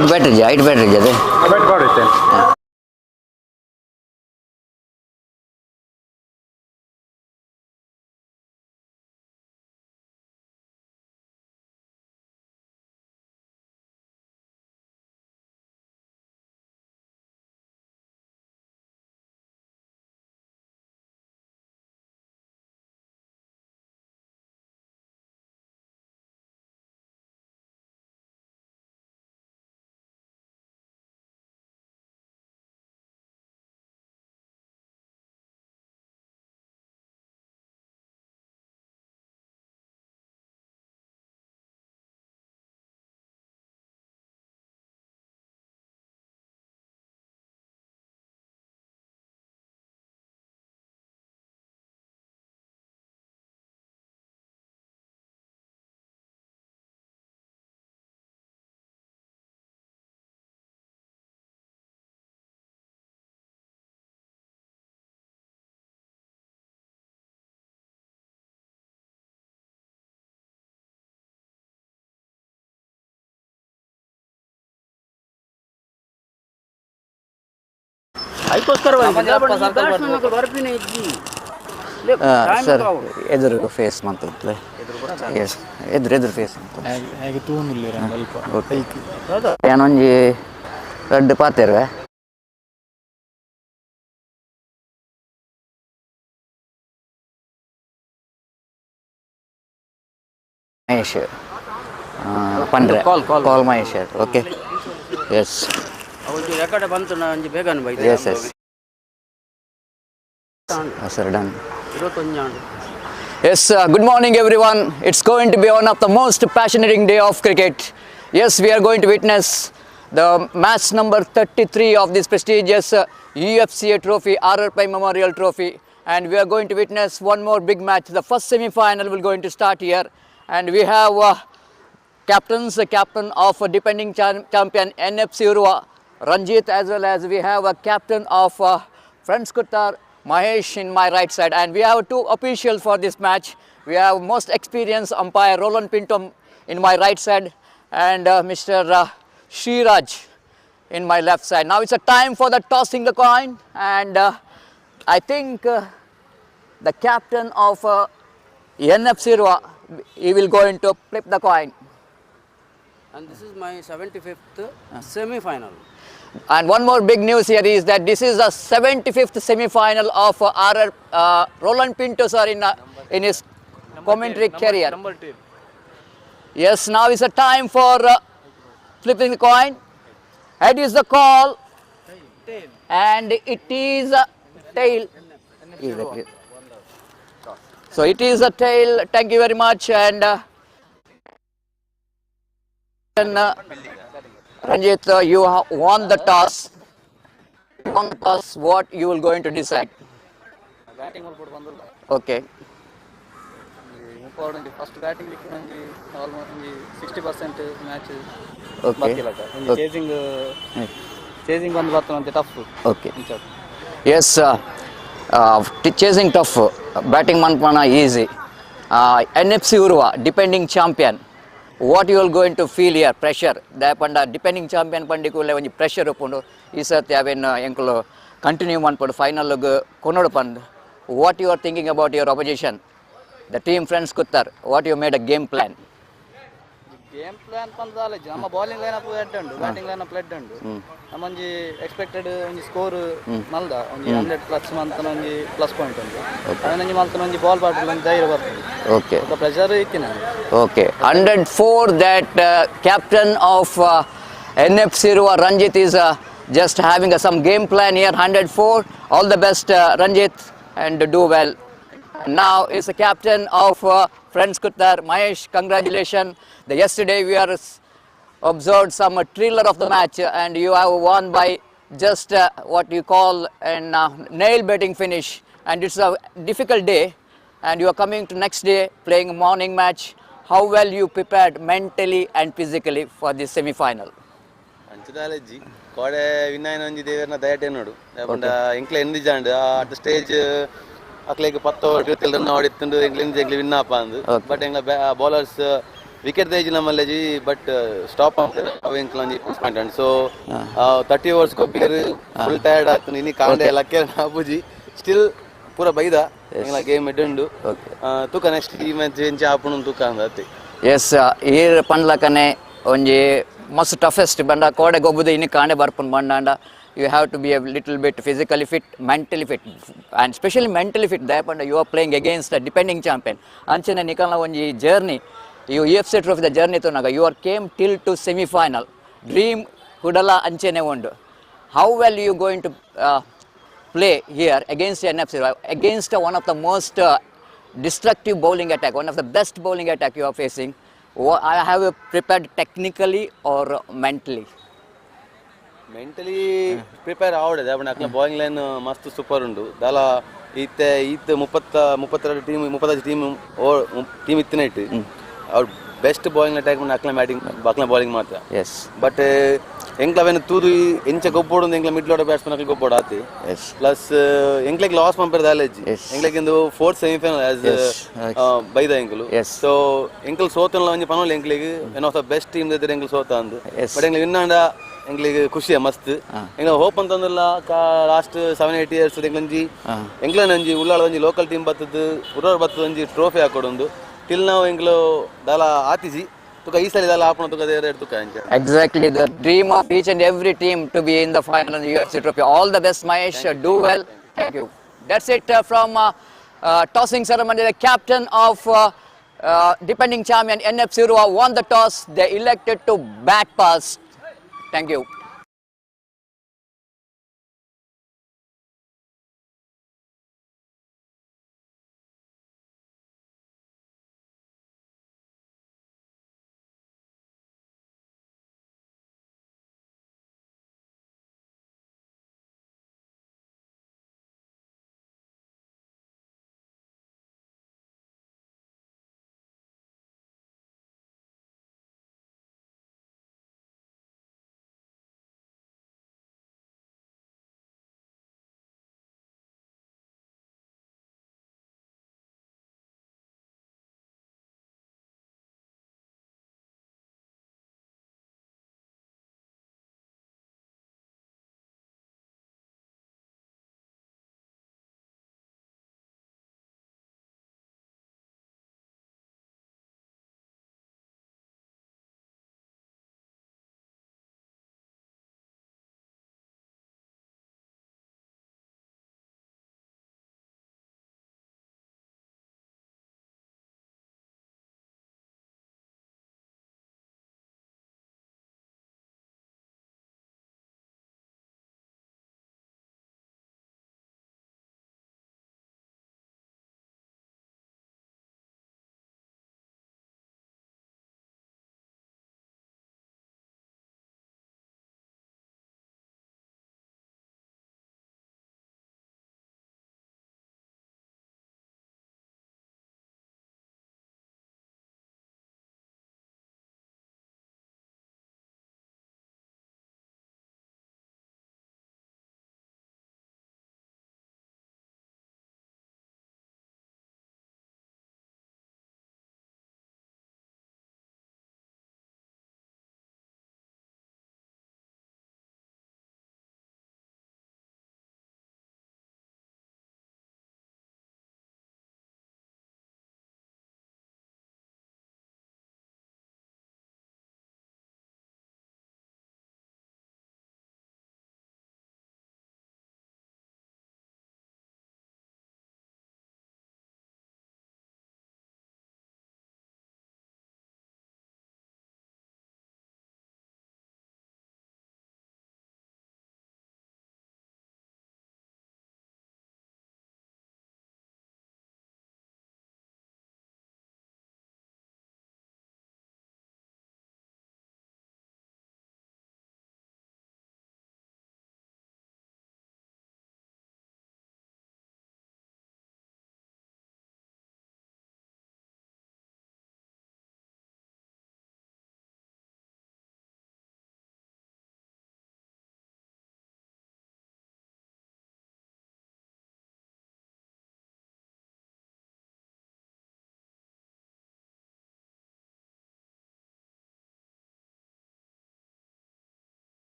Height better jade. Bet got it then. Sir, ಎದುರು face ಮಾಡ್ತಂತಲೇ yes ಎದುರು face ಅಂತ ಹೇಗೆ ತೂನಿಲ್ಲ ಅಲ್ಪ ಏನೊಂಜಿ ರೆಡ್ ಪಾತೆರ್ವೆ ಮಹೇಶ್ ಪಂಡ್ರೆ call Mahesh okay yes record ಬಂತು ನಾನು ಬೇಗ yes yes sir done. Yes, good morning everyone. It's going to be one of the most passionate day of cricket. Yes, we are going to witness the match number 33 of this prestigious U.F.C.A trophy, R.R.Pai Memorial Trophy, and we are going to witness one more big match. The first semi-final will going to start here, and we have the captain of defending champion NFC Urwa, Ranjit, as well as we have a captain of Friends Kuttar, Mahesh in my right side, and we have two officials for this match. We have most experienced umpire Roland Pinto in my right side and Mr. Sriraj in my left side. Now it's a time for the tossing the coin, and I think the captain of NFC Urwa, he will go into flip the coin. And this is my 75th semi-final. And one more big news here is that this is the 75th semi-final of Roland Pinto sir in his commentary career. Yes, now is the time for flipping the coin. Head is the call, and it is a tail. So it is a tail. Thank you very much, and Ranjit, you won the toss. On the toss, what you will going to decide? Batting Okay. First batting almost 60% match. Okay. Chasing one tough. Okay. Yes, chasing tough. Batting manpana easy. NFC Urwa, defending champion. What you are going to feel here? Pressure. That depending champion pandikule when pressure upondo. Is that even enklo continue manpodu final konodu pand. What you are thinking about your opposition? The team Friends Kuttar. What you made a game plan? Game plan pandale. Nama bowling lineup eddandu, batting lineup eddandu. Namanji expected onji score malda onji 100 plus mantana onji plus point undi. Avanji mantana onji ball battle onji dhairya barthundi. Okay. Oka pressure ikkina. Okay. 104 that captain of NFC Urwa Ranjit is just having some game plan here. 104. All the best Ranjit, and do well. Now is the captain of Friends Kuttar, Mahesh. Congratulations. Yesterday we are observed some thriller of the match, and you have won by just what you call a nail biting finish, and it's a difficult day, and you are coming to next day playing a morning match. How well you prepared mentally and physically for this semi-final? Anchadalaji kode winnaina onji deverna dayatenodu apunda inkle endi jandu at stage akleke 10 20 run odittundu england win appandu but engla bowlers wicket ತೆಗಿನ ಮಲ್ಲೆಜಿ but stop ಆಗ್ತದೆ ಅವು ಎಂಕ್ಲಂಜಿ point so 30 overs ಕೊಪ್ಪಿಯರ್ full tired ಆಗ್ತದೆ ಇನ್ನು ಕಾಂಡೆ ಲಕ್ಕೆ ನಾಬುಜಿ still ಪೂರ ಬೈದ ಎಂಗ್ಲ ಗೇಮ್ ಎಡ್ಡುಂಡು ತೂಕ ನೆಕ್ಸ್ಟ್ ಈ ಮ್ಯಾಚ್ ಎಂಚ ಆಪುನು ತೂಕ ಅಂದತಿ ಎಸ್ ಈ ಪಂಡ್ಲಕನೆ ಒಂಜಿ ಮಸ್ತ್ ಟಫೆಸ್ಟ್ ಬಂಡ ಕೋಡೆ ಗೊಬ್ಬುದು ಇನ್ನು ಕಾಂಡೆ ಬರ್ಪುಂಡು ಬಂಡಾಂಡ you have to be a little bit physically fit, mentally fit, and especially mentally fit. Therefore, you are playing against a defending champion. Anchene nikalna onji journey, you UFC trophy the journey to naga. You are came till to semi-final. Dream hudala anchene undu. How well you going to play here against NFC, against one of the most destructive bowling attack, one of the best bowling attack you are facing? I have prepared technically or mentally? Mentally prepare ಆವಡದೆ ಅಪ್ಪಣ ಅಕ್ಲ bowling line ಮಸ್ತ್ super ಉಂಡು ದಾಲ ಈತ್ 32 team 35 team ಇತ್ತಿನ ಇಟ್ಟು ಅವ್ರ ಬೆಸ್ಟ್ ಬಾಲಿಂಗ್ ಅಟ್ಯಾಕ್ ಮಾಡಿ ಅಕ್ಲ ಬಾಲಿಂಗ್ ಮಾತ್ರ ಬಟ್ ಎಂಕ್ಲವೇನು ತೂದು ಎಂಚ ಗೊಬ್ಬೋಡು ಎಂಕ್ಲ ಮಿಡ್ಲ್ ಆರ್ಡರ್ ಬ್ಯಾಟ್ಸ್ಮನ್ ಅಕ್ಲ ಗೊಬ್ಬೋಡು ಆತಿ ಪ್ಲಸ್ ಎಂಕ್ಲೆಗ್ ಲಾಸ್ ಪಂಪರ್ ದಾಲೇಜಿ ಎಂಕ್ಲೆಗಿಂದು 4th ಸೆಮಿಫೈನಲ್ ಆಸ್ ಬೈದ ಎಂಕ್ಲು ಸೊ ಎಂಕ್ಲು ಸೋತನ ಒಂಜಿ ಪನೋಲ್ ಎಂಕ್ಲೆಗ್ one of the best team ಇದ್ರೆ ಎಂಕ್ಲು ಸೋತ ಅಂದು ಬಟ್ ಎಂಕ್ಲೆ ವಿನ್ನಾಂಡ ಎಂಗ್ಲಿಗೆ ಖುಷಿಯ ಮಸ್ತ್ ಎಂಗ್ಲ ಹೋಪ್ ಅಂತಂದಿಲ್ಲ ಲಾಸ್ಟ್ 7-8 ಇಯರ್ಸ್ ಎಂಗ್ಲಂಜಿ ಎಂಗ್ಲೆಂಡ್ ಒಂಜಿ ಉಳ್ಳಾಳ ಒಂಜಿ ಲೋಕಲ್ ಟೀಮ್ ಬತ್ತದು ಉರ್ವರ್ ಬತ್ತದ ಒಂಜಿ ಟ್ರೋಫಿ ಹಾಕೊಡೊಂದು ಟಿಲ್ ನಾವು ಎಂಗ್ಲು ದಾಲ ಆತಿಜಿ ತುಕ ಈ ಸಲ ದಾಲ ಆಪಣ ತುಕ ದೇರ ತುಕ exactly the dream of each and every team to be in the final in the UFC trophy. All the best, Mahesh. Do well. Thank you. That's it from tossing ceremony. The captain of defending champion NFC Urwa won the toss. They elected to bat first. Thank you.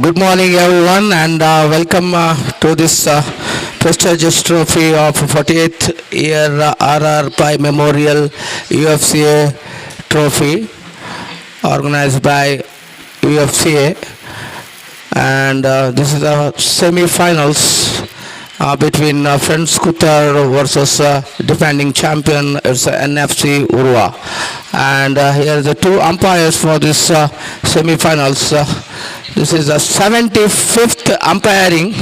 Good morning, everyone, and welcome to this prestigious trophy of 48th year R.R.Pai Memorial U.F.C.A. trophy organized by U.F.C.A. And this is the semi-finals between Friends Kutar versus defending champion, it's NFC Urwa. And here are the two umpires for this semi-finals. This is the 75th umpiring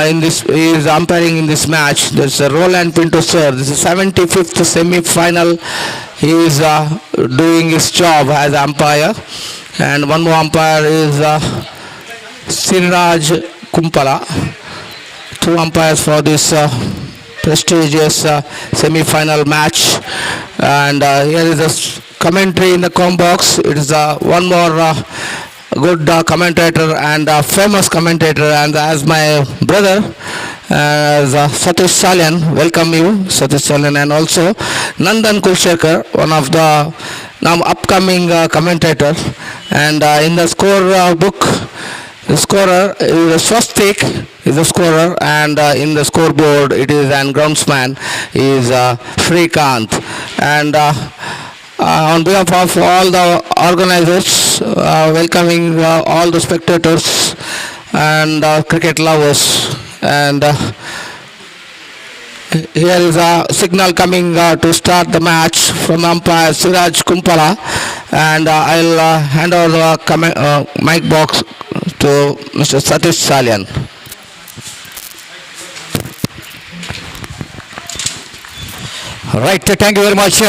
in this is umpiring in this match. There's a Roland Pinto sir. This is 75th semi-final. He is doing his job as umpire, and one more umpire is Siraj Kumpala. Two umpires for this prestigious semi-final match. And here is a commentary in the com box. It is one more good commentator and famous commentator, and as my brother Satish Salyan, welcome you Satish Salyan, and also Nandan Kulshekar, one of the now upcoming commentator. And in the score book, the scorer is Swastik is the scorer, and in the scoreboard it is and groundsman is Shrikant. And on behalf of all the organizers, welcoming all the spectators and cricket lovers. And here is a signal coming to start the match from umpire Siraj Kumpala, and I'll hand over the mic box to Mr. Satish Salyan. Right, thank you very much,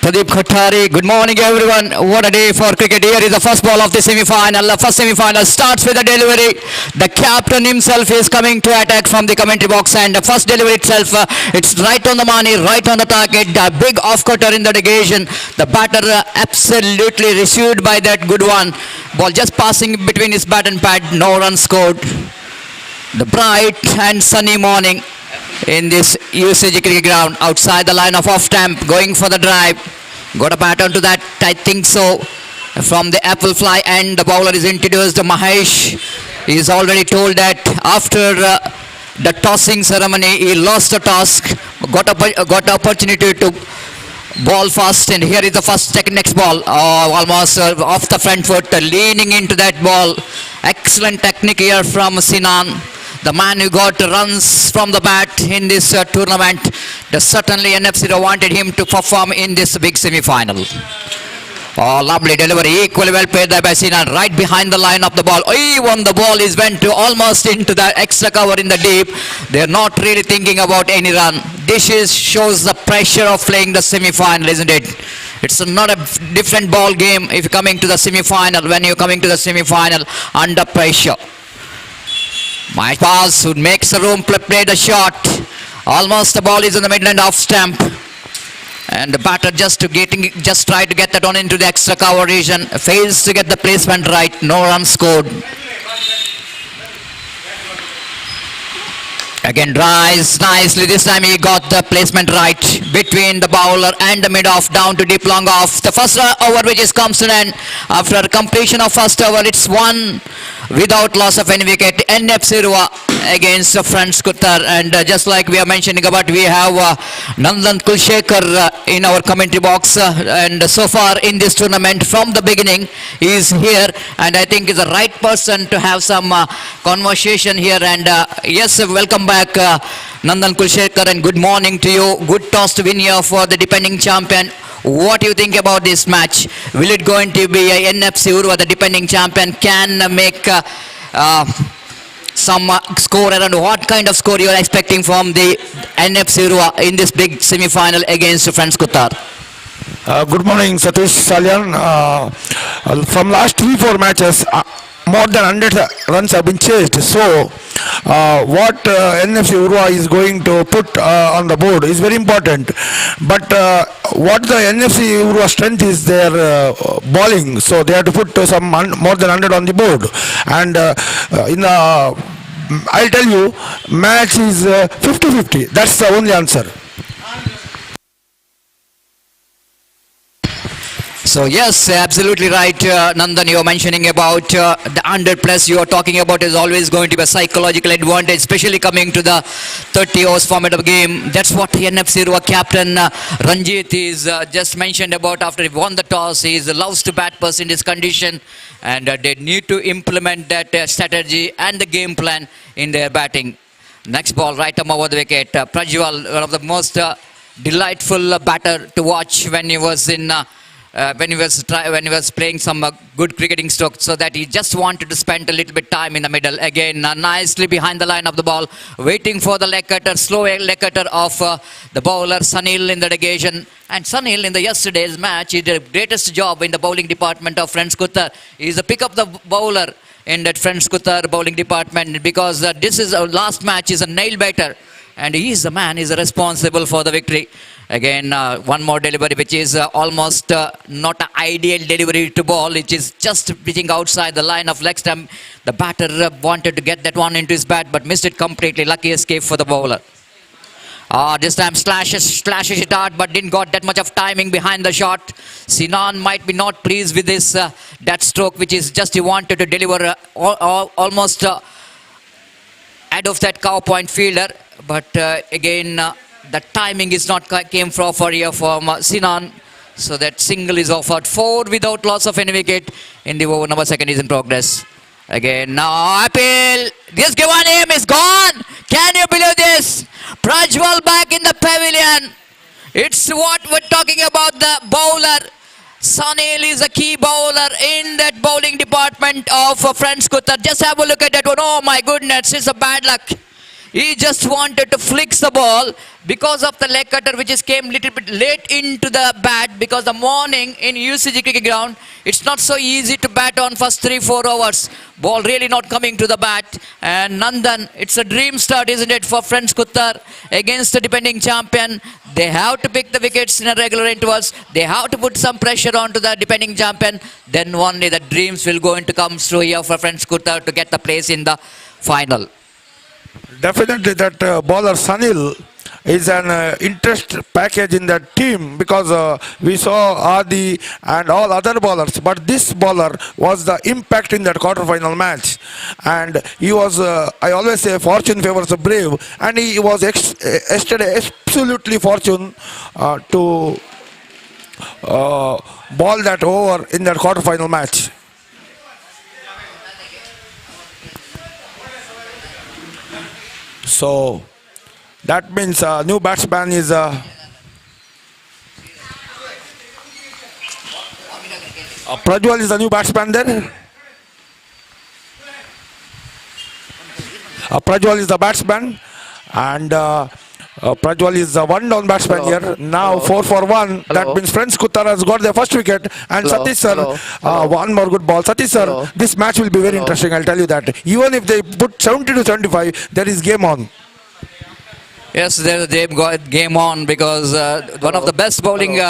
Pradeep Khattari. Good morning, everyone. What a day for cricket. Here is the first ball of the semi-final. The first semi-final starts with the delivery. The captain himself is coming to attack from the commentary box, and the first delivery itself, it's right on the money, right on the target. A big off-cutter in the negation. The batter absolutely received by that good one. Ball just passing between his bat and pad. No run scored. The bright and sunny morning in this UCG cricket ground outside the line of off stamp, going for the drive. Got a pattern to that, I think so, from the apple fly, and the bowler is introduced, Mahesh. He is already told that after the tossing ceremony he lost the toss, got opportunity to ball fast, and here is the next ball, almost off the front foot, leaning into that ball. Excellent technique here from Sinan, the man who got runs from the bat in this tournament. Certainly NFC wanted him to perform in this big semi-final. Oh, lovely delivery, equally well played by Sinan, right behind the line of the ball. Even the ball is went to almost into the extra cover in the deep. They're not really thinking about any run. This shows the pressure of playing the semi-final, isn't it? It's not a different ball game if you're coming to the semi-final, when you're coming to the semi-final under pressure. My pass who makes the room play the shot. Almost the ball is in the midland off stamp, and the batter just tried to get that on into the extra cover region, fails to get the placement right. No run scored. Again drives nicely. This time he got the placement right between the bowler and the mid-off down to deep long off. The first over which comes to an end. After completion of first over, it's one without loss of any wicket. NFC Urwa against Friends Kutar. And just like we are mentioning about, we have Nandan Kulshekar in our commentary box. And so far in this tournament, from the beginning, he is here. And I think is the right person to have some conversation here. And yes, welcome back, Nandan Kulshekar, and good morning to you. Good toss to win here for the defending champion. What do you think about this match? Will it going to be a NFC Urwa, the defending champion, can make some score, and what kind of score you are expecting from the NFC Urwa in this big semi-final against Friends Kutar? Good morning, Satish Salyan. From last 3-4 matches, more than 100 runs have been chased. So, what NFC Urwa is going to put on the board is very important. But what the NFC Urwa strength is their bowling. So, they have to put some more than 100 on the board. And I'll tell you, match is 50-50. That's the only answer. So yes, absolutely right, Nandan. You are mentioning about the 100 plus. You are talking about is always going to be a psychological advantage, especially coming to the 30 overs format of game. That's what the NFC Urwa captain Ranjit is just mentioned about after he won the toss. He loves to bat first in this condition, and they need to implement that strategy and the game plan in their batting. Next ball, right arm over the wicket. Prajwal, one of the most delightful batter to watch when he was in. When he was playing some good cricketing stroke, so that he just wanted to spend a little bit time in the middle. Again, nicely behind the line of the ball, waiting for the leg cutter, slow leg cutter of the bowler Sunil in the negation. And Sunil in the yesterday's match, he did the greatest job in the bowling department of Friends Kuttar. He's a pick up the bowler in that Friends Kuttar bowling department, because this is our last match, is a nail biter, and he is the man, is responsible for the victory. Again, one more delivery, which is almost not an ideal delivery to ball, which is just pitching outside the line of leg stump. The batter wanted to get that one into his bat, but missed it completely. Lucky escape for the bowler. This time slashes it out, but didn't got that much of timing behind the shot. Sinan might be not pleased with this that stroke, which is just he wanted to deliver almost ahead of that cow point fielder, but again. The timing is not came from Sinan, so that single is offered. 4 without loss of any wicket in the over. Number 2 is in progress. Again, now appeal. This given aim is gone. Can you believe this? Prajwal back in the pavilion. It's what we're talking about. The bowler Sunil is a key bowler in that bowling department of Friends Kuttar. Just have a look at that one. Oh my goodness, it's a bad luck. He just wanted to flick the ball because of the leg cutter, which is came little bit late into the bat, because the morning in UCG cricket ground, it's not so easy to bat on first 3-4 overs. Ball really not coming to the bat. And Nandan, it's a dream start, isn't it, for Friends Kuttar against the defending champion. They have to pick the wickets in a regular intervals. They have to put some pressure onto the defending champion. Then only the dreams will going to come through here for Friends Kuttar to get the place in the final. Definitely that bowler Sunil is an interest package in that team, because we saw Adi and all other bowlers, but this bowler was the impact in that quarter-final match, and he was, I always say, fortune favors the brave, and he was yesterday absolutely fortune to ball that over in that quarter-final match. So that means new batsman is Prajwal is the new batsman there. Prajwal is the batsman, and Prajwal is the one down batsman here. Now 4 for 1. That means Friends Kuttar has got their first wicket. And Satish sir, one more good ball. Satish sir, this match will be very interesting, I'll tell you that. Even if they put 70 to 75, there is game on. Yes, there is game on, because one of the best bowling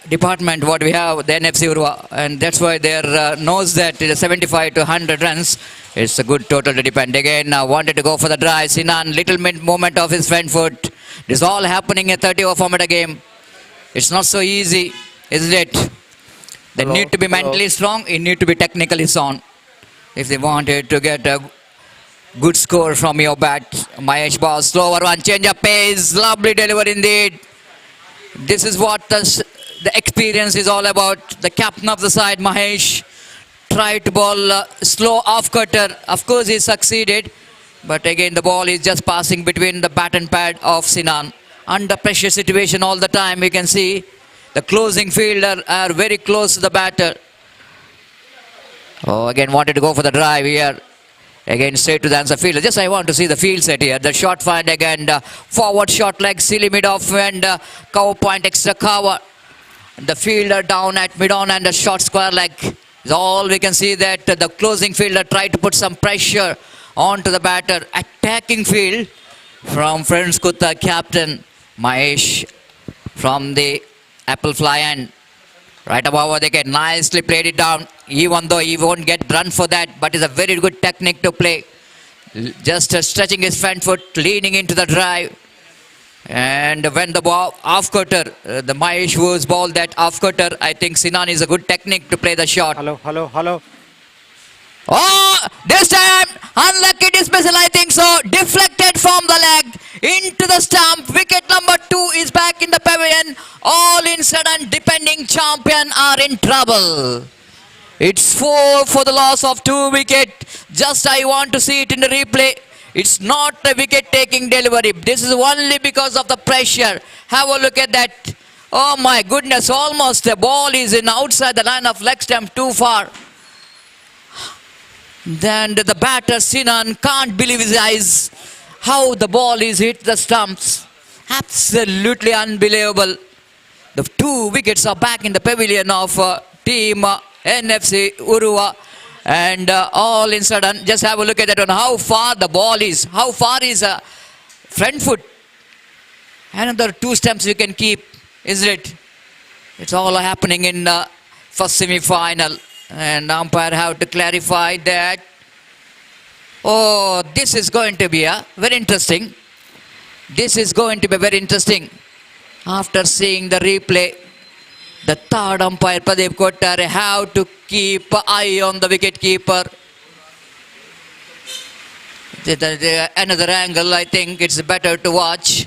department what we have, the NFC Urwa, and that's why they knows that 75 to 100 runs, it's a good total to depend. Again, wanted to go for the drive. Sinan, little mid movement of his front foot. This all happening in 30 over format game. It's not so easy, isn't it? They need to be mentally strong, you need to be technically sound if they wanted to get a good score from your bat. Mahesh ball, slower one, change of pace, lovely delivery indeed. This is what the experience is all about. The captain of the side, Mahesh, tried to bowl slow off cutter. Of course, he succeeded, but again the ball is just passing between the bat and pad of Sinan. Under pressure situation all the time, we can see the closing fielder are very close to the batter. Oh, again wanted to go for the drive here. Again straight to the answer fielder. Just I want to see the field set here. The shot find again, forward shot leg, silly mid off and cover point extra cover. The fielder down at mid on and the short square leg. Is all we can see that the closing fielder tried to put some pressure onto the batter. Attacking field from Friends Kuttar captain Mahesh from the apple fly end. Right above the wicket, nicely played it down, even though he won't get run for that, but it's a very good technique to play. Just stretching his front foot, leaning into the drive. And when the ball off cutter, the Mahesh was ball that off cutter, I think Sinan is a good technique to play the shot. Hello. Oh, this time unlucky dismissal, I think so. Deflected from the leg into the stump. Wicket number 2 is back in the pavilion. All in sudden, defending champion are in trouble. It's 4 for the loss of 2 wicket. Just I want to see it in the replay. It's not a wicket taking delivery. This is only because of the pressure. Have a look at that. Oh my goodness, almost the ball is in outside the line of leg stump, too far. Then the batter Sinan can't believe his eyes. How the ball is hit the stumps. Absolutely unbelievable. The 2 wickets are back in the pavilion of team NFC Urwa. And all in sudden, just have a look at that on how far the ball is. How far is front foot. Another 2 stumps you can keep, isn't it? It's all happening in first semi-final. And umpire have to clarify that. Oh, this is going to be very interesting. This is going to be very interesting. After seeing the replay, the third umpire, Pradeep Kottare, have to keep eye on the wicket keeper. Another angle, I think it's better to watch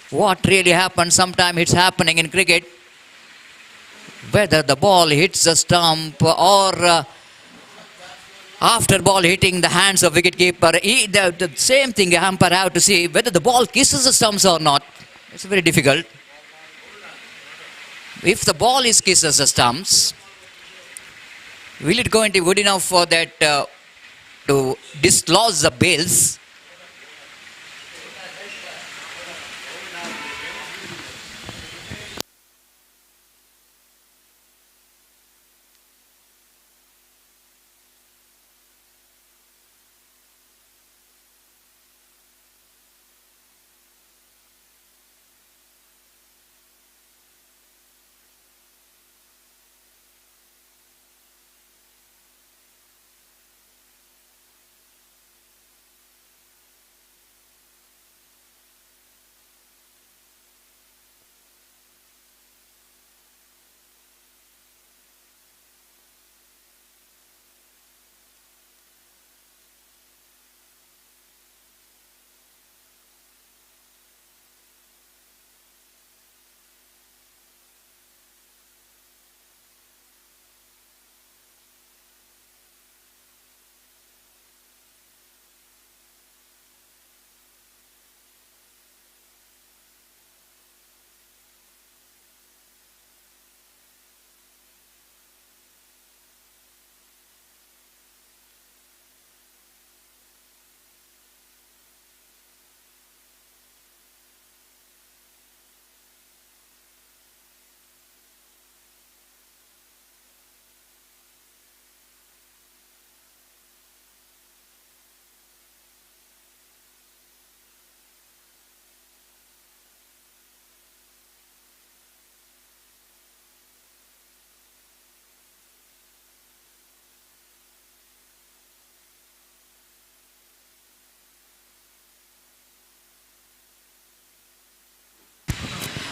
what really happens. Sometimes it's happening in cricket. Whether the ball hits the stump or after ball hitting the hands of wicketkeeper, the same thing the umpire have to see whether the ball kisses the stumps or not. It's very difficult. If the ball is kisses the stumps, will it going to be good enough for that to dislodge the bails?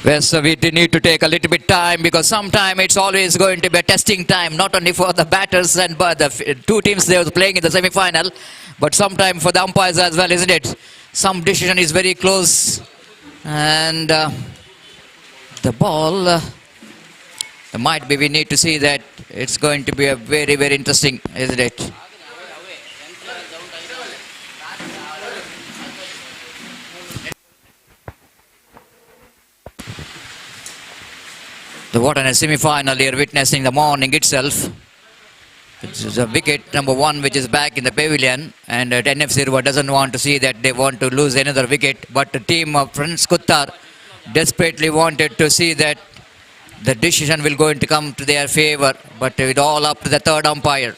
Well, so we need to take a little bit time because sometime it's always going to be a testing time, not only for the batters and the 2 teams they were playing in the semi-final, but sometime for the umpires as well, isn't it? Some decision is very close, and the ball might be. We need to see that it's going to be a very, very interesting, isn't it? What a semi-final here witnessing the morning itself. It's a wicket number 1 which is back in the pavilion, and NFC Urwa doesn't want to see that they want to lose another wicket, but the team of Prince Kuttar desperately wanted to see that the decision will going to come to their favor, but it all up to the third umpire.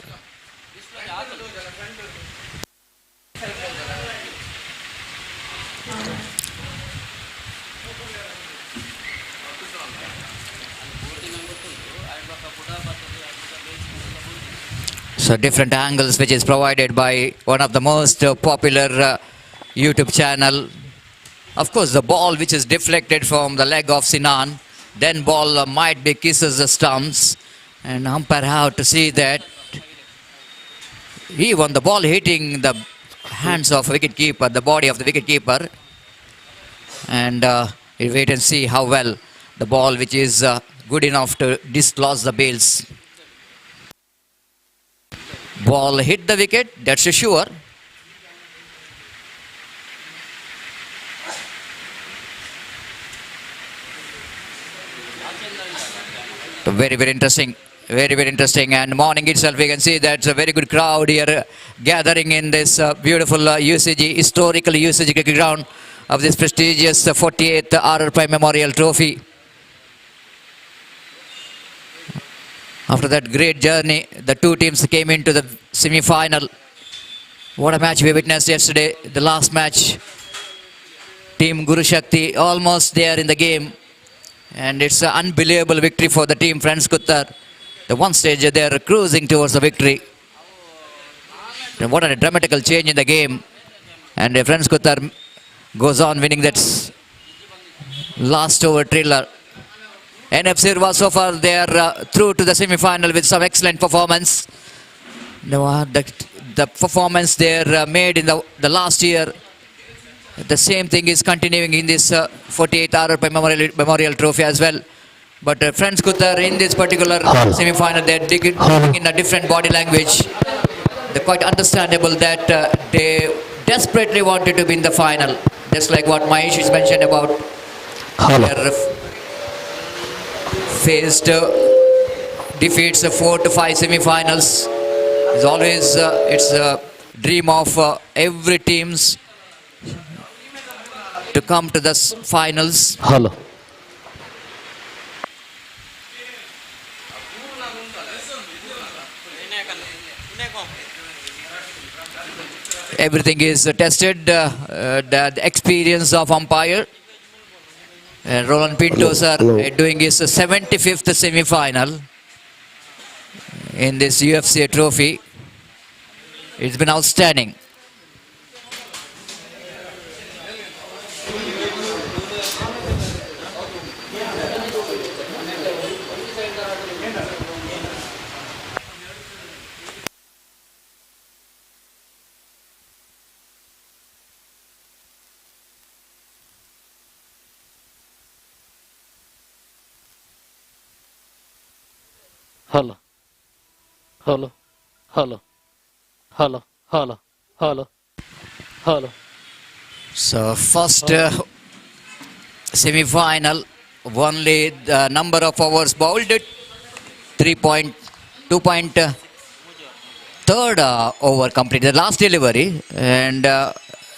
So different angles which is provided by one of the most popular YouTube channel, Of course, the ball which is deflected from the leg of Sinan, then ball might be kisses the stumps, and umpire have to see that. Even the ball hitting the hands of wicket keeper, the body of the wicket keeper, and we wait and see how well the ball which is good enough to dislodge the bails. Ball hit the wicket, that's a sure. Very, very interesting. Very, very interesting. And morning itself, we can see that's a very good crowd here gathering in this beautiful UCG, historical UCG cricket ground of this prestigious 48th R.R.Pai Memorial Trophy. After that great journey, the two teams came into the semi-final. What a match we witnessed yesterday, the last match. Team Guru Shakti almost there in the game. And it's an unbelievable victory for the team Friends Kuttar. The one stage they are cruising towards the victory. And what a dramatical change in the game. And Friends Kuttar goes on winning that last over thriller. NFC Urwa so far they are through to the semi-final with some excellent performance. The performance they made in the last year. The same thing is continuing in this 48th R.R.Pai Memorial Trophy as well. But Friends Kuttar in this particular semi-final, they're digging in a different body language. They're quite understandable that they desperately wanted to win the final. Just like what Mahesh has mentioned about their faced defeats 4 to 5 semi-finals. It's always it's a dream of every team's to come to the finals. Hello. Everything is tested, the experience of umpire. Roland Pinto sir doing his 75th semi-final in this U.F.C.A trophy. It's been outstanding. Hello. Hello. Hello. Hello. Hello. Hello. Hello. So first semi-final, only the number of overs bowled, 3.2 over completed, the last delivery, and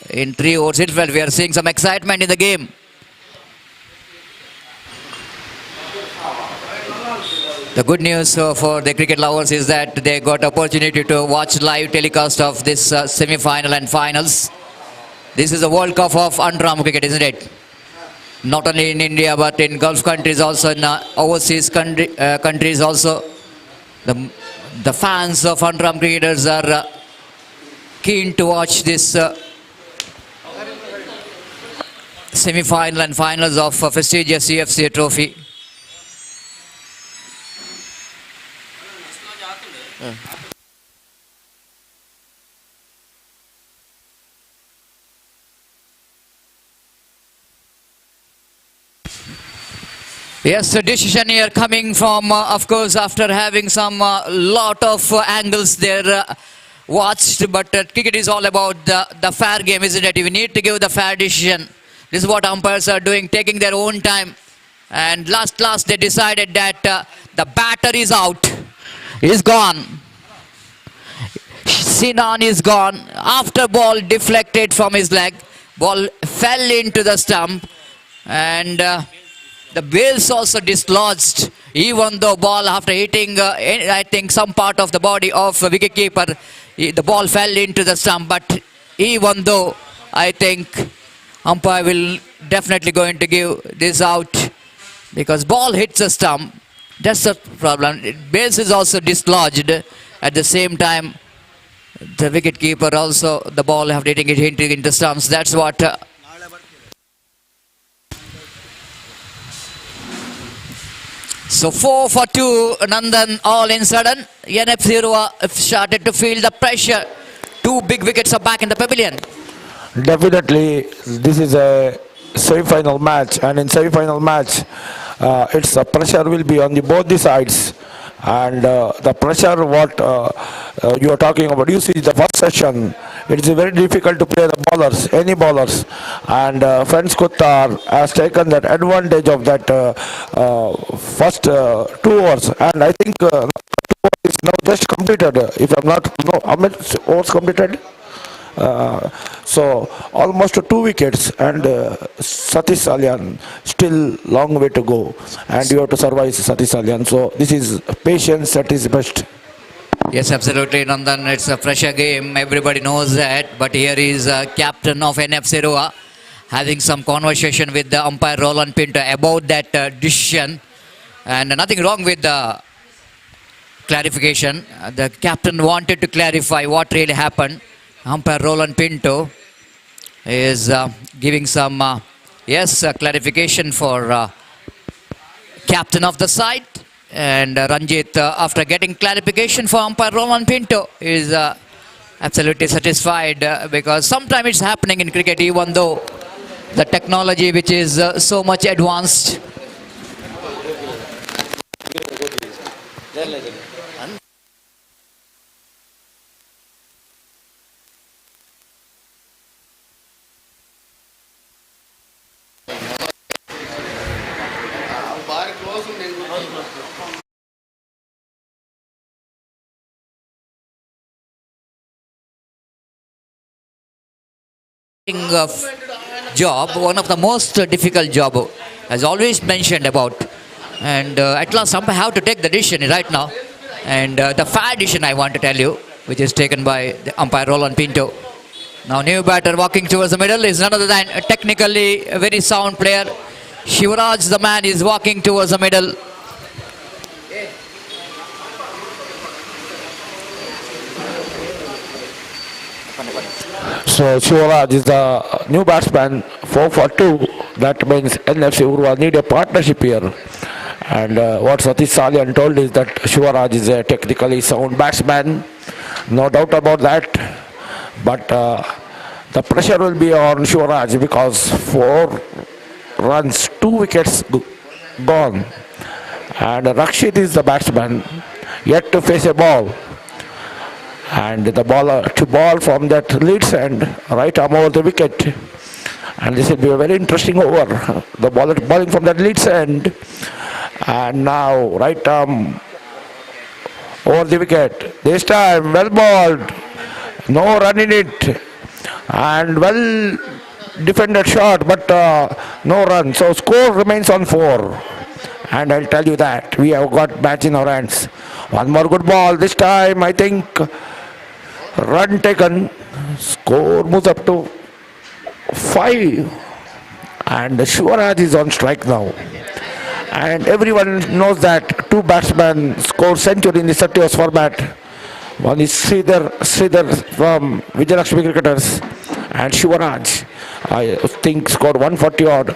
in 3 overs itself we are seeing some excitement in the game. The good news for the cricket lovers is that they got opportunity to watch live telecast of this semi-final and finals. This is a World Cup of Underarm cricket, isn't it? Not only in India but in Gulf countries also, in overseas countries also. The fans of Underarm cricketers are keen to watch this semi-final and finals of prestigious U.F.C.A trophy. Yes, the decision here coming from, of course, after having some lot of angles there watched, but cricket is all about the fair game, isn't it? We need to give the fair decision. This is what umpires are doing, taking their own time. And last they decided that the batter is out. He's gone. Sinan is gone. After ball deflected from his leg, ball fell into the stump, and the bails also dislodged, even though ball after hitting I think some part of the body of wicket keeper, the ball fell into the stump. But even though I think umpire will definitely going to give this out because ball hits the stump. That's the problem. Base is also dislodged. At the same time, the wicket keeper also, the ball have hitting it into stumps. That's what So 4 for 2, Nandan all in sudden. NFC Urwa started to feel the pressure. 2 big wickets are back in the pavilion. Definitely, this is a semi-final match, and in semi-final match, its pressure will be on the both the sides, and the pressure what you are talking about. You see the first session, it is very difficult to play the bowlers, any bowlers, and Friends Kuttar has taken that advantage of that first 2 overs, and I think 2 overs is now just completed. If I'm not, no, how many overs completed? So almost 2 wickets, and Satish Salyan still long way to go, and you have to survive Satish Salyan. So this is patience at its best. Yes, absolutely, Nandan. It's a pressure game. Everybody knows that. But here is captain of NFC Urwa having some conversation with the umpire Roland Pinto about that decision. And nothing wrong with the clarification. The captain wanted to clarify what really happened. Umpire Roland Pinto is giving some clarification for captain of the side. And Ranjit, after getting clarification for umpire Roland Pinto, is absolutely satisfied because sometimes it's happening in cricket, even though the technology which is so much advanced. Of job, one of the most difficult job, as always mentioned about, and at last umpire have to take the decision right now, and the fair decision I want to tell you, which is taken by the umpire Roland Pinto. Now new batter walking towards the middle is none other than a technically a very sound player. Shivaraj, the man, is walking towards the middle. So Shivaraj is the new batsman, 4 for 2. That means NFC Urwa need a partnership here. And what Satish Salyan told is that Shivaraj is a technically sound batsman, no doubt about that. But the pressure will be on Shivaraj because 4 runs, 2 wickets gone. And Rakshit is the batsman, yet to face a ball. And the bowler to ball from that leads end, right arm over the wicket. And this will be a very interesting over. The bowler bowling from that leads end. And now right arm over the wicket. This time well bowled. No run in it. And well defended shot, but no run. So score remains on 4. And I'll tell you that we have got match in our hands. One more good ball. This time I think run taken. Score moves up to 5. And Shivaraj is on strike now. And everyone knows that 2 batsmen score century in the 30 overs format. One is Sridhar from Vijayalakshmi Cricketers, and Shivaraj, I think, scored 140 odd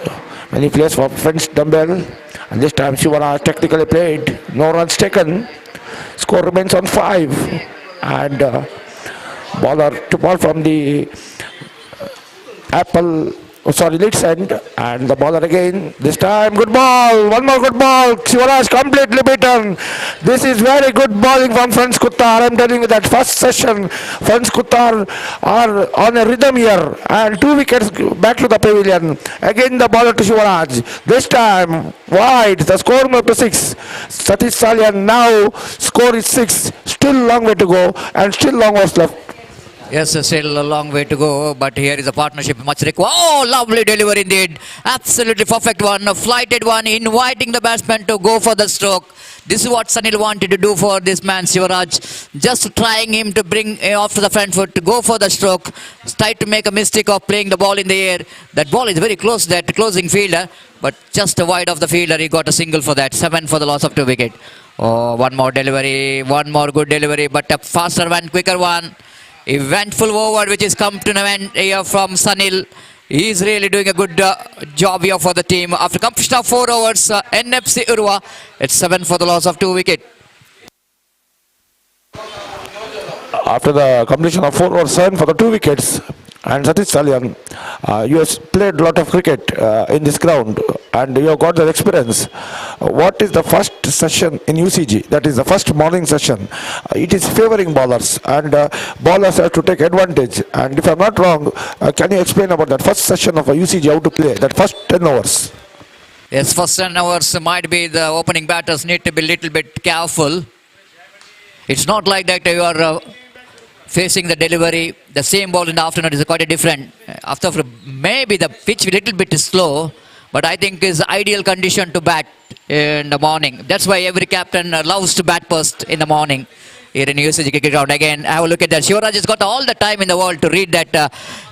when he plays for Friends Dumbbell. And this time Shivaraj technically played, no runs taken. Score remains on 5. And bowler to ball from the leads end, and the bowler again. This time good ball, one more good ball. Shivaraj completely beaten. This is very good bowling from Friends Kuttar. I'm telling you that first session Friends Kuttar are on a rhythm here, and 2 wickets back to the pavilion. Again the bowler to Shivaraj. This time wide. The score moved to 6. Satish Salyan now score is 6. Still long way to go, and still long was left. Yes, still a long way to go, but here is a partnership much required. Oh, lovely delivery indeed. Absolutely perfect one, a flighted one, inviting the batsman to go for the stroke. This is what Sunil wanted to do for this man, Shivaraj. Just trying him to bring off to the front foot, to go for the stroke. Tried to make a mistake of playing the ball in the air. That ball is very close, that closing fielder, but just wide of the fielder. He got a single for that. 7 for the loss of 2 wickets. Oh, one more delivery, one more good delivery, but a faster one, quicker one. Eventful over which is come to an end here from Sunil. He's really doing a good job here for the team. After completion of 4 overs, NFC Urwa, it's 7 for the loss of 2 wickets. After the completion of 4 overs, 7 for the 2 wickets, and Satish Salyan, you have played a lot of cricket in this ground and you have got the experience. What is the first session in UCG? That is the first morning session. It is favoring bowlers and bowlers have to take advantage. And if I'm not wrong, can you explain about that first session of a UCG, how to play, that first 10 overs? Yes, first 10 overs might be the opening batters need to be a little bit careful. It's not like that you are facing the delivery, the same ball in the afternoon is quite a different. After maybe the pitch a little bit slow, but I think is ideal condition to bat in the morning. That's why every captain loves to bat first in the morning here in UCG cricket ground. Again, have a look at that. Shivaraj has got all the time in the world to read that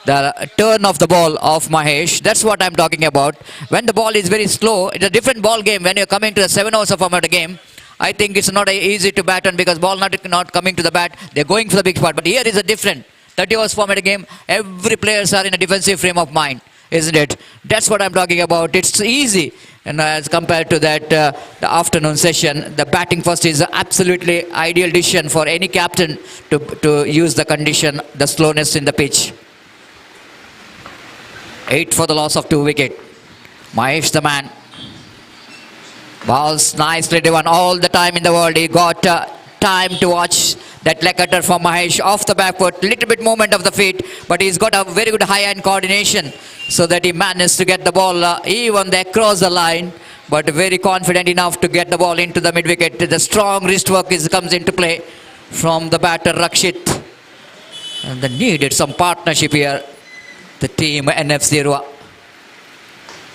the turn of the ball of Mahesh. That's what I'm talking about. When the ball is very slow, it's a different ball game. When you're coming to the 7 overs of a game, I think it's not easy to bat on because ball not coming to the bat. They're going for the big spot. But here is a different 30 overs format game. Every players are in a defensive frame of mind, isn't it? That's what I'm talking about. It's easy. And as compared to that the afternoon session, the batting first is absolutely ideal decision for any captain to use the condition, the slowness in the pitch. 8 for the loss of 2 wickets. Mahesh the man. Balls nicely driven all the time in the world. He got time to watch that leg cutter from Mahesh off the back foot. Little bit movement of the feet, but he's got a very good high-hand coordination so that he managed to get the ball even there across the line, but very confident enough to get the ball into the mid-wicket. The strong wrist work comes into play from the batter Rakshit. And they needed some partnership here, the team NFC Urwa.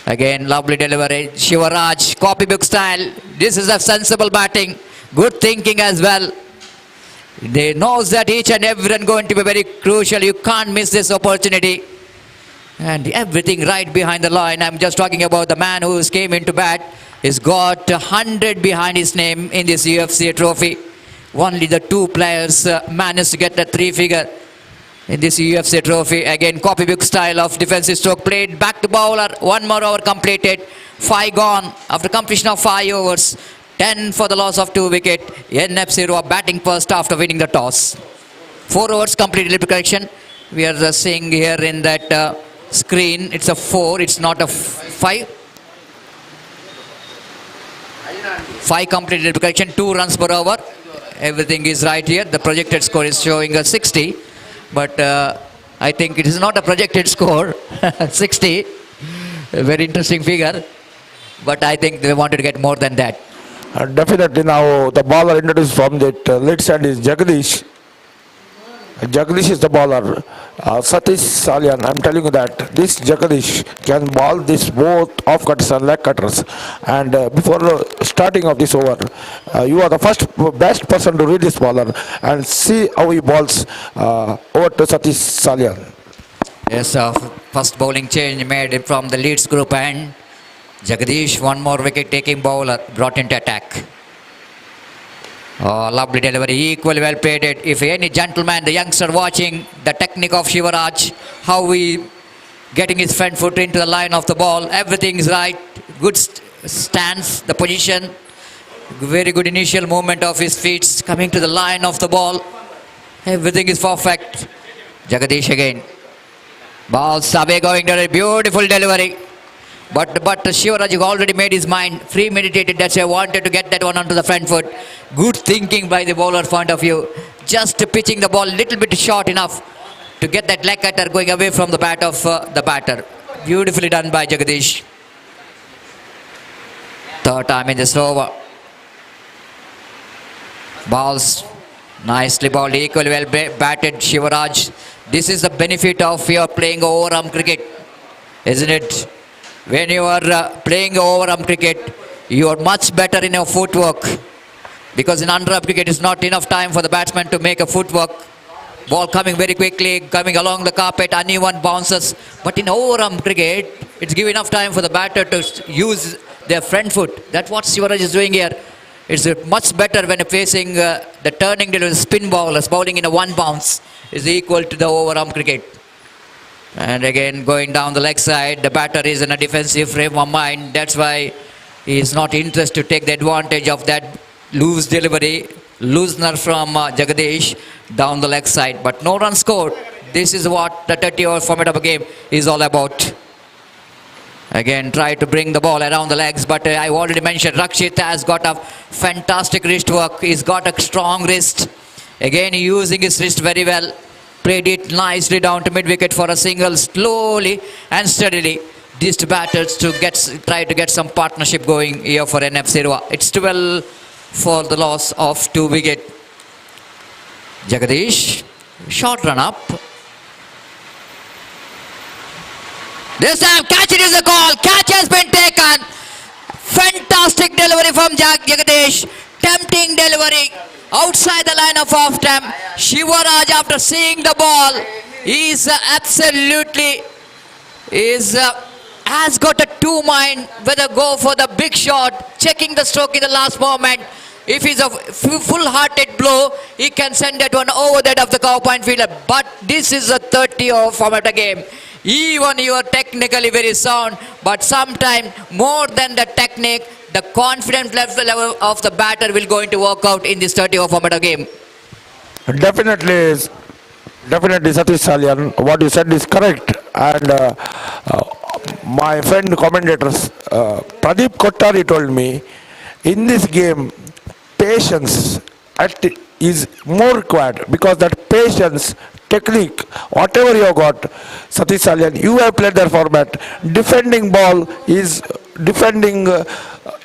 Again, lovely delivery. Shivaraj, copybook style. This is a sensible batting. Good thinking as well. They knows that each and everyone going to be very crucial. You can't miss this opportunity. And everything right behind the line. I'm just talking about the man who came into bat. He's got 100 behind his name in this U.F.C.A trophy. Only the 2 players managed to get the 3-figure in this U.F.C.A trophy. Again, copybook style of defensive stroke played. Back to bowler. 1 more over completed. 5 gone after completion of 5 overs. 10 for the loss of 2 wickets. NFC Urwa batting first after winning the toss. 4 overs completed. Correction. We are seeing here in that screen. It's a 4. It's not a 5. 5 completed. Correction. 2 runs per over. Everything is right here. The projected score is showing a 60. But I think it is not a projected score, 60, a very interesting figure, but I think they wanted to get more than that. Definitely now the bowler introduced from that lead stand is Jagadish. Jagadish is the bowler. Satish Salyan, I'm telling you that this Jagadish can bowl this both off cutters and leg cutters. And before starting of this over, you are the best person to read this bowler and see how he bowls over to Satish Salyan. Yes, first bowling change made from the Leeds group and Jagadish, 1 more wicket taking bowler brought into attack. Oh, lovely delivery, equally well played it. If any gentleman, the youngster watching the technique of Shivaraj, how he getting his front foot into the line of the ball, everything is right. Good stance, the position, very good initial movement of his feet coming to the line of the ball. Everything is perfect. Jagadish again. Ball away going to a beautiful delivery. But Shivaraj already made his mind premeditated. That's why I wanted to get that one onto the front foot. Good thinking by the bowler point of view. Just pitching the ball a little bit short enough to get that leg cutter going away from the bat of the batter. Beautifully done by Jagadish. 3rd time in this over. Balls nicely bowled, equally well batted Shivaraj. This is the benefit of your playing overarm cricket, isn't it? When you are playing overarm cricket, you are much better in your footwork. Because in underarm cricket, it's not enough time for the batsman to make a footwork. Ball coming very quickly, coming along the carpet, uneven bounces. But in overarm cricket, it's given enough time for the batter to use their front foot. That's what Shivaraj is doing here. It's much better when facing the turning to spin bowlers. Bowling in a 1 bounce is equal to the overarm cricket. And again going down the leg side, the batter is in a defensive frame of mind. That's why he is not interested to take the advantage of that loose delivery, loosener from Jagadish down the leg side. But no run scored. This is what the 30-over format of a game is all about. Again, try to bring the ball around the legs, but I already mentioned Rakshit has got a fantastic wrist work. He's got a strong wrist. Again, using his wrist very well. Played it nicely down to mid-wicket for a single, slowly and steadily. These two batters to try to get some partnership going here for NFC Urwa. It's 12 for the loss of 2 wickets. Jagadish, short run up. This time catch it is a call. Catch has been taken. Fantastic delivery from Jagadish. Tempting delivery outside the line of off stump. Shivaraj, after seeing the ball, is absolutely has got a two mind whether go for the big shot, checking the stroke in the last moment. If he's a full-hearted blow, he can send that one over that of the cow point fielder. But this is a 30-over format game. Even you are technically very sound, but sometimes more than the technique, the confidence level of the batter will going to work out in this 30-over format game. Definitely, Satish Salyan, what you said is correct. And my friend commentators, Pradeep Kottari told me, in this game, patience is more required, because that patience, technique, whatever you have got, Satish Salyan, you have played that format. Defending ball is defending,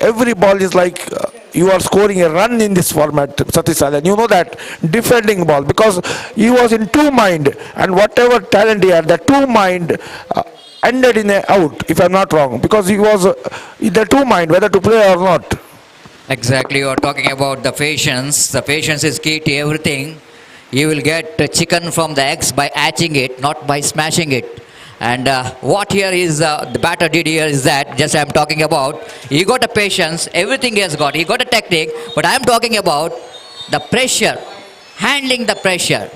every ball is like you are scoring a run in this format, Satish Salyan. You know that defending ball, because he was in two mind, and whatever talent he had, the two mind ended in a out, if I'm not wrong, because he was in the two mind whether to play or not. Exactly, you are talking about the patience. The patience is key to everything. You will get chicken from the eggs by hatching it, not by smashing it. And what here is the batter did here is that, just I'm talking about, he got a patience, everything he has got. He got a technique, but I'm talking about the pressure, handling the pressure.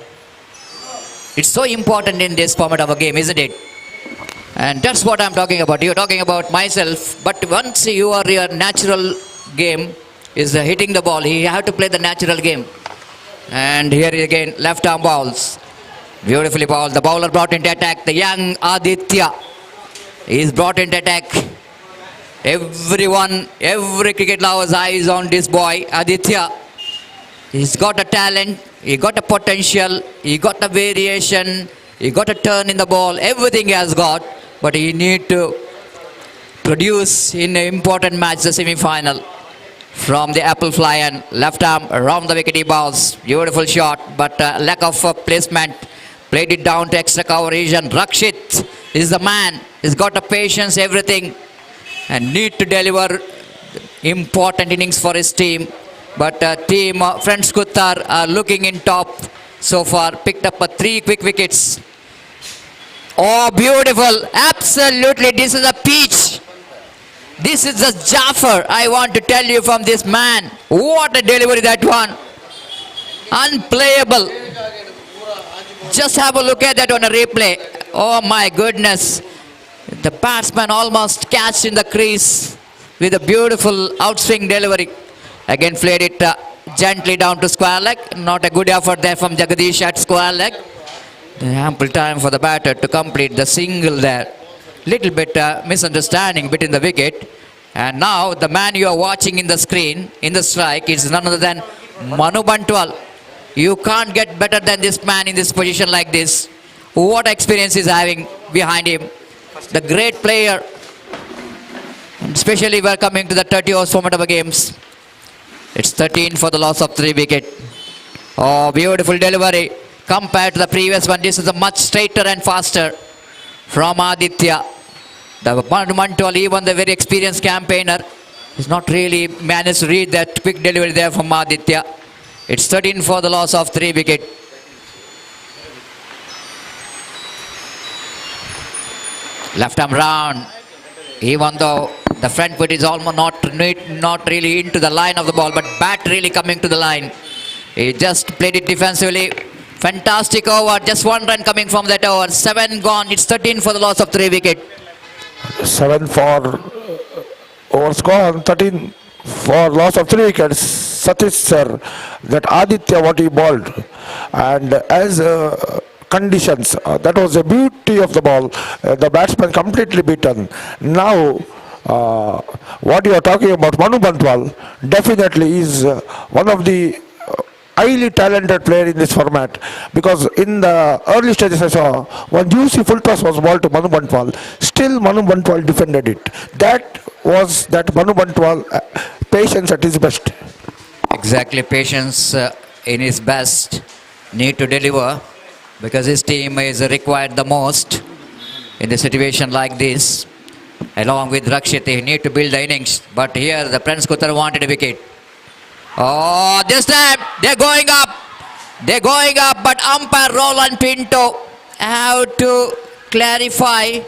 It's so important in this format of a game, isn't it? And that's what I'm talking about. You're talking about myself, but once you are your natural game is hitting the ball, you have to play the natural game. And here again, left arm balls. Beautifully bowled. The bowler brought into attack. The young Aditya is brought into attack. Everyone, every cricket lover's eyes on this boy, Aditya. He's got a talent, he got a potential, he got a variation, he got a turn in the ball, everything he has got. But he need to produce in an important match, the semi-final. From the apple fly and left arm around the wicket he bowls. Beautiful shot, but lack of placement. Played it down to extra cover region. Rakshit is the man. He's got a patience, everything, and need to deliver important innings for his team. But team friends Kuttar are looking in top so far. Picked up 3 quick wickets. Oh, beautiful! Absolutely, this is a peach. This is the Jaffer, I want to tell you, from this man. What a delivery that one. Unplayable. Just have a look at that on a replay. Oh my goodness. The batsman almost catched in the crease with a beautiful outswing delivery. Again played it gently down to square leg. Not a good effort there from Jagadish at square leg. Ample time for the batter to complete the single there. Little bit misunderstanding between the wicket. And now the man you are watching in the screen, in the strike, is none other than Manu Bantwal. You can't get better than this man in this position like this. What experience is having behind him. The great player. Especially we are coming to the 30 overs format of the games. It's 13 for the loss of 3 wickets. Oh, beautiful delivery. Compared to the previous one, this is a much straighter and faster from Aditya. The Mantwal, even the very experienced campaigner, is not really managed to read that quick delivery there from Aditya. It's 13 for the loss of 3 wickets. Left arm round. Even though the front foot is almost not really into the line of the ball, but bat really coming to the line. He just played it defensively Fantastic over. Just 1 run coming from that over. 7 gone. It's 13 for the loss of 3 wicket. 7 for overs gone, 13 for loss of 3 wickets. Satish sir, that Aditya what he bowled, and as conditions, that was the beauty of the ball. The batsman completely beaten. Now, what you are talking about, Manu Bantwal definitely is one of the highly talented player in this format, because in the early stages I saw one juicy full toss was bowled to Manu Bantwal. Still Manu Bantwal defended it. That was that Manu Bantwal patience at his best. Exactly, patience in his best. Need to deliver because his team is required the most in a situation like this. Along with Rakshit, he need to build the innings. But here the Prince Kutar wanted a wicket. Oh, this time they're going up. They're going up, but umpire Roland Pinto have to clarify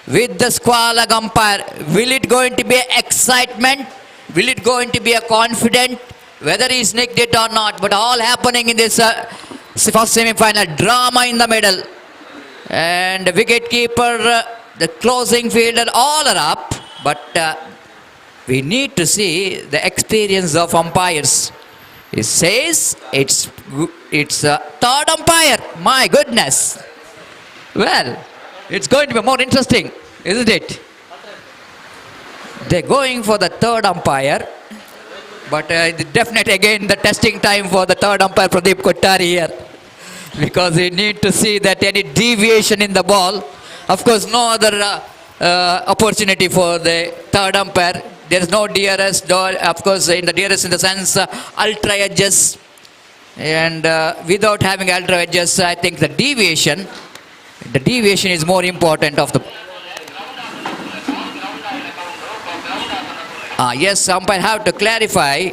with the squalog umpire. Will it going to be excitement? Will it going to be a confident? Whether he's nicked it or not, but all happening in this first semi-final. Drama in the middle. And the wicket keeper, the closing fielder, all are up. But we need to see the experience of umpires. He says it's third umpire. My goodness. Well, it's going to be more interesting, isn't it? They're going for the third umpire. But definitely again the testing time for the third umpire Pradeep Kothari here. Because we need to see that any deviation in the ball. Of course, no other opportunity for the third umpire. There is no DRS, of course, in the DRS in the sense ultra edges. And without having ultra edges, I think the deviation is more important of the... yes, umpire have to clarify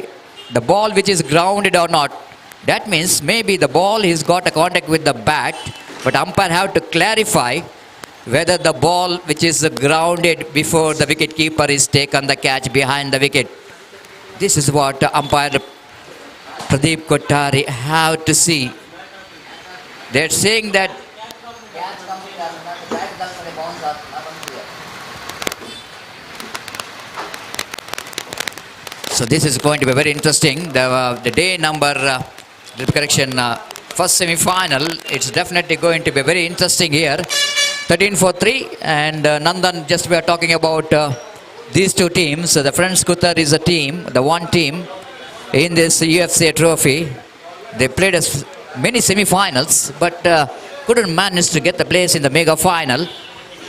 the ball which is grounded or not. That means maybe the ball has got a contact with the bat, but umpire have to clarify whether the ball which is grounded before the wicket keeper is taken the catch behind the wicket. This is what umpire Pradeep Kothari have to see. They're saying that so this is going to be very interesting. The day number, first semi-final, it's definitely going to be very interesting here. 13 for 3, and Nandan, just we are talking about these two teams. The Friends Kutar is a team, the one team in this U.F.C.A trophy. They played many semi-finals, but couldn't manage to get the place in the mega final.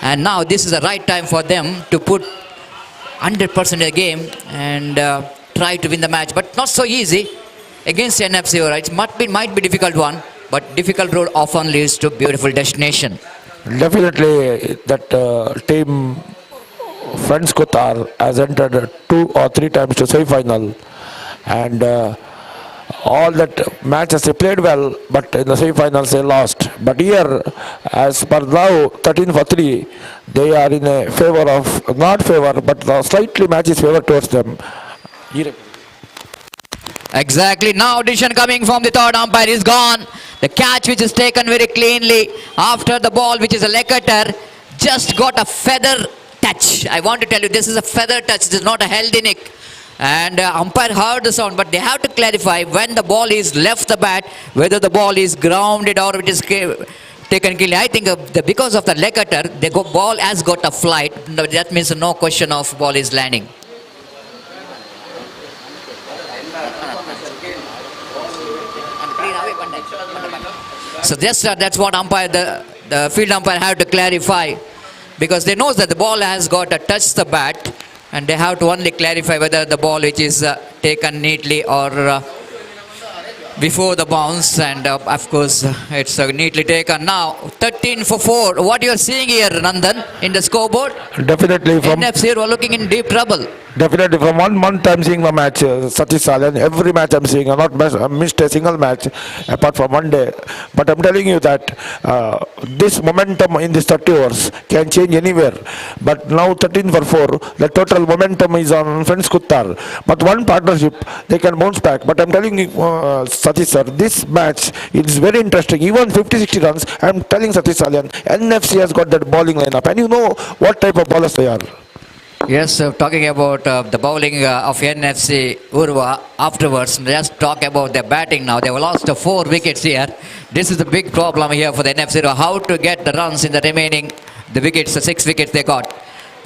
And now this is the right time for them to put 100% in the game and try to win the match, but not so easy against NFC. It might be difficult one, but difficult road often leads to beautiful destination. Definitely that team Friends Kutar has entered 2 or 3 times to semi-final, and all that matches they played well, but in the semi-finals they lost. But here, as per now, 13 for 3, they are in a favor of, not favor, but slightly match is favor towards them. Exactly. Now decision coming from the third umpire is gone. The catch which is taken very cleanly after the ball, which is a leg cutter, just got a feather touch. I want to tell you, this is a feather touch. This is not a healthy nick. And umpire heard the sound, but they have to clarify when the ball is left the bat, whether the ball is grounded or it is taken cleanly. I think because of the leg cutter, the ball has got a flight. That means no question of ball is landing. So that's what umpire, the field umpire have to clarify, because they know that the ball has got to touch the bat, and they have to only clarify whether the ball which is taken neatly or before the bounce, and of course it's neatly taken. Now 13 for 4. What you are seeing here, Nandan, in the scoreboard? Definitely from NFC were looking in deep trouble. Definitely, from 1 month I'm seeing the match, Satish Salyan. Every match I'm seeing. I'm not missed a single match apart from one day. But I'm telling you that this momentum in this 30 overs can change anywhere. But now 13 for 4, the total momentum is on Friends Kuttar. But one partnership, they can bounce back. But I'm telling you, Satish sir, this match is very interesting. Even 50-60 runs, I'm telling Satish Salyan, NFC has got that bowling lineup. And you know what type of bowlers they are. Yes, talking about the bowling of NFC Urwa afterwards, just talk about their batting now. They have lost 4 wickets here. This is the big problem here for the NFC Urwa. How to get the runs in the remaining, the wickets, the 6 wickets they got.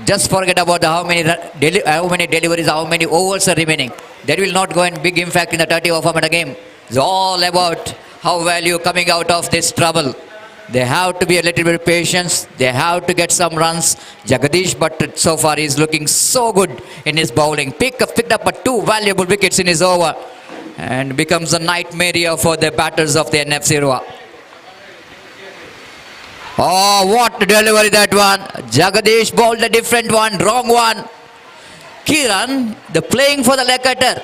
Just forget about the how many deliveries, how many overs are remaining. That will not go in big impact in the 30 over format game. It's all about how well you coming out of this trouble. They have to be a little bit patient. They have to get some runs. Jagadish, but so far he's looking so good in his bowling. Picked up 2 valuable wickets in his over and becomes a nightmare for the batters of the NFC Urwa. Oh, what delivery that one. Jagadish bowled a different one, wrong one. Kiran, the playing for the leg cutter.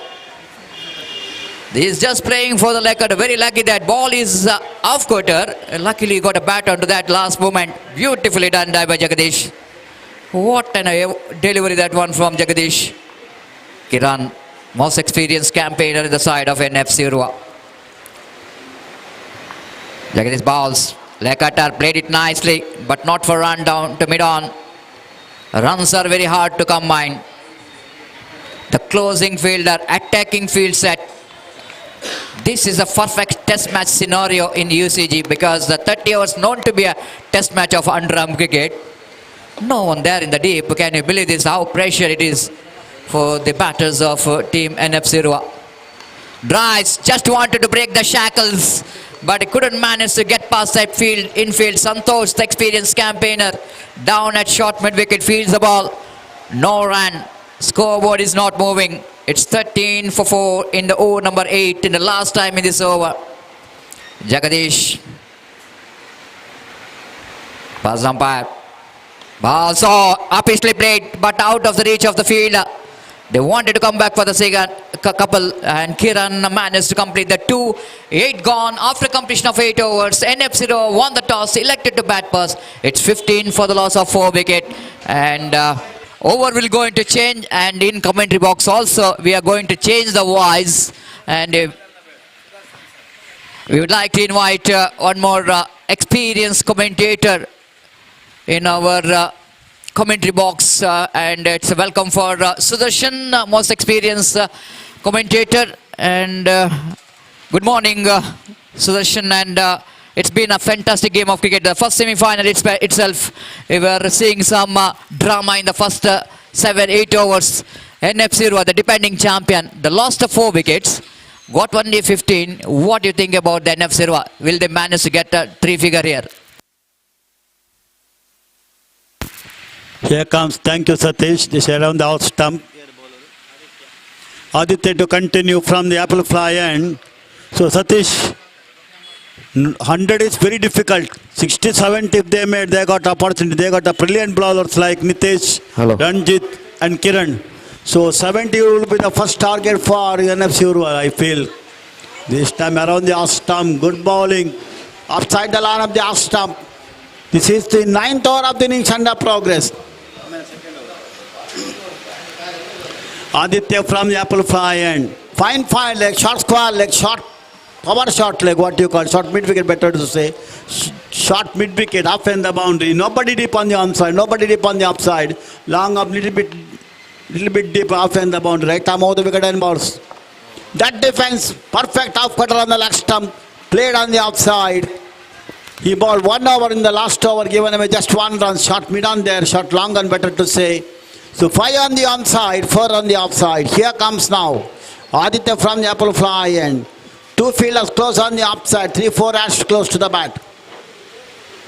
He's just playing for the leg cutter. Very lucky that ball is off cutter. Luckily he got a bat onto that last moment. Beautifully done by Jagadish. What an delivery that one from Jagadish. Kiran, most experienced campaigner in the side of NFC Urwa. Jagadish bowls. Leg cutter played it nicely, but not for run down to mid-on. Runs are very hard to combine. The closing fielder, attacking field set. This is a perfect test match scenario in UCG because the 30 overs known to be a test match of underarm cricket. No one there in the deep. Can you believe this? How pressure it is for the batters of team NFC Urwa. Drives, just wanted to break the shackles, but he couldn't manage to get past that infield. Santosh, the experienced campaigner, down at short mid-wicket, fields the ball. No run. Scoreboard is not moving. It's 13 for 4 in the over number 8 in the last time in this over. Jagadish. Pass umpire. Ball saw upishly played, but out of the reach of the fielder. They wanted to come back for the second couple, and Kiran managed to complete the 2. 8 gone after completion of 8 overs. NFC Urwa won the toss, elected to bat first. It's 15 for the loss of 4 wicket, and over will going to change, and in commentary box also we are going to change the voice, and we would like to invite one more experienced commentator in our commentary box, and it's a welcome for Sudarshan, most experienced commentator, and good morning Sudarshan, and it's been a fantastic game of cricket. The first semi-final itself, we were seeing some drama in the first 7-8 overs. NFC Urwa, the defending champion, the lost 4 wickets, got only 15. What do you think about the NFC Urwa? Will they manage to get a 3-figure here? Here comes, thank you Satish, this around the out stump. Aditya to continue from the apple fly end. So Satish, 100 is very difficult. 60, 70 if they made, they got opportunity. They got a brilliant bowlers like Nitesh, Ranjit and Kiran. So 70 will be the first target for NFC Urwa, I feel. This time around the off stump, good bowling. Upside the line of the off stump. This is the 9th over of the innings under progress. Aditya from the apple fly end. Fine leg, short square leg, short power short leg, what you call short mid wicket, better to say. Short mid wicket, off and the boundary. Nobody deep on the onside, nobody deep on the upside. Long up, little bit deep off and the boundary. Right arm over the wicket and balls. That defense, perfect off cutter on the left stump, played on the outside. He bowled 1 over in the last over, given away just 1 run. Shot mid on there, shot long on, better to say. So 5 on the onside, 4 on the offside. Here comes now Aditya from the apple fly end. 2 fielders close on the upside, 3-4 ash close to the bat.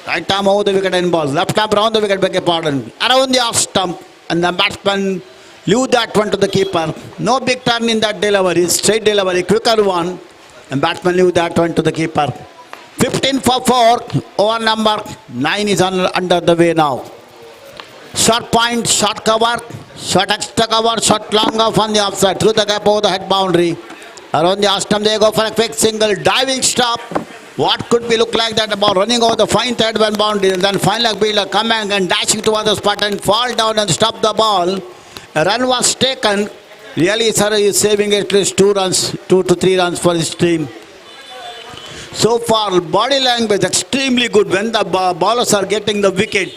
Right arm over the wicket and balls. Left arm around the wicket, beg your pardon. Around the off stump, and the batsman leave that one to the keeper. No big turn in that delivery, straight delivery, quicker one. And batsman leave that one to the keeper. 15 for 4, over number 9 is under the way now. Short point, short cover, Shot extra cover, shot long off on the offside, through the gap over the head boundary. Around the Ashtam, they go for a quick single, diving stop. What could be look like that about running over the fine third one boundary, and then fine leg fielder coming and dashing towards the spot and fall down and stop the ball. A run was taken. Really, sir, is saving at least 2 to 3 runs for his team. So far, body language extremely good when the bowlers are getting the wicket,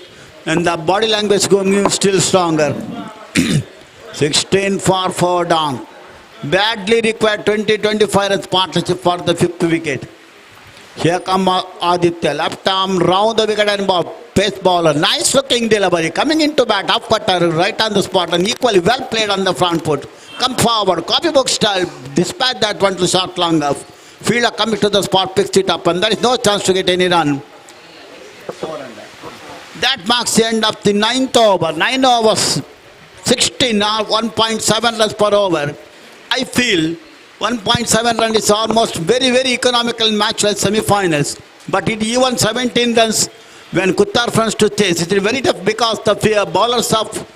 and the body language going still stronger. 16 for 4 down. Badly required 20-25 runs partnership for the 5th wicket. Here come Aditya, left arm round the wicket and ball. Pace bowler, nice looking delivery, coming into bat, up cutter, right on the spot, and equally well played on the front foot. Come forward, copybook style, dispatch that one to short long off. Fielder coming to the spot, picks it up, and there is no chance to get any run. That marks the end of the 9th over. 9 overs, 16 now, 1.7 runs per over. I feel 1.7 runs is almost very, very economical match like semi-finals. But it even 17 runs when Kuttar fronts to chase. It is very tough because the bowlers of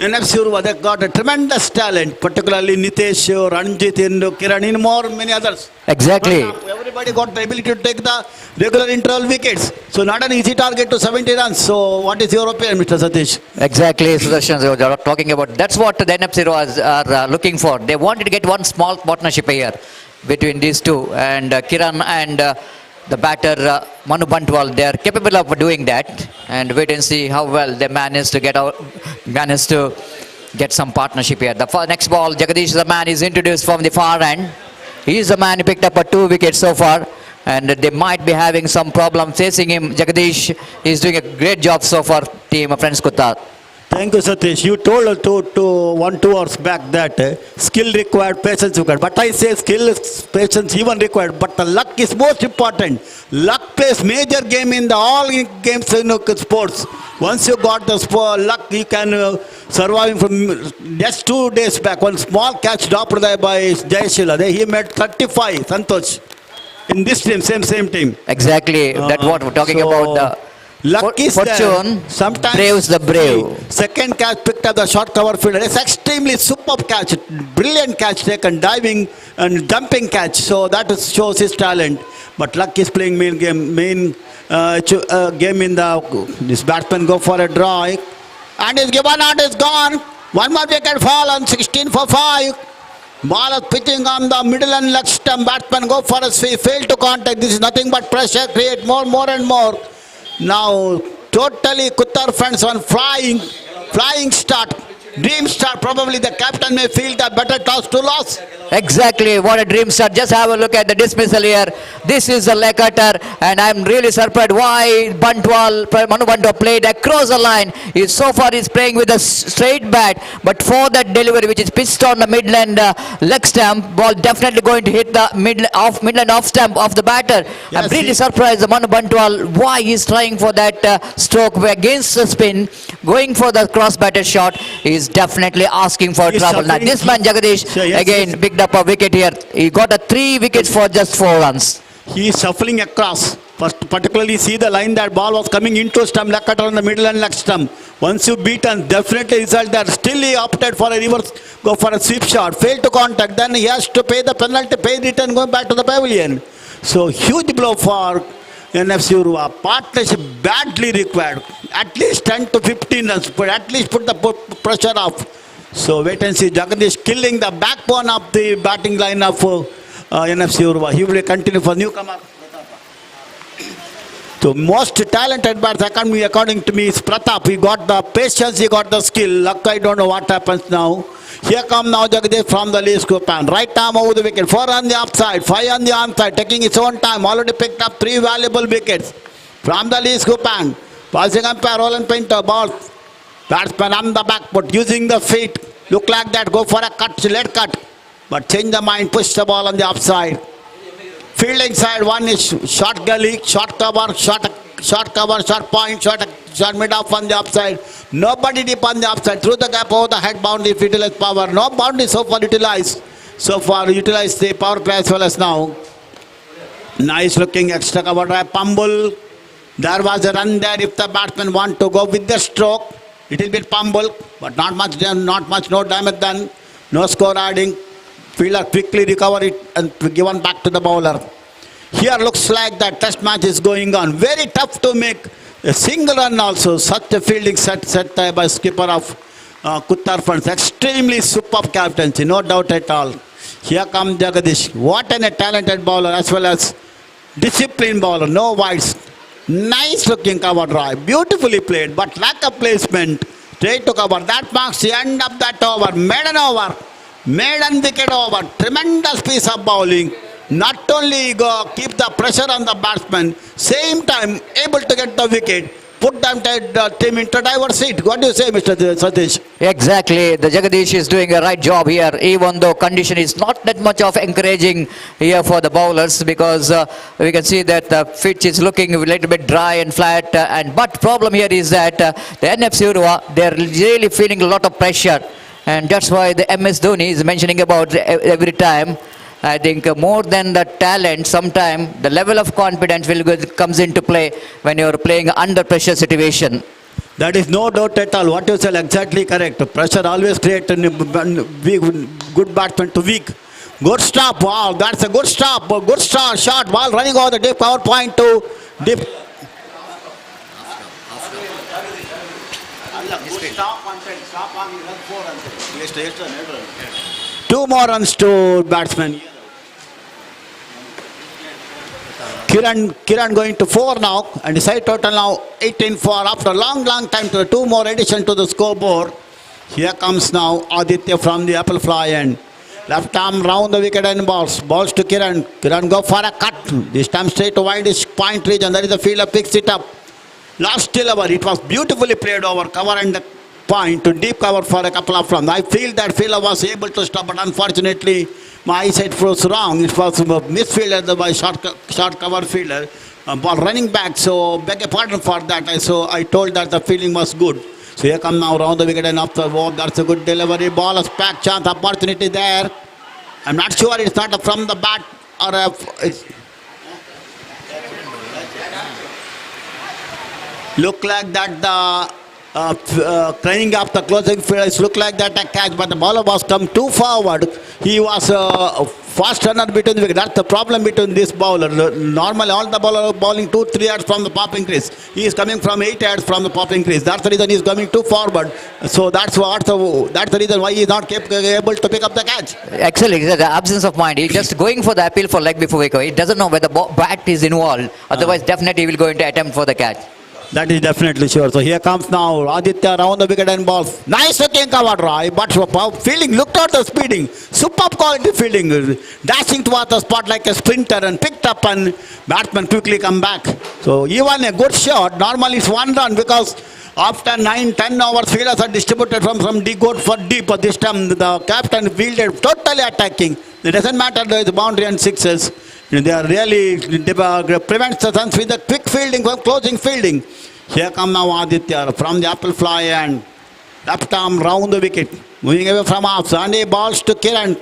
NFC Urwa, they got a tremendous talent, particularly Nitesh, Ranjit, Kiran, and many others. Exactly. Everybody got the ability to take the regular interval wickets. So not an easy target to 70 runs. So what is your opinion, Mr. Satish? Exactly, Sudarshan, they are talking about. That's what the NFC are looking for. They wanted to get one small partnership here between these two, and Kiran and the batter Manu Bantwal. They are capable of doing that, and wait and see how well they manage to get some partnership here. The next ball, Jagadish, the man, is introduced from the far end. He is the man who picked up 2 wickets so far, and they might be having some problem facing him. Jagadish is doing a great job so far, team friends Kuttar. Thank you, Satish. You told 2 hours back that skill required, patience required. But I say skill, patience even required. But the luck is most important. Luck plays major game in the all games in sports. Once you got the luck, you can survive from just 2 days back. One small catch dropped there by Jayashila. He made 35, Santosh. In this team, same team. Exactly. That's what we're talking about. The luck is fortune there. Sometimes braves the brave. Second catch picked up the short cover fielder. It's extremely superb catch. Brilliant catch taken, diving and jumping catch. So that shows his talent. But luck is playing main game. Game in the this batsman go for a draw, and is given out, is gone. One more wicket fall on 16 for 5. Ball is pitching on the middle and leg stump. Batsman go for a sweep, fail to contact. This is nothing but pressure. Create more and more. Now totally Kuttar fans on flying start. Dream start. Probably the captain may feel the better toss to loss. Exactly, what a dream start. Just have a look at the dismissal here. This is a leg cutter, and I'm really surprised why Manu Bantwal played across the line. So far he's playing with a straight bat, but for that delivery which is pitched on the midland leg stump, ball definitely going to hit the midland off stump of the batter. Yes, I'm really surprised Manu Bantwal why he's trying for that stroke against the spin, going for the cross batter shot. He's definitely asking for trouble. Now this man Jagadish again picked up a wicket here. He got 3 wickets for just 4 runs. He is shuffling across. First, particularly see the line that ball was coming into stump, leg cutter on the middle and leg stump. Once you beat and definitely result there. Still he opted for a reverse, go for a sweep shot, failed to contact. Then he has to pay the penalty, pay return, going back to the pavilion. So huge blow for NFC Urwa. Partnership badly required. At least 10 to 15 runs, but at least put the pressure off. So wait and see. Jagadish killing the backbone of the batting line of NFC Urwa. He will continue for newcomer. So most talented batsman according to me is Pratap. He got the patience, he got the skill. Luck, I don't know what happens now. Here come now Jagadish from the lee scoop and right arm over the wicket. 4 on the upside, 5 on the onside, taking its own time. Already picked up 3 valuable wickets from the lee scoop and passing umpire Roland Painter ball. Batsman on the back foot, using the feet. Look like that, go for a cut, let cut. But change the mind, push the ball on the upside. Fielding side, one is short gully, short cover, short point, short mid off on the upside. Nobody deep on the upside, through the gap over the head boundary, if utilized power. No boundary so far utilized. So far utilized the power play as well as now. Nice looking extra cover drive, Pambul. There was a run there if the batsman want to go with the stroke. Little bit fumble, but not much, no damage done. No score adding. Fielder quickly recover it and given back to the bowler. Here looks like that test match is going on. Very tough to make a single run also. Such a fielding set by skipper of Kuttar Funds. Extremely superb captaincy, no doubt at all. Here comes Jagadish. What a talented bowler as well as disciplined bowler. No wides. Nice looking cover drive. Beautifully played, but lack of placement. Straight to cover. That marks the end of that over. Maiden over. Maiden wicket over. Tremendous piece of bowling. Not only keep the pressure on the batsman, same time able to get the wicket, put them team into driver's seat. What do you say, Mr. Satish? Exactly. The Jagadish is doing a right job here, even though condition is not that much of encouraging here for the bowlers, because we can see that the pitch is looking a little bit dry and flat. But problem here is that the NFC Urwa, they're really feeling a lot of pressure. And that's why the MS Dhoni is mentioning about every time. I think more than the talent, sometimes the level of confidence comes into play when you're playing under pressure situation. That is no doubt at all. What you said exactly correct. Pressure always creates a good batsman to weak. Good stop. Wow, that's a good stop. Good start. Shot. Ball running over the deep power point to deep. Two more runs to batsman. Kiran going to 4 now, and the side total now 18 for after a long time to 2 more addition to the scoreboard. Here comes now Aditya from the apple fly end. Left arm round the wicket and balls to Kiran. Kiran go for a cut. This time straight to wideish point region. There is a fielder picks it up. Last deliver. It was beautifully played over cover and the point to deep cover for a couple of runs. I feel that fielder was able to stop, but unfortunately my eyesight was wrong. It was misfielded by short cover fielder. Ball running back, so beg a pardon for that. So I told that the fielding was good. So here come now round the wicket and after walk. That's a good delivery. Ball, a smack chance, opportunity there. I'm not sure it's not from the bat or it's look like that the crying up the closing field, look like that a catch, but the bowler was come too forward. He was a fast runner between the wicket. That's the problem between this bowler. Normally all the bowler bowling 2-3 yards from the popping crease. He is coming from 8 yards from the popping crease. That's the reason he is coming too forward. So that's the reason why he is not able to pick up the catch. Actually, the absence of mind. He's just going for the appeal for leg before wicket. He doesn't know whether the bat is involved. Otherwise, definitely he will go into attempt for the catch. That is definitely sure. So here comes now Aditya round the wicket and balls. Nice looking cover drive, but fielding looked out the speeding. Superb quality fielding. Dashing towards the spot like a sprinter and picked up and batsman quickly come back. So even a good shot. Normally it's 1 run because after 9-10 overs fielders are distributed from good for deep. But this time the captain fielded totally attacking. It doesn't matter there is boundary and sixes. They are really prevents the runs with the quick fielding, closing fielding. Here come now Aditya from the apple fly and left arm round the wicket. Moving away from off. Sunday balls to Kiran.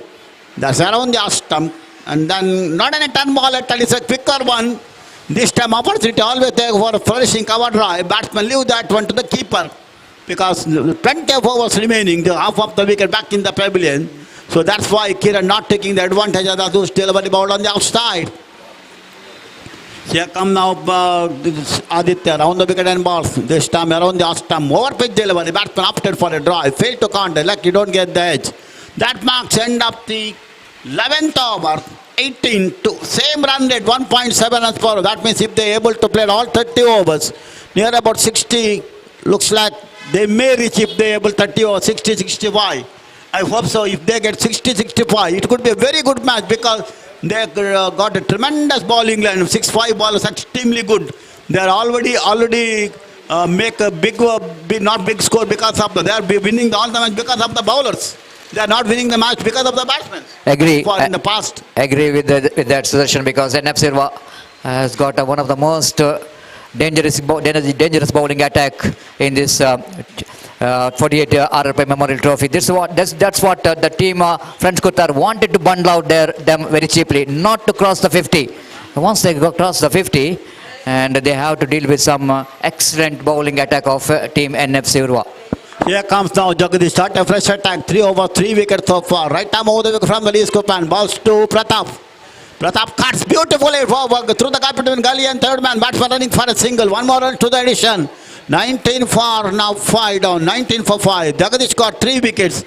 That's around the off stump. And then not any turn ball at all. It's a quicker one. This time opportunity always there for a flourishing cover drive. Batsman leave that one to the keeper. Because plenty of overs remaining. The half of the wicket back in the pavilion. So that's why Kiran not taking the advantage of those delivery ball on the outside. Here come now Aditya around the wicket and balls. This time around the off stump. Over pitch delivery. Batsman opted for a drive. Failed to contact. Like you don't get the edge. That marks end up the 11th over. 18 to same run rate 1.7 runs per over. That means if they are able to play all 30 overs, near about 60, looks like they may reach if they are able 30 or 60, 65. I hope so. If they get 60, 65, it could be a very good match because they got a tremendous bowling line. 6-5 ballers extremely good. They are already make a big, not big score because of they are winning all the match because of the bowlers. They are not winning the match because of the batsmen. Agree. In the past. Agree with that suggestion because NFC Urwa has got one of the most dangerous bowling attack in this 48 R.R.Pai Memorial Trophy. That's what the team French Qatar wanted to bundle out them very cheaply, not to cross the 50. Once they cross the 50, and they have to deal with some excellent bowling attack of team NFC Urwa. Here comes now Jagadish. Start a fresh attack. 3 over 3 wickets so far. Right arm over the wicket from the lead scoop and balls to Pratap. Pratap cuts beautifully forward through the gap between Gully and third man. Batsman running for a single. One more run to the addition. 19 for now 5 down. 19 for 5. Jagadish got 3 wickets.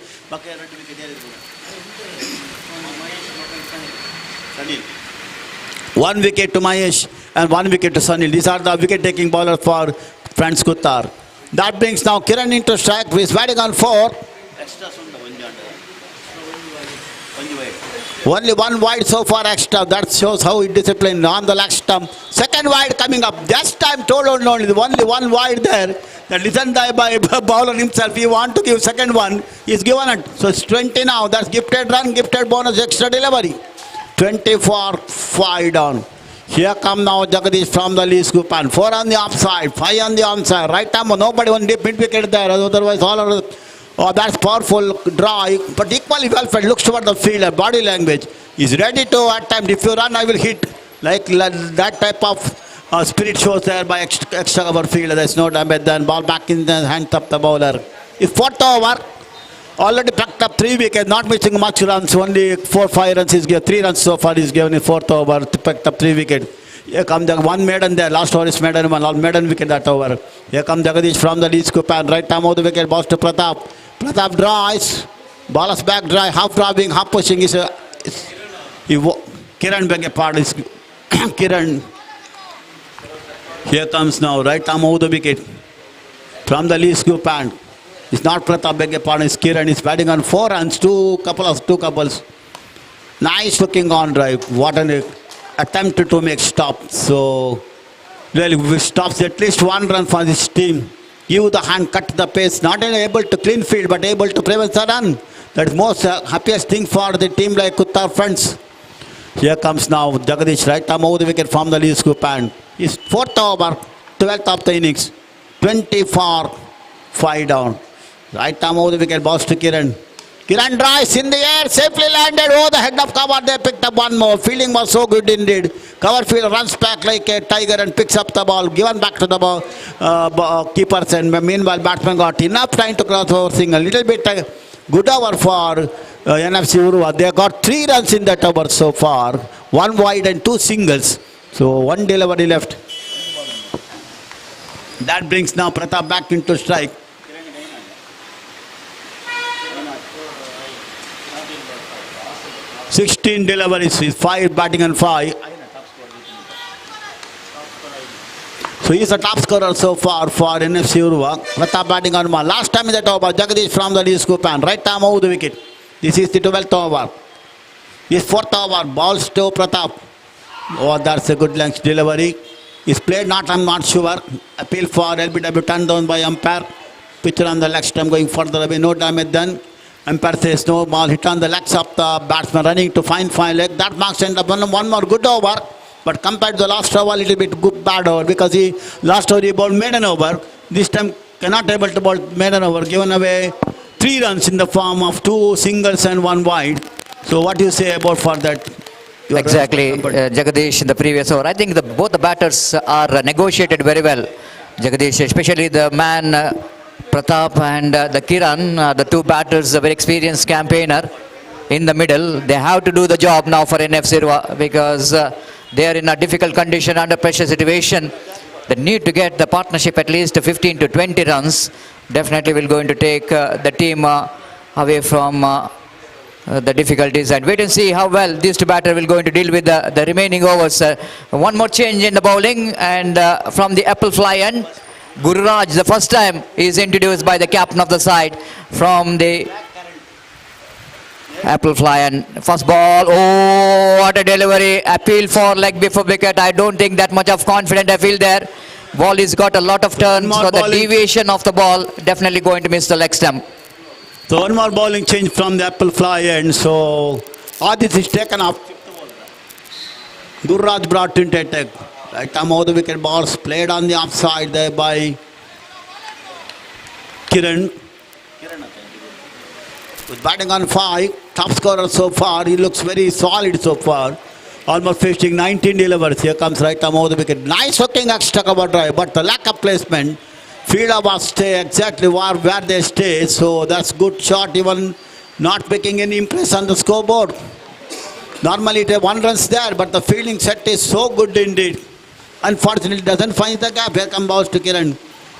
One wicket to Mahesh and 1 wicket to Sunil. These are the wicket taking bowlers for Franz Kuttar. That brings now Kiran into strike. He's batting on 4. Only 1 wide so far extra. That shows how he disciplined on the leg stump. Second wide coming up. Just time told only 1 wide there. That listened by bowler himself. He want to give second one. He's given it. So it's 20 now. That's gifted run, gifted bonus, extra delivery. 24 5 down. Here come now Jagadish from the lead scoop and 4 on the offside, 5 on the onside. Right arm, nobody on deep mid wicket there. Otherwise, all are. Oh, that's powerful draw, but equally well fed. Looks toward the fielder, body language. He's ready to at times. If you run, I will hit. Like that type of spirit shows there by extra cover fielder. There's no damage. Then ball back in the hands of the bowler. It's 4th over. Already packed up 3 wickets, not missing much runs. Only 4-5 runs is given. 3 runs so far is given in 4th over. Packed up 3 wickets. Here comes the 1 maiden there. Last over is maiden, 1 maiden wicket that over. Here comes Jagadish from the lead scoop and right arm of the wicket. Balls to Pratap. Pratap drives. Ballers back dry. Half driving, half pushing. Kiran beg a part. Kiran. Here comes now. Right arm of the wicket. From the lead scoop and it's not Pratap beg a part. It's Kiran. He's batting on 4 runs. Two couples. Nice looking on drive. What an attempt to make stop. So really stops at least 1 run for this team. Give the hand, cut the pace. Not only able to clean field, but able to prevent the run. That's most happiest thing for the team like Kuttar friends. Here comes now Jagadish, right arm over the wicket from the lead scoop and his 4th over, 12th of the innings. 24 5 down. Right arm over the wicket, balls to Kiran. Kiran drives in the air, safely landed over the head of cover. They picked up 1 more. Fielding was so good indeed. Cover field runs back like a tiger and picks up the ball. Given back to the keepers. And meanwhile, batsman got enough time to cross over single. Little bit good over for NFC Urwa. They got 3 runs in that over so far. 1 wide and 2 singles. So 1 delivery left. That brings now Pratap back into strike. 16 deliveries, 5 batting and 5. So he's a top scorer so far for NFC Urwa. Pratap batting on 1. Last time in that over, Jagadish from the lead scoop and right arm over the wicket. This is the 12th over. His 4th over, balls to Pratap. Oh, that's a good length delivery. He's played not, I'm not sure. Appeal for LBW turned down by umpire. Pitcher on the leg stump going further away, no damage done. Umpire says no, ball hit on the legs of the batsman running to find leg. That marks end up 1 more good over. But compared to the last over, a little bit good bad over because last over he bowled maiden over. This time cannot able to bowl maiden over. Given away 3 runs in the form of 2 singles and 1 wide. So what do you say about for that? Exactly, Jagadish in the previous over. I think both the batters are negotiated very well. Jagadish, especially the man Pratap and the Kiran, the 2 batters, a very experienced campaigner in the middle. They have to do the job now for NFC Urwa because they are in a difficult condition under pressure situation. They need to get the partnership at least 15 to 20 runs. Definitely will going to take the team away from the difficulties, and wait and see how well these 2 batters will going to deal with the remaining overs. 1 more change in the bowling, and from the apple fly end, Guru Raj, the first time is introduced by the captain of the side from the apple fly and first ball. Oh, what a delivery. Appeal for leg before wicket. I don't think that much of confidence I feel there. Ball has got a lot of turns, so the deviation of the ball definitely going to miss the leg stump. So 1 more bowling change from the apple fly end. So Adit is taken up. Gurraj brought into attack. Right arm over the wicket, balls played on the offside there by Kiran. With batting on 5, top scorer so far. He looks very solid so far. Almost finishing 19 deliveries. Here comes right arm over the wicket. Nice hooking extra cover drive, but the lack of placement Fielder was stay exactly where they stay. So that's good shot, even not making any impression on the scoreboard. Normally it 1 runs there, but the fielding set is so good indeed. Unfortunately, doesn't find the gap. Here comes balls to Kiran.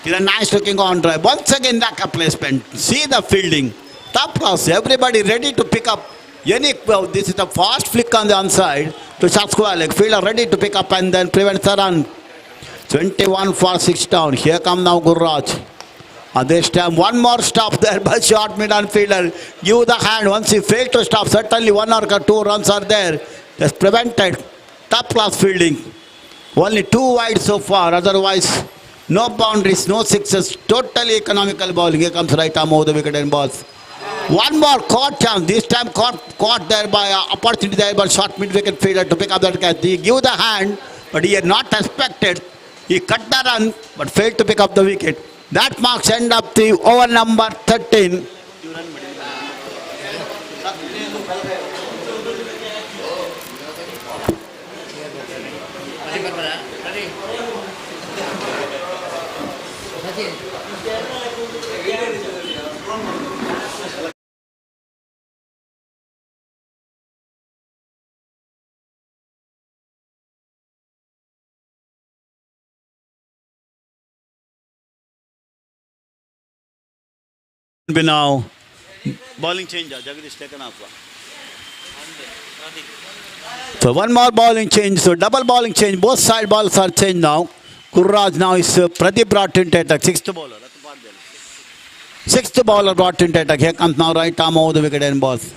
Kiran, nice looking on drive. Once again, the placement. See the fielding. Top class. Everybody ready to pick up. This is a fast flick on the onside to short square leg. Fielder ready to pick up and then prevent the run. 21 for 6 down. Here come now Gurraj. This time one more stop there by short mid on fielder. Give the hand. Once he failed to stop, certainly 1 or 2 runs are there. That's prevented. Top class fielding. Only 2 wide so far. Otherwise, no boundaries, no sixes. Totally economical bowling. Here comes right arm over the wicket and balls. One more caught chance. This time caught there by opportunity there by short mid wicket fielder to pick up that catch. He gave the hand, but he had not expected. He cut the run, but failed to pick up the wicket. That marks end up the over number 13. Now, bowling change. Jagdish taken off. So one more bowling change. So double bowling change. Both side balls are changed now. Gurraj now is Pradeep brought into attack. 6th bowler. 6th bowler brought into attack. Here comes now right arm over the wicket and balls.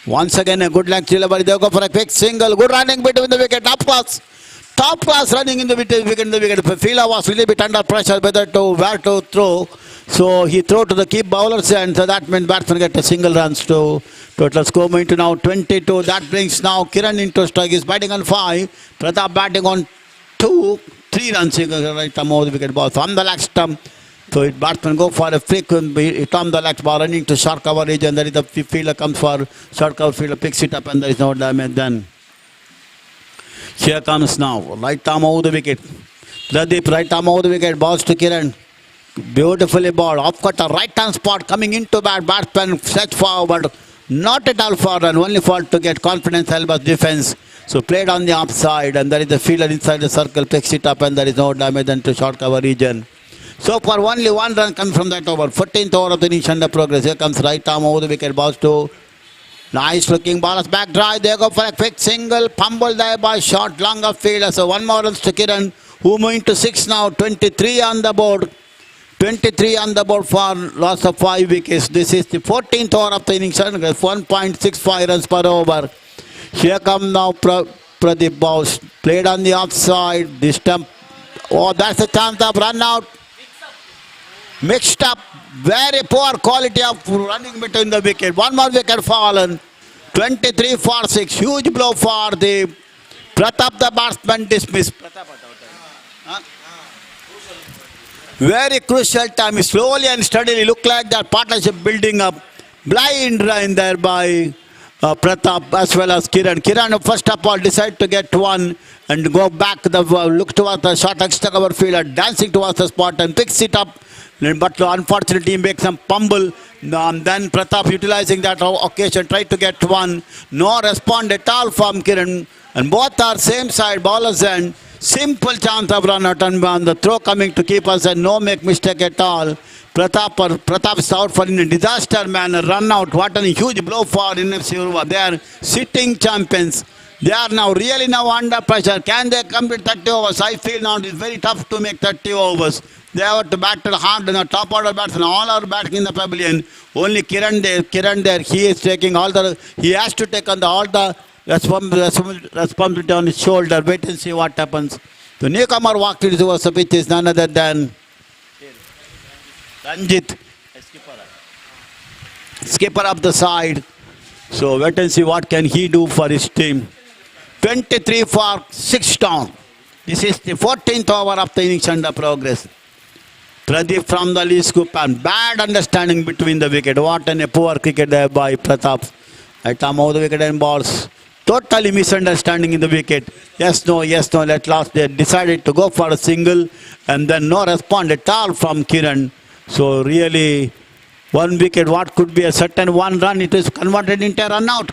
Once again a good leg delivery. They go for a quick single. Good running between the wicket. Top class running in the wicket. The fielder was a little bit under pressure where to throw. So he threw to the key bowlers and so that meant batsman get a single runs to total score moving to now 22. That brings now Kiran into strike. He's batting on 5. Pratap batting on 2. 3 runs. Right arm over the wicket ball. From the leg stump. So batsman go for a flick. Hit on the leg ball running to short coverage and there is the fielder comes for short cover. Fielder picks it up and there is no damage done. Here comes now. Right arm over the wicket. Pradeep right arm over the wicket. Balls to Kiran. Beautifully ball. Off cutter. Right hand spot coming into batsman. Stretch forward. Not at all forward. Only for to get confidence Albert defense. So played on the upside and there is the fielder inside the circle. Picks it up and there is no damage into short cover region. So for only 1 run comes from that over. 14th over of the innings under progress. Here comes right arm over the wicket. Balls to nice looking ballers back drive. They go for a quick single. Pumble there by short longer fielder. So 1 more runs to Kiran who moving to 6 now. 23 on the board. 23 on the board for loss of 5 wickets. This is the 14th over of the innings. 1.65 runs per over. Here come now Pradeep Bose. Played on the offside. This time, oh, that's a chance of run out. Mixed up. Very poor quality of running between the wicket. 1 more wicket fallen. 23 for 6. Huge blow for the Pratap, the batsman dismissed. Very crucial time. Slowly and steadily look like that partnership building up. Blind run there by Pratap as well as Kiran. Kiran first of all decide to get 1 and go back look towards the short extra cover fielder dancing towards the spot and picks it up. But unfortunately he makes some pumble. Then Pratap utilizing that occasion tried to get 1. No respond at all from Kiran. And both are same side bowlers and simple chance of run out on the throw coming to keep us and no make mistake at all. Pratap is out for in a disaster manner. Run out. What a huge blow for U.F.C.A. Urwa. They are sitting champions. They are now really now under pressure. Can they complete 30 overs? I feel now it is very tough to make 30 overs. They have to bat hard and the top order batsmen. All are batting in the pavilion. Only Kiran there. He is taking he has to take on all the responsibility on his shoulder. Wait and see what happens. The newcomer walked into the pitch is none other than Ranjit, skipper of the side. So wait and see what can he do for his team. 23 for 6 down. This is the 14th over of the innings under progress. Pradeep from the lead scoop and bad understanding between the wicket. What a poor cricket there by Pratap. Right arm over the wicket and balls. totally misunderstanding in the wicket. Yes, no, at last they decided to go for a single and then no response at all from Kiran. So really, one wicket, what could be a certain one run, it is converted into a run out.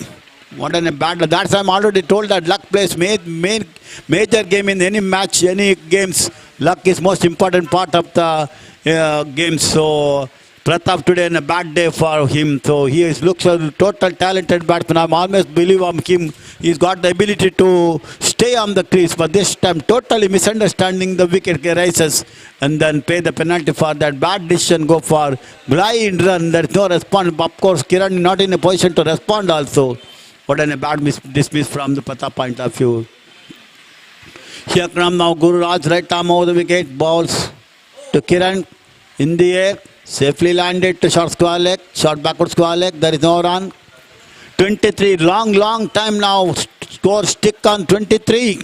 What a bad, that's why I'm already told that luck plays major game in any match, any games. Luck is most important part of the game. So Pratap today in a bad day for him. So he looks a total talented batsman. I always believe on him. He's got the ability to stay on the crease, but this time totally misunderstanding the wicket rises and then pay the penalty for that bad decision. Go for blind run. There's no response. Of course, Kiran is not in a position to respond also. What a bad dismiss from the Pratap point of view. Here Akram now Guru Raj right arm over the wicket. Balls to Kiran in the air. Safely landed to short square leg. Short backward square leg. There is no run. 23. Long time now. Score stick on 23.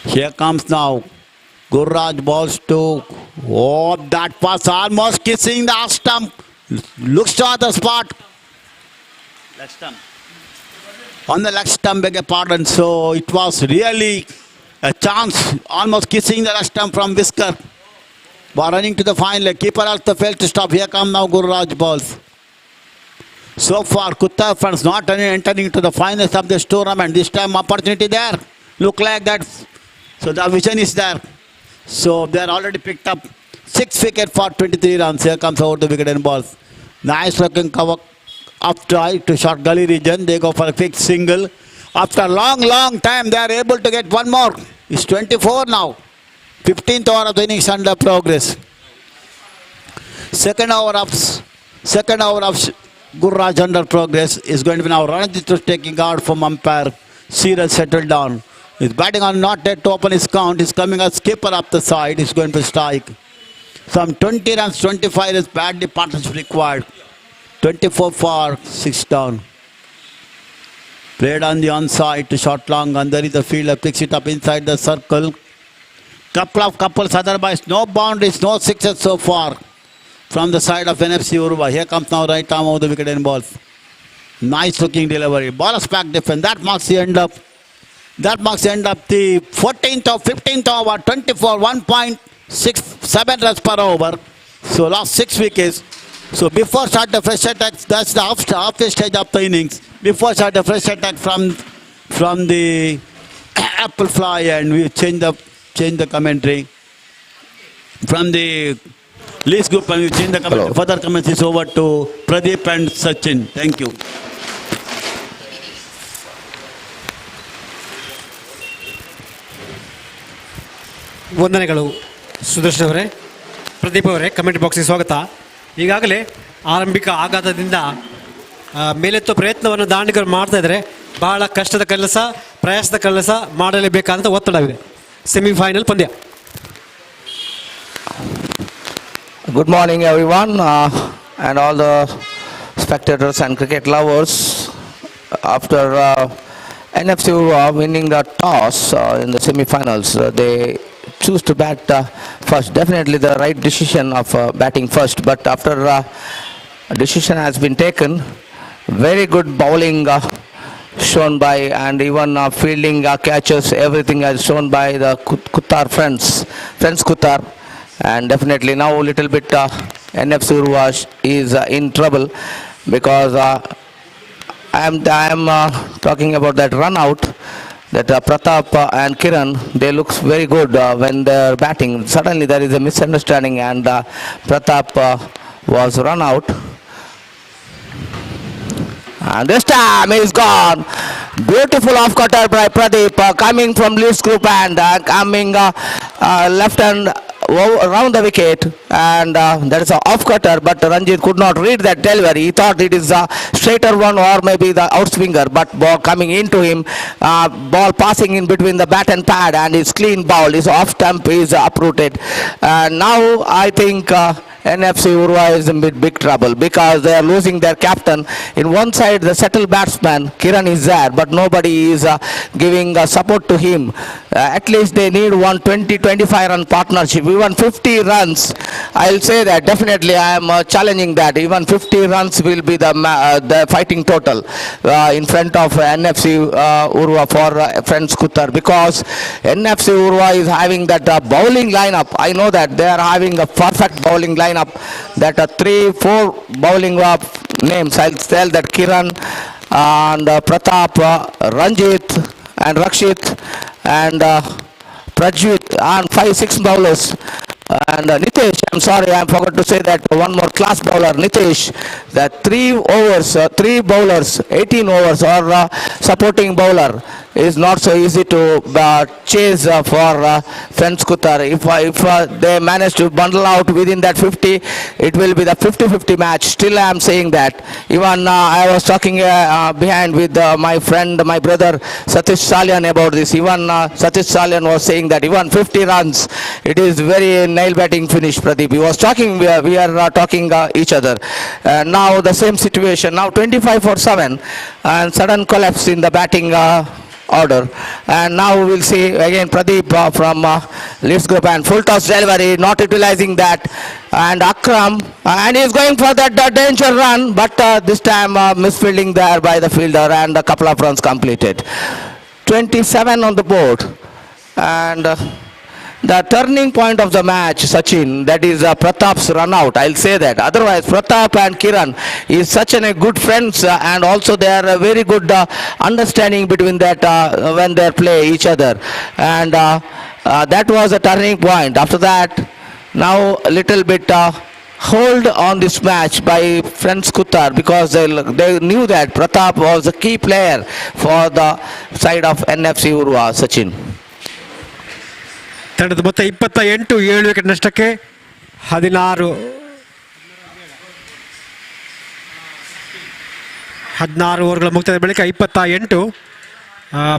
Here comes now Guru Raj balls to. Oh, that pass almost kissing the stump. Looks to the spot. Leg stump. On the leg stump, beg your pardon. So it was really a chance, almost kissing the leg stump from Whisker. But running to the final leg. Keeper also failed to stop. Here come now Guru Raj balls. So far, Kuttar fans not entering into the finals of this tournament. This time opportunity there. Look like that. So the vision is there. So they are already picked up 6 wicket for 23 runs. Here comes over the wicket and balls. Nice looking cover up try to short gully region. They go for a quick single. After a long time, they are able to get one more. It's 24 now. 15th over of the innings under progress. Second over of Guru Raj under progress is going to be now Ranjit taking guard from umpire. Seeraj settled down. He's batting on not yet to open his count. He's coming as skipper up the side. He's going to strike. Some 20 runs, 25 is badly partnership required. 24 for 6 down. Played on the onside to short long. Under the fielder picks it up inside the circle. Couples otherwise. No boundaries, no sixes so far. From the side of NFC Urwa. Here comes now right arm over the wicket and balls. Nice looking delivery. Ballers back defense. That marks the end of the 14th or 15th over. 24, 1.67 runs per over. So last 6 wickets. So before start the fresh attack, that's the half stage of the innings. Before start the fresh attack from the apple fly, and we change the commentary from the Least group, and we change the comment. Further comments is over to Pradeep and Sachin. Thank you. ವಂದನೆಗಳು ಸುದರ್ಶನ್ ಅವರೇ, ಪ್ರದೀಪ್ ಅವರೇ, comment ಬಾಕ್ಸಿಗೆ ಸ್ವಾಗತ. ಈಗಾಗಲೇ ಆರಂಭಿಕ ಆಘಾತದಿಂದ ಮೇಲೆತ್ತುವ ಪ್ರಯತ್ನವನ್ನು ದಾಂಡಿಗರು ಮಾಡ್ತಾ ಇದ್ದಾರೆ. ಬಹಳ ಕಷ್ಟದ ಕೆಲಸ, ಪ್ರಯಾಸದ ಕೆಲಸ ಮಾಡಲೇಬೇಕಾದಂಥ ಒತ್ತಡವಿದೆ. ಸೆಮಿಫೈನಲ್ ಪಂದ್ಯ. Good morning everyone and all the spectators and cricket lovers. After NFC winning the toss in the semi-finals, they choose to bat first. Definitely the right decision of batting first, but after a decision has been taken, very good bowling shown by, and even fielding catches, everything is shown by the Kuttar friends Kuttar. And definitely now a little bit NFC Urwa is in trouble, because I am talking about that run out, that Pratap and Kiran, they look very good when they are batting. Suddenly there is a misunderstanding and Pratap was run out. And this time he is gone. Beautiful off cutter by Pradeep coming from Leeds group and coming left hand around the wicket, and there is an off cutter, but Ranjit could not read that delivery. He thought it is a straighter one or maybe the outswinger, but ball coming into him, ball passing in between the bat and pad, and his clean ball, his off stump is uprooted. And now I think NFC Urwa is in big trouble, because they are losing their captain. In one side the settled batsman Kiran is there, but nobody is giving support to him. At least they need 120-25 run partnership. even 50 runs, I'll say that definitely I am challenging that. Even 50 runs will be the fighting total in front of NFC Urwa for friends Kutar, because NFC Urwa is having that bowling lineup. I know that they are having a perfect bowling lineup. That 3-4 bowling names. I'll tell that Kiran and Pratap, Ranjit and Rakshit and Prajit and 5-6 bowlers. And Nitesh, I'm sorry, I forgot to say that one more class bowler, Nitesh, that 3 bowlers, 18 overs or supporting bowler is not so easy to chase for friends Kutar. If they manage to bundle out within that 50, it will be the 50-50 match. Still I am saying that. Even I was talking behind with my friend, my brother Satish Salyan about this. Even Satish Salyan was saying that even 50 runs, it is very nail batting finish, Pradeep. He was talking, we are talking each other. Now the same situation, now 25 for 7 and sudden collapse in the batting order. And now we will see again Pradeep from Leeds Group and full toss delivery, not utilizing that. And Akram, and he is going for that danger run, but this time misfielding there by the fielder and a couple of runs completed. 27 on the board. And the turning point of the match, Sachin, that is Pratap's run out. I'll say that. Otherwise, Pratap and Kiran is such a good friends, and also they are a very good understanding between that when they play each other. And that was a turning point. After that, now a little bit hold on this match by friends Kutar, because they knew that Pratap was a key player for the side of NFC Urwa, Sachin. ತಂಡದ ಮೊತ್ತ 28, 7 wicket ನಷ್ಟಕ್ಕೆ 16 ಓವರ್ಗಳ ಮುಕ್ತಾಯದ ಬಳಿಕ 28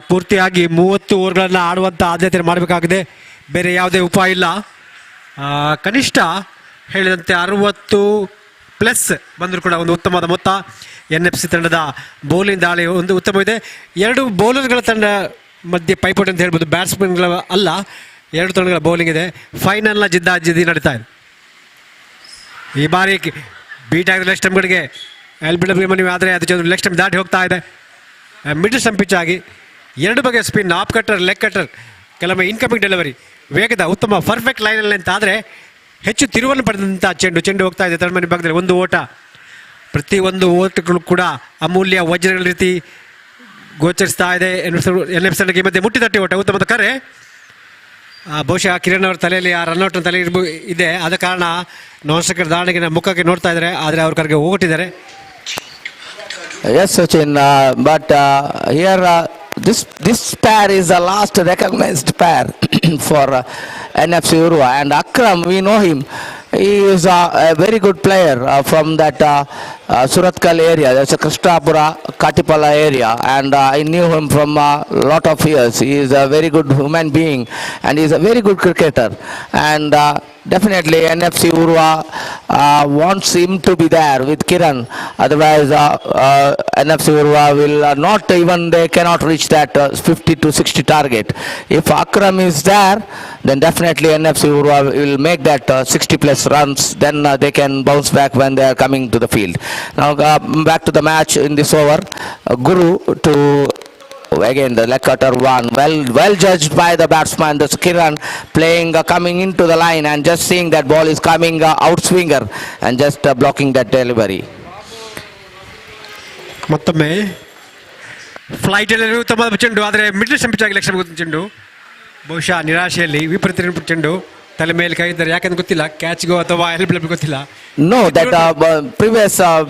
ಪೂರ್ತಿಯಾಗಿ 30 ಓವರ್ಗಳನ್ನು ಆಡುವಂಥ ಆದ್ಯತೆ ಮಾಡಬೇಕಾಗಿದೆ. ಬೇರೆ ಯಾವುದೇ ಉಪಾಯ ಇಲ್ಲ. ಕನಿಷ್ಠ ಹೇಳಿದಂತೆ 60+ ಬಂದರೂ ಕೂಡ ಒಂದು ಉತ್ತಮವಾದ ಮೊತ್ತ. NFC ತಂಡದ ಬೌಲಿಂಗ್ ದಾಳಿ ಒಂದು ಉತ್ತಮವಿದೆ. 2 ಬೌಲರ್ಗಳ ತಂಡ ಮಧ್ಯೆ ಪೈಪೋಟಿ ಅಂತ ಹೇಳ್ಬೋದು, ಬ್ಯಾಟ್ಸ್ಮನ್ಗಳ ಅಲ್ಲ. 2 ತಂಡಗಳ ಬೌಲಿಂಗ್ ಇದೆ. ಫೈನಲ್ನ ಜಿದ್ದಾಜಿದ್ದಿ ನಡೀತಾ ಇದೆ. ಈ ಬಾರಿ ಬೀಟ್ ಆಗಿರೋ ಲೆಗ್ ಸ್ಟಂಪ್ಗಳಿಗೆ LBW ಮನವಿ, ಆದರೆ ಅದು ಲೆಗ್ ಸ್ಟಂಪ್ ದಾಟಿ ಹೋಗ್ತಾ ಇದೆ. ಮಿಡಲ್ ಸ್ಟಂಪ್ ಪಿಚ್ ಆಗಿ 2 ಬಗೆಯ spin, off cutter, leg cutter, ಕೆಲವೊಮ್ಮೆ ಇನ್ಕಮಿಂಗ್ ಡೆಲಿವರಿ, ವೇಗದ ಉತ್ತಮ ಪರ್ಫೆಕ್ಟ್ ಲೈನಲ್ಲಿ ಅಂತ ಆದರೆ ಹೆಚ್ಚು ತಿರುವನ್ನು ಪಡೆದಂಥ ಚೆಂಡು ಹೋಗ್ತಾ ಇದೆ ತಳಮನೆ ಭಾಗದಲ್ಲಿ. 1 ಓಟ, ಪ್ರತಿ 1 ಓಟಗಳು ಕೂಡ ಅಮೂಲ್ಯ ವಜ್ರಗಳ ರೀತಿ ಗೋಚರಿಸ್ತಾ ಇದೆ. NFC ತಂಡಕ್ಕೆ ಈ ಮಧ್ಯೆ ಮುಟ್ಟಿ ತಟ್ಟಿ ಓಟ, ಉತ್ತಮದ ಕರೆ. ಬಹುಶಃ ಕಿರಣ್ ಅವರ ತಲೆಯಲ್ಲಿ ಆ ರನ್ಔಟ್ನ ತಲೆ ಇದೆ, ಆದ ಕಾರಣ ನಾನ್ ಸ್ಟ್ರೈಕರ್ ದಾಳಿಗೆ ಮುಖಕ್ಕೆ ನೋಡ್ತಾ ಇದ್ದಾರೆ, ಆದರೆ ಅವ್ರ ಕಡೆಗೆ ಹೋಗಿಟ್ಟಿದ್ದಾರೆ. Yes, Sachin, but here this pair is the last recognized pair for NFC Urwa, and Akram, we know him. He is a very good player from that Suratkal area. That's a Krishnapura, Katipala area, and I knew him from a lot of years. He is a very good human being, and he is a very good cricketer. And definitely NFC Urwa wants him to be there with Kiran. Otherwise, NFC Urwa will not even, they cannot reach that 50 to 60 target. If Akram is there, then definitely NFC Urwa will make that 60+ runs. Then they can bounce back when they are coming to the field. Now back to the match in this over. Guru to again the leg cutter one, well judged by the batsman. That's Kiran playing, coming into the line and just seeing that ball is coming out swinger and just blocking that delivery. ಮತ್ತೊಮ್ಮೆ flight ಅಲ್ಲಿ ಉತ್ತಮವಾದ ಚೆಂಡು, ಆದರೆ middle stump ಆಗಿ ಲಕ್ಷ್ಯ ಚೆಂಡು. ಬಹುಶಃ ನಿರಾಶೆಯಲ್ಲಿ ವಿಪರೀತ ಚೆಂಡು ತಲೆ ಮೇಲೆ ಕೈ ಇದ್ದಾರೆ, ಯಾಕಂದ್ರೆ ಗೊತ್ತಿಲ್ಲ ಕ್ಯಾಚ್ಗೋ ಅಥವಾ LBW ಗೊತ್ತಿಲ್ಲ. No, that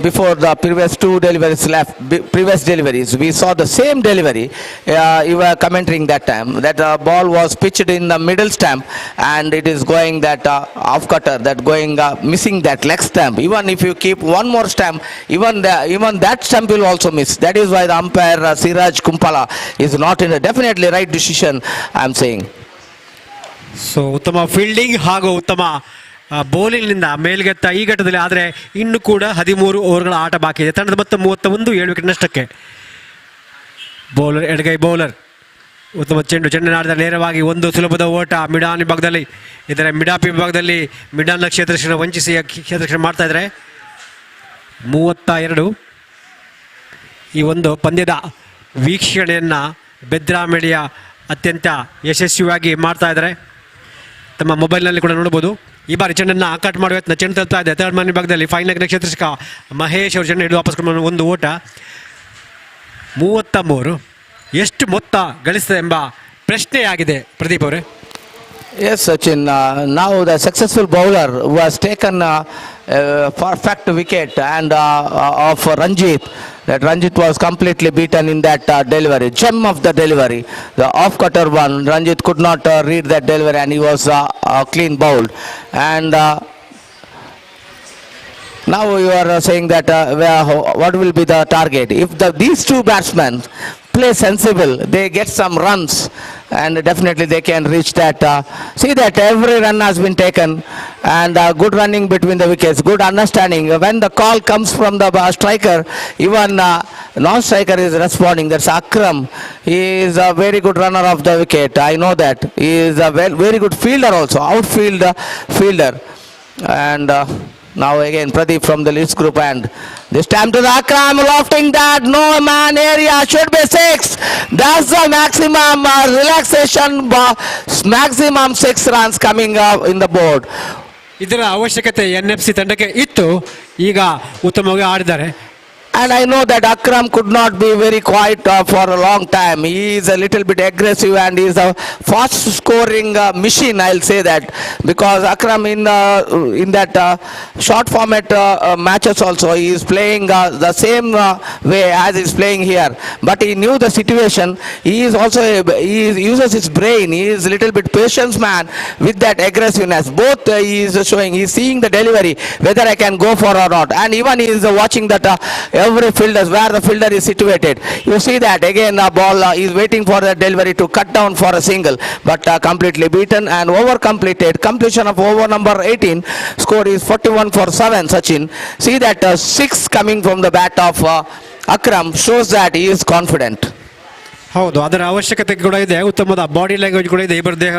before the previous 2 deliveries left, previous deliveries, we saw the same delivery. You were commenting that time that ball was pitched in the middle stump and it is going that off cutter, that going missing that leg stump. Even if you keep one more stump, even that stump will also miss. That is why the umpire Siraj Kumpala is not in a definitely right decision, I am saying. So ಉತ್ತಮ fielding ಹಾಗೂ ಉತ್ತಮ ಬೌಲಿಂಗ್ನಿಂದ ಮೇಲ್ಗೆತ್ತ ಈ ಘಟ್ಟದಲ್ಲಿ. ಆದರೆ ಇನ್ನು ಕೂಡ 13 ಓವರ್ಗಳ ಆಟ ಬಾಕಿ ಇದೆ. ತಂಡದ ಮೊತ್ತ 31, 7 ವಿಕೆಟ್ ನಷ್ಟಕ್ಕೆ. ಬೌಲರ್ ಎಡಗೈ ಬೌಲರ್ ಉತ್ತಮ ಚೆಂಡನ್ನು ಆಡಿದ ನೇರವಾಗಿ ಒಂದು ಸುಲಭದ ಓಟ ಮಿಡಾನ್ ವಿಭಾಗದಲ್ಲಿ. ಇದರ ಮಿಡಾಪಿ ವಿಭಾಗದಲ್ಲಿ ಮಿಡಾನ್ನ ಕ್ಷೇತ್ರರಕ್ಷಣೆ ವಂಚಿಸಿ ಕ್ಷೇತ್ರರಕ್ಷಣೆ ಮಾಡ್ತಾ ಇದ್ದಾರೆ. 32. ಈ ಒಂದು ಪಂದ್ಯದ ವೀಕ್ಷಣೆಯನ್ನು ಬೆದ್ರಾ ಮೀಡಿಯಾ ಅತ್ಯಂತ ಯಶಸ್ವಿಯಾಗಿ ಮಾಡ್ತಾ ಇದ್ದಾರೆ. ತಮ್ಮ ಮೊಬೈಲ್ನಲ್ಲಿ ಕೂಡ ನೋಡ್ಬೋದು. ಈ ಬಾರಿ ಚೆಂಡನ್ನು ಕಟ್ ಮಾಡುವ ಯತ್ನ, ಚೆಂಡು ತಲುಪ್ತಾ ಇದೆ ಥರ್ಡ್ ಮ್ಯಾನ್ ವಿಭಾಗದಲ್ಲಿ. ಫೈನಲ್ನ ಕ್ಷೇತ್ರರಕ್ಷಕ ಮಹೇಶ್ ಅವರು ಚೆಂಡು ಹಿಡಿದು ವಾಪಸ್ ಕೊಂಡು ಒಂದು ಓಟ. 33. ಎಷ್ಟು ಮೊತ್ತ ಗಳಿಸ್ತದೆ ಎಂಬ ಪ್ರಶ್ನೆಯಾಗಿದೆ ಪ್ರದೀಪ್ ಅವರೇ. Yes, Sachin. Now the successful bowler who has taken perfect wicket and of Ranjit. That Ranjit was completely beaten in that delivery. Gem of the delivery. The off-cutter one. Ranjit could not read that delivery and he was clean bowled. And now you are saying that what will be the target? If these two batsmen play sensible, they get some runs and definitely they can reach that. See that every run has been taken and good running between the wickets, good understanding. When the call comes from the striker, even non-striker is responding. That's Akram. He is a very good runner of the wicket. I know that. He is a very good fielder also, outfield fielder. And now again Pradeep from the Leeds group, and this time to the Akram, lofting that no man area, should be 6. That's the maximum relaxation, maximum 6 runs coming in the board. ಇದರ ಅವಶ್ಯಕತೆ NFC ತಂಡಕ್ಕೆ ಇತ್ತು. ಈಗ ಉತ್ತಮವಾಗಿ ಆಡಿದ್ದಾರೆ. And I know that Akram could not be very quiet for a long time. He is a little bit aggressive and he is a fast scoring machine, I'll say that. Because Akram in that short format matches also, he is playing the same way as he is playing here. But he knew the situation. He is also, he uses his brain. He is a little bit patience man with that aggressiveness. Both he is showing, he is seeing the delivery, whether I can go for or not. And even he is watching that every fielder, where the fielder is situated. You see that again the ball is waiting for the delivery to cut down for a single, but completely beaten and over completed. Completion of over number 18. Score is 41 for 7. Sachin. See that 6 coming from the bat of Akram shows that he is confident. ಹೌದು, ಅದರ ಅವಶ್ಯಕತೆ ಕೂಡ ಇದೆ. ಉತ್ತಮದ body language ಕೂಡ ಇದೆ. ಇಬ್ಬರು ದೇಹ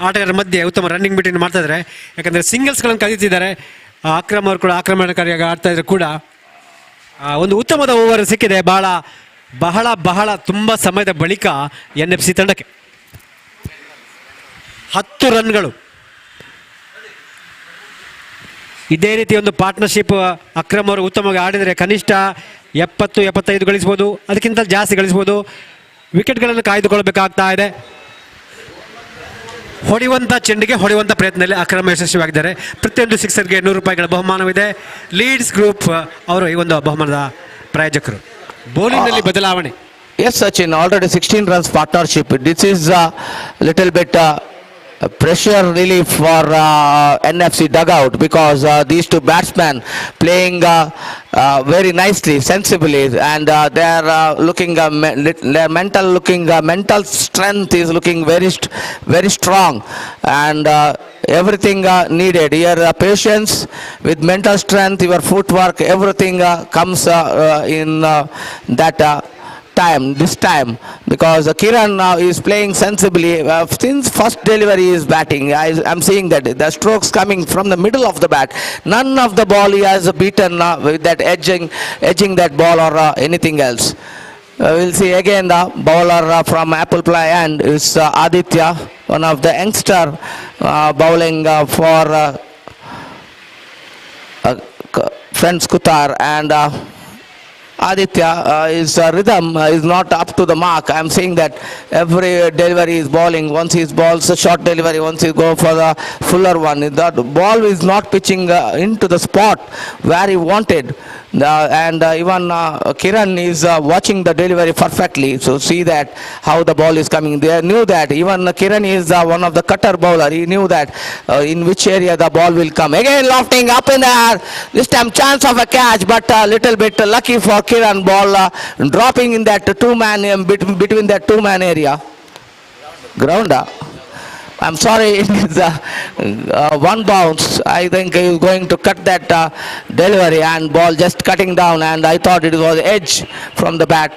ಆಟಗಾರರ ಮಧ್ಯೆ ಉತ್ತಮ ರನ್ನಿಂಗ್ ಬಿಟ್ಟಿನ ಮಾಡ್ತಾ ಇದ್ದಾರೆ. ಯಾಕಂದರೆ ಸಿಂಗಲ್ಸ್ಗಳನ್ನು ಕದೀತಿದ್ದಾರೆ. ಅಕ್ರಮ್ ಅವರು ಕೂಡ ಆಕ್ರಮಣಕಾರಿಯಾಗಿ ಆಡ್ತಾ ಇದ್ರು ಕೂಡ ಒಂದು ಉತ್ತಮದ ಓವರ್ ಸಿಕ್ಕಿದೆ. ಬಹಳ ತುಂಬ ಸಮಯದ ಬಳಿಕ NFC ತಂಡಕ್ಕೆ 10 ರನ್ಗಳು. ಇದೇ ರೀತಿ ಒಂದು ಪಾರ್ಟ್ನರ್ಶಿಪ್ ಅಕ್ರಮ್ ಅವರು ಉತ್ತಮವಾಗಿ ಆಡಿದರೆ ಕನಿಷ್ಠ 70-75 ಗಳಿಸ್ಬೋದು, ಅದಕ್ಕಿಂತ ಜಾಸ್ತಿ ಗಳಿಸ್ಬೋದು. ವಿಕೆಟ್ಗಳನ್ನು ಕಾಯ್ದುಕೊಳ್ಬೇಕಾಗ್ತಾ ಇದೆ. ಹೊಡೆಯುವಂಥ ಚೆಂಡಿಗೆ ಹೊಡೆಯುವಂಥ ಪ್ರಯತ್ನದಲ್ಲಿ ಅಕ್ರಮ ಯಶಸ್ವಿಯಾಗಿದ್ದಾರೆ. ಪ್ರತಿಯೊಂದು ಸಿಕ್ಸರ್ಗೆ ₹100 ಬಹುಮಾನವಿದೆ. ಲೀಡ್ಸ್ ಗ್ರೂಪ್ ಅವರು ಈ ಒಂದು ಬಹುಮಾನದ ಪ್ರಾಯೋಜಕರು. ಬೌಲಿಂಗ್ನಲ್ಲಿ ಬದಲಾವಣೆ. Yes, Sachin, already 16 runs partnership. This is a little bit pressure relief for NFC dugout, because these two batsmen playing very nicely, sensibly, and they are looking their mental strength is looking very strong, and everything needed here. Patience with mental strength, your footwork, everything comes in that this time, because Kiran now is playing sensibly. Since first delivery is batting, I'm seeing that the strokes coming from the middle of the bat. None of the ball he has beaten with that edging that ball or anything else. We'll see again the bowler from Apple Pie and is Aditya, one of the youngster bowling for friends Kutar, and Aditya his rhythm is not up to the mark. I am saying that every delivery is bowling. Once he bowls a short delivery, once he go for the fuller one, that ball is not pitching into the spot where he wanted. And even Kiran is watching the delivery perfectly. So see that how the ball is coming. They knew that even Kiran is one of the cutter bowler. He knew that in which area the ball will come. Again lofting up in the air. This time chance of a catch, but a little bit lucky for Kiran. Ball dropping in that between that two-man area. Grounder. I'm sorry, it is one bounce. I think he is going to cut that delivery, and ball just cutting down, and I thought it was edge from the bat.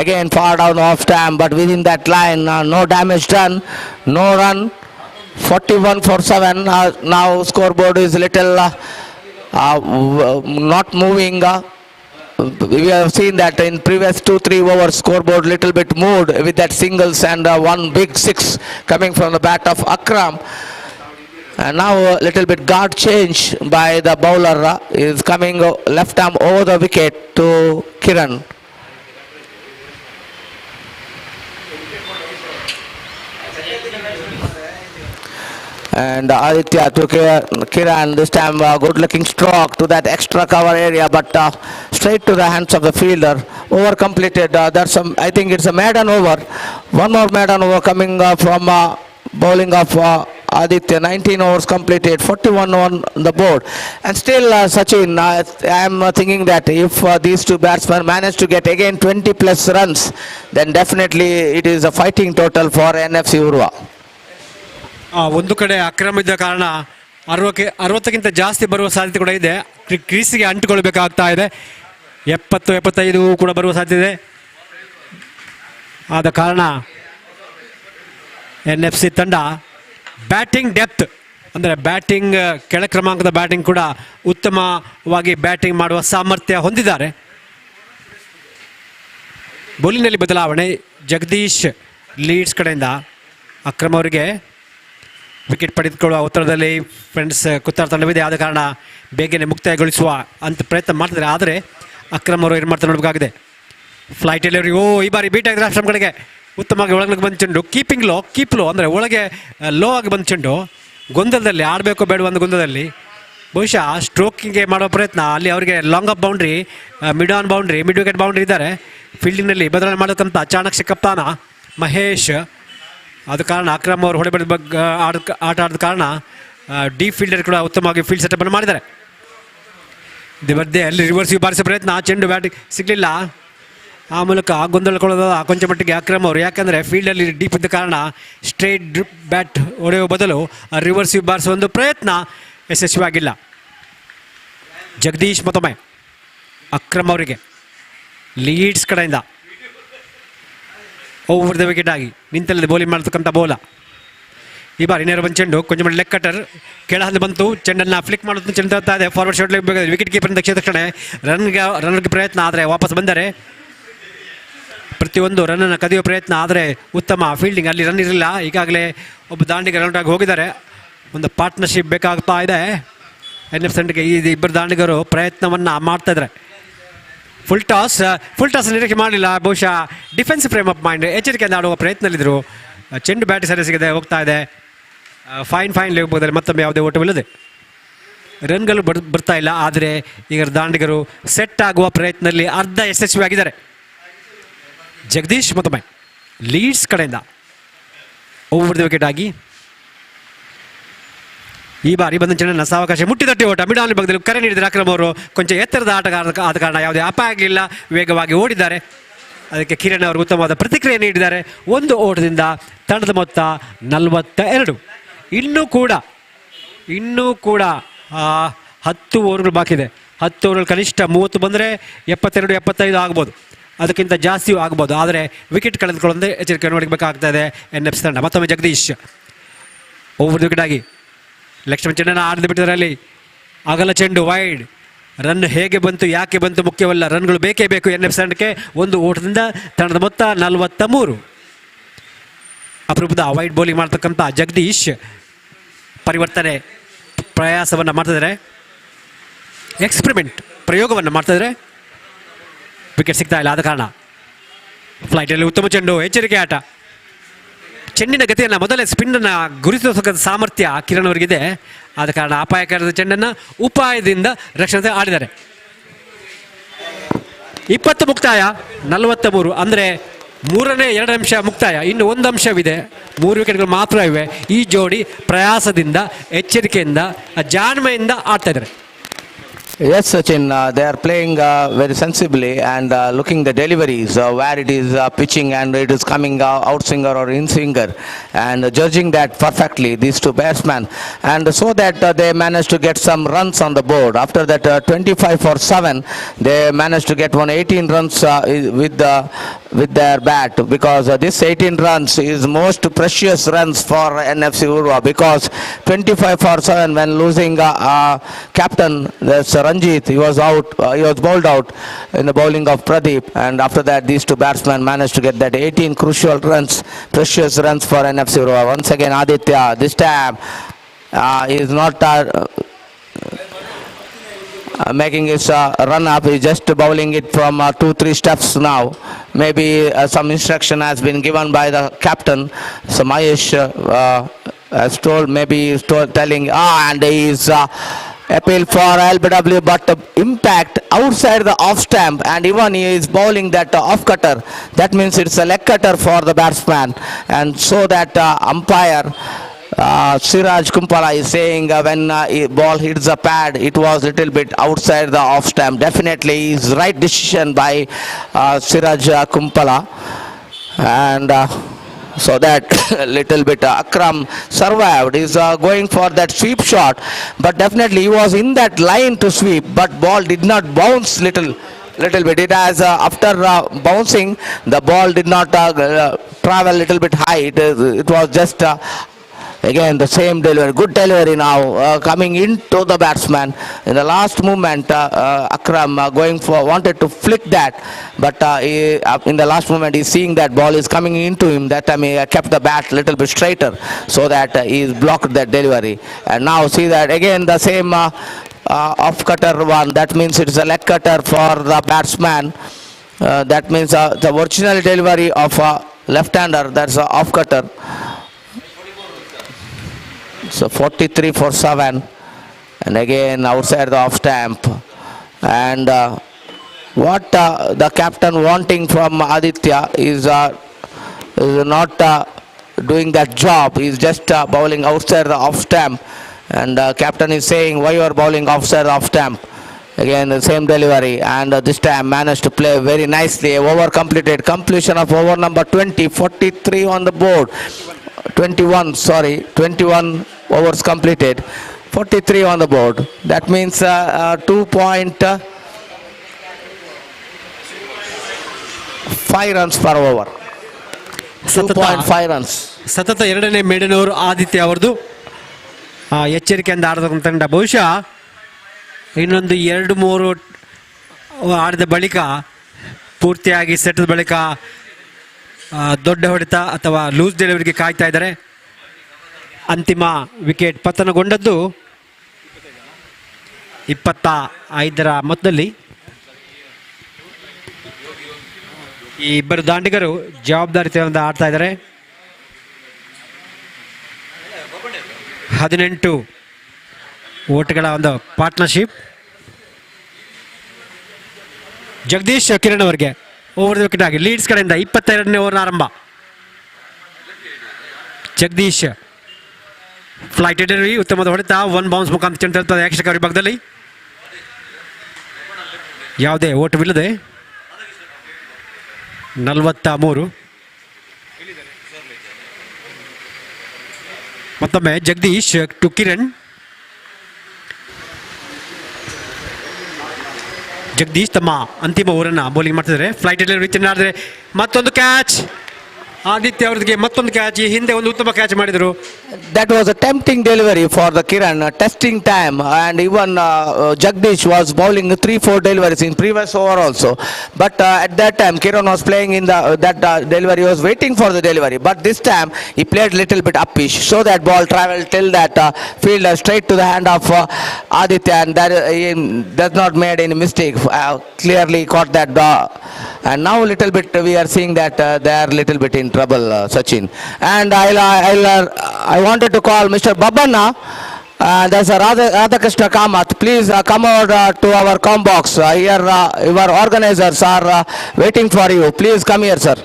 again far down off stamp, but within that line, no damage done, no run. 41 for 7. Now scoreboard is little not moving. We have seen that in previous 2-3 overs scoreboard little bit moved with that singles and one big six coming from the bat of Akram. And now a little bit guard change by the bowler is coming left arm over the wicket to Kiran. And Aditya to Kiran, this time good looking stroke to that extra cover area, but straight to the hands of the fielder. Over completed. That's some, I think it's a maiden over. One more maiden over coming from bowling of Aditya. 19 overs completed, 41 on the board. And still Sachin, I am thinking that if these two batsmen manage to get again 20 plus runs, then definitely it is a fighting total for NFC Urwa. ಒಂದು ಕಡೆ ಅಕ್ರಮ ಇದ್ದ ಕಾರಣ 60ಕ್ಕಿಂತ ಜಾಸ್ತಿ ಬರುವ ಸಾಧ್ಯತೆ ಕೂಡ ಇದೆ. ಕ್ರೀಸಿಗೆ ಅಂಟಿಕೊಳ್ಬೇಕಾಗ್ತಾ ಇದೆ. 70-75 ಕೂಡ ಬರುವ ಸಾಧ್ಯತೆ ಇದೆ. ಆದ ಕಾರಣ NFC ತಂಡ ಬ್ಯಾಟಿಂಗ್ ಡೆಪ್ತ್ ಅಂದರೆ ಬ್ಯಾಟಿಂಗ್ ಕೆಳ ಕ್ರಮಾಂಕದ ಬ್ಯಾಟಿಂಗ್ ಕೂಡ ಉತ್ತಮವಾಗಿ ಬ್ಯಾಟಿಂಗ್ ಮಾಡುವ ಸಾಮರ್ಥ್ಯ ಹೊಂದಿದ್ದಾರೆ. ಬೌಲಿಂಗ್ನಲ್ಲಿ ಬದಲಾವಣೆ. ಜಗದೀಶ್ ಲೀಡ್ಸ್ ಕಡೆಯಿಂದ ಅಕ್ರಮ್ ಅವರಿಗೆ ವಿಕೆಟ್ ಪಡೆದುಕೊಳ್ಳುವ ಉತ್ತರದಲ್ಲಿ ಫ್ರೆಂಡ್ಸ್ ಕುತ್ತಾರ ತಂಡವಿದೆ. ಆದ ಕಾರಣ ಬೇಗನೆ ಮುಕ್ತಾಯಗೊಳಿಸುವ ಅಂತ ಪ್ರಯತ್ನ ಮಾಡ್ತಿದ್ದಾರೆ. ಆದರೆ ಅಕ್ರಮ್ ಅವರು ಏನು ಮಾಡ್ತಾರೆ ನೋಡಬೇಕಾಗಿದೆ. ಫ್ಲೈಟಲ್ಲಿ ಅವರಿಗೆ ಈ ಬಾರಿ ಬೀಟ್ ಆಗಿದ್ರೆ ಆಶ್ರಮಗಳಿಗೆ ಉತ್ತಮವಾಗಿ ಒಳಗೆ ಬಂದ ಚೆಂಡು ಕೀಪ್ ಲೋ ಅಂದರೆ ಒಳಗೆ ಲೋ ಆಗಿ ಬಂದ ಚೆಂಡು ಗೊಂದಲದಲ್ಲಿ ಆಡಬೇಕೋ ಬೇಡ ಒಂದು ಗೊಂದಲದಲ್ಲಿ ಬಹುಶಃ ಸ್ಟ್ರೋಕಿಂಗ್ಗೆ ಮಾಡೋ ಪ್ರಯತ್ನ. ಅಲ್ಲಿ ಅವರಿಗೆ long of boundary, mid on boundary, mid wicket boundary ಇದ್ದಾರೆ. ಫೀಲ್ಡಿಂಗ್ನಲ್ಲಿ ಬದಲಾವಣೆ ಮಾಡತಕ್ಕಂಥ ಚಾಣಕ್ಯ ಕಪ್ತಾನ ಮಹೇಶ್. ಆದ ಕಾರಣ ಅಕ್ರಮ್ ಅವರು ಹೊಡೆಬಡಿದ ಆಟ ಆಡಿದ ಕಾರಣ ಡೀಪ್ ಫೀಲ್ಡರ್ ಕೂಡ ಉತ್ತಮವಾಗಿ ಫೀಲ್ಡ್ ಸೆಟಪ್ಪನ್ನು ಮಾಡಿದ್ದಾರೆ. ಇದು ಮಧ್ಯೆ ಅಲ್ಲಿ ರಿವರ್ಸ್ ಬಾರಿಸೋ ಪ್ರಯತ್ನ, ಚೆಂಡು ಬ್ಯಾಟಿಂಗ್ ಸಿಗಲಿಲ್ಲ. ಆ ಮೂಲಕ ಗೊಂದಲಕೊಳ್ಳೋದ ಕೊಂಚ ಮಟ್ಟಿಗೆ ಅಕ್ರಮ್ ಅವರು. ಯಾಕಂದರೆ ಫೀಲ್ಡಲ್ಲಿ ಡೀಪ್ ಇದ್ದ ಕಾರಣ ಸ್ಟ್ರೇಟ್ ಬ್ಯಾಟ್ ಹೊಡೆಯುವ ಬದಲು ರಿವರ್ಸ್ ಬಾರಿಸುವ ಒಂದು ಪ್ರಯತ್ನ ಯಶಸ್ವಿಯಾಗಿಲ್ಲ. ಜಗದೀಶ್ ಮತ್ತೊಮ್ಮೆ ಅಕ್ರಮ್ ಅವರಿಗೆ ಲೀಡ್ಸ್ ಕಡೆಯಿಂದ ಓವರ್ ದ ವಿಕೆಟ್ ಆಗಿ ನಿಂತಲ್ಲದೆ ಬೌಲಿಂಗ್ ಮಾಡ್ತಕ್ಕಂಥ ಬೌಲ. ಈ ಬಾರಿ ನೇರ ಬಂದು ಚೆಂಡು ಕೊಂಚ ಮಾಡಿ ಲೆಗ್ ಕಟರ್ ಕೆಳ ಹಂದು ಬಂತು. ಚೆಂಡನ್ನು ಫ್ಲಿಕ್ ಮಾಡೋದು ಚೆಂಡು ತರ್ತಾ ಇದೆ. ಫಾರ್ವರ್ಡ್ ಶಾಟ್ ವಿಕೆಟ್ ಕೀಪರ್ ದಕ್ಷಿಣ ತಕ್ಷಣ ರನ್ಗೆ ಪ್ರಯತ್ನ, ಆದರೆ ವಾಪಸ್ ಬಂದರೆ ಪ್ರತಿಯೊಂದು ರನ್ನನ್ನು ಕದಿಯುವ ಪ್ರಯತ್ನ, ಆದರೆ ಉತ್ತಮ ಫೀಲ್ಡಿಂಗ್. ಅಲ್ಲಿ ರನ್ ಇರಲಿಲ್ಲ. ಈಗಾಗಲೇ ಒಬ್ಬ ದಾಂಡಿಗ ರನ್ ಆಗಿ ಹೋಗಿದ್ದಾರೆ. ಒಂದು ಪಾರ್ಟ್ನರ್ಶಿಪ್ ಬೇಕಾಗ್ತಾ ಇದೆ NFC ತಂಡಕ್ಕೆ. ಈ ಇಬ್ಬರು ದಾಂಡಿಗರು ಪ್ರಯತ್ನವನ್ನು ಮಾಡ್ತಾ ಇದ್ದಾರೆ. ಫುಲ್ ಟಾಸ್ ನಿರೀಕ್ಷೆ ಮಾಡಲಿಲ್ಲ. ಬಹುಶಃ ಡಿಫೆನ್ಸಿವ್ ಫ್ರೇಮ್ ಆಫ್ ಮೈಂಡ್ ಎಚ್ಚರಿಕೆಯಿಂದ ಆಡುವ ಪ್ರಯತ್ನದಲ್ಲಿದ್ದರು. ಚೆಂಡು ಬ್ಯಾಟ್ ಸರಿ ಸಿಗದೆ ಹೋಗ್ತಾ ಇದೆ. ಫೈನ್ ಲೆಗ್ಬೋದಲ್ಲಿ ಮತ್ತೊಮ್ಮೆ ಯಾವುದೇ ಓಟವಿಲ್ಲದೆ ರನ್ಗಳು ಬರ್ತಾ ಇಲ್ಲ. ಆದರೆ ಈಗ ದಾಂಡಿಗರು ಸೆಟ್ ಆಗುವ ಪ್ರಯತ್ನದಲ್ಲಿ ಅರ್ಧ ಯಶಸ್ವಿಯಾಗಿದ್ದಾರೆ. ಜಗದೀಶ್ ಮತ್ತೊಮ್ಮೆ ಲೀಡ್ಸ್ ಕಡೆಯಿಂದ ಓವರ್ ದ ವಿಕೆಟ್ ಆಗಿ ಈ ಬಾರಿ ಬಂದ ಚೆಂಡನ್ನು ಸಾವಕಾಶ ಮುಟ್ಟಿದಟ್ಟಿ ಓಟ ಮಿಡ್ ಆನ್ ಭಾಗದಲ್ಲಿ ಕರೆ ನೀಡಿದರೆ ಅಕ್ರಮ್ ಅವರು. ಕೊಂಚ ಎತ್ತರದ ಆಟಗಾರ ಆದ ಕಾರಣ ಯಾವುದೇ ಅಪಾಯ ಆಗಲಿಲ್ಲ. ವೇಗವಾಗಿ ಓಡಿದ್ದಾರೆ. ಅದಕ್ಕೆ ಕಿರಣ್ ಅವರು ಉತ್ತಮವಾದ ಪ್ರತಿಕ್ರಿಯೆ ನೀಡಿದ್ದಾರೆ. ಒಂದು ಓಟದಿಂದ ತಂಡದ ಮೊತ್ತ 42. ಇನ್ನೂ ಕೂಡ 10 ಓವರ್ಗಳು ಬಾಕಿ ಇದೆ. 10 ಓವರ್ಗಳು ಕನಿಷ್ಠ 30 ಬಂದರೆ 72-75 ಆಗ್ಬೋದು, ಅದಕ್ಕಿಂತ ಜಾಸ್ತಿಯೂ ಆಗ್ಬೋದು. ಆದರೆ ವಿಕೆಟ್ ಕಳೆದುಕೊಳ್ಳದೆ ಎಚ್ಚರಿಕೆ ನೋಡಬೇಕಾಗ್ತಾ ಇದೆ NFC ತಂಡ. ಮತ್ತೊಮ್ಮೆ ಜಗದೀಶ್ ಓವರ್ ದ ವಿಕೆಟ್ ಆಗಿ ಲಕ್ಷ್ಮಣ್ ಚೆಂಡನ್ನು ಆಡದು ಬಿಟ್ಟಿದ್ದಾರೆ. ಅಲ್ಲಿ ಅಗಲ ಚೆಂಡು ವೈಡ್. ರನ್ ಹೇಗೆ ಬಂತು ಯಾಕೆ ಬಂತು ಮುಖ್ಯವಲ್ಲ, ರನ್ಗಳು ಬೇಕೇ ಬೇಕು NFC ತಂಡಕ್ಕೆ. ಒಂದು ಓಟದಿಂದ ತಂಡದ ಮೊತ್ತ 43. ಅಪರೂಪದ ವೈಡ್ ಬೌಲಿಂಗ್ ಮಾಡ್ತಕ್ಕಂಥ ಜಗದೀಶ್ ಪರಿವರ್ತನೆ ಪ್ರಯಾಸವನ್ನು ಮಾಡ್ತಿದ್ದಾರೆ. ಪ್ರಯೋಗವನ್ನು ಮಾಡ್ತಿದ್ದಾರೆ. ವಿಕೆಟ್ ಸಿಗ್ತಾ ಇಲ್ಲ. ಆದ ಕಾರಣ ಫ್ಲೈಟಲ್ಲಿ ಉತ್ತಮ ಚೆಂಡು, ಎಚ್ಚರಿಕೆ ಆಟ. ಚೆಂಡಿನ ಗತಿಯನ್ನು ಮೊದಲೇ ಸ್ಪಿನ್ನನ್ನು ಗುರುತಿಸತಕ್ಕಂಥ ಸಾಮರ್ಥ್ಯ ಕಿರಣ್ ಅವರಿಗಿದೆ. ಆದ ಕಾರಣ ಅಪಾಯಕಾರದ ಚೆಂಡನ್ನು ಉಪಾಯದಿಂದ ರಕ್ಷಣೆ ಆಡಿದ್ದಾರೆ. 20 ಮುಕ್ತಾಯ, 43. ಅಂದರೆ ಮೂರನೇ 2 ಅಂಶ ಮುಕ್ತಾಯ. ಇನ್ನು 1 ಅಂಶವಿದೆ. 3 ವಿಕೆಟ್ಗಳು ಮಾತ್ರ ಇವೆ. ಈ ಜೋಡಿ ಪ್ರಯಾಸದಿಂದ, ಎಚ್ಚರಿಕೆಯಿಂದ, ಜಾಣ್ಮೆಯಿಂದ ಆಡ್ತಾ ಇದ್ದಾರೆ. Yes, Sachin, they are playing very sensibly and looking the deliveries, where it is pitching and it is coming out swinger or in swinger, and judging that perfectly, these two batsmen, and so that they managed to get some runs on the board. After that 25 for 7, they managed to get 18 runs with their bat, because this 18 runs is most precious runs for NFC Urwa, because 25 for 7 when losing captain, that's Ranjit, he was out, he was bowled out in the bowling of Pradeep, and after that these two batsmen managed to get that 18 crucial runs, precious runs for NFC Urwa. Once again Aditya, this time is not making his run up, he's just bowling it from 2-3 steps now. Maybe some instruction has been given by the captain, so Mahesh has told, maybe he's telling, and he's appeal for LBW, but impact outside the off stamp, and even he is bowling that off cutter. That means it's a leg cutter for the batsman, and so that umpire Siraj Kumpala is saying when ball hits the pad, it was little bit outside the off stamp. Definitely is right decision by Siraj Kumpala, and so that little bit Akram survived. He's going for that sweep shot, but definitely he was in that line to sweep, but ball did not bounce little bit. It has after bouncing, the ball did not travel little bit high. It was just again the same delivery, good delivery now coming into the batsman in the last moment. Akram going for, wanted to flick that, but in the last moment he's seeing that ball is coming into him. That time he kept the bat little bit straighter, so that he's blocked that delivery. And now see that again the same off cutter one. That means it's a leg cutter for the batsman. That means the original delivery of left-hander, that's a off cutter. So 43 for 7, and again outside the off stamp. And what the captain wanting from Aditya is not doing that job. He's just bowling outside the off stamp, and captain is saying, why you are bowling outside the off stamp? Again the same delivery, and this time managed to play very nicely. Over completed, completion of over number 20, 43 on the board. 21 overs completed, 43 on the board. That means 2.5 runs per over. 2.5 runs. ಸತತ ಎರಡನೇ maiden over Aditya ಅವರದು ಎಚ್ಚರಿಕೆಯಿಂದ ಆಡತಕ್ಕಂಥ ತಂಡ. ಬಹುಶಃ ಇನ್ನೊಂದು 2-3 ಆಡಿದ ಬಳಿಕ, ಪೂರ್ತಿಯಾಗಿ ಸೆಟ್ದ ಬಳಿಕ ದೊಡ್ಡ ಹೊಡೆತ ಅಥವಾ ಲೂಸ್ ಡೆಲಿವರಿಗೆ ಕಾಯ್ತಾ ಇದ್ದಾರೆ. ಅಂತಿಮ ವಿಕೆಟ್ ಪತನಗೊಂಡದ್ದು 25ರ ಮೊತ್ತದಲ್ಲಿ. ಈ ಇಬ್ಬರು ದಾಂಡಿಗರು ಜವಾಬ್ದಾರಿಯುತದಿಂದ ಆಡ್ತಾ ಇದ್ದಾರೆ. 18 ಓಟ್ಗಳ ಒಂದು ಪಾರ್ಟ್ನರ್ಶಿಪ್. ಜಗದೀಶ್ ಕಿರಣ್ ಅವರಿಗೆ ಓವರ್ ದ ವಿಕೆಟ್ ಆಗಿ ಲೀಡ್ಸ್ ಕಡೆಯಿಂದ 22ನೇ ಓವರ್ನ ಆರಂಭ. ಜಗದೀಶ್ ಫ್ಲೈಟ್ ಡೆಲಿವರಿ, ಉತ್ತಮವಾದ ಹೊಡೆತ, 1 ಬೌನ್ಸ್ ಮುಖಾಂತರ ಚೆಂಡು ತಲುಪ್ತದೆ ಯಕ್ಷಕ ವಿಭಾಗದಲ್ಲಿ. ಯಾವುದೇ ಓಟವಿಲ್ಲದೆ 43. ಮತ್ತೊಮ್ಮೆ ಜಗದೀಶ್ ಟು ಕಿರಣ್. ಜಗದೀಶ್ ತಮ್ಮ ಅಂತಿಮ ಓವರನ್ನು ಬೌಲಿಂಗ್ ಮಾಡ್ತಿದ್ದಾರೆ. ಫ್ಲೈಟ್ ಡೆಲಿವರಿ ಚೆನ್ನಾಡಿದ್ರೆ ಮತ್ತೊಂದು ಕ್ಯಾಚ್. ಆದಿತ್ಯ ಅವರಿಗೆ ಮತ್ತೊಂದು ಕ್ಯಾಚ್. ಈ ಹಿಂದೆ ಒಂದು ಉತ್ತಮ ಕ್ಯಾಚ್ ಮಾಡಿದರು. That was a tempting delivery for the Kiran, testing time, and even Jagdish was bowling 3-4 deliveries in previous over also. But at that time Kiran was playing in that delivery, was waiting for the delivery. But this time he played little bit uppish, so that ball travelled till that fielder straight to the hand of Aditya, and that he does not made any mistake. Clearly caught that and now little bit we are seeing that they are little bit in trouble, Sachin. And I wanted to call Mr. Babana, there's a Radhakrishna Kamath. Please come over to our com box. Here your organizers are waiting for you. Please come here, sir.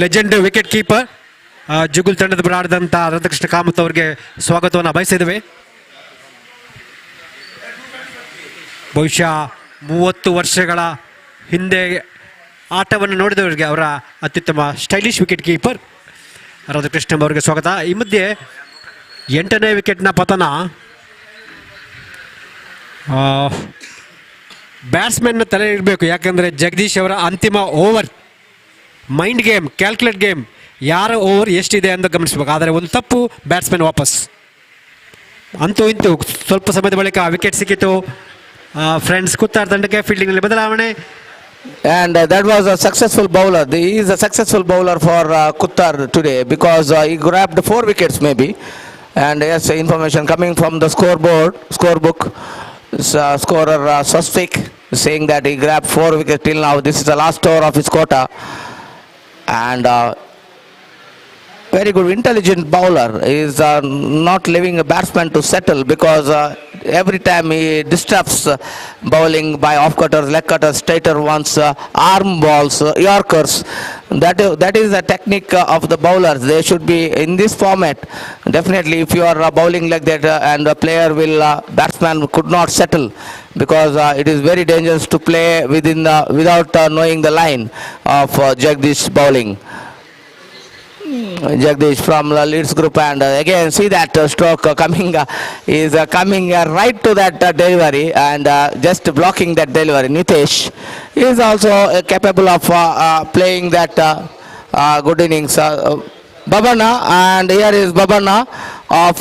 Legend wicket keeper ಜುಗುಲ್ ತಂಡದ ಪರ ಆಡಿದಂಥ ರಾಧಾಕೃಷ್ಣ ಕಾಮತ್ ಅವರಿಗೆ ಸ್ವಾಗತವನ್ನು ಬಯಸಿದ್ದೇವೆ. ಬಹುಶಃ 30 ವರ್ಷಗಳ ಹಿಂದೆ ಆಟವನ್ನು ನೋಡಿದವರಿಗೆ ಅವರ ಅತ್ಯುತ್ತಮ ಸ್ಟೈಲಿಶ್ ವಿಕೆಟ್ ಕೀಪರ್ ರಾಧಾಕೃಷ್ಣನ್ ಅವರಿಗೆ ಸ್ವಾಗತ. ಈ ಮಧ್ಯೆ 8ನೇ ವಿಕೆಟ್ನ ಪತನ. ಬ್ಯಾಟ್ಸ್ಮನ್ನ ತಲೆ ಇರಬೇಕು, ಯಾಕಂದರೆ ಜಗದೀಶ್ ಅವರ ಅಂತಿಮ over mind game, calculate game, ಯಾರ ಓವರ್ ಎಷ್ಟಿದೆ ಅಂತ ಗಮನಿಸಬೇಕು. ಆದರೆ ಒಂದು ತಪ್ಪು, ಬ್ಯಾಟ್ಸ್ಮನ್ ವಾಪಸ್. ಅಂತೂ ಇಂತೂ ಸ್ವಲ್ಪ ಸಮಯದ ಬಳಿಕ ವಿಕೆಟ್ ಸಿಕ್ಕಿತು. ಫ್ರೆಂಡ್ಸ್ ಕುತ್ತಾರ್ ತಂಡಕ್ಕೆ ಫೀಲ್ಡಿಂಗ್ನಲ್ಲಿ ಬದಲಾವಣೆ. And that was a successful bowler. He is a successful bowler for Kuttar today because he grabbed 4 wickets maybe. And yes, information coming from the scorebook. Scorer Swastik saying that he grabbed 4 wickets till now. This is the last over of his quota. And very good, intelligent bowler. He is not leaving a batsman to settle because every time he disrupts bowling by off cutters, leg cutters, straighter ones, arm balls, yorkers. That is the technique of the bowlers. They should be in this format. Definitely, if you are bowling like that and the player will, batsman could not settle because it is very dangerous to play without knowing the line of Jagdish bowling. Jagdish from the Leeds group, and again see that stroke coming is coming right to that delivery and just blocking that delivery. Nitesh is also capable of playing that good innings. Babana, and here is Babana of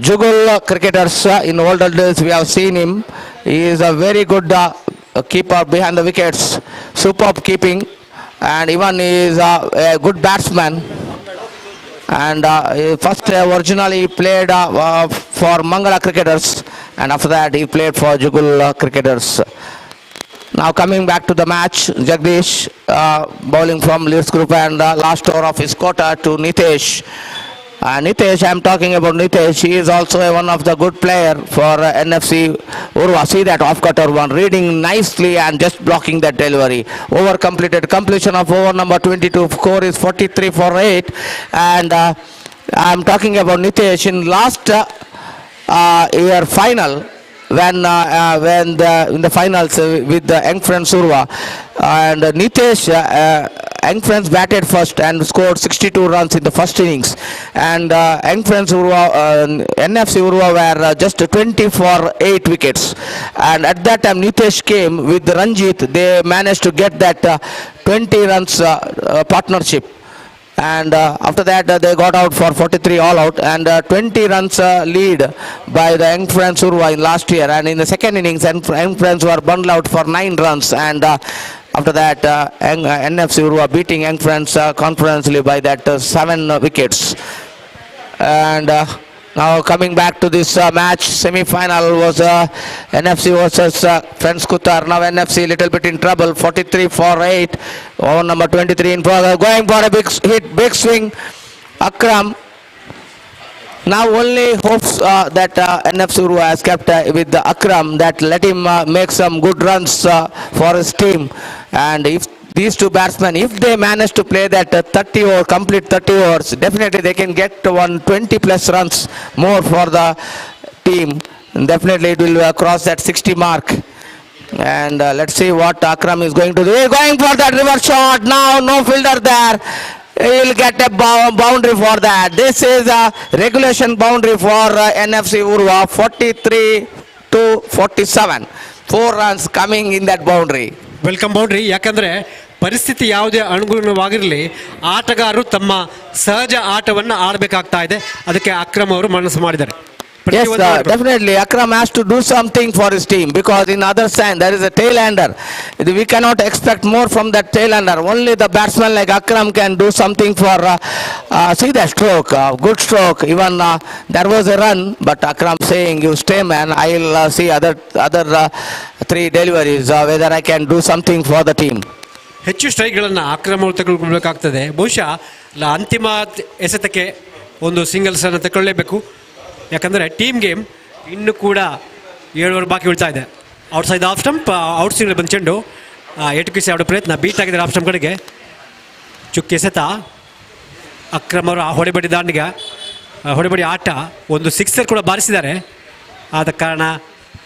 Jugal cricketers. In older days we have seen him. He is a very good keeper behind the wickets, superb keeping, and even he is a good batsman. And first originally he played for Mangalore cricketers, and after that he played for Jugal cricketers. Now coming back to the match, Jagdish bowling from Leeds group, and last over of his quota to Nitesh. Nitesh, I am talking about Nitesh. He is also one of the good player for NFC Urwa. See that off cutter one, reading nicely and just blocking that delivery. Over completed. Completion of over number 22. Score is 43 for 8. And I am talking about Nitesh in last year final. When in the finals with the Young Friends Urwa, and Nitesh Young Friends batted first and scored 62 runs in the first innings, and Young Friends Urwa, NFC Urwa were just 20 for 8 wickets, and at that time Nitesh came with Ranjit. They managed to get that 20 runs partnership. And after that they got out for 43 all out, and 20 runs lead by the Young Friends Urwa in last year. And in the second innings, Young Friends were bundled out for 9 runs, and after that NFC Urwa beating Young Friends confidently by that 7 wickets. And now coming back to this match, semi-final was NFC versus Friends Kuttar. Now NFC little bit in trouble, 43 for 8. Over number 23 in progress, going for a big hit, big swing. Akram. Now only hopes that NFC Urwa has kept with the Akram, that let him make some good runs for his team. And if these two batsmen, if they manage to play that 30 over, complete 30 overs, definitely they can get 120 plus runs more for the team. And definitely it will cross that 60 mark. And let's see what Akram is going to do. He's going for that reverse shot. Now no fielder there. He will get a boundary for that. This is a regulation boundary for NFC Urwa, 43 to 47. 4 runs coming in that boundary. Welcome boundary. ಯಾಕಂದರೆ ಪರಿಸ್ಥಿತಿ ಯಾವುದೇ ಅನುಗುಣವಾಗಿರಲಿ, ಆಟಗಾರರು ತಮ್ಮ ಸಹಜ ಆಟವನ್ನು ಆಡಬೇಕಾಗ್ತಾ ಇದೆ. ಅದಕ್ಕೆ ಅಕ್ರಮ್ ಅವರು ಮನಸ್ಸು ಮಾಡಿದ್ದಾರೆ. Yes, definitely Akram has to do something for his team, because in other side there is a tail-ender. We cannot expect more from that tail-ender. Only the batsman like Akram can do something for see that stroke, good stroke. Even there was a run, but Akram saying, you stay man, I will see other 3 deliveries whether I can do something for the team. ಹೆಚ್ಚು ಸ್ಟ್ರೈಕ್ಗಳನ್ನು ಅಕ್ರಮ್ ಅವರು ತೆಗೆದುಕೊಳ್ಬೇಕಾಗ್ತದೆ. ಬಹುಶಃ ಅಂತಿಮ ಎಸೆತಕ್ಕೆ ಒಂದು ಸಿಂಗಲ್ಸನ್ನು ತಗೊಳ್ಳೇಬೇಕು. ಯಾಕಂದರೆ team game ಇನ್ನೂ ಕೂಡ 7 over ಬಾಕಿ ಉಳಿತಾ ಇದೆ. Outside of stump, out side ಬಂದು ಚೆಂಡು ಎಟುಕಿಸಿ ಆಡೋ ಪ್ರಯತ್ನ, ಬೀಟ್ ಆಗಿದ್ದಾರೆ ಆಫ್ ಸ್ಟಂಪ್ ಕಡೆಗೆ. ಚುಕ್ಕಿ ಎಸೆತ ಅಕ್ರಮ್ ಅವರು ಹೊಡೆಬಡಿ ದಾಂಡಿಗ ಹೊಡೆಬಡಿ ಆಟ, ಒಂದು ಸಿಕ್ಸರ್ ಕೂಡ ಬಾರಿಸಿದ್ದಾರೆ. ಆದ ಕಾರಣ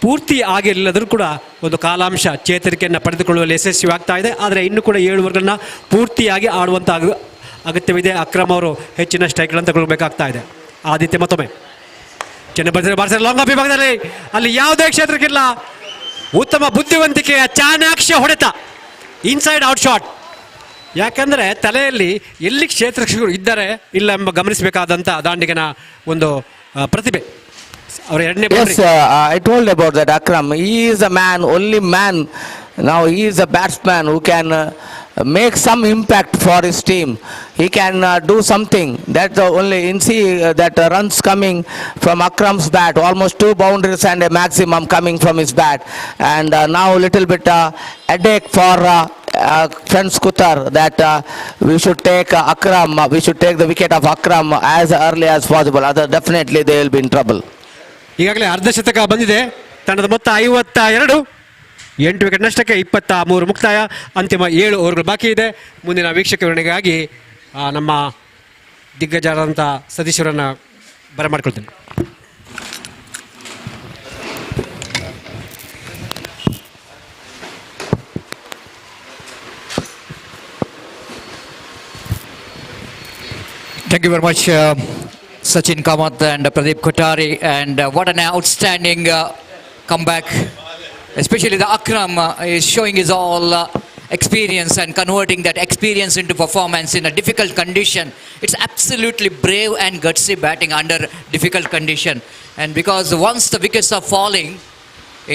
ಪೂರ್ತಿ ಆಗಿಲ್ಲದರೂ ಕೂಡ ಒಂದು ಕಾಲಾಂಶ ಚೇತರಿಕೆಯನ್ನು ಪಡೆದುಕೊಳ್ಳುವಲ್ಲಿ ಯಶಸ್ವಿ ಆಗ್ತಾ ಇದೆ. ಆದರೆ ಇನ್ನೂ ಕೂಡ 7 ಓವರ್ಗಳನ್ನ ಪೂರ್ತಿಯಾಗಿ ಆಡುವಂಥ ಅಗತ್ಯವಿದೆ. ಅಕ್ರಮ್ ಅವರು ಹೆಚ್ಚಿನ ಸ್ಟ್ರೈಕ್ಗಳನ್ನು ತಗೊಳ್ಬೇಕಾಗ್ತಾ ಇದೆ. ಆದಿತ್ಯ ಮತ್ತೊಮ್ಮೆ ಚೆನ್ನೈ ಬಾರಿಸಿದ ಲಾಂಗ್ ಆಫ್ ವಿಭಾಗದಲ್ಲಿ ಅಲ್ಲಿ ಯಾವುದೇ ಕ್ಷೇತ್ರಕ್ಕಿಲ್ಲ. ಉತ್ತಮ ಬುದ್ಧಿವಂತಿಕೆಯ ಚಾಣಾಕ್ಷ ಹೊಡೆತ, ಇನ್ಸೈಡ್ ಔಟ್ ಶಾಟ್. ಯಾಕಂದರೆ ತಲೆಯಲ್ಲಿ ಎಲ್ಲಿ ಕ್ಷೇತ್ರಗಳು ಇದ್ದಾರೆ ಇಲ್ಲ ಎಂಬ ಗಮನಿಸಬೇಕಾದಂಥ ದಾಂಡಿಗನ ಒಂದು ಪ್ರತಿಭೆ. ಅವರ ಎರಡನೇ Yes, I told about that Akram. He is a man, only man. Now he is a batsman who can make some impact for his team. He can do something. That's the only. In see that runs coming from Akram's bat, almost 2 boundaries and a maximum coming from his bat. And now little bit headache for friends Kutar that we should take Akram. We should take the wicket of Akram as early as possible. Other definitely they will be in trouble. ಈಗಾಗಲೇ ಅರ್ಧ ಶತಕ ಬಂದಿದೆ. ತಂಡದ ಮೊತ್ತ 52. 8 wicket ನಷ್ಟಕ್ಕೆ 23 ಮುಕ್ತಾಯ. ಅಂತಿಮ 7 ಓವರ್ಗಳು ಬಾಕಿ ಇದೆ. ಮುಂದಿನ ವೀಕ್ಷಕ ವಿವರಣೆಗಾಗಿ ನಮ್ಮ ದಿಗ್ಗಜರಾದಂಥ ಸತೀಶ್ವರನ್ನು ಬರಮಾಡ್ಕೊಳ್ತೀನಿ. Thank you very much, Sachin Kamath and Pradeep Kothari, and what an outstanding comeback. Especially the Akram is showing his all experience and converting that experience into performance in a difficult condition. It's absolutely brave and gutsy batting under difficult condition. And because once the wickets are falling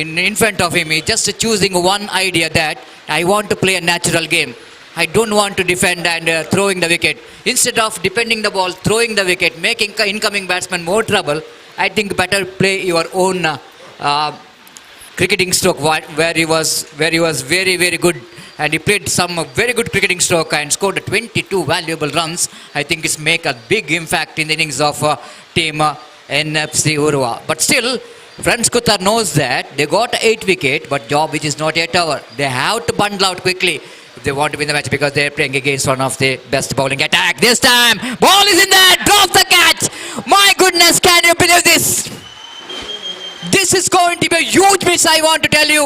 in front of him, he just choosing one idea that I want to play a natural game. I don't want to defend and throwing the wicket. Instead of defending the ball, throwing the wicket, making incoming batsman more trouble, I think better play your own cricketing stroke where he was very, very good. And he played some very good cricketing stroke and scored 22 valuable runs. I think it's make a big impact in the innings of team NFC Urwa. But still, Friends Kutar knows that they got 8 wicket, but job which is not yet over. They have to bundle out quickly if they want to win the match, because they're playing against one of the best bowling attack. This time, ball is in there, drop the catch. My goodness, can you believe this? This is going to be a huge miss, I want to tell you.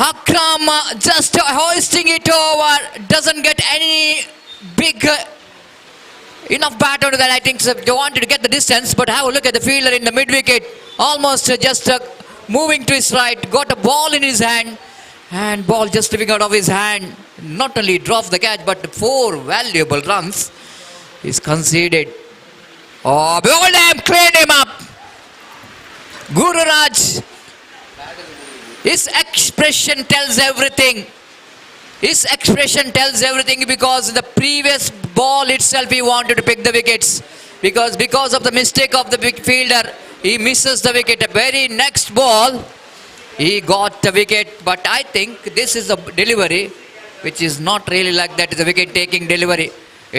Akram just hoisting it over, doesn't get any big enough bat onto that. I think so they wanted to get the distance, but have a look at the fielder in the mid-wicket, almost just moving to his right, got a ball in his hand, and ball just slipping out of his hand. Not only dropped the catch, but 4 valuable runs is conceded. Oh, behold him, cleared him up. Guru Raj, his expression tells everything. His expression tells everything, because in the previous ball itself he wanted to pick the wickets. Because of the mistake of the big fielder, he misses the wicket. The very next ball, he got the wicket. But I think this is a delivery which is not really like that. It's a wicket-taking delivery.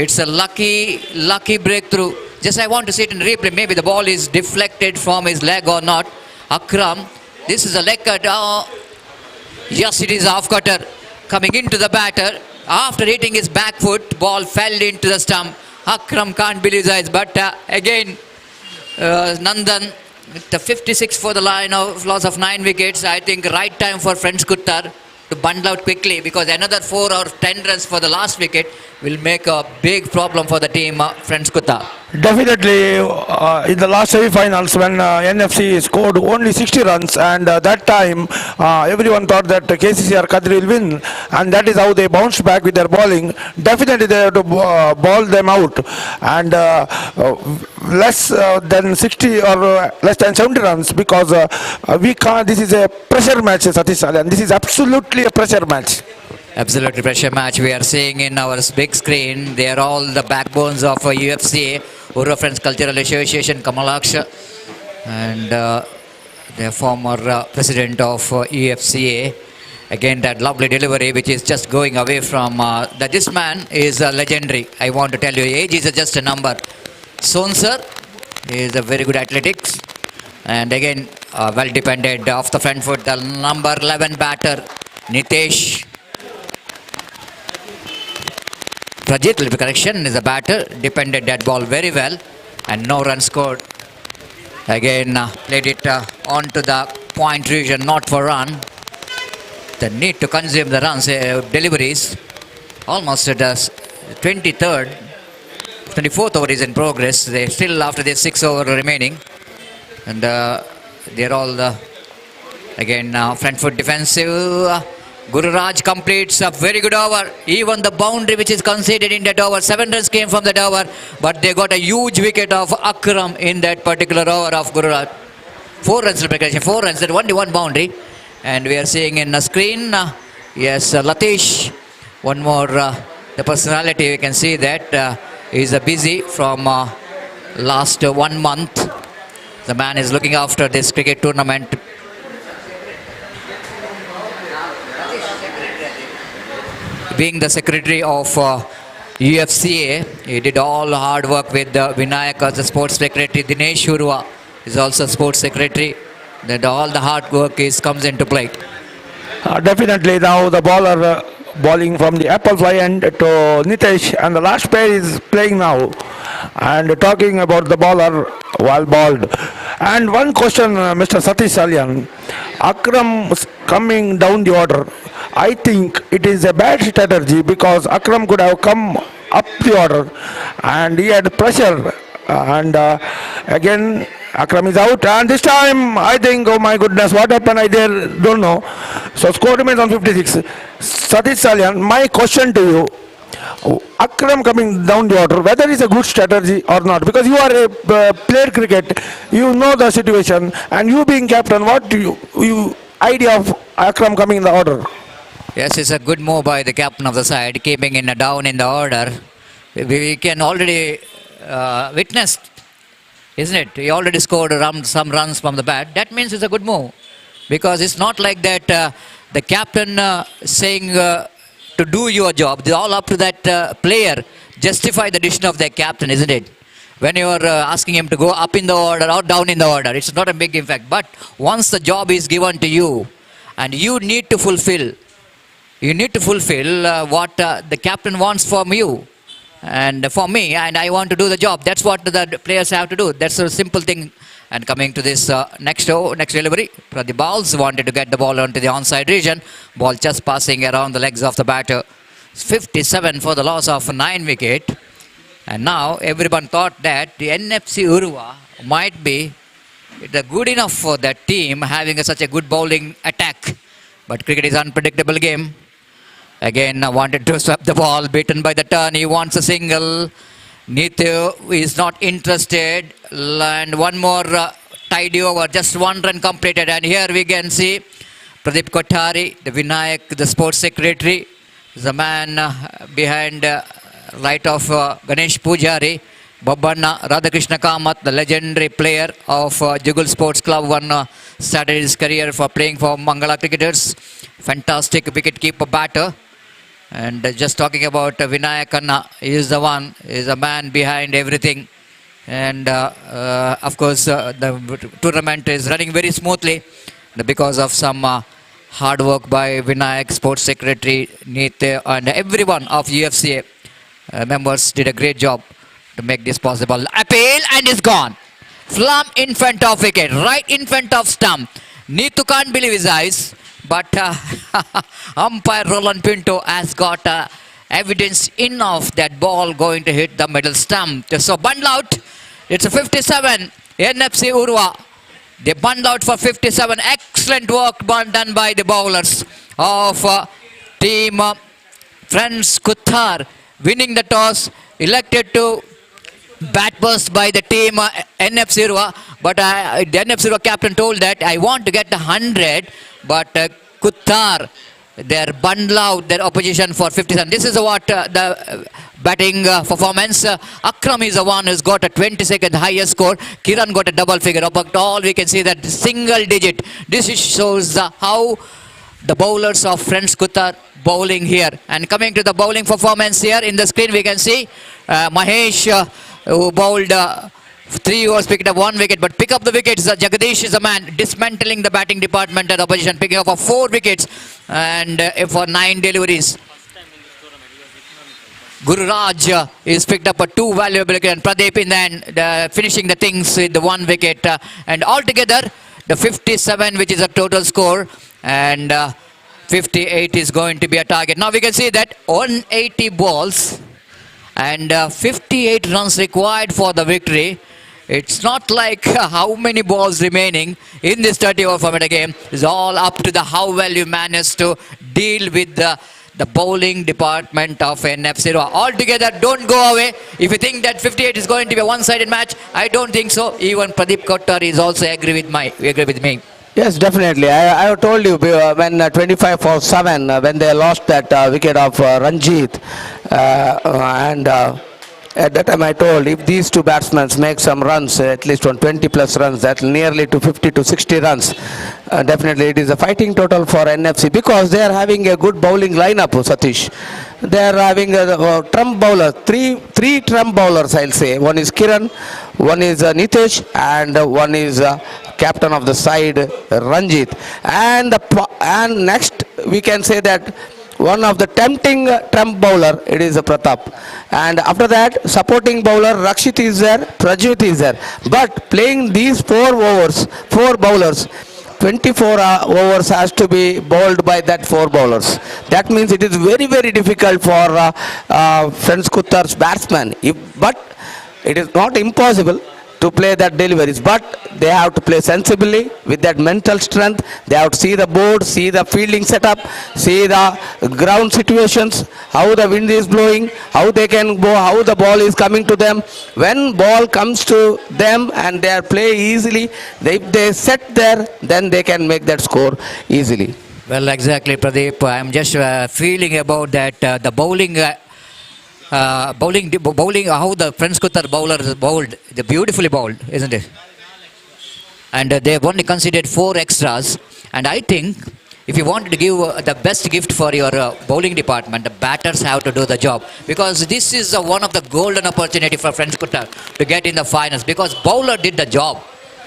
It's a lucky breakthrough. Just I want to see it in replay. Maybe the ball is deflected from his leg or not. Akram, this is a leg cut. Yes, it is half cutter coming into the batter. After hitting his back foot, ball fell into the stump. Akram can't believe his eyes. But again, Nandan with the 56 for the line of loss of 9 wickets. I think right time for Friends Kutar to bundle out quickly, because another 4 or 10 runs for the last wicket will make a big problem for the team, Friends Kutar. Definitely, in the last semi-finals when NFC scored only 60 runs, and that time everyone thought that KCCR Kadri will win, and that is how they bounced back with their bowling. Definitely they have to ball them out, and less than 60 or less than 70 runs, because we can't. This is a pressure match, Satish Salyan. This is absolutely a pressure match. Absolutely pressure match we are seeing in our big screen. They are all the backbones of U.F.C.A, Urwa Friends Cultural Association, Kamalaksha, and the former president of U.F.C.A. Again, that lovely delivery which is just going away from this man is legendary. I want to tell you, age is just a number. Sonsar is a very good athletics, and again well depended off the front foot. The number 11 batter Nitesh Rajit, little correction, is a batter, depended that ball very well, and no run scored. Again played it onto the point region, not for run. The need to consume the runs, deliveries. Almost at the 24th over is in progress. They still after the 6 over remaining. And they're all again front foot defensive. Guru Raj completes a very good over. Even the boundary which is conceded in that over, 7 runs came from that over, but they got a huge wicket of Akram in that particular over of Guru Raj. 4 runs, 4 runs, that only one boundary. And we are seeing in the screen, yes, Latish, one more, the personality, we can see that is busy from last 1 month. The man is looking after this cricket tournament. Being the secretary of U.F.C.A, he did all the hard work with Vinayak as the sports secretary. Dinesh Urwa is also sports secretary. That all the hard work comes into play. Definitely now the bowler bowling from the apple fly end to Nitesh, and the last pair is playing now. And talking about the bowler while bowled. And one question, Mr. Satish Salyan. Akram coming down the order. I think it is a bad strategy because Akram could have come up the order and he had pressure. And again, Akram is out, and this time I think, oh my goodness, what happened? I don't know. So score remains on 56. Satish Salyan, my question to you: Akram coming down the order, whether it's a good strategy or not? Because you are a played cricket, you know the situation, and you being captain, what do you idea of Akram coming in the order? Yes, it's a good move by the captain of the side, keeping in down in the order. We can already witness, isn't it? He already scored some runs from the bat. That means it's a good move. Because it's not like that the captain saying to do your job. It's all up to that player. Justify the decision of the captain, isn't it? When you are asking him to go up in the order or down in the order, it's not a big impact. But once the job is given to you and you need to fulfill what the captain wants from you. And for me, and I want to do the job. That's what the players have to do. That's a simple thing. And coming to this next delivery, the balls wanted to get the ball onto the onside region. Ball just passing around the legs of the batter. 57 for the loss of 9 wicket. And now everyone thought that the NFC Urwa might be good enough for that team having such a good bowling attack. But cricket is an unpredictable game. Again, wanted to swap the ball, beaten by the turn. He wants a single. Nithu is not interested. And one more tidy over. Just 1 run completed. And here we can see Pradeep Kothari, the Vinayak, the sports secretary, the man behind right of Ganesh Pujari. Babbanna Radhakrishna Kamath, the legendary player of Jugal Sports Club, started his career for playing for Mangalore cricketers. Fantastic wicket-keeper batter. And just talking about Vinayakanna, he is the one, he is a man behind everything. And of course, the tournament is running very smoothly because of some hard work by Vinayak, Sports Secretary, Nitya, and everyone of U.F.C.A. Members did a great job to make this possible. Appeal, and it's gone. Flum in front of wicket, right in front of stump. Neetu can't believe his eyes, but umpire Roland Pinto has got evidence enough that ball going to hit the middle stump. So bundle out. It's a 57. NFC Urwa. They bundle out for 57. Excellent work done by the bowlers of team Friends Kuthar, winning the toss, elected to bat burst by the team NFC Urwa, but the NFC Urwa captain told that I want to get the 100, but Kuthar, their bundle out their opposition for 57. This is what the batting performance. Akram is the one who's got a 22nd highest score. Kiran got a double figure. But all we can see that single digit. This shows how the bowlers of Friends Kuthar bowling here. And coming to the bowling performance here in the screen, we can see Mahesh who bowled 3 overs, picked up 1 wicket, but pick up the wickets. Jagadish is a man dismantling the batting department at opposition, picking up 4 wickets and for 9 deliveries. Guru Raj is picked up 2 valuable wickets, and Pradeep in the end finishing the things with the 1 wicket. And altogether, the 57, which is a total score, and 58 is going to be a target. Now we can see that 180 balls and 58 runs required for the victory. It's not like how many balls remaining in this 30-over format game. It's all up to the how well you manage to deal with the bowling department of NFC Urwa. Altogether, don't go away. If you think that 58 is going to be a one-sided match, I don't think so. Even Pradeep Kottar is also agree with me. Yes, definitely. I have told you when 25 for 7, when they lost that wicket of Ranjit, and at that time I told if these two batsmen make some runs, at least 20 plus runs, that nearly to 50 to 60 runs, definitely it is a fighting total for NFC, because they are having a good bowling lineup, Satish. They are having a trump bowler, three trump bowlers, I'll say. One is Kiran, one is Nitish, and one is captain of the side, Ranjit. And next we can say that one of the tempting trump bowler, it is a Pratap. And after that, supporting bowler Rakshit is there, Prajit is there. But playing these four bowlers, 24 overs has to be bowled by that four bowlers. That means it is very, very difficult for Friends Kuttar's batsman. But it is not impossible to play that deliveries, but they have to play sensibly with that mental strength. They have to see the board, see the fielding setup, see the ground situations, how the wind is blowing, how they can go, how the ball is coming to them. When ball comes to them and they play easily, if they set there, then they can make that score easily. Well, exactly, Pradeep. I'm just feeling about that the bowling, how the Friends Kuttar bowlers bowled, they beautifully bowled, isn't it? And they've only considered 4 extras. And I think if you wanted to give the best gift for your bowling department, the batters have to do the job, because this is one of the golden opportunity for Friends Kuttar to get in the finals, because bowler did the job.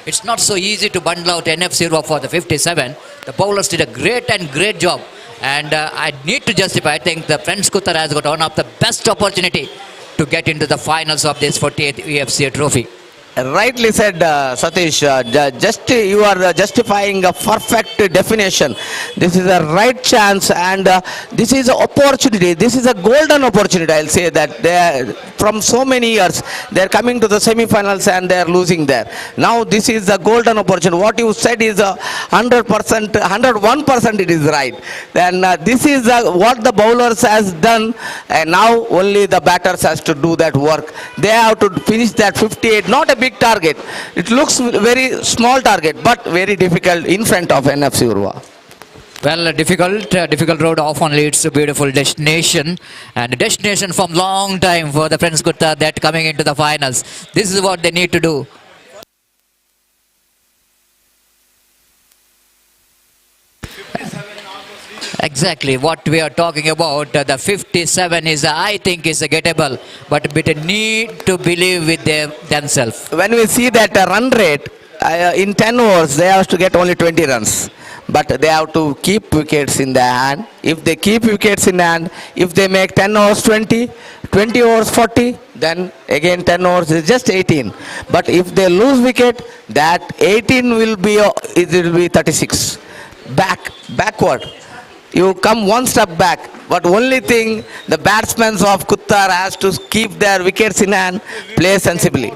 It's not so easy to bundle out NFC Urwa for the 57. The bowlers did a great job. And I need to justify, I think the Friends Kuttar has got one of the best opportunity to get into the finals of this 48th U.F.C.A trophy. Rightly said, Satish. Just you are justifying a perfect definition. This is a right chance, and this is an opportunity. This is a golden opportunity. I'll say that from so many years they are coming to the semi-finals and they are losing there. Now this is a golden opportunity. What you said is 100%, 101%. It is right. Then this is what the bowlers has done, and now only the batters has to do that work. They have to finish that 58. Not a big target. It looks very small target, but very difficult in front of NFC Urwa. Well, difficult road often leads to beautiful destination, and a destination from long time for the Friends Kuttar that coming into the finals. This is what they need to do. Exactly what we are talking about. The 57 is, I think, is gettable, but they need to believe with themselves. When we see that run rate, in 10 overs, they have to get only 20 runs. But they have to keep wickets in their hand. If they keep wickets in hand, if they make 10 overs 20, 20 overs 40, then again 10 overs is just 18. But if they lose wicket, that 18 will be, it will be 36. Backward. You come one step back, but only thing the batsmen of Kuttar has to keep their wickets in hand, play sensibly.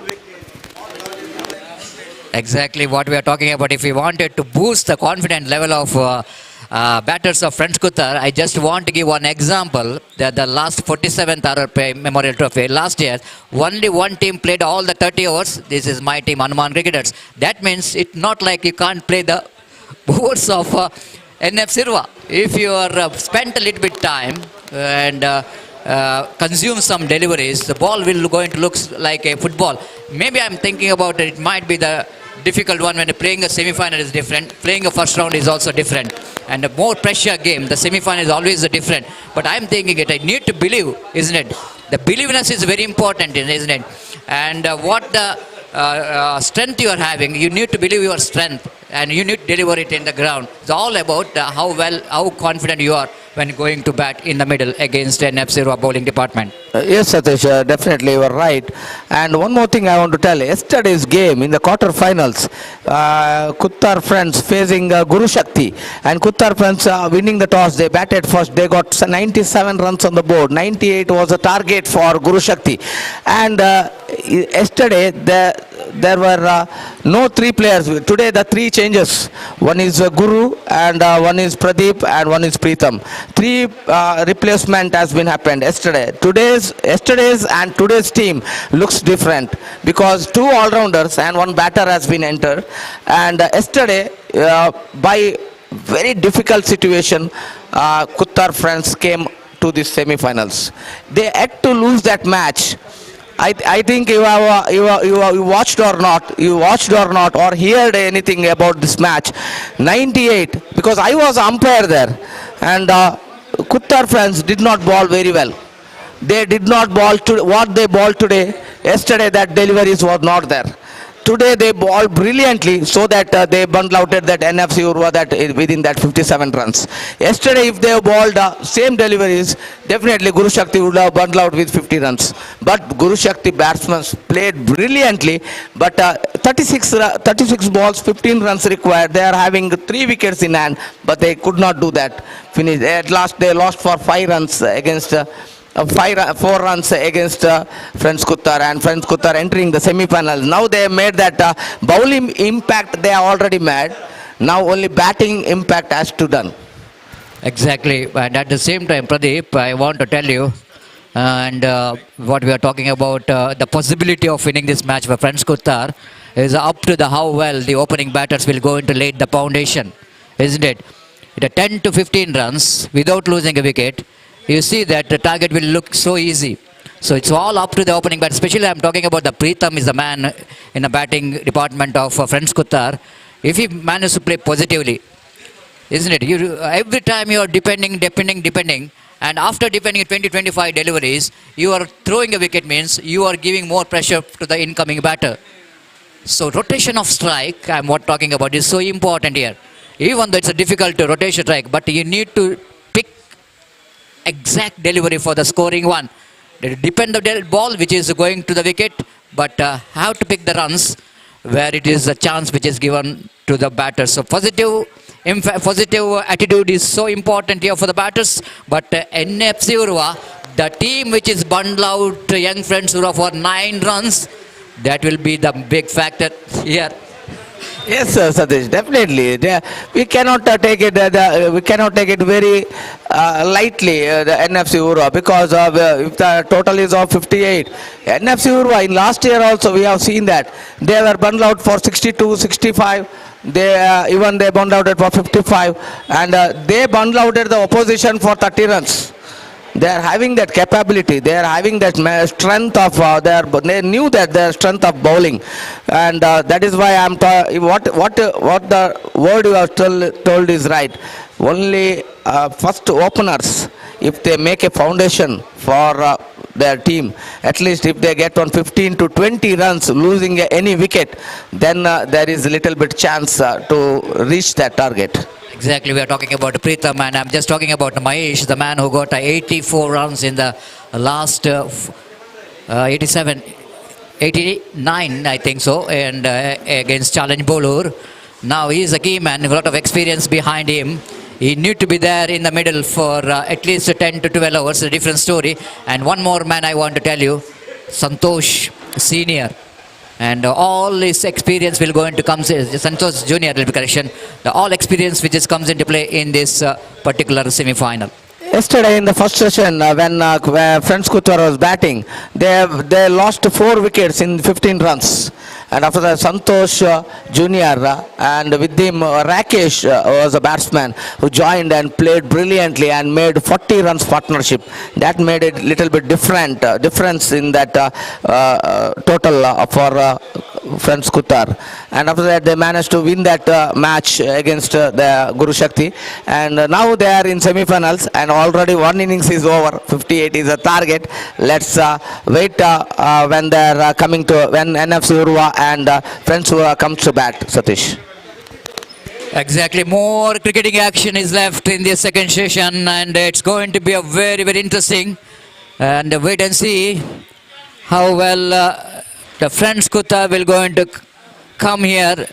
Exactly what we are talking about. If we wanted to boost the confidence level of batters of Friends Kuttar, I just want to give one example. That the last 47th R.R.Pai Memorial Trophy, last year, only one team played all the 30 overs. This is my team, Hanuman Cricketers. That means it's not like you can't play the overs of NFC Urwa. If you are spent a little bit time and consume some deliveries, the ball will going to look like a football. Maybe I'm thinking about it might be the difficult one when playing a semi-final is different, playing a first round is also different, and a more pressure game, the semi-final is always different. But I'm thinking it, I need to believe, isn't it? The believingness is very important, isn't it? And what the strength you are having, you need to believe your strength. and you need to deliver it in the ground. It's all about how confident you are when going to bat in the middle against an Urwa bowling department. Yes, Satish, definitely you are right. And one more thing I want to tell. Yesterday's game in the quarterfinals, Kuttar Friends facing Guru Shakti, and Kuttar Friends winning the toss. They batted first. They got 97 runs on the board. 98 was the target for Guru Shakti. And yesterday there were no three players. Today the three changes. One is Guru, and one is Pradeep, and one is Preetham. Three replacement has been happened yesterday. Yesterday's and today's team looks different because two all-rounders and one batter has been entered. And yesterday, by very difficult situation, Kuttar Friends came to the semi-finals. They had to lose that match. I think you watched or not or heard anything about this match. 98, because I was umpire there, and Kuttar Friends did not bowl very well. They did not bowl to what they bowled today. Yesterday that deliveries was not there. Today they bowled brilliantly, so that they bundled out that NFC Urwa that within that 57 runs. Yesterday if they bowled same deliveries, definitely Guru Shakti would have bundled out with 50 runs. But Guru Shakti batsmen played brilliantly, but 36 balls, 15 runs required. They are having 3 wickets in hand, but they could not do that. Finish. At last they lost for 5 runs against 4 runs against Friends Kuttar, and Friends Kuttar entering the semi-finals. Now they made that bowling impact they are already made. Now only batting impact has to done. Exactly, and at the same time, Pradeep, I want to tell you, and what we are talking about, the possibility of winning this match for Friends Kuttar is up to the how well the opening batters will go into lay the foundation, isn't it? At 10 to 15 runs without losing a wicket, you see that the target will look so easy. So it's all up to the opening bat. Especially I'm talking about the Preetham is the man in the batting department of Friends Kuttar. If he manages to play positively, isn't it? Every time you are depending, and after depending 20-25 deliveries, you are throwing a wicket means you are giving more pressure to the incoming batter. So rotation of strike, I'm what talking about, is so important here. Even though it's a difficult rotation strike, but you need to exact delivery for the scoring one. They depend on the ball which is going to the wicket, but have to pick the runs where it is a chance which is given to the batters. So positive attitude is so important here for the batters. But NFC Urwa, the team which is bundled out young Friends Urwa for 9 runs, that will be the big factor here. Yes, Satish, definitely. We cannot take it. We cannot take it very lightly. The NFC Urwa, because if the total is of 58, NFC Urwa in last year also we have seen that they were bundled out for 62, 65. They bundled out for 55, and they bundled out the opposition for 30 runs. They are having that capability. They are having that strength of they knew that their strength of bowling, and that is why I'm what the word you have told is right. Only first openers, if they make a foundation for their team, at least if they get on 15 to 20 runs losing any wicket, then there is a little bit chance to reach that target. Exactly, we are talking about Preetham, and I'm just talking about Mahesh, the man who got 84 runs in the last 89, I think so, and against Challenge Bowler. Now he is a key man with a lot of experience behind him. He need to be there in the middle for at least 10 to 12 hours, a different story. And one more man I want to tell you, Santosh Senior. And all his experience will go into comes Santosh Junior will be correction. All experience which comes into play in this particular semi-final. Yesterday in the first session, when Friends Kuttar was batting, they lost 4 wickets in 15 runs. And after that, Santosh Junior and with him Rakesh was a batsman who joined and played brilliantly and made 40 runs partnership. That made it little bit difference in that total for Friends Kuttar. And after that, they managed to win that match against the Guru Shakti. And now they are in semi-finals, and already one innings is over. 58 is a target. Let's wait when they are coming to when NFC Urwa and Friends Urwa comes to bat. Satish. Exactly. More cricketing action is left in this second session, and it's going to be a very, very interesting. And wait and see how well the Friends Kutta will going to come here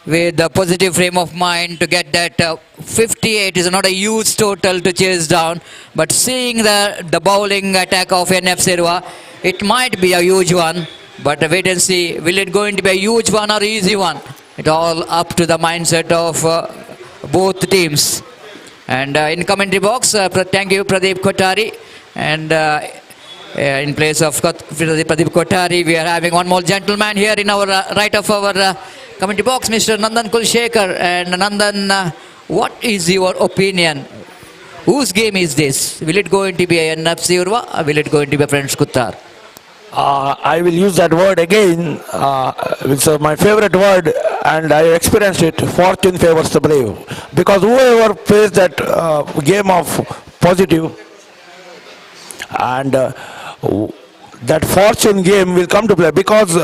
with a positive frame of mind to get that 58 is not a huge total to chase down, but seeing the bowling attack of NFC Urwa, it might be a huge one, but wait and see, will it going to be a huge one or easy one? It all up to the mindset of both teams. And in commentary box, thank you Pradeep Kothari, and in place of Pradeep Kothari, we are having one more gentleman here in our right of our commentary box, Mr. Nandan Kulshekar. And Nandan, what is your opinion? Whose game is this? Will it going to be a NFC Urwa or will it going to be a Friends Kuttar? I will use that word again. It's my favorite word, and I experienced it. Fortune favors the brave. Because whoever plays that game of positive, and that fortune game will come to play. Because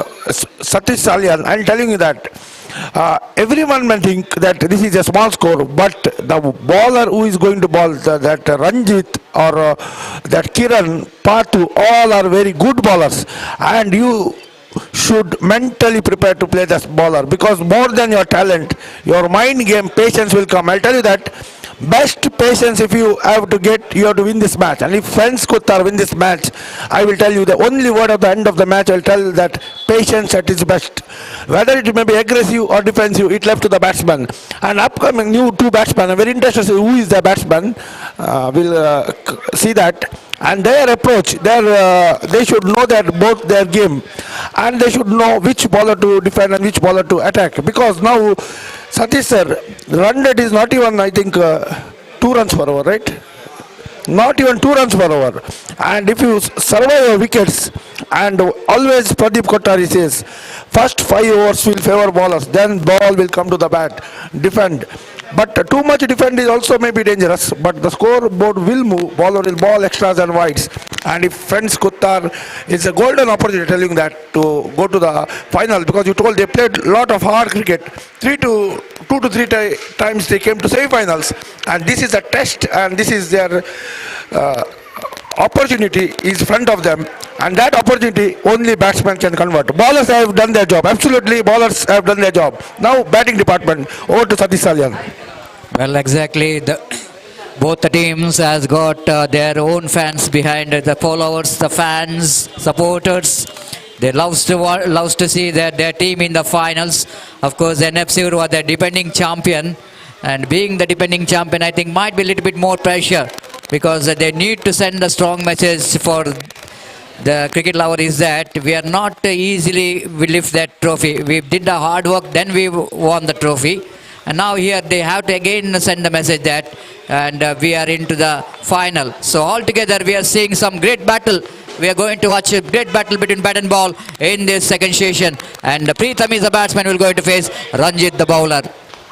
Satish Salyan, I'm telling you that everyone may think that this is a small score, but the bowler who is going to bowl, that Ranjit or that Kiran, Patu, all are very good bowlers, and you should mentally prepare to play this bowler, because more than your talent, your mind game, patience will come. I'll tell you that best patience if you have to get, you have to win this match. And if Friends Kuttar win this match, I will tell you the only word at the end of the match, I will tell that patience at its best. Whether it may be aggressive or defensive, it left to the batsman. And upcoming new two batsmen, I'm very interested to see who is the batsman. We'll see that. And their approach, they should know that both their game, and they should know which bowler to defend and which bowler to attack. Because now, Satish sir, run rate is not even, I think, 2 runs per over, right? Not even 2 runs per over. And if you survive your wickets, and always Pradeep Kothari says, first 5 overs will favor bowlers, then ball will come to the bat, defend. But too much defend is also may be dangerous, but the scoreboard will move, bowler will bowl extras and wides. And if Friends Kuttar, is a golden opportunity, telling that, to go to the final, because you told they played a lot of hard cricket. 2 to 3 times they came to semi-finals, and this is a test, and this is their opportunity is front of them, and that opportunity only batsmen can convert. Bowlers have done their job, absolutely, bowlers have done their job. Now batting department, over to Satish Salyan. Well, exactly. Both the teams has got their own fans behind it, the followers, the fans, supporters. They loves to see their team in the finals. Of course, NFC Urwa, the defending champion, and being the defending champion, I think might be a little bit more pressure, because they need to send a strong message for the cricket lover is that we are not easily we lift that trophy. We did the hard work, then we won the trophy. And now here they have to again send the message that, and we are into the final. So altogether we are seeing some great battle. We are going to watch a great battle between bat and ball in this second session. And Preetham is the batsman who will going to face Ranjit the bowler.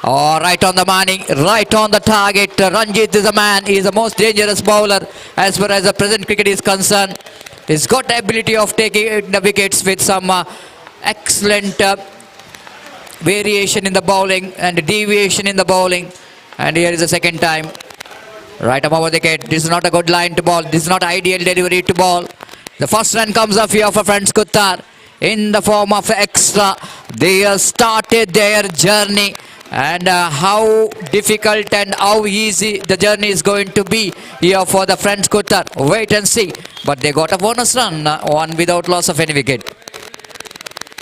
Oh, right on the money, right on the target. Ranjit is a man. He is the most dangerous bowler as far as the present cricket is concerned. He's got the ability of taking the wickets with some excellent variation in the bowling and deviation in the bowling. And here is the second time. Right above the wicket. This is not a good line to bowl. This is not ideal delivery to bowl. The first run comes off here for Friends Kuttar in the form of extra. They have started their journey. And how difficult and how easy the journey is going to be here for the Friends Kuttar. Wait and see. But they got a bonus run, one without loss of any wicket.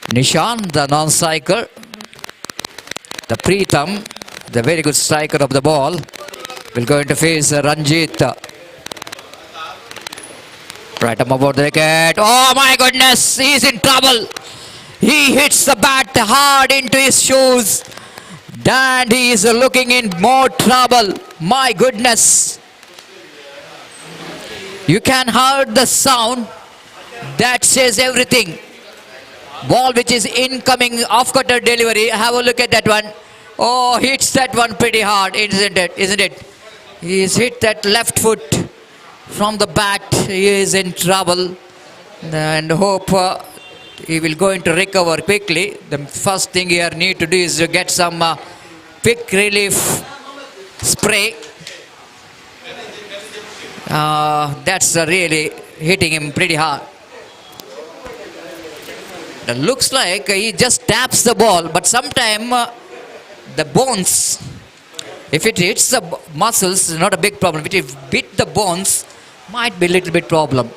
Nishan, the non-striker. The Preetham, the very good striker of the ball, will going to face Ranjit. Right about the wicket. Oh my goodness, he's in trouble. He hits the bat hard into his shoes. And he is looking in more trouble. My goodness. You can hear the sound. That says everything. Ball which is incoming off-cutter delivery. Have a look at that one. Oh, hits that one pretty hard, isn't it? He's hit that left foot from the bat. He is in trouble. And hope he will going to recover quickly. The first thing here need to do is to get some quick relief spray. That's really hitting him pretty hard. It looks like he just taps the ball, but sometime the bones, if it hits the muscles, not a big problem. If it hit the bones, might be a little bit problem.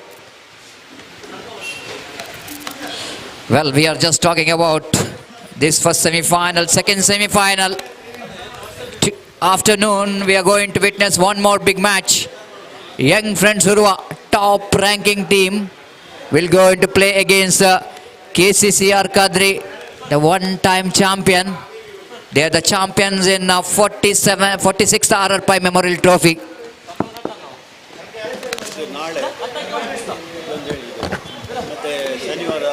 Well, we are just talking about this first semi-final, second semi-final. Afternoon, we are going to witness one more big match. Young Friends Urwa, top ranking team, will go to play against KCCR Kadri, the one-time champion. They are the champions in 46th R.R.Pai Memorial Trophy. ನಾಳೆ ಮತ್ತೆ ಶನಿವಾರ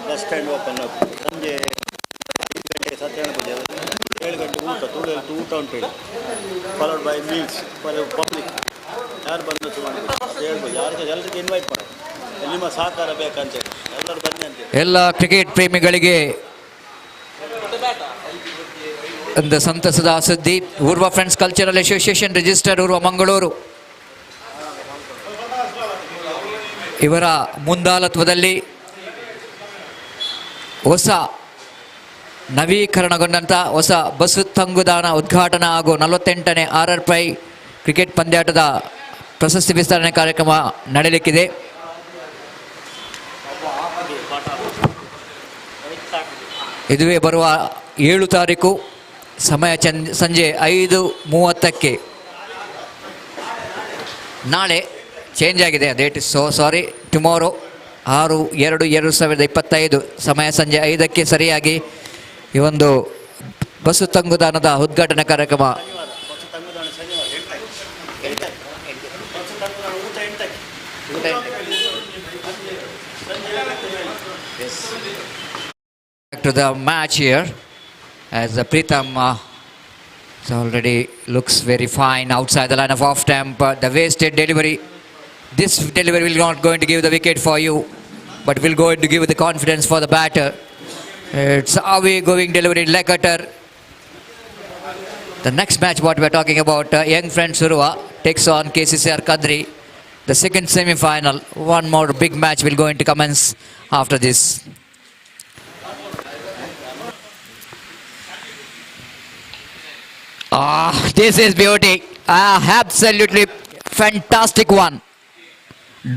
bus stand open ಸಂಜೆ 5 ಗಂಟೆ ಸತ್ಯನಾರಾಯಣ ಪೂಜೆ 7 ಗಂಟೆ ಊಟ ತುಳುವಲ್ಲಿ ಊಟ ಉಂಟು ಹೇಳಿ followed by meals for public ಯಾರು ಬಂದು ಮಾಡಬೇಕು ಹೇಳ್ಬೋದು ಯಾರಿಗೆ ಎಲ್ಲರಿಗೆ ಇನ್ವೈಟ್ ಮಾಡಿ ನಿಮ್ಮ ಸಹಕಾರ ಬೇಕಂತೇಳಿ ಎಲ್ಲರೂ ಬನ್ನಿ ಅಂತೇಳಿ ಎಲ್ಲ ಕ್ರಿಕೆಟ್ ಪ್ರೇಮಿಗಳಿಗೆ ಒಂದು ಸಂತಸದ ಸುದ್ದಿ. Urwa friends cultural association register Urwa Mangaluru ಇವರ ಮುಂದಾಳತ್ವದಲ್ಲಿ ಹೊಸ ನವೀಕರಣಗೊಂಡಂಥ ಹೊಸ ಬಸ್ಸು ತಂಗುದಾಣ ಉದ್ಘಾಟನಾ ಹಾಗೂ 48ನೇ R.R.Pai ಕ್ರಿಕೆಟ್ ಪಂದ್ಯಾಟದ ಪ್ರಶಸ್ತಿ ವಿಸ್ತರಣೆ ಕಾರ್ಯಕ್ರಮ ನಡೆಯಲಿಕ್ಕಿದೆ. ಇದುವೇ ಬರುವ 7 ತಾರೀಕು ಸಮಯ ಸಂಜೆ 5:30. ನಾಳೆ ಚೇಂಜ್ ಆಗಿದೆ ಡೇಟ್, ಸಾರಿ, ಟುಮಾರೋ 6/2/2025 ಸಮಯ ಸಂಜೆ 5ಕ್ಕೆ ಸರಿಯಾಗಿ ಈ ಒಂದು ಬಸ್ಸು ತಂಗುದಾಣದ ಉದ್ಘಾಟನಾ ಕಾರ್ಯಕ್ರಮ. Back to the match here as Pritham already looks very fine outside the line of off stump. The wasted delivery. This delivery will not going to give the wicket for you, but will going to give the confidence for the batter. It's away going delivery, leg cutter. The next match what we are talking about, Young Friends Urwa takes on KCCR Kadri. The second semi-final. One more big match will going to commence after this. This is beauty. Absolutely fantastic one.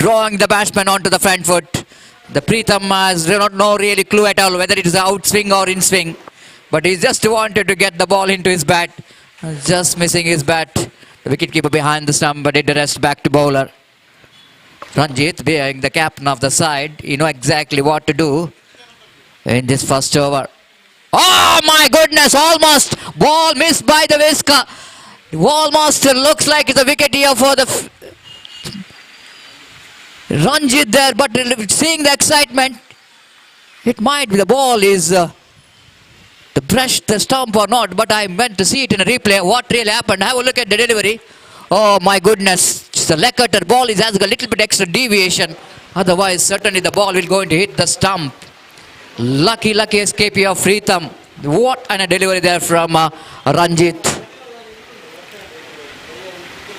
Drawing the batsman onto the front foot. The Pritham has no really clue at all whether it is out swing or in swing. But he just wanted to get the ball into his bat. Just missing his bat. The wicketkeeper behind the stump, but did the rest back to bowler. Ranjit, being the captain of the side, you know exactly what to do in this first over. Oh my goodness, almost ball missed by the whisker. Almost looks like it's a wicket here for the Ranjit there, but seeing the excitement, it might be the ball is the brush the stump or not, but I meant to see it in a replay. What really happened? Have a look at the delivery. Oh my goodness, it's a leg cutter. Ball is has a little bit extra deviation. Otherwise, certainly the ball will going to hit the stump. Lucky escape here of Pritham. What a delivery there from Ranjit.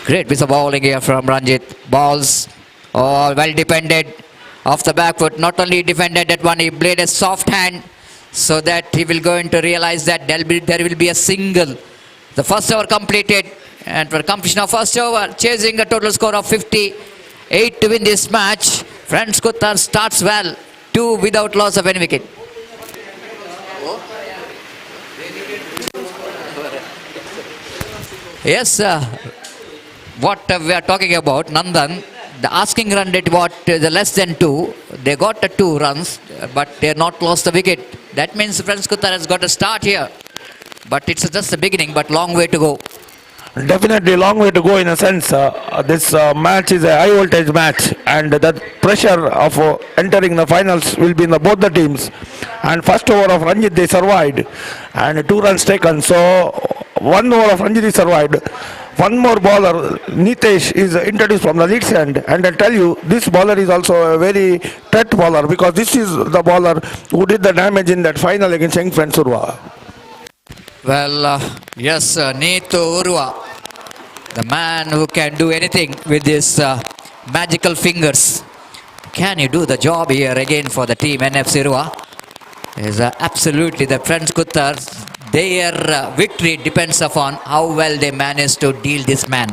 Great piece of bowling here from Ranjit. Balls well defended off the back foot. Not only defended that one, he played a soft hand so that he will going to realize that there will be a single. The first over completed, and for completion of first over, chasing a total score of 58 to win this match. Friends Kuttar starts well, 2 without loss of any wicket. Yes, what we are talking about, Nandan, the asking run rate the less than 2. They got 2 runs, but they have not lost the wicket. That means Friends Kuttar has got a start here. But it's just the beginning, but long way to go. Definitely long way to go in a sense. This match is a high voltage match, and the pressure of entering the finals will be in both the teams. And first over of Ranjit they survived, and 2 runs taken. So 1 over of Ranjit is survived. One more bowler, Nitesh, is introduced from the leads end, and I'll tell you, this bowler is also a very threat bowler, because this is the bowler who did the damage in that final against Young Friends Urwa. Well, yes, Neetu Urwa, the man who can do anything with his magical fingers. Can he do the job here again for the team NFC Urwa? Is absolutely the French Kuttars. Their victory depends upon how well they manage to deal this man.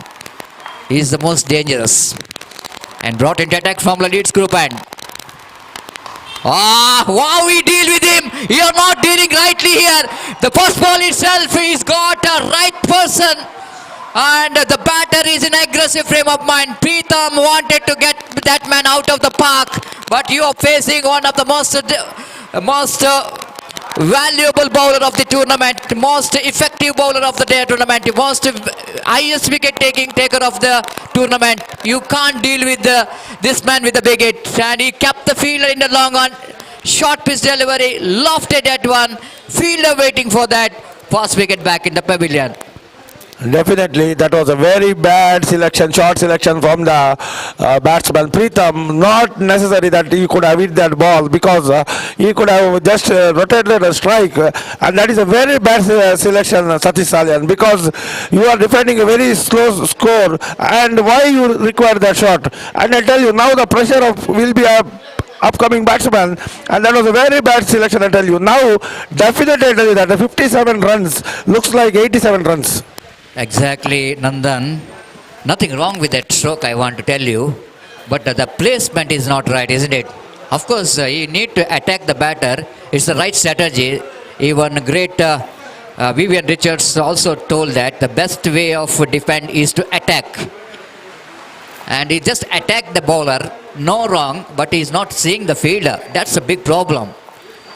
He is the most dangerous. And brought into attack from the Leeds group and wow, we deal with him. You're not dealing rightly here. The first ball itself, he's got a right person. And the batter is in aggressive frame of mind. Pritham wanted to get that man out of the park. But you are facing one of the most valuable bowler of the tournament, most effective bowler of the day tournament, most highest wicket taker of the tournament. You can't deal with this man with the big hit, and he kept the fielder in the long on. Short pitch delivery, lofted that one. Fielder waiting for that. Fast wicket back in the pavilion. Definitely, that was a very bad selection, short selection from the batsman Pritham. Not necessary that he could have hit that ball, because he could have just rotated a strike, and that is a very bad selection, Satish Salyan, because you are defending a very slow score, and why you require that shot? And I tell you, now the pressure will be upcoming batsman, and that was a very bad selection, I tell you. Now, definitely I tell you that the 57 runs looks like 87 runs. Exactly, Nandan. Nothing wrong with that stroke, I want to tell you. But the placement is not right, isn't it? Of course, you need to attack the batter. It's the right strategy. Even great Vivian Richards also told that the best way of defend is to attack. And he just attacked the bowler. No wrong, but he's not seeing the fielder. That's a big problem.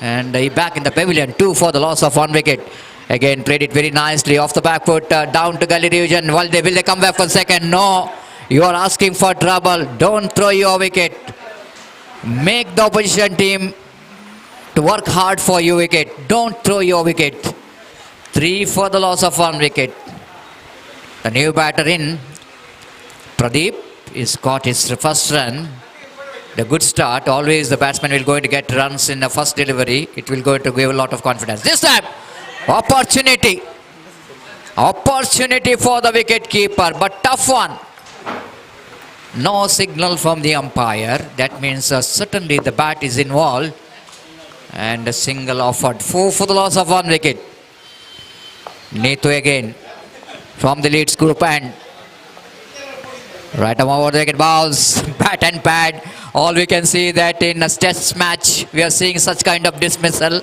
And he back in the pavilion, 2 for the loss of 1 wicket. Again, played it very nicely off the back foot, down to gully region. Will they come back for second? No. You are asking for trouble. Don't throw your wicket. Make the opposition team to work hard for your wicket. Don't throw your wicket. 3 for the loss of 1 wicket. The new batter in, Pradeep, is got his first run. The good start. Always the batsman will going to get runs in the first delivery. It will going to give a lot of confidence. This time, opportunity for the wicket keeper, but tough one. No signal from the umpire. That means certainly the bat is involved, and a single offered. 4 for the loss of 1 wicket. Neetu again from the Leeds group, and right over the wicket balls, bat and pad. All we can see that in a test match we are seeing such kind of dismissal.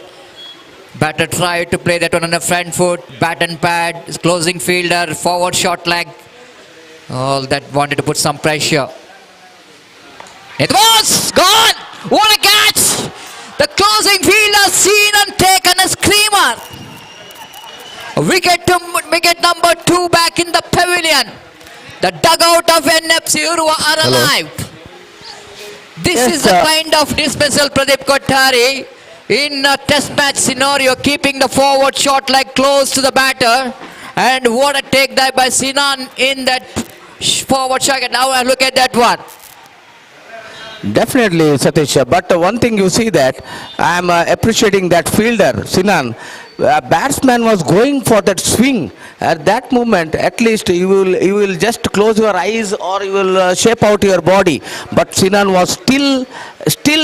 Batter tried to play that one on the front foot, bat and pad, closing fielder, forward short leg. All that wanted to put some pressure. It was gone! What a catch! The closing fielder seen and taken a screamer. Wicket number 2 back in the pavilion. The dugout of NFC Urwa are alive. This is the kind of dismissal, Pradeep Kothari. In a test match scenario, keeping the forward short leg close to the batter. And what a take there by Sinan in that forward shot. Now look at that one. Definitely, Satish. But one thing you see that I am appreciating that fielder, Sinan. Batsman was going for that swing. At that moment, at least you will just close your eyes or you will shape out your body. But Sinan was still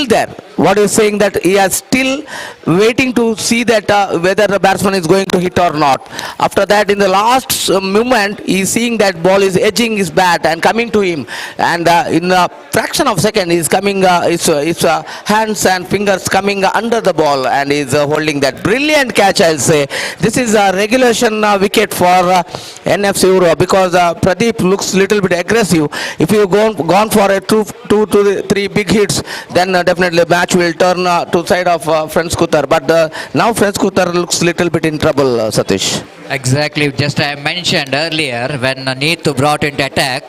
there. What is saying that he is still waiting to see that whether the batsman is going to hit or not. After that, in the last moment, he is seeing that ball is edging his bat and coming to him. And in a fraction of second, he is coming, his hands and fingers coming under the ball, and he is holding that brilliant catch. I'll say this is a regulation wicket for NFC Urwa, because Pradeep looks little bit aggressive. If you gone for a 2 to 3 big hits, then definitely match will turn to side of French Kutar. But now French Kutar looks little bit in trouble, Satish. Exactly. Just I mentioned earlier when Neetu brought into attack,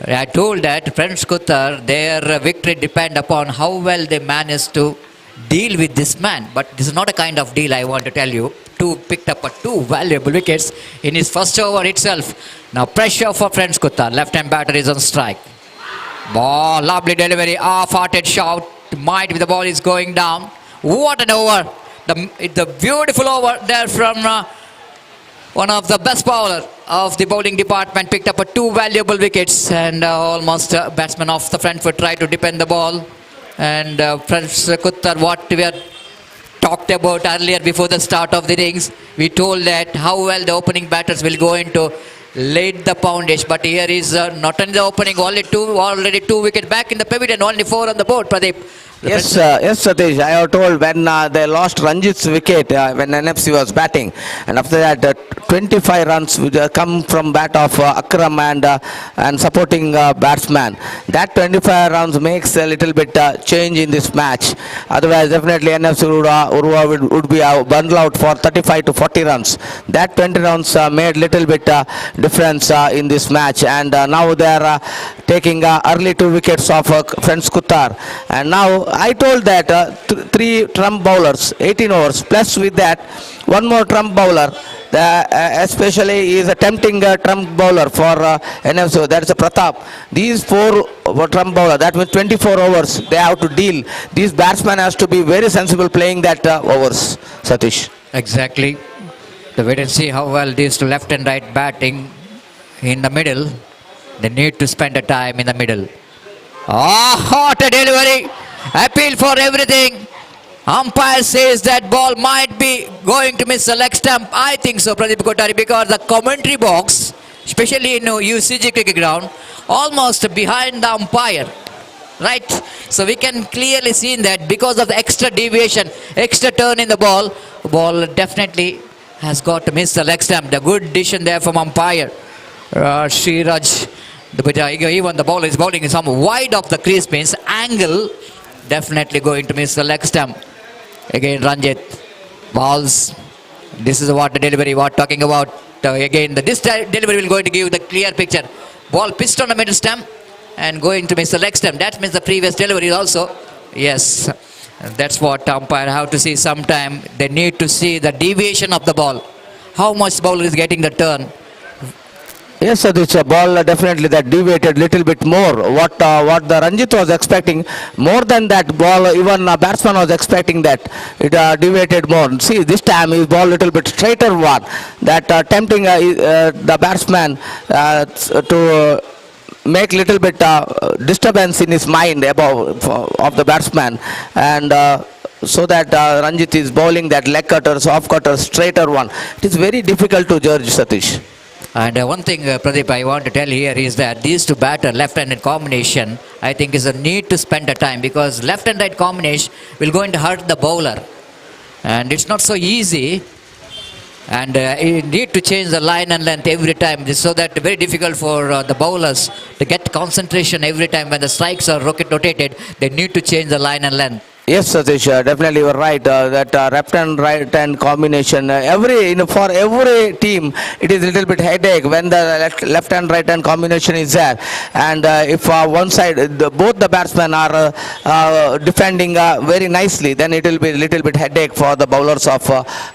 I told that French Kutar, their victory depend upon how well they manage to deal with this man. But this is not a kind of deal, I want to tell you. Picked up 2 valuable wickets in his first over itself. Now pressure for French Kutar. Left-hand batter is on strike. Ball, lovely delivery, half-hearted shout. Might be the ball is going down. What an over. The beautiful over there from one of the best bowler of the bowling department, picked up 2 valuable wickets, and almost batsman off the front foot tried to defend the ball. And Prince Kuttar, what we are talked about earlier before the start of the innings, we told that how well the opening batters will go into laid the foundation, but here is not only the opening, already 2 wicket back in the pavilion, only 4 on the board. Pradeep. Yes, Satish. I have told when they lost Ranjit's wicket when NFC was batting, and after that 25 runs which come from bat of Akram and supporting batsman. That 25 runs makes a little bit change in this match. Otherwise, definitely NFC Urwa would be bundled out for 35 to 40 runs. That 20 runs made little bit difference in this match, and now they are taking early 2 wickets of Prince Kuttar, and now I told that 3 trump bowlers, 18 overs, plus with that 1 more trump bowler, especially is a tempting trump bowler for NFC, that is a Pratap. These 4 trump bowler, that means 24 overs they have to deal. These batsmen has to be very sensible playing that overs, Satish. Exactly. To wait and see how well these 2 left and right batting in the middle. They need to spend the time in the middle. What a delivery! Appeal for everything. Umpire says that ball might be going to miss the leg stump. I think so, Pradeep Kothari, because the commentary box, especially in UCG cricket ground, almost behind the umpire. Right? So we can clearly see that because of the extra deviation, extra turn in the ball definitely has got to miss the leg stump. The good decision there from umpire. Sriraj. Even the ball is bowling some wide of the crease, means angle, definitely going to miss the leg stump. Again Ranjit balls. This is what the delivery what talking about. This delivery will going to give the clear picture. Ball pitched on the middle stump and going to miss the leg stump. That means the previous delivery also. Yes, that's what umpire have to see sometime. They need to see the deviation of the ball. How much bowler is getting the turn. Yes, sir, this ball definitely that deviated little bit more. What the Ranjit was expecting, more than that ball, even batsman was expecting that it deviated more. See, this time his ball little bit straighter one, that tempting the batsman to make little bit disturbance in his mind above of the batsman, and so that Ranjit is bowling that leg cutters, off cutters, straighter one. It is very difficult to judge, Satish. And one thing, Pradeep, I want to tell here is that these 2 batter left-handed combination, I think is a need to spend the time, because left and right combination will going to hurt the bowler. And it's not so easy. And you need to change the line and length every time, so that very difficult for the bowlers to get concentration every time when the strikes are rotated. They need to change the line and length. Yes, Satish, definitely you are right. That left and right hand combination, for every team, it is a little bit headache when the left and right hand combination is there. And if one side, both the batsmen are defending very nicely, then it will be a little bit headache for the bowlers of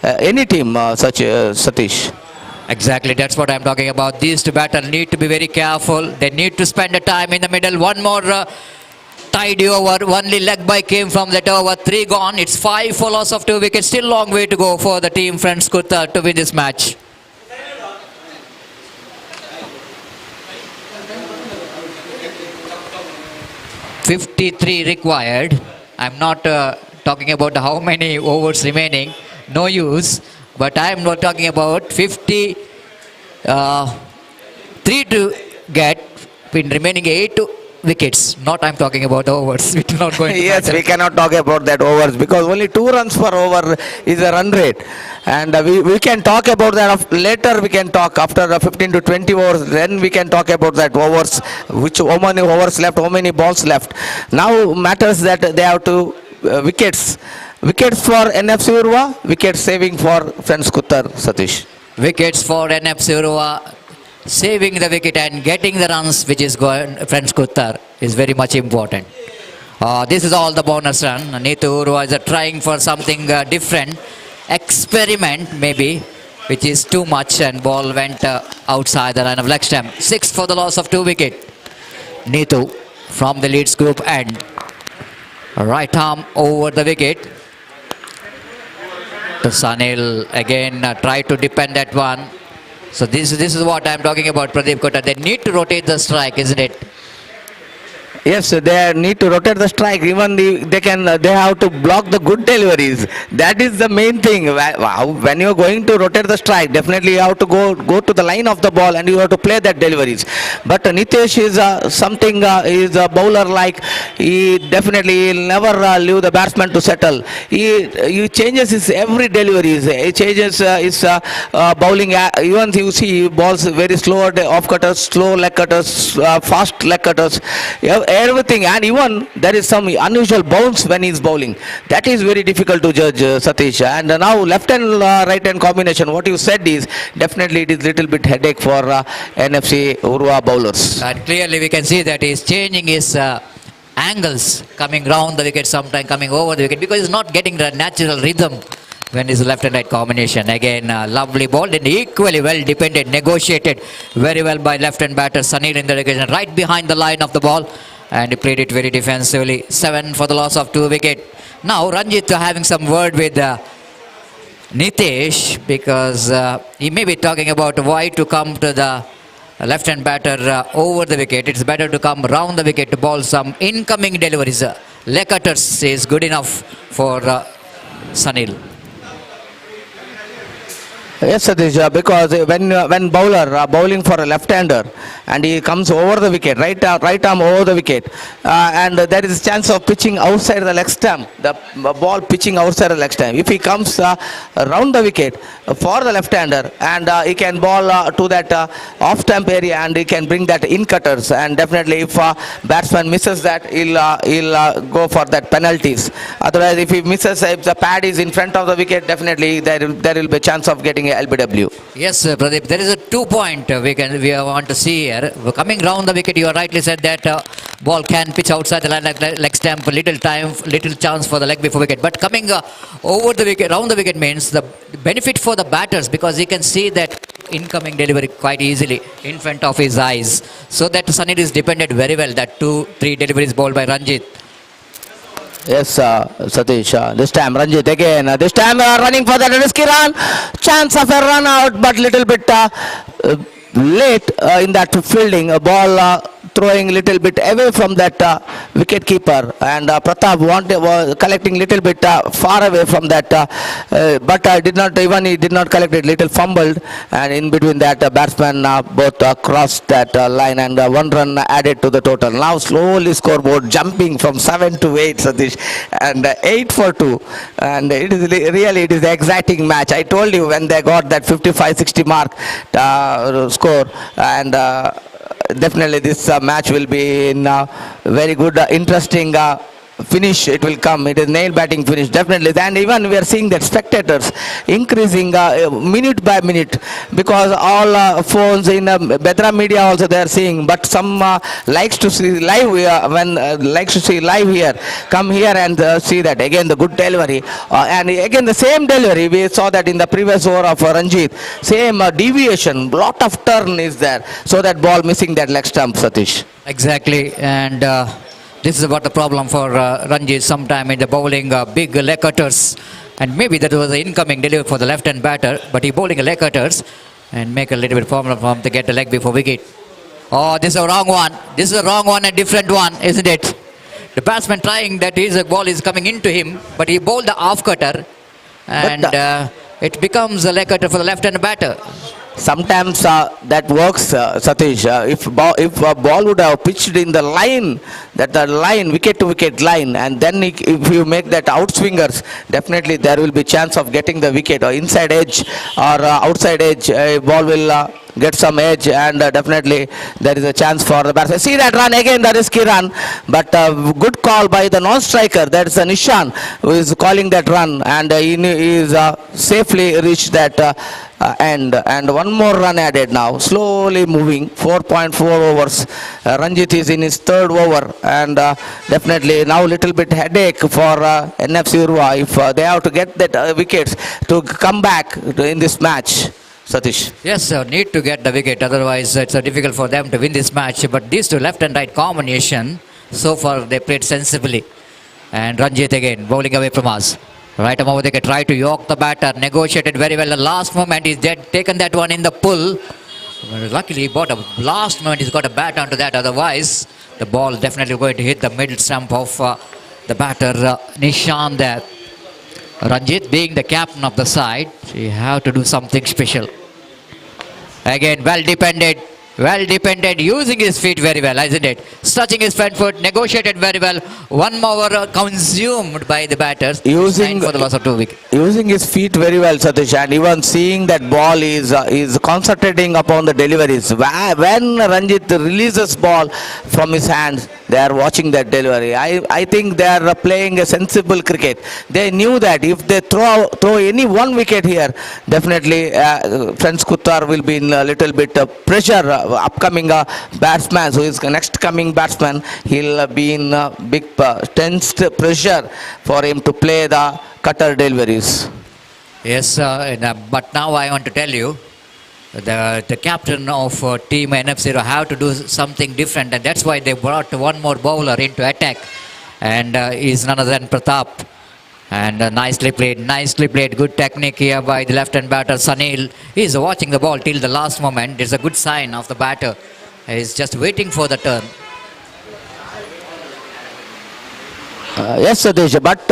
any team, such Satish. Exactly, that's what I'm talking about. These 2 batters need to be very careful. They need to spend the time in the middle. One more tidy over, only leg by came from that over, 3 gone. It's 5 for loss of 2 wickets. Still long way to go for the team Prince Kuttar to win this match. .53 required. I'm not talking about how many overs remaining. No use. But I'm not talking about 53 to get in remaining 8 wickets. Not I'm talking about overs. We're not going to yes, we cannot talk about that overs, because only 2 runs per over is a run rate, and we can talk about that later. We can talk after 15 to 20 overs, then we can talk about that overs, how many overs left, how many balls left. Now matters that they have to wickets for NFC Urwa, wicket saving for Prince Kuttar, Satish. Wickets for NFC Urwa, saving the wicket and getting the runs which is going Prince Kuttar is very much important. This is all the bonus run. Neetu Urwa is trying for something different, experiment maybe, which is too much, and ball went outside the line of leg stump. 6 for the loss of 2 wicket. Neetu from the Leeds group end. Right arm over the wicket. To Sanil again tried to defend that one. So this is what I'm talking about, Pradeep Kota. They need to rotate the strike, isn't it? Yes, they need to rotate the strike. Even they have to block the good deliveries. That is the main thing. When you are going to rotate the strike, definitely you have to go to the line of the ball and you have to play that deliveries. But Nitesh is is a bowler like he definitely will never leave the batsman to settle. He changes his every deliveries. He changes his bowling. Even you see he balls very slow off cutters, slow leg cutters, fast leg cutters. Everything, and even there is some unusual bounce when he's bowling. That is very difficult to judge, Satish. And now left and right hand combination, what you said is definitely it is little bit headache for NFC Urwa bowlers. And clearly we can see that he's changing his angles, coming round the wicket, sometime coming over the wicket, because he's not getting the natural rhythm when his left and right combination. Again, lovely ball and equally well defended, negotiated very well by left hand batter Sunil in the occasion, right behind the line of the ball. And he played it very defensively. 7 for the loss of 2 wickets. Now Ranjit having some word with Nitesh, because he may be talking about why to come to the left-hand batter over the wicket. It's better to come round the wicket to bowl some incoming deliveries. Leg cutters is good enough for Sunil. Yes, Satish, because when bowler bowling for a left-hander and he comes over the wicket, right arm over the wicket, and there is a chance of pitching outside the leg stump, the ball pitching outside the leg stump. If he comes round the wicket for the left-hander and he can bowl to that off-stump area and he can bring that in cutters, and definitely if batsman misses that, he'll go for that penalties. Otherwise, if he misses, if the pad is in front of the wicket, definitely there will be a chance of getting LBW. Yes, Pradeep, there is a 2 point we want to see here. Coming round the wicket, you rightly said that ball can pitch outside the leg stump, little chance for the leg before wicket. But coming over the wicket, round the wicket means the benefit for the batters, because he can see that incoming delivery quite easily in front of his eyes. So that Sunil is depended very well, that 2-3 deliveries bowled by Ranjit. Yes, Satish. This time Ranjit again. This time running for that risky run. Chance of a run out, but little bit late in that fielding. A ball throwing little bit away from that wicket keeper, and Pratap was collecting little bit far away from that, but he did not collect it. Little fumbled, and in between that batsman both crossed that line, and 1 run added to the total. Now slowly scoreboard jumping from 7 to 8, Satish, and 8 for 2, and it is the exciting match. I told you when they got that 55-60 mark score, and definitely this match will be in very good, interesting finish. It will come. It is nail batting finish, definitely. And even we are seeing that spectators increasing minute by minute, because all phones in Bedra Media also they are seeing, but some likes to see live likes to see live here, come here and see that again the good delivery, and again the same delivery we saw that in the previous over of Ranjit, same deviation, lot of turn is there, so that ball missing that leg stump, Satish. Exactly, and this is what the problem for Ranjit. Sometime in the bowling big leg cutters, and maybe that was the incoming delivery for the left-hand batter, but he bowling leg cutters and make a little bit problem for him to get the leg before wicket. Oh, this is a wrong one. This is a wrong one, a different one, isn't it? The batsman trying that his ball is coming into him, but he bowled the off cutter, and it becomes a leg cutter for the left-hand batter. Sometimes that works, Satish. If a ball would have pitched in the line, that the line, wicket to wicket line, and then if you make that outswingers, definitely there will be chance of getting the wicket, or inside edge or outside edge. Ball will get some edge, and definitely there is a chance for the batsman. See that run again, the risky run, but good call by the non-striker. That is Nishan who is calling that run, and he is safely reached that end, and 1 more run added now. Slowly moving, 4.4 overs. Ranjit is in his 3rd over, and definitely now little bit headache for NFC Urwa if they have to get that wickets to come back in this match. Satish. Yes, sir, need to get the wicket, otherwise it's difficult for them to win this match. But these two left and right combination, so far they played sensibly. And Ranjit again bowling away from us. Right arm over the wicket, tried to york the batter, negotiated very well. The last moment he's taken that one in the pull. Luckily, he bought a last moment. He's got a bat onto that. Otherwise, the ball definitely going to hit the middle stump of the batter Nishan there. Ranjit, being the captain of the side, he have to do something special. Again, well depended, using his feet very well, isn't it? Touching his front foot, negotiated very well. One more consumed by the batters. Using for the loss of 2 wickets. Using his feet very well, Satish, and even seeing that ball is concentrating upon the deliveries. When Ranjit releases ball from his hands, they are watching that delivery. I think they are playing a sensible cricket. They knew that if they throw any 1 wicket here, definitely Prince Kuttar will be in a little bit pressure. Upcoming batsman, who is next coming batsman, he'll be in big tensed pressure for him to play the cutter deliveries. Yes, but now I want to tell you, the captain of team NFC have to do something different, and that's why they brought one more bowler into attack, and he's none other than Pratap. And nicely played, good technique here by the left-hand batter Sunil. He's watching the ball till the last moment. It's a good sign of the batter. He's just waiting for the turn. Yes, Satish, but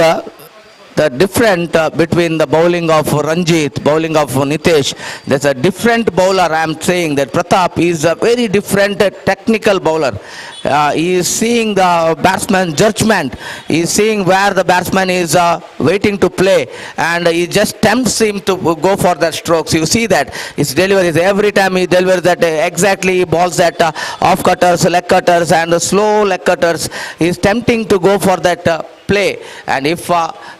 the difference between the bowling of Ranjit, bowling of Nitesh, there's a different bowler. I'm saying that Pratap is a very different technical bowler. He is seeing the batsman's judgment. He is seeing where the batsman is waiting to play, and he just tempts him to go for that strokes. You see that his deliveries, every time he delivers that exactly, he balls that off cutters, leg cutters, and slow leg cutters. He is tempting to go for that play, and if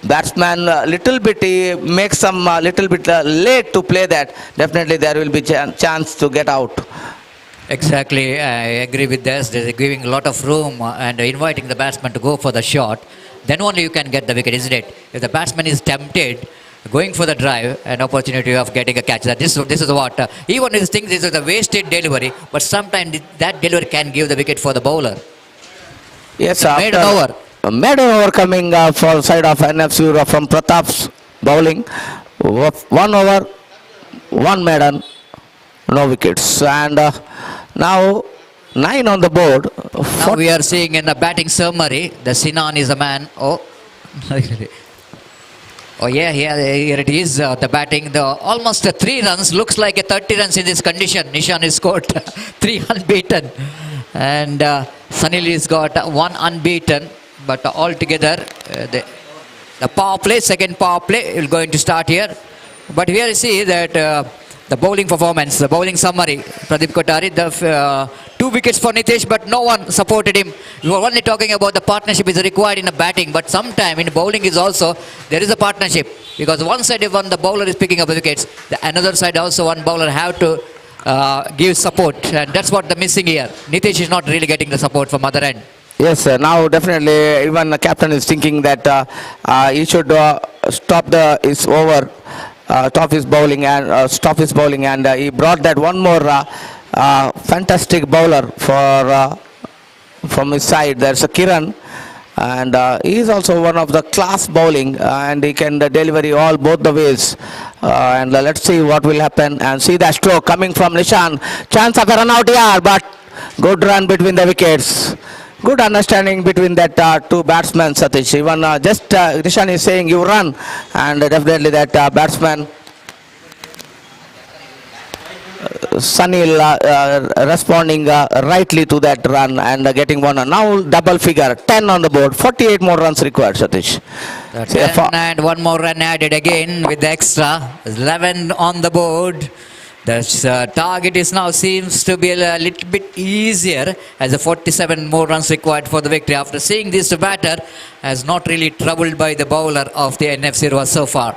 batsman little bit he makes some little bit late to play that, definitely there will be chance to get out. Exactly, I agree with this. They're giving a lot of room and inviting the batsman to go for the shot. Then only you can get the wicket, isn't it? If the batsman is tempted, going for the drive, an opportunity of getting a catch. This is what, even he thinks this is a wasted delivery, but sometimes that delivery can give the wicket for the bowler. Yes, made an over. Made an over coming for side of NFC from Pratap's bowling. 1 over, 1 maiden, no wickets. And now 9 on the board. Now we are seeing in the batting summary, the Sinan is a man. Oh, yeah, here it is. The batting, almost 3 runs. Looks like a 30 runs in this condition. Nishan has scored 3 unbeaten. And Sunil has got 1 unbeaten. But altogether, the power play, second power play, is going to start here. But here you see that the bowling performance, the bowling summary, Pradeep Kothari, the 2 wickets for Nitesh, but no one supported him. We were only talking about the partnership is required in the batting, but sometime in bowling is also, there is a partnership. Because one side, if the bowler is picking up the wickets, the another side also one bowler have to give support. And that's what the missing here. Nitesh is not really getting the support from other end. Yes, now definitely even the captain is thinking that he should stop his over, stop his bowling and he brought that one more fantastic bowler from his side. There's a Kiran, and he is also one of the class bowling, and he can deliver both the ways. And let's see what will happen, and see that stroke coming from Nishan. Chance of a run out here, but good run between the wickets. Good understanding between that 2 batsmen, Satish. Even just Nishan is saying you run, and definitely that batsman Sunil responding rightly to that run and getting one. Now double figure, 10 on the board, 48 more runs required, Satish. 10 and 1 more run added again with the extra. 11 on the board. The target is now seems to be a little bit easier as the 47 more runs required for the victory. After seeing this batter has not really troubled by the bowler of the NFC Urwa so far.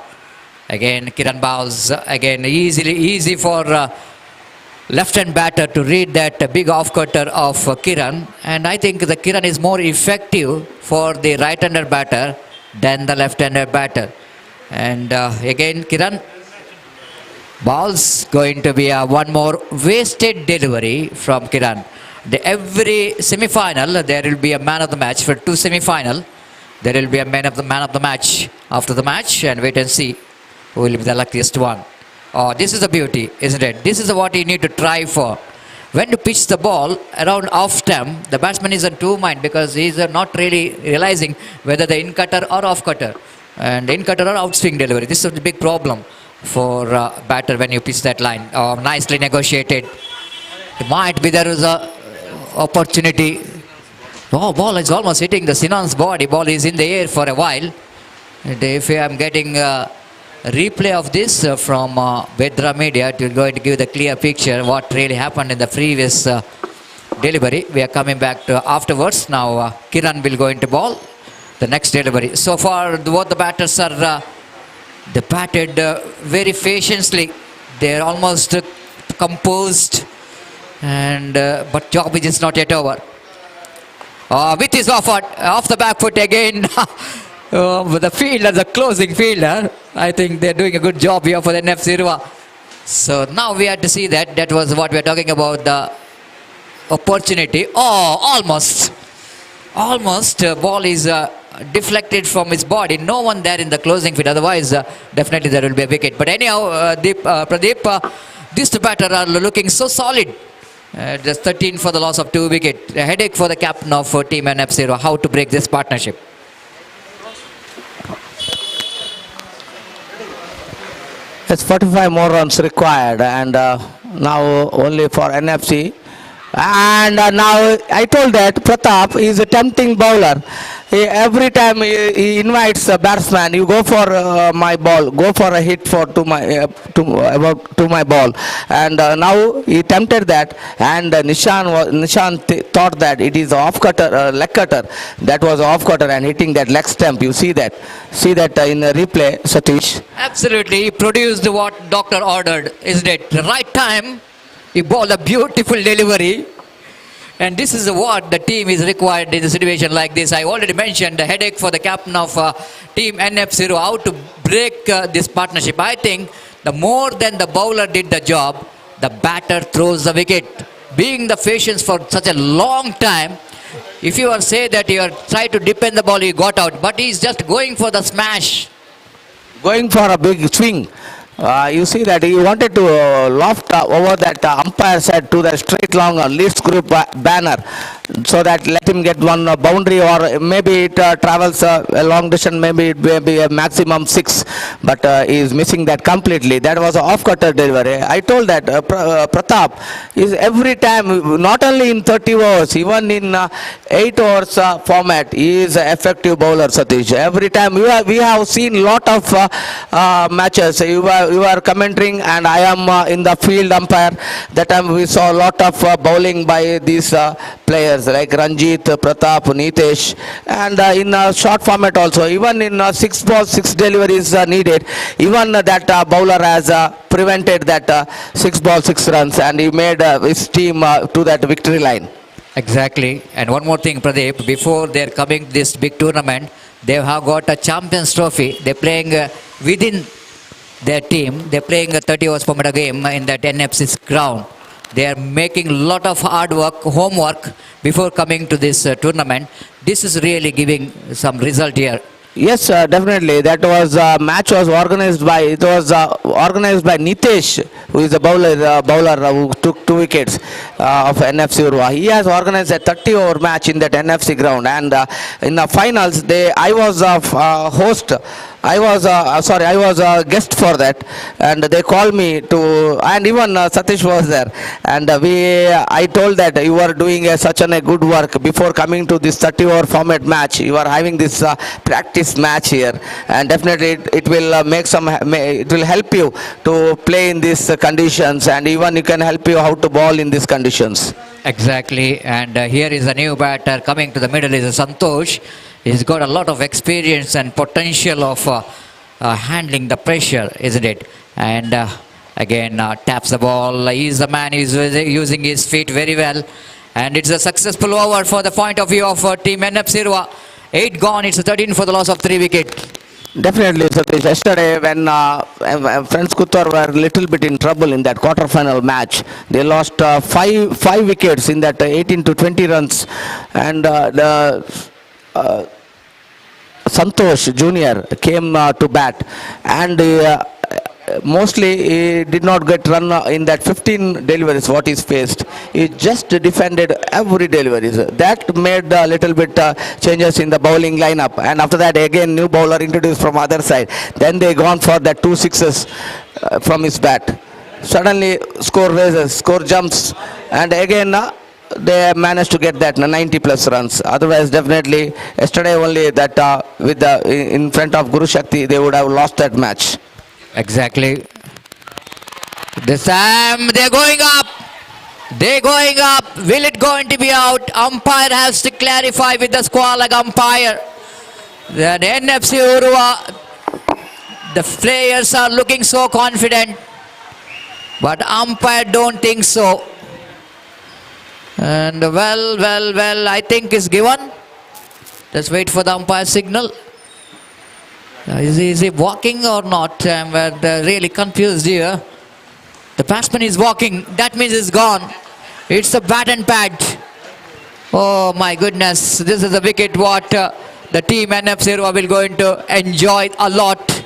Again Kiran bowls, again easy for left-hand batter to read that big off-cutter of Kiran. And I think the Kiran is more effective for the right-hander batter than the left-hander batter. And again Kiran bowls, going to be one more wasted delivery from Kiran. Every semi-final there will be a man of the match for 2 semi-final, There will be a man of the match after the match, and wait and see who will be the luckiest one. Oh, this is the beauty, isn't it? This is what you need to try for. When you pitch the ball around off stump, the batsman is in two mind because he is not really realizing whether the in cutter or off cutter, and in cutter or out swing delivery. This is a big problem for batter when you pitch that line. Oh, nicely negotiated. It might be there is a opportunity. Oh, ball is almost hitting the Sinan's body. Ball is in the air for a while. And if I am getting a replay of this from Bedra Media, it will going to give the clear picture what really happened in the previous delivery. We are coming back to afterwards. Now Kiran will go into ball. The next delivery. So far, both the batters are they batted very patiently. They are almost composed, and but job is not yet over. With his offer off the back foot again. The fielder, the closing fielder, I think they're doing a good job here for the NFC Urwa. So now we had to see that. That was what we're talking about, the opportunity. Oh, almost. Ball is deflected from his body. No one there in the closing field. Otherwise, definitely there will be a wicket. But anyhow, Pradeep, these two batters are looking so solid. Just 13 for the loss of 2 wickets. A headache for the captain of team NFC Urwa. How to break this partnership? It's 45 more runs required, and now only for NFC. And now I told that Pratap is a tempting bowler. Every time he invites a batsman, you go for my ball, go for a hit for to my ball. And now he tempted that, and Nishan thought that it is off cutter, leg cutter. That was off cutter and hitting that leg stump. You see that in the replay, Satish. Absolutely, he produced what doctor ordered, isn't it? The right time. He bowled a beautiful delivery, and this is what the team is required in a situation like this. I already mentioned the headache for the captain of team NFC Urwa, how to break this partnership. I think the more than the bowler did the job, the batter throws the wicket. Being the patience for such a long time, if you are say that you are trying to depend the ball, he got out, but he's just going for the smash. Going for a big swing. You see that he wanted to loft over that umpire said to the straight long least group banner, so that let him get one boundary, or maybe it travels a long distance, maybe it may be a maximum 6, but he is missing that completely. That was an off-cutter delivery. I told that Pratap is every time, not only in 30 overs, even in 8 overs format, he is an effective bowler, Satish. Every time we have seen lot of matches. You are commenting and I am in the field umpire. That time we saw a lot of bowling by these players like Ranjit, Pratap, Nitesh, and in short format also. Even in 6 balls, 6 deliveries needed. Even that bowler has prevented that 6 balls, 6 runs, and he made his team to that victory line. Exactly. And one more thing, Pradeep, before they're coming to this big tournament, they have got a Champions Trophy. They're playing within their team. They're playing a 30 overs format game in that NFC's ground. They are making a lot of hard work, homework before coming to this tournament. This is really giving some result here. Yes, definitely. That was match was organized by Nitesh, who is the bowler who took 2 wickets of NFC Urwa. He has organized a 30-over match in that NFC ground, and in the finals, I was host. I was a guest for that, and they called me to, and even Satish was there, and I told that you are doing such a good work before coming to this 30-over format match. You are having this practice match here, and definitely it will it will help you to play in these conditions, and even it can help you how to bowl in these conditions. Exactly, and here is a new batter coming to the middle, is Santosh. He's got a lot of experience and potential of handling the pressure, isn't it? And again, taps the ball. He's the man who's using his feet very well. And it's a successful over for the point of view of team NFC Urwa. 8 gone, it's 13 for the loss of 3 wickets. Definitely, Satish. Yesterday, when Friends Kuttor were a little bit in trouble in that quarter-final match, they lost 5 wickets in that 18 to 20 runs. And Santosh Junior came to bat, and mostly he did not get run in that 15 deliveries what he's faced. He just defended every deliveries. That made a little bit changes in the bowling lineup, and after that again new bowler introduced from other side. Then they gone for that 2 sixes from his bat. Suddenly score raises, score jumps, and again they managed to get that 90 plus runs. Otherwise, definitely yesterday only that with the in front of Guru Shakti they would have lost that match. Exactly. This time they're going up. They're going up. Will it going to be out? Umpire has to clarify with the squall like umpire. Then NFC Urwa. The players are looking so confident, but umpire don't think so. And well, I think is given. Let's wait for the umpire signal. Is he walking or not? I'm really confused here. The batsman is walking. That means it's gone. It's a bat and pad. Oh my goodness. This is a wicket what the team NFC Urwa will going to enjoy a lot.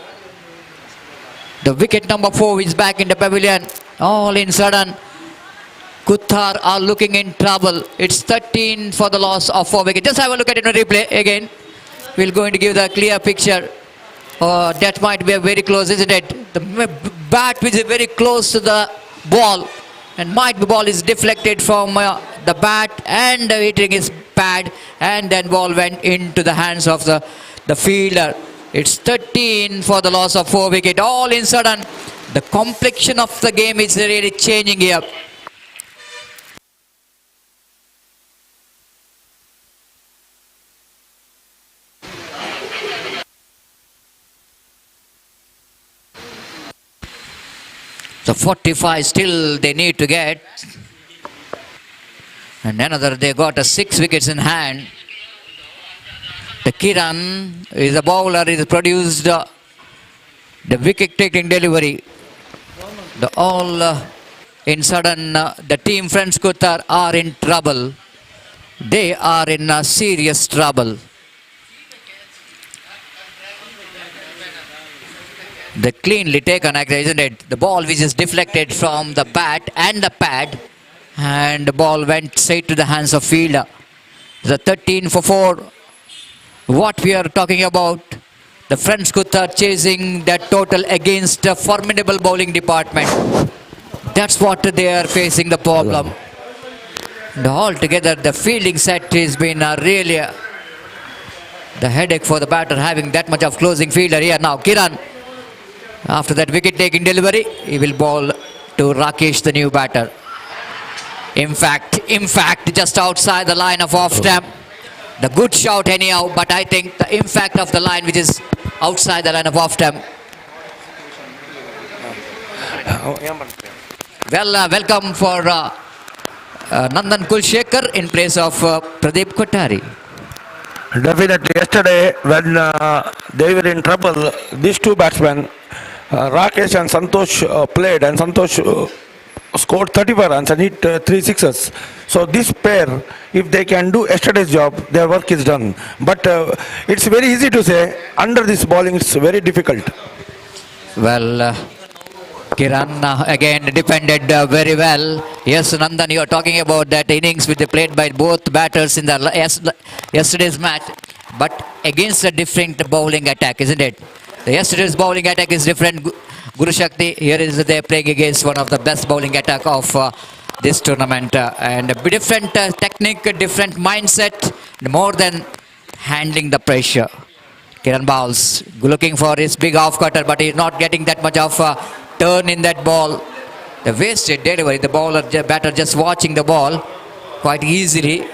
The wicket number 4 is back in the pavilion. All in sudden, Kuthar are looking in trouble. It's 13 for the loss of 4 wickets. Just have a look at it in replay again. We're going to give the clear picture. That might be a very close, isn't it? The bat which is very close to the ball, and might be ball is deflected from the bat and hitting his pad, and then ball went into the hands of the fielder. It's 13 for the loss of 4 wicket. All in sudden, the complexion of the game is really changing here. So 45 still they need to get. And another, they got a 6 wickets in hand. The Kiran is a bowler, is produced the wicket taking delivery. The all in sudden the team friends Kuthar are in trouble. They are in serious trouble. The cleanly taken, isn't it? The ball which is deflected from the bat and the pad, and the ball went straight to the hands of fielder. The 13 for 4. What we are talking about, the friends Kuthar chasing that total against a formidable bowling department. That's what they are facing the problem. And altogether, the fielding set has been really the headache for the batter, having that much of closing fielder here. Now Kiran, after that wicket taking delivery, he will bowl to Rakesh, the new batter. In fact, just outside the line of off stamp. The good shout anyhow, but I think the impact of the line which is outside the line of off stamp. Well, welcome for Nandan Kulshekar in place of Pradeep Kothari. Definitely, yesterday when they were in trouble, these two batsmen, Rakesh and Santosh played, and Santosh scored 35 runs and hit 3 sixes. So this pair, if they can do yesterday's job, their work is done. But it's very easy to say, under this bowling it's very difficult. Well, Kiran again defended very well. Yes, Nandan, you are talking about that innings which they played by both batters in the yesterday's match, but against a different bowling attack, isn't it? The yesterday's bowling attack is different. Guru Shakti, here is they playing against one of the best bowling attack of this tournament, and a different technique, different mindset, more than handling the pressure. Kiran bowls, looking for his big off cutter, but he's not getting that much of turn in that ball. The wasted delivery, the batter just watching the ball quite easily,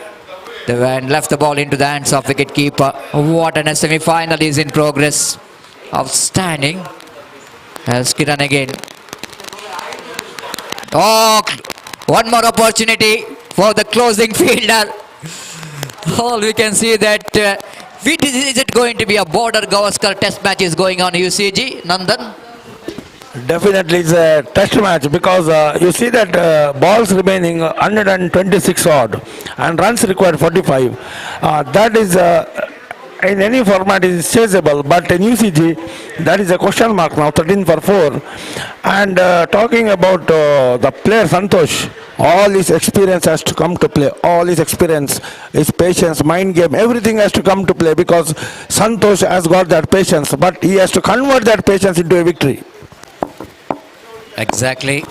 and left the ball into the hands of wicket keeper. What an semi-final is in progress. Outstanding. As Kiran again. Oh, one more opportunity for the closing fielder. All we can see that is it going to be a border Gavaskar test match is going on UCG, Nandan? Definitely it's a test match, because you see that balls remaining 126 odd and runs required 45. That is in any format is chaseable, but in UCG, that is a question mark now, 13 for 4. And talking about the player Santosh, all his experience has to come to play. All his experience, his patience, mind game, everything has to come to play because Santosh has got that patience, but he has to convert that patience into a victory. Exactly.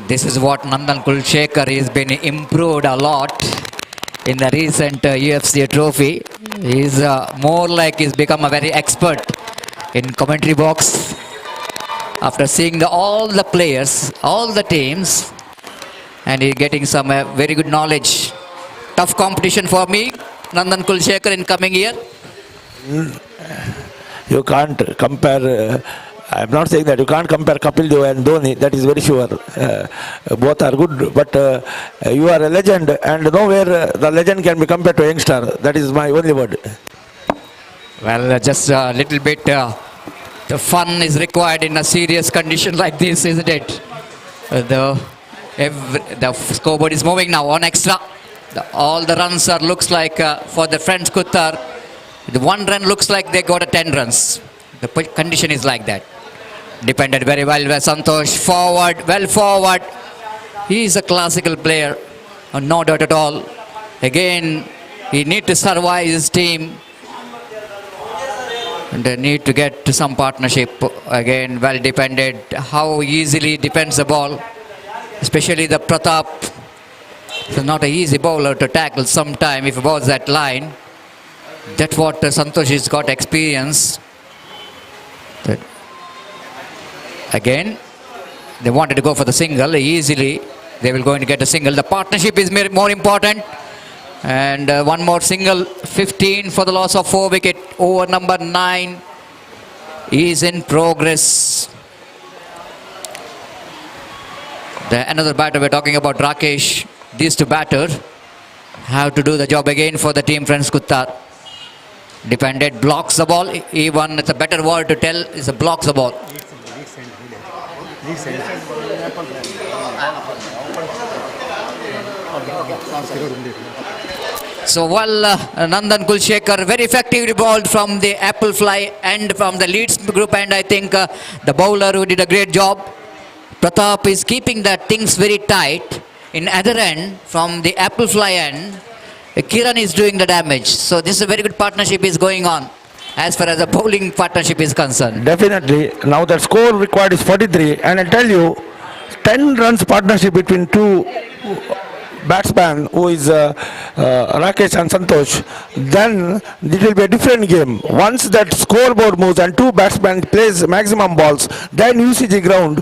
This is what Nandan Kulshekar has been improved a lot in the recent U.F.C.A trophy. He's more like he's become a very expert in commentary box after seeing all the players, all the teams, and he's getting some very good knowledge. Tough competition for me, Nandan Kulshekar, in coming year. You can't compare. I'm not saying that you can't compare Kapil Dev and Dhoni. That is very sure. Both are good, but you are a legend, and nowhere the legend can be compared to a youngster. That is my only word. Well, just a little bit. The fun is required in a serious condition like this, isn't it? The scoreboard is moving now on extra. All the runs are looks like for the friends Kuttar. The 1 run looks like they got a 10 runs. The condition is like that. Depended very well where Santosh forward, well forward. He is a classical player, no doubt at all. Again, he need to survive his team. And they need to get to some partnership. Again, well defended. How easily defends the ball. Especially the Pratap. It's not an easy bowler to tackle sometime if he bowls that line. That's what Santosh has got experience. Again, they wanted to go for the single easily. They will going to get a single. The partnership is more important. And one more single, 15 for the loss of 4 wicket. Over number 9 is in progress. Another batter, we're talking about Rakesh. These two batters have to do the job again for the team friends Kuttar. Depended, blocks the ball. Even it's a better word to tell is a blocks the ball. So Nandan Kulshekar very effectively bowled from the apple fly and from the Leeds group, and I think the bowler who did a great job. Pratap is keeping that things very tight. In other end, from the apple fly end, Kiran is doing the damage. So this is a very good partnership is going on as far as the bowling partnership is concerned. Definitely. Now the score required is 43, and I tell you, 10 runs partnership between two batsmen who is Rakesh and Santosh, then it will be a different game. Once that scoreboard moves and two batsmen plays maximum balls, then UCG ground,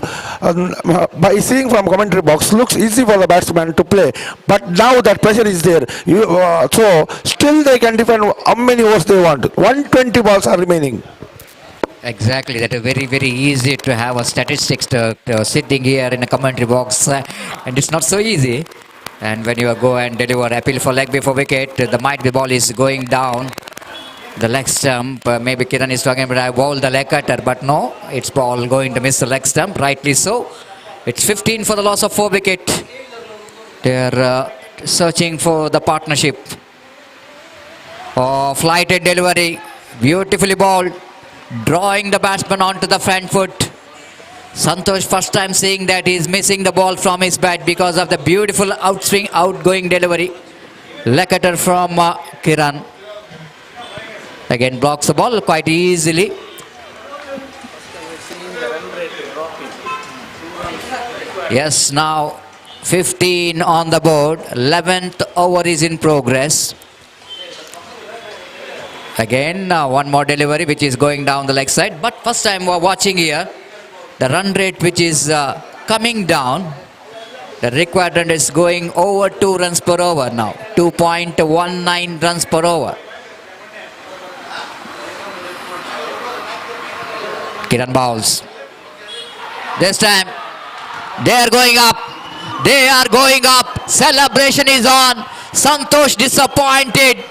by seeing from commentary box, looks easy for the batsman to play. But now that pressure is there, so still they can defend how many overs they want. 120 balls are remaining. Exactly, that is very, very easy to have a statistics to sitting here in a commentary box, and it's not so easy. And when you go and deliver appeal for leg before wicket, the might be ball is going down the leg stump. Maybe Kiran is talking about I bowled the leg cutter, but no, it's ball going to miss the leg stump, rightly so. It's 15 for the loss of 4 wicket. They're searching for the partnership. Oh, flighted delivery, beautifully bowled, drawing the batsman onto the front foot. Santosh first time seeing that he is missing the ball from his bat because of the beautiful outswing, outgoing delivery. Leg cutter from Kiran. Again blocks the ball quite easily. Yes, now 15 on the board. 11th over is in progress. Again, one more delivery which is going down the leg side. But first time we're watching here, the run rate which is coming down. The required run is going over 2 runs per over now. 2.19 runs per over. Kiran bowls. This time, they are going up. They are going up. Celebration is on. Santosh disappointed.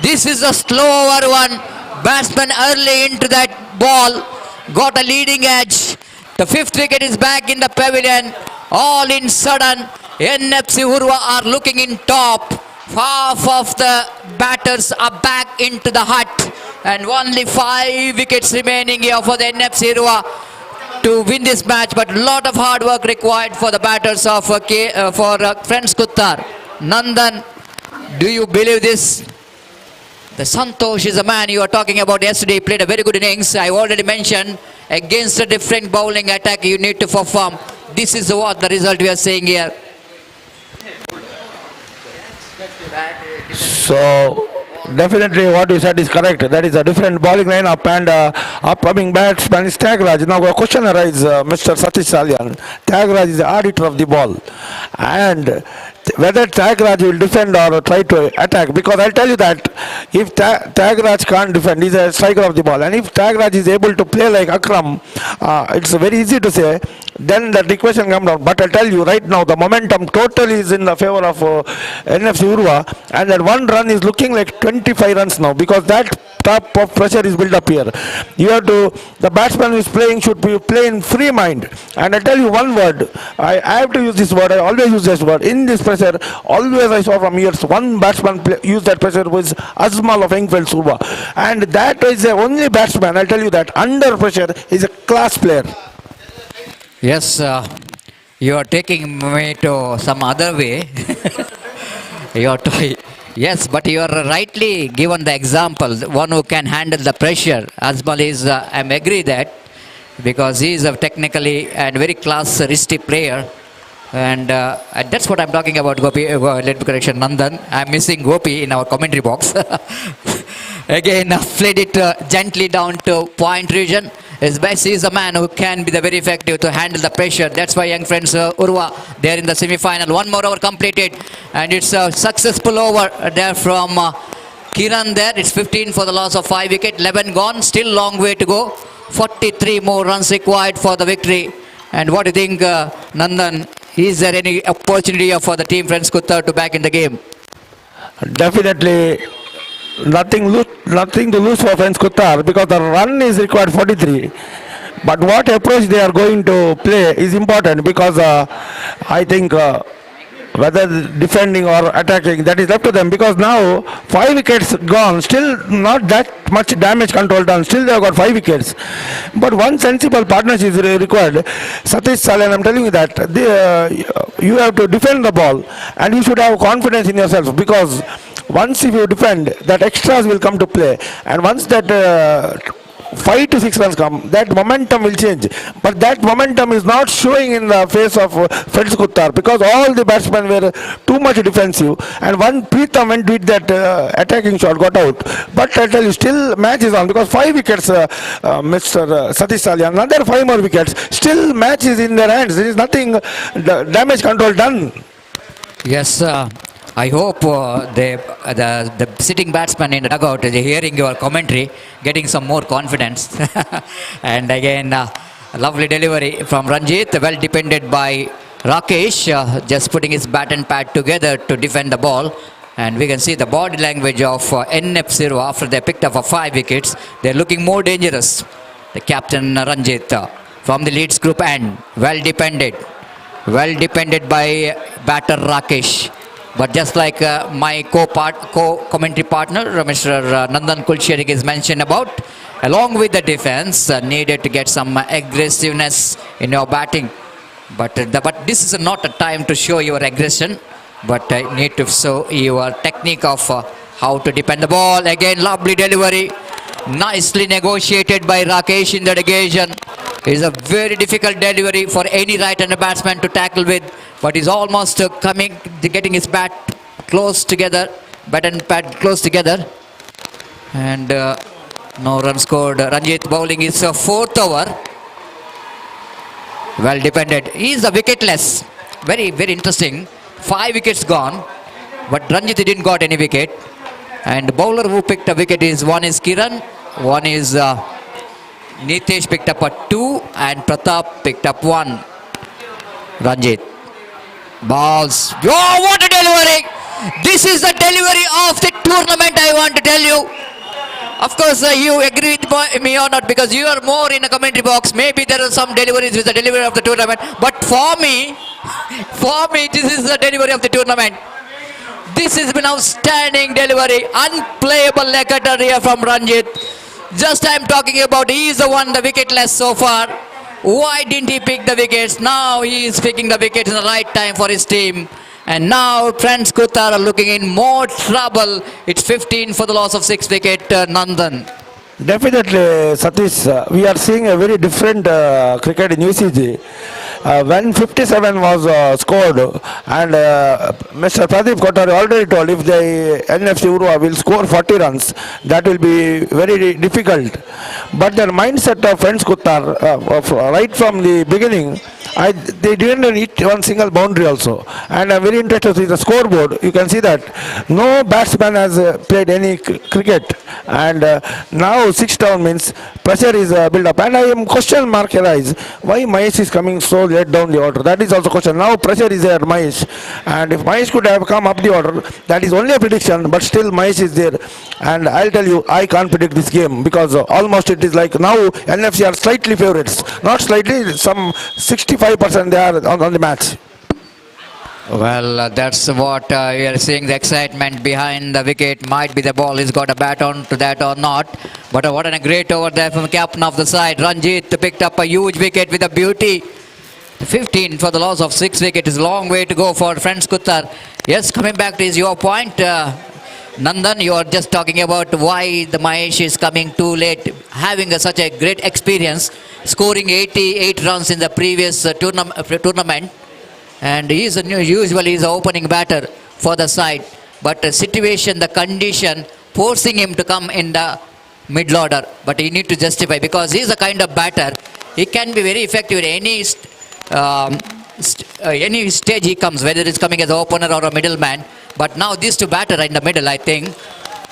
This is a slower one. Batsman early into that ball. Got a leading edge. The 5th wicket is back in the pavilion. All in sudden, NFC Urwa are looking in top. Half of the batters are back into the hut. And only 5 wickets remaining here for the NFC Urwa to win this match. But a lot of hard work required for the batters of Friends Kuttar. Nandan, do you believe this? The Santosh is a man you were talking about yesterday. He played a very good innings. I already mentioned, against a different bowling attack you need to perform. This is what the result we are seeing here. So definitely what you said is correct. That is a different bowling lineup, and upcoming batsman is Tyagaraja. Now a question arises, Mr. Satish Salyan. Tyagaraja is the arbiter of the ball, and whether Tyagaraja will defend or try to attack, because I'll tell you that if Tyagaraja can't defend, he's a striker of the ball, and if Tyagaraja is able to play like Akram, it's very easy to say, then the equation comes down. But I'll tell you right now, the momentum totally is in the favor of NFC Urwa, and that one run is looking like 25 runs now, because that type of pressure is built up here. You have to, the batsman who is playing should be play in free mind. And I tell you one word, I have to use this word, I always use this word, in this pressure, always I saw from years, one batsman use that pressure was Azmal of Engfield Urwa. And that is the only batsman, I'll tell you that, under pressure is a class player. Yes, you are taking me to some other way. Yes, but you are rightly given the example. One who can handle the pressure. Azmal is, I agree that, because he is a technically and very class-risty player. And that's what I'm talking about, Gopi. Let me correction, Nandan. I'm missing Gopi in our commentary box. Again, played it gently down to point region. His best is a man who can be the very effective to handle the pressure. That's why young friends Urwa, they're in the semi-final. One more over completed, and it's a successful over there from Kiran there. It's 15 for the loss of 5 wickets, 11 gone, still long way to go. 43 more runs required for the victory. And what do you think, Nandan? Is there any opportunity for the team Friends Kuttar to back in the game? Definitely nothing to lose for Friends Kuttar, because the run is required 43. But what approach they are going to play is important, because I think whether defending or attacking, that is up to them, because now 5 wickets gone, still not that much damage control done, still they have got 5 wickets. But one sensible partnership is required. Satish Salyan, I'm telling you that you have to defend the ball, and you should have confidence in yourself, because once if you defend, that extras will come to play, and once that 5 to 6 runs come, that momentum will change. But that momentum is not showing in the face of Friends Kuttar, because all the batsmen were too much defensive, and one Preetham went with that attacking shot, got out. But I tell you, still match is on, because 5 wickets, Mr. Satish Salyan, another 5 more wickets, still match is in their hands. There is nothing damage control done. Yes, I hope the sitting batsman in the dugout is hearing your commentary, getting some more confidence. And again, a lovely delivery from Ranjit, well defended by Rakesh, just putting his bat and pad together to defend the ball. And we can see the body language of NFC Urwa after they picked up for 5 wickets. They're looking more dangerous. The captain Ranjit from the Leeds group end, well defended by batter Rakesh. But just like my co-commentary partner, Mr. Nandan Kulsherik is mentioned about, along with the defense, needed to get some aggressiveness in your batting. But this is not a time to show your aggression, but need to show your technique of how to defend the ball. Again, lovely delivery, nicely negotiated by Rakesh in the occasion. It is a very difficult delivery for any right-hander batsman to tackle with, but he's almost getting his bat close together, bat and pad close together. And no run scored. Ranjit bowling his 4th over. Well defended. He is a wicketless. Very, very interesting. 5 wickets gone, but Ranjit didn't got any wicket. And the bowler who picked a wicket is, one is Kiran, one is Nitesh picked up a 2, and Pratap picked up 1. Ranjit balls. Oh, what a delivery! This is the delivery of the tournament, I want to tell you. Of course, you agree with me or not, because you are more in a commentary box. Maybe there are some deliveries with the delivery of the tournament. But for me, this is the delivery of the tournament. This has been outstanding delivery. Unplayable leg cutter here from Ranjit. Just I'm talking about, he is the one the wicketless so far. Why didn't he pick the wickets? Now he is picking the wickets in the right time for his team. And now friends Kutar are looking in more trouble. It's 15 for the loss of 6 wicket, Nandan. Definitely, Satish, we are seeing a very different cricket in UCG. When 57 was scored, and Mr. Pradeep Kothari already told if the NFC Urwa will score 40 runs, that will be very difficult. But their mindset of friends Kutar, right from the beginning, they didn't hit one single boundary also. And I'm very interested to see the scoreboard. You can see that no batsman has played any cricket. And now 6 down means pressure is built up. And I am question mark arise why Mahesh is coming so late down the order. That is also question. Now pressure is there, Mahesh. And if Mahesh could have come up the order, that is only a prediction. But still Mahesh is there. And I'll tell you, I can't predict this game because almost it is like now NFC are slightly favorites. Not slightly, some 65% they are on the match. Well, that's what we are seeing, the excitement behind the wicket. Might be the ball has got a bat on to that or not. But what a great over there from the captain of the side. Ranjit picked up a huge wicket with a beauty. 15 for the loss of 6 wickets is a long way to go for friends Kutar. Yes, coming back to your point, Nandan, you are just talking about why the Mahesh is coming too late, having such a great experience, scoring 88 runs in the previous tournament. And he is usually is an opening batter for the side. But the situation, the condition, forcing him to come in the middle order. But he need to justify because he is a kind of batter. He can be very effective at any stage he comes, whether it's coming as an opener or a middleman. But now these two batter in the middle, I think,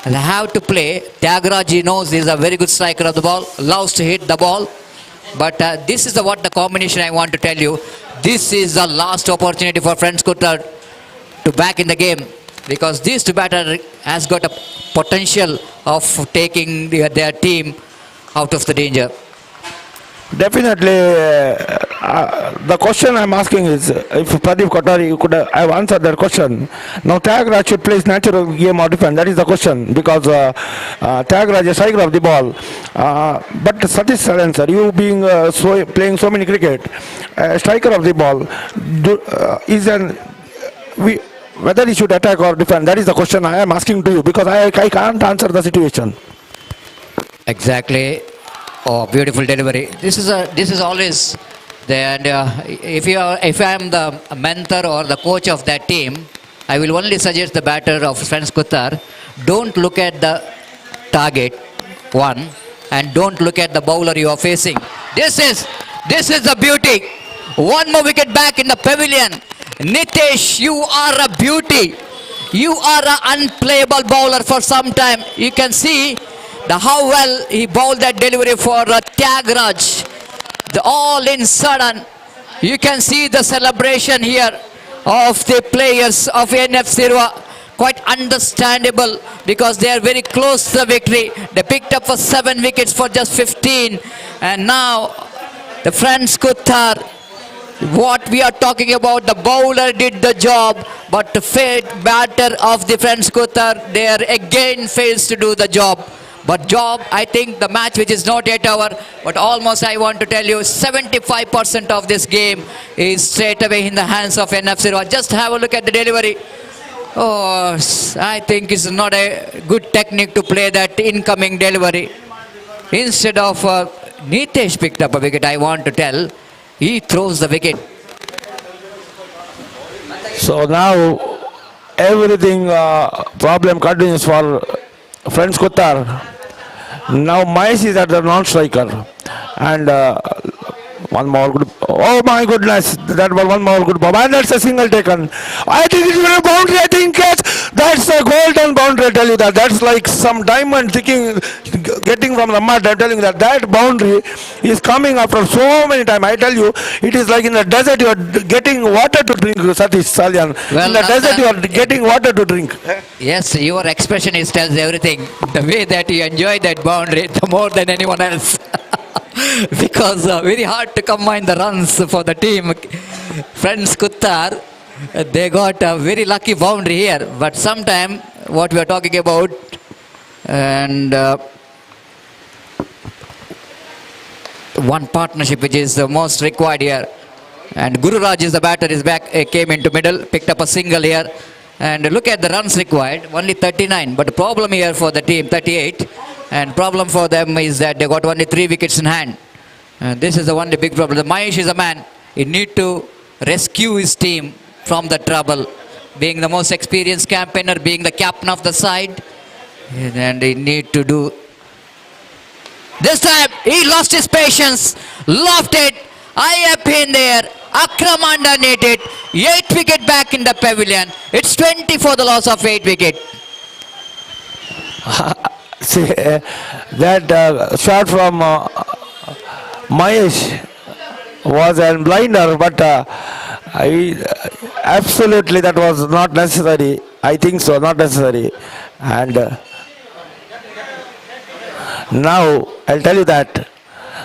will have to play. Tyagaraja, he knows he's a very good striker of the ball, loves to hit the ball. But this is what the combination I want to tell you. This is the last opportunity for friends Kutar to back in the game because these two batter has got a potential of taking their team out of the danger. Definitely, the question I'm asking is if Pradeep Kothari could have answered that question. Now Tyagaraja should play his natural game or defend. That is the question because Tyagaraja is a striker of the ball. But Satish Saran, sir, you being playing so many cricket, striker of the ball, whether he should attack or defend. That is the question I am asking to you because I can't answer the situation. Exactly. Oh, beautiful delivery. This is always there. And if I am the mentor or the coach of that team, I will only suggest the batter of friends Kutar, don't look at the target one and don't look at the bowler you are facing. This is the beauty. One more wicket back in the pavilion. Nitesh, you are a beauty. You are an unplayable bowler for some time. You can see how well he bowled that delivery for Tyagaraja. The all in sudden, you can see the celebration here of the players of NFC Urwa. Quite understandable because they are very close to the victory. They picked up for 7 wickets for just 15. And now the friends Kutar, what we are talking about, the bowler did the job, but the batter of the friends Kutar, they are again fails to do the job. But I think the match which is not yet over, but almost I want to tell you 75% of this game is straight away in the hands of NFC Urwa. Just have a look at the delivery. Oh, I think it's not a good technique to play that incoming delivery. Instead of Nitesh picked up a wicket, I want to tell, he throws the wicket. So now everything problem continues for friends Kutar. Now Mahesh is at the non-striker and one more good. Oh my goodness, that was one more good ball and that's a single taken. I think it's a boundary. I think that's a golden boundary. I tell you that's like some diamond getting from the mud. I'm telling you that boundary is coming after so many times. I tell you, it is like in the desert you are getting water to drink, Satish Salyan. Well, in the desert you are getting water to drink. Yes, your expression tells everything. The way that you enjoy that boundary, the more than anyone else. Because very hard to combine the runs for the team. Friends Kutar, They got a very lucky boundary here, but sometime what we are talking about, and one partnership which is the most required here. And Guru Raj is the batter, is back, came into middle, picked up a single here. And look at the runs required, only 39. But the problem here for the team, 38. And problem for them is that they got only 3 wickets in hand. And this is the only big problem. The Mahesh is a man. He need to rescue his team from the trouble. Being the most experienced campaigner, being the captain of the side. And he need to do. This time he lost his patience, lofted it, high up in there. Akram underneath it, 8 wicket back in the pavilion. It's 20 for the loss of 8 wicket. See, that shot from Mahesh was a blinder, but absolutely that was not necessary. I think so, not necessary. And now I'll tell you that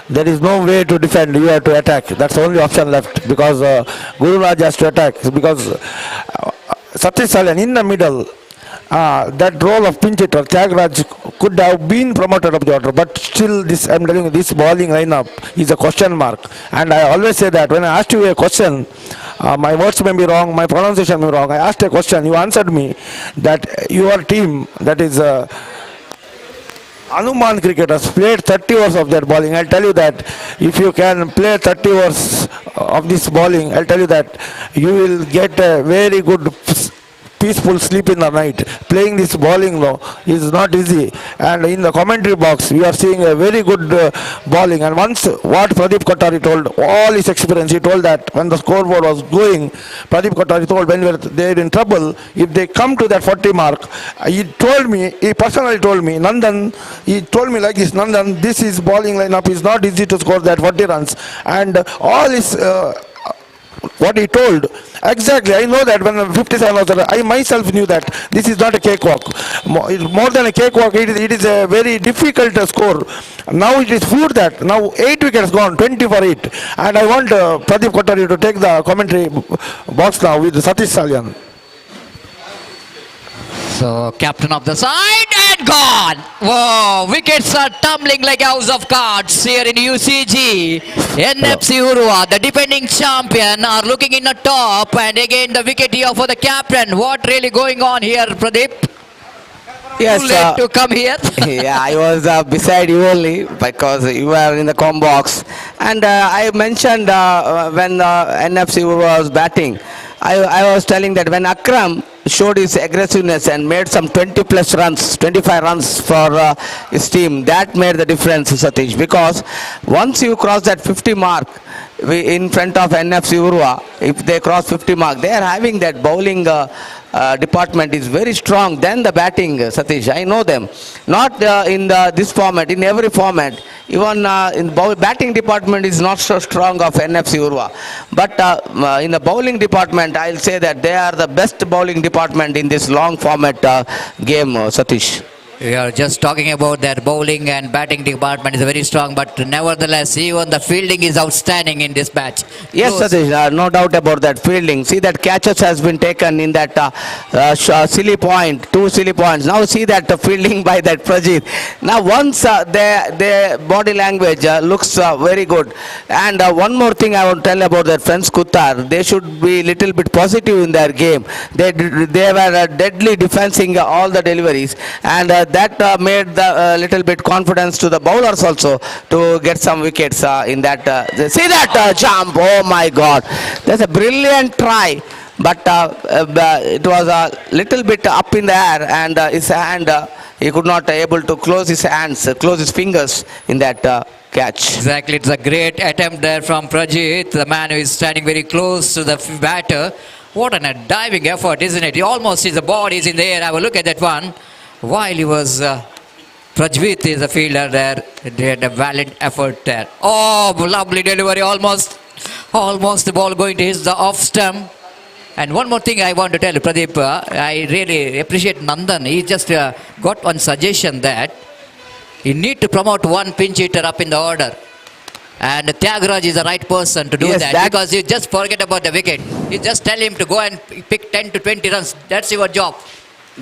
there is no way to defend. You have to attack. That's the only option left, because Guru Raj has to attack, because Satish Salyan in the middle. That role of pinch hitter, Tyagaraja could have been promoted up the order, but still this, I'm telling you, this bowling lineup is a question mark. And I always say that when I asked you a question, my words may be wrong, my pronunciation may be wrong. I asked a question, you answered me that your team, that is Hanuman cricketers, played 30 overs of their bowling. I'll tell you that if you can play 30 overs of this bowling, I'll tell you that you will get a very good peaceful sleep in the night. Playing this bowling though is not easy, and in the commentary box we are seeing a very good bowling. And once what Pradeep Kothari told, all his experience, he told that when the scoreboard was going, Pradeep Kothari told when they're in trouble, if they come to that 40 mark, he personally told me, Nandan, he told me like this, Nandan, this is bowling lineup is not easy to score that 40 runs. And all his what he told, exactly, I know that when 57 was there, I myself knew that this is not a cakewalk. More than a cakewalk, it is a very difficult score. Now it is proved that now 8 wickets gone, 20 for 8. And I want Pradeep Kothari to take the commentary box now with Satish Salyan. So captain of the side and gone. Whoa, wickets are tumbling like a house of cards here in UCG. NFC Urwa, the defending champion, are looking in the top, and again the wicket here for the captain. What really going on here, Pradeep? Yes, Too late to come here. yeah, I was beside you only because you were in the com box. And I mentioned when NFC Urwa was batting, I was telling that when Akram showed his aggressiveness and made some 20 plus runs, 25 runs for his team, that made the difference, Satish, because once you cross that 50 mark in front of NFC Urwa, if they cross 50 mark, they are having that bowling department is very strong than the batting, Satish. I know them. Not in this format, in every format. Even in the batting department is not so strong of NFC Urwa. But in the bowling department, I'll say that they are the best bowling department in this long format game, Satish. We are just talking about that bowling and batting department is very strong, but nevertheless, even the fielding is outstanding in this match. Yes, Satish, no doubt about that fielding. See that catches has been taken in that silly point, 2 silly points. Now see that fielding by that Prajit. Now once their body language looks very good. And one more thing I want to tell about that friends Kuttar, they should be little bit positive in their game. They were deadly defensing all the deliveries, and that made the little bit confidence to the bowlers also to get some wickets in that. See that jump, oh my God, that's a brilliant try, but it was a little bit up in the air, and his hand, he could not able to close his hands, close his fingers in that catch. Exactly, it's a great attempt there from Prajit, the man who is standing very close to the batter. What a diving effort, isn't it? He almost his body is in the air. Have a look at that one. While he was, Prajit is a fielder there, they had a valiant effort there. Oh, lovely delivery, almost the ball going to hit the off stump. And one more thing I want to tell you, Pradeep, I really appreciate Nandan. He just got one suggestion that you need to promote one pinch hitter up in the order. And Tyagaraja is the right person to do Yes, that, that- because you just forget about the wicket. You just tell him to go and pick 10 to 20 runs. That's your job.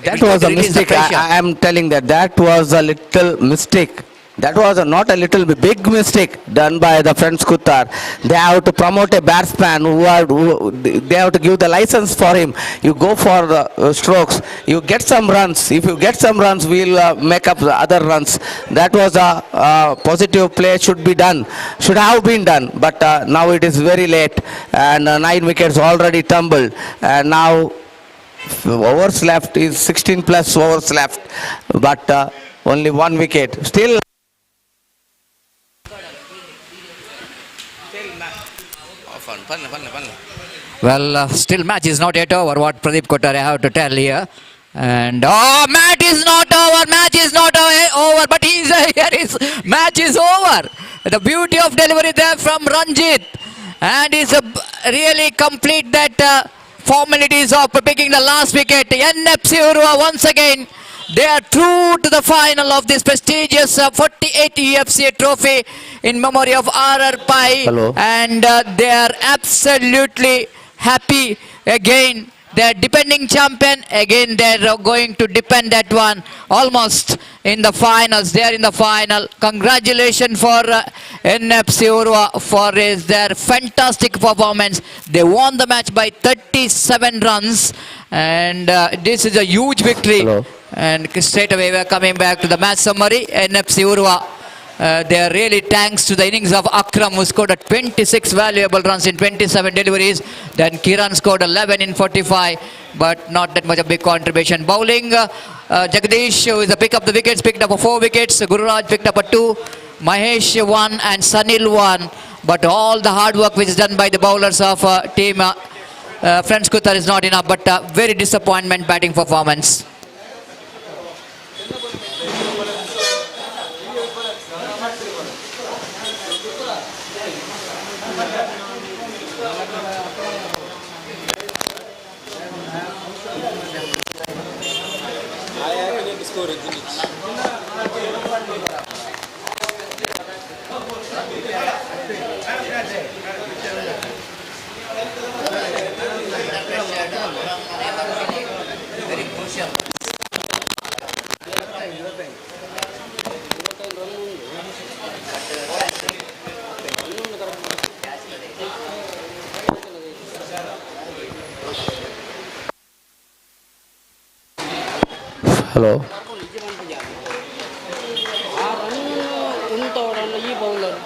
That It will was a release the mistake. pressure. I am telling that was a little mistake. That was not a little big mistake done by the friends Kuttar. They have to promote a batsman they have to give the license for him. You go for the strokes. You get some runs. If you get some runs, we'll make up the other runs. That was a positive play should be done. Should have been done. But now it is very late, and 9 wickets already tumbled. And now overs left is 16 plus overs left, but only 1 wicket. Still. Well, still match is not yet over. What Pradeep Kothari have to tell here. And match is not over. Match is not over. But here is match is over. The beauty of delivery there from Ranjit, and is really complete that formalities of picking the last wicket. NFC Urwa once again. They are through to the final of this prestigious 48th U.F.C.A trophy in memory of R.R.Pai. Hello. And they are absolutely happy again. They are defending champion. Again, they are going to defend that one almost in the finals. They are in the final. Congratulations for NFC Urwa for their fantastic performance. They won the match by 37 runs. And this is a huge victory. Hello. And straight away we are coming back to the match summary. NFC Urwa, they are really thanks to the innings of Akram, who scored 26 valuable runs in 27 deliveries. Then Kiran scored 11 in 45, but not that much of big contribution. Bowling, Jagdish, who is a pick up the wickets, picked up 4 wickets. Gururaj picked up 2, Mahesh 1, and Sanil 1. But all the hard work which is done by the bowlers of team Friends Kuttar is not enough, but very disappointment batting performance. Hello. ఆ run ఉంటాడన్న ఈ bowler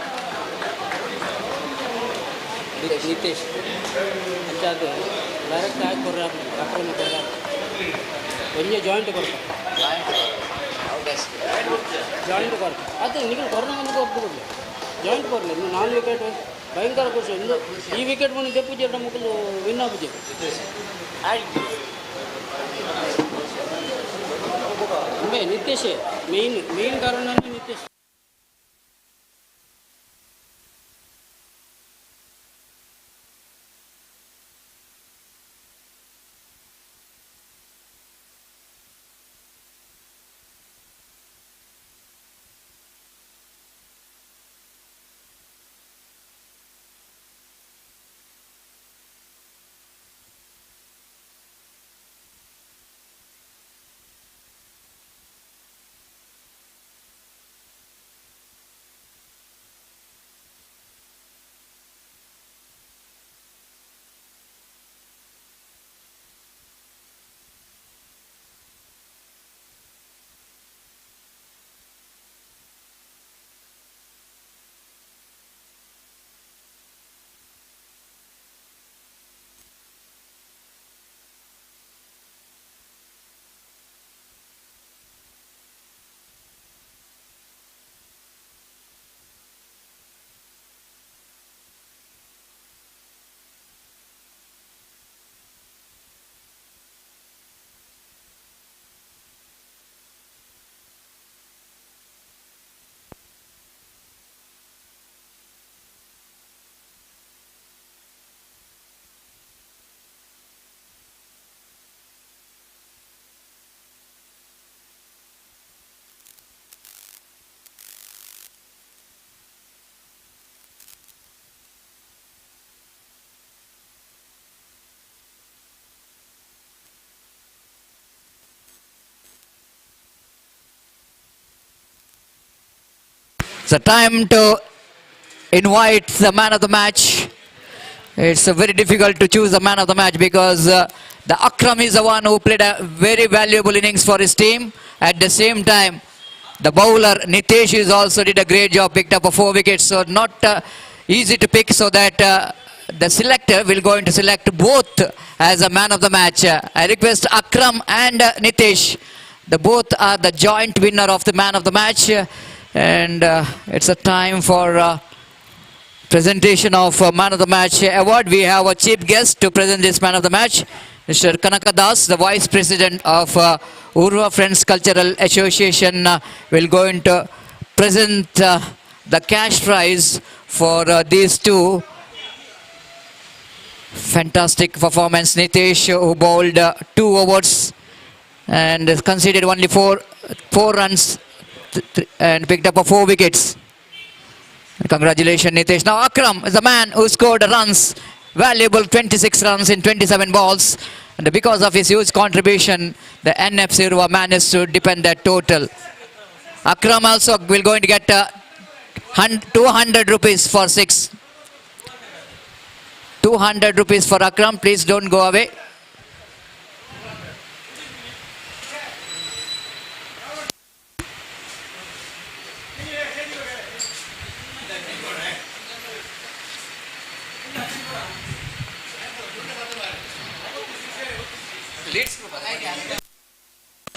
Nitesh अच्छा ಅದು direct ಆಗಿ ಕೊರ್ರ ಅಕ್ರಮ ಕೊರ್ರ വലിയ joint ಕೊರ್ರ joint ಕೊರ್ರ ಅದು ನಿಖಿಲ್ ಕೊರ್ನ ಮಂದಿಗೆ ಒಪ್ಪಿಕೊಡ್ಲಿ ಜಾಯಿಂಟ್ ಕೊರ್ಲಿ ಇನ್ನು 4 ವಿಕೆಟ್ ಭಯಂಕರ ಖುಷಿ ಇಂದು ಈ ವಿಕೆಟ್ ಬಂದು ತೆಪ್ಪು ಜೇಟ ಮುಕ್ಕಲು ವಿನ್ ಆಗುಜೆ ನಿತೇಶ್ ಮೇನ್ ಕಾರಣ Nitesh the time to invite the man of the match. It's very difficult to choose the man of the match because the Akram is the one who played a very valuable innings for his team. At the same time, the bowler Nitesh is also did a great job, picked up 4 wickets. So not easy to pick, so that the selector will going to select both as a man of the match. I request Akram and Nitesh. The both are the joint winner of the man of the match, and it's a time for presentation of man of the match award. We have a chief guest to present this man of the match, Mr. Kanaka Das, the vice president of Urwa Friends Cultural Association, will going to present the cash prize for these two. Fantastic performance. Nitesh, who bowled 2 overs and conceded only 4 runs and picked up 4 wickets. Congratulations, Nitesh. Now Akram is the man who scored runs, valuable 26 runs in 27 balls. And because of his huge contribution, the NFC Urwa managed to defend that total. Akram also will going to get 200 rupees for 6. 200 rupees for Akram. Please don't go away.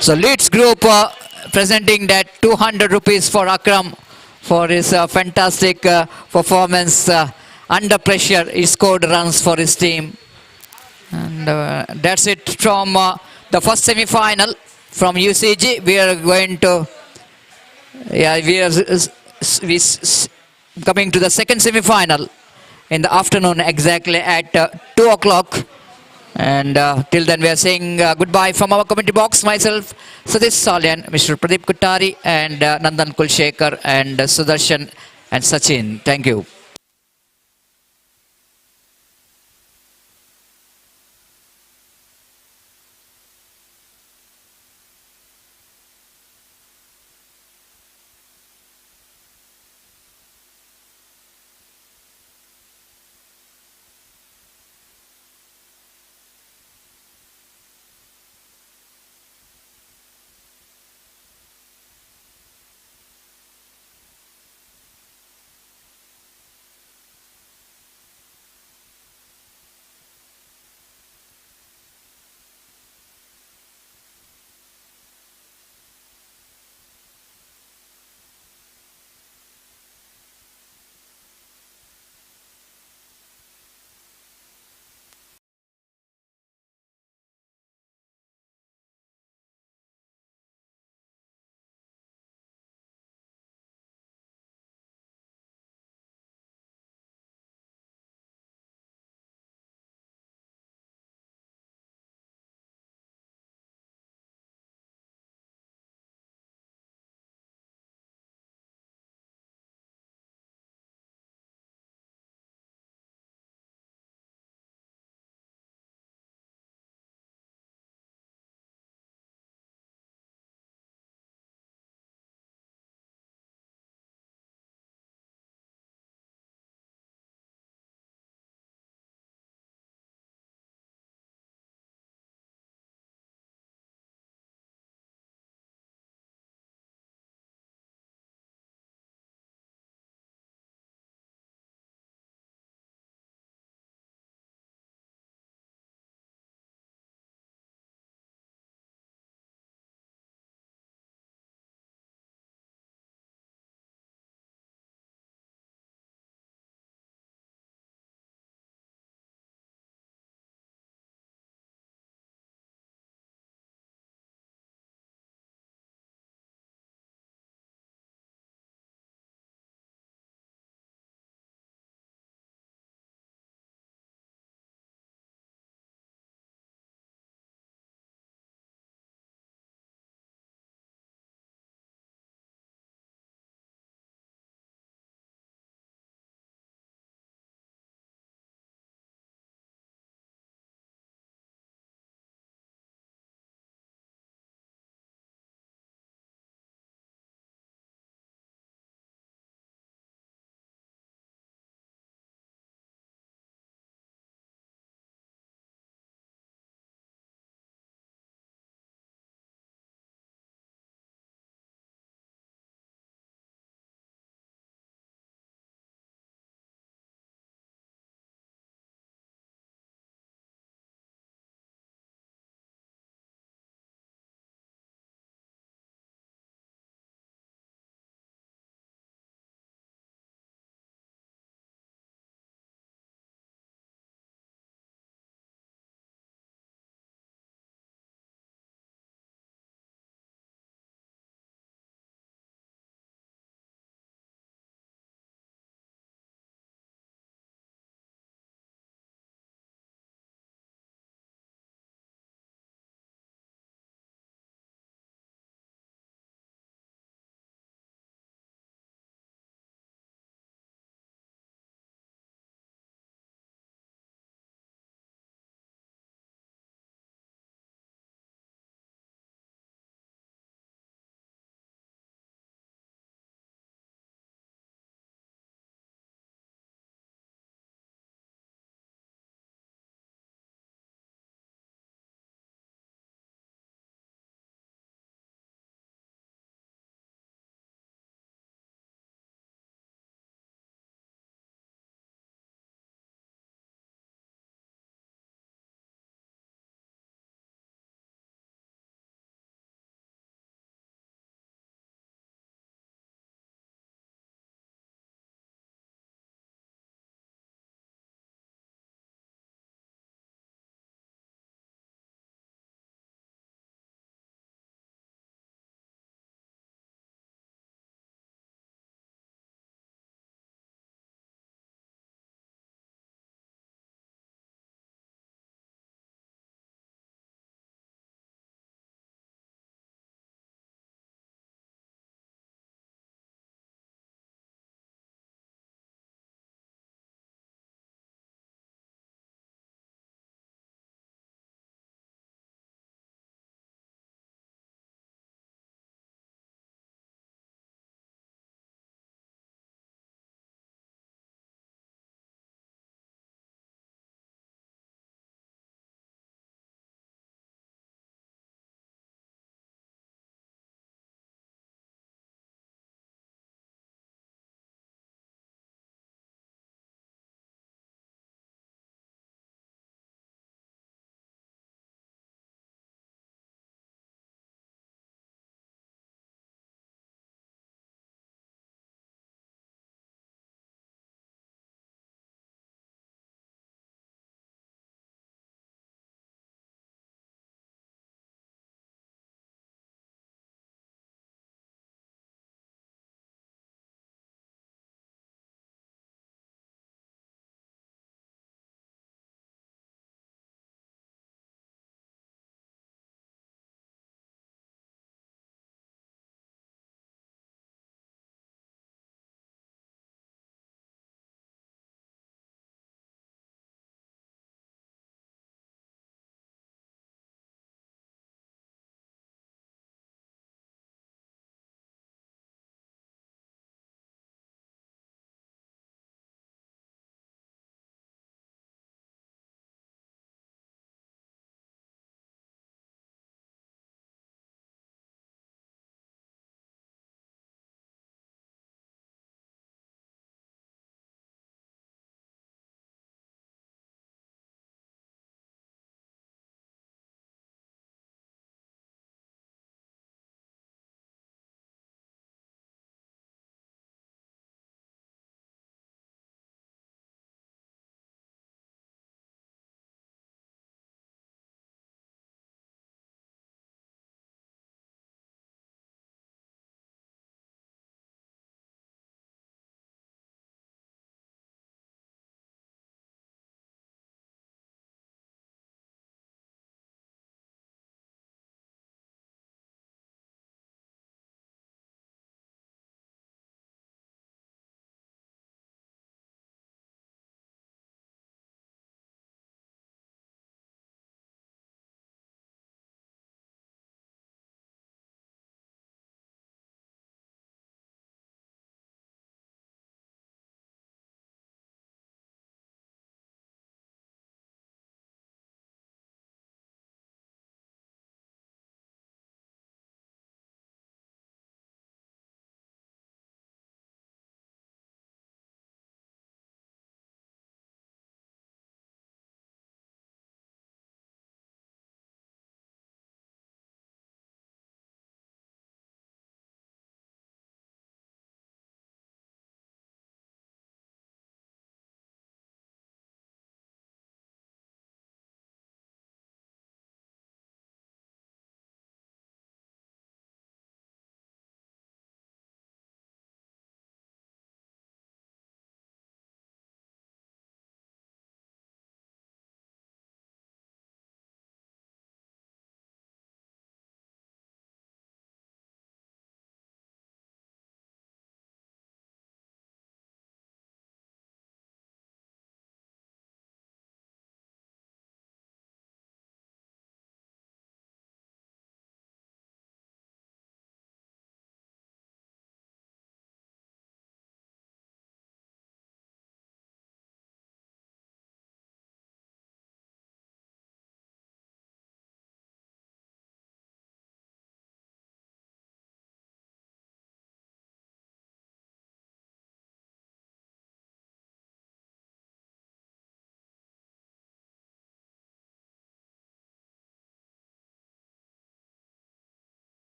So Leeds Group presenting that 200 rupees for Akram for his fantastic performance under pressure. He scored runs for his team. And that's it from the first semi-final from UCG. We are going to, coming to the second semi-final in the afternoon exactly at 2 o'clock. And till then we are saying goodbye from our commentary box. Myself, Satish Salyan, Mr. Pradeep Kuttari, and Nandan Kulshekar, and Sudarshan and Sachin. Thank you.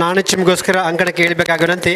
ನಾಣಚಿಮ್ಗೋಸ್ಕರ ಅಂಕಣಕ್ಕೆ ಇಳಿಬೇಕಾಗೋ ವಿನಂತಿ.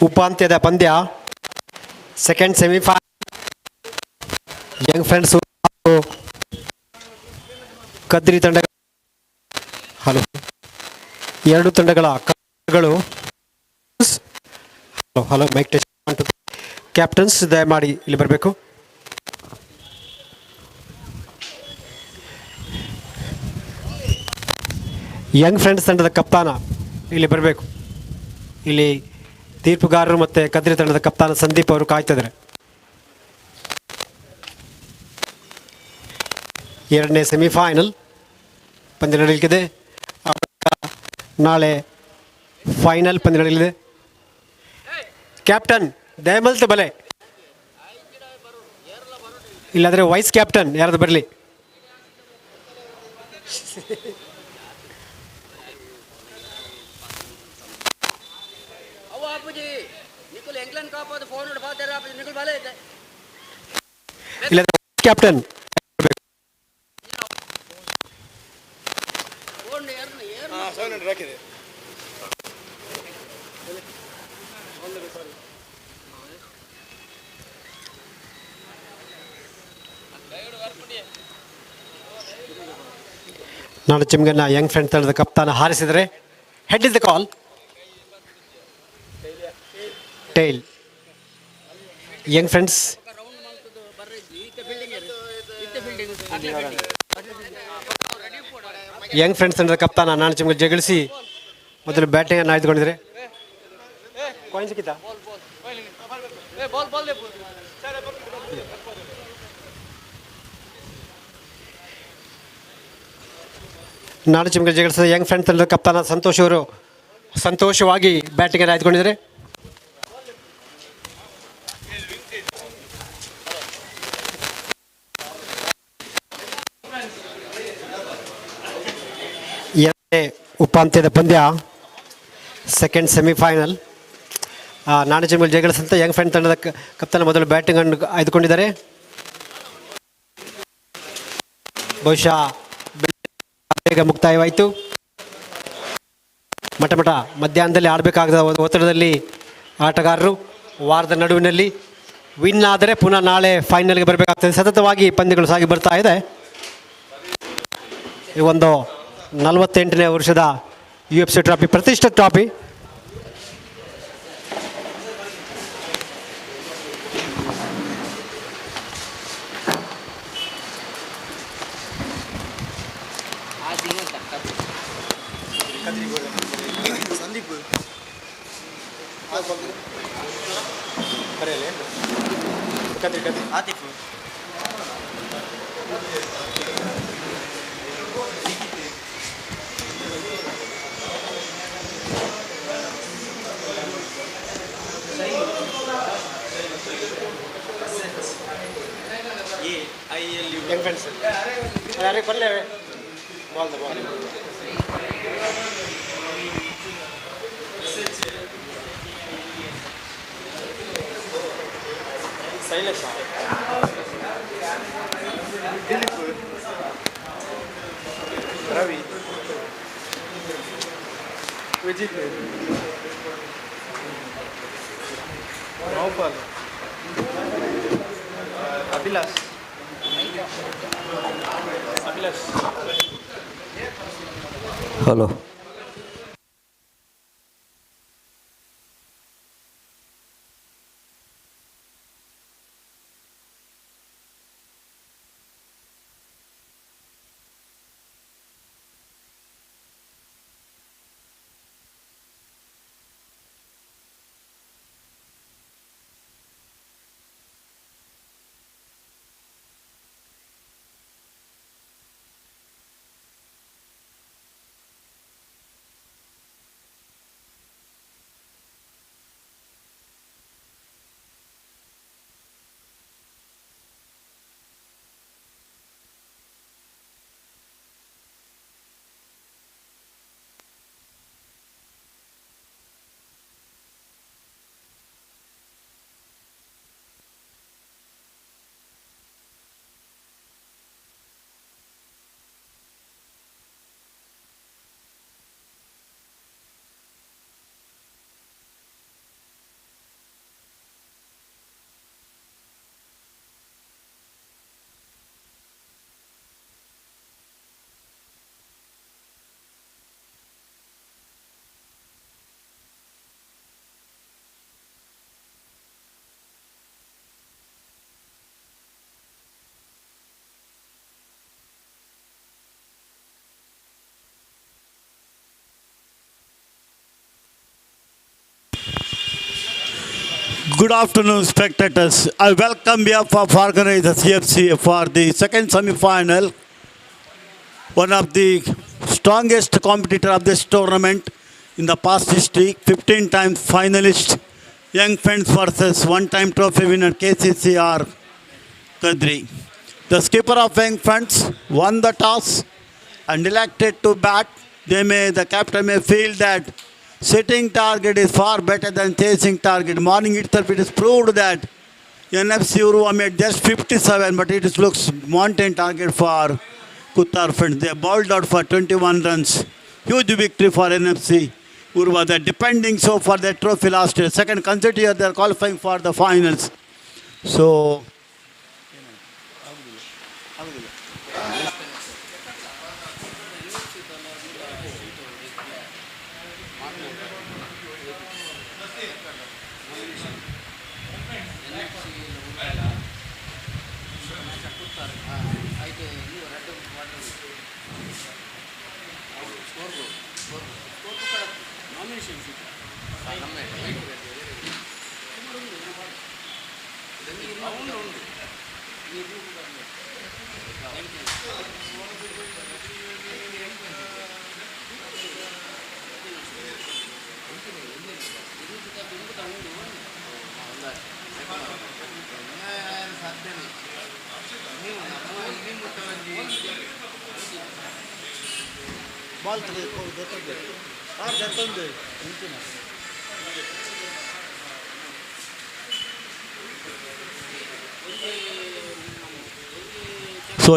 ಉಪಾಂತ್ಯದ ಪಂದ್ಯ, second semifinal. Young friends Kadri ತಂಡ, ಎರಡು ತಂಡಗಳ hello mic test. Captains ದಯಮಾಡಿ ಇಲ್ಲಿ ಬರಬೇಕು. Young friends ತಂಡದ ಕಪ್ತಾನ ಇಲ್ಲಿ ಬರಬೇಕು. ಇಲ್ಲಿ ತೀರ್ಪುಗಾರರು ಮತ್ತು ಕದ್ರಿ ತಂಡದ ಕಪ್ತಾನ ಸಂದೀಪ್ ಅವರು ಕಾಯ್ತಿದ್ದಾರೆ. ಎರಡನೇ ಸೆಮಿಫೈನಲ್ ಪಂದ್ಯ ನಡೆಯಲಿದೆ. ನಾಳೆ ಫೈನಲ್ ಪಂದ್ಯ ನಡೆಯಲಿದೆ. ಕ್ಯಾಪ್ಟನ್ ದಯಮಲ್ತ ಬಲೆ, ಇಲ್ಲಾಂದರೆ ವೈಸ್ ಕ್ಯಾಪ್ಟನ್ ಯಾರಾದ್ರು ಬರಲಿ. ಇಲ್ಲಾಂದರೆ ಕ್ಯಾಪ್ಟನ್ ನಾನು ಚಿಮ್ಗನ್ನ ಯಂಗ್ ಫ್ರೆಂಡ್ ತಂಡದ ಕಪ್ತಾನ ಹಾರಿಸಿದರೆ head is the call. Tail young friends young friends ತಂಡದ ಕಪ್ತಾನ ನಾನು ಚಿಮ್ಗೆ ಜಗಳಿಸಿ ಮೊದಲು ಬ್ಯಾಟಿಂಗನ್ನು ಆಯ್ದುಕೊಂಡಿದ್ದಾರೆ. ಕಾಯಿನ್ ಸಿಕ್ಕಿತಾ? ನಾಡು ಚಿಮ್ಗೆ ಜಗಳಿಸಿದ ಯಂಗ್ ಫ್ರೆಂಡ್ ತಂಡದ ಕಪ್ತಾನ ಸಂತೋಷ್ ಅವರು ಸಂತೋಷವಾಗಿ ಬ್ಯಾಟಿಂಗನ್ನು ಆಯ್ದುಕೊಂಡಿದ್ದಾರೆ. ಎರಡನೇ ಉಪಾಂತ್ಯದ ಪಂದ್ಯ, ಸೆಕೆಂಡ್ ಸೆಮಿಫೈನಲ್. ನಾಡು ಚಿಮ್ಗೆ ಜಗಳಿಸಿದಂಥ ಯಂಗ್ ಫ್ರೆಂಡ್ ತಂಡದ ಕಪ್ತಾನ ಮೊದಲು ಬ್ಯಾಟಿಂಗನ್ನು ಆಯ್ದುಕೊಂಡಿದ್ದಾರೆ. ಬಹುಶಃ ಬೇಗ ಮುಕ್ತಾಯವಾಯಿತು. ಮಠ ಮಧ್ಯಾಹ್ನದಲ್ಲಿ ಆಡಬೇಕಾದ ಒತ್ತಡದಲ್ಲಿ ಆಟಗಾರರು ವಾರದ ನಡುವಿನಲ್ಲಿ ವಿನ್ ಆದರೆ ಪುನಃ ನಾಳೆ ಫೈನಲ್ಗೆ ಬರಬೇಕಾಗ್ತದೆ. ಸತತವಾಗಿ ಪಂದ್ಯಗಳು ಸಾಗಿ ಬರ್ತಾ ಇದೆ. ಈ ಒಂದು 48ನೇ ವರ್ಷದ UFC ಟ್ರಾಫಿ, ಪ್ರತಿಷ್ಠಿತ trophy. Ravi, Vijith, Naufal, Abhilash. Hello. Good afternoon, spectators. I welcome you for organizers U.F.C.A for the second semi-final. One of the strongest competitor of this tournament in the past history. 15 times finalist, Young Friends versus one-time trophy winner KCCR Kadri. The skipper of Young Friends won the toss and elected to bat. The captain may feel that setting target is far better than chasing target. Morning itself it is proved that NFC Urwa made just 57, but it looks mountain target for Kuttar Friends. They bowled out for 21 runs. Huge victory for NFC Urwa. They're depending so for their trophy last year. Second consecutive year they're qualifying for the finals. So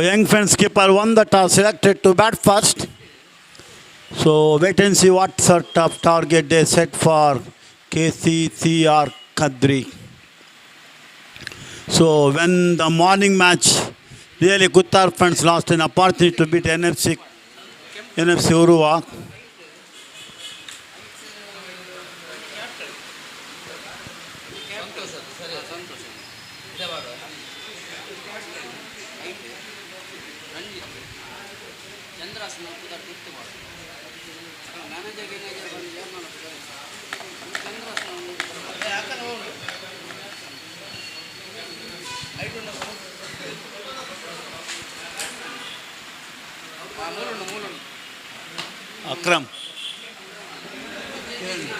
Young Friends skipper won the toss, selected to bat first. So wait and see what sort of target they set for KCCR Kadri. So when the morning match, really Kuttar Friends lost an opportunity to beat NFC Urwa. Akram.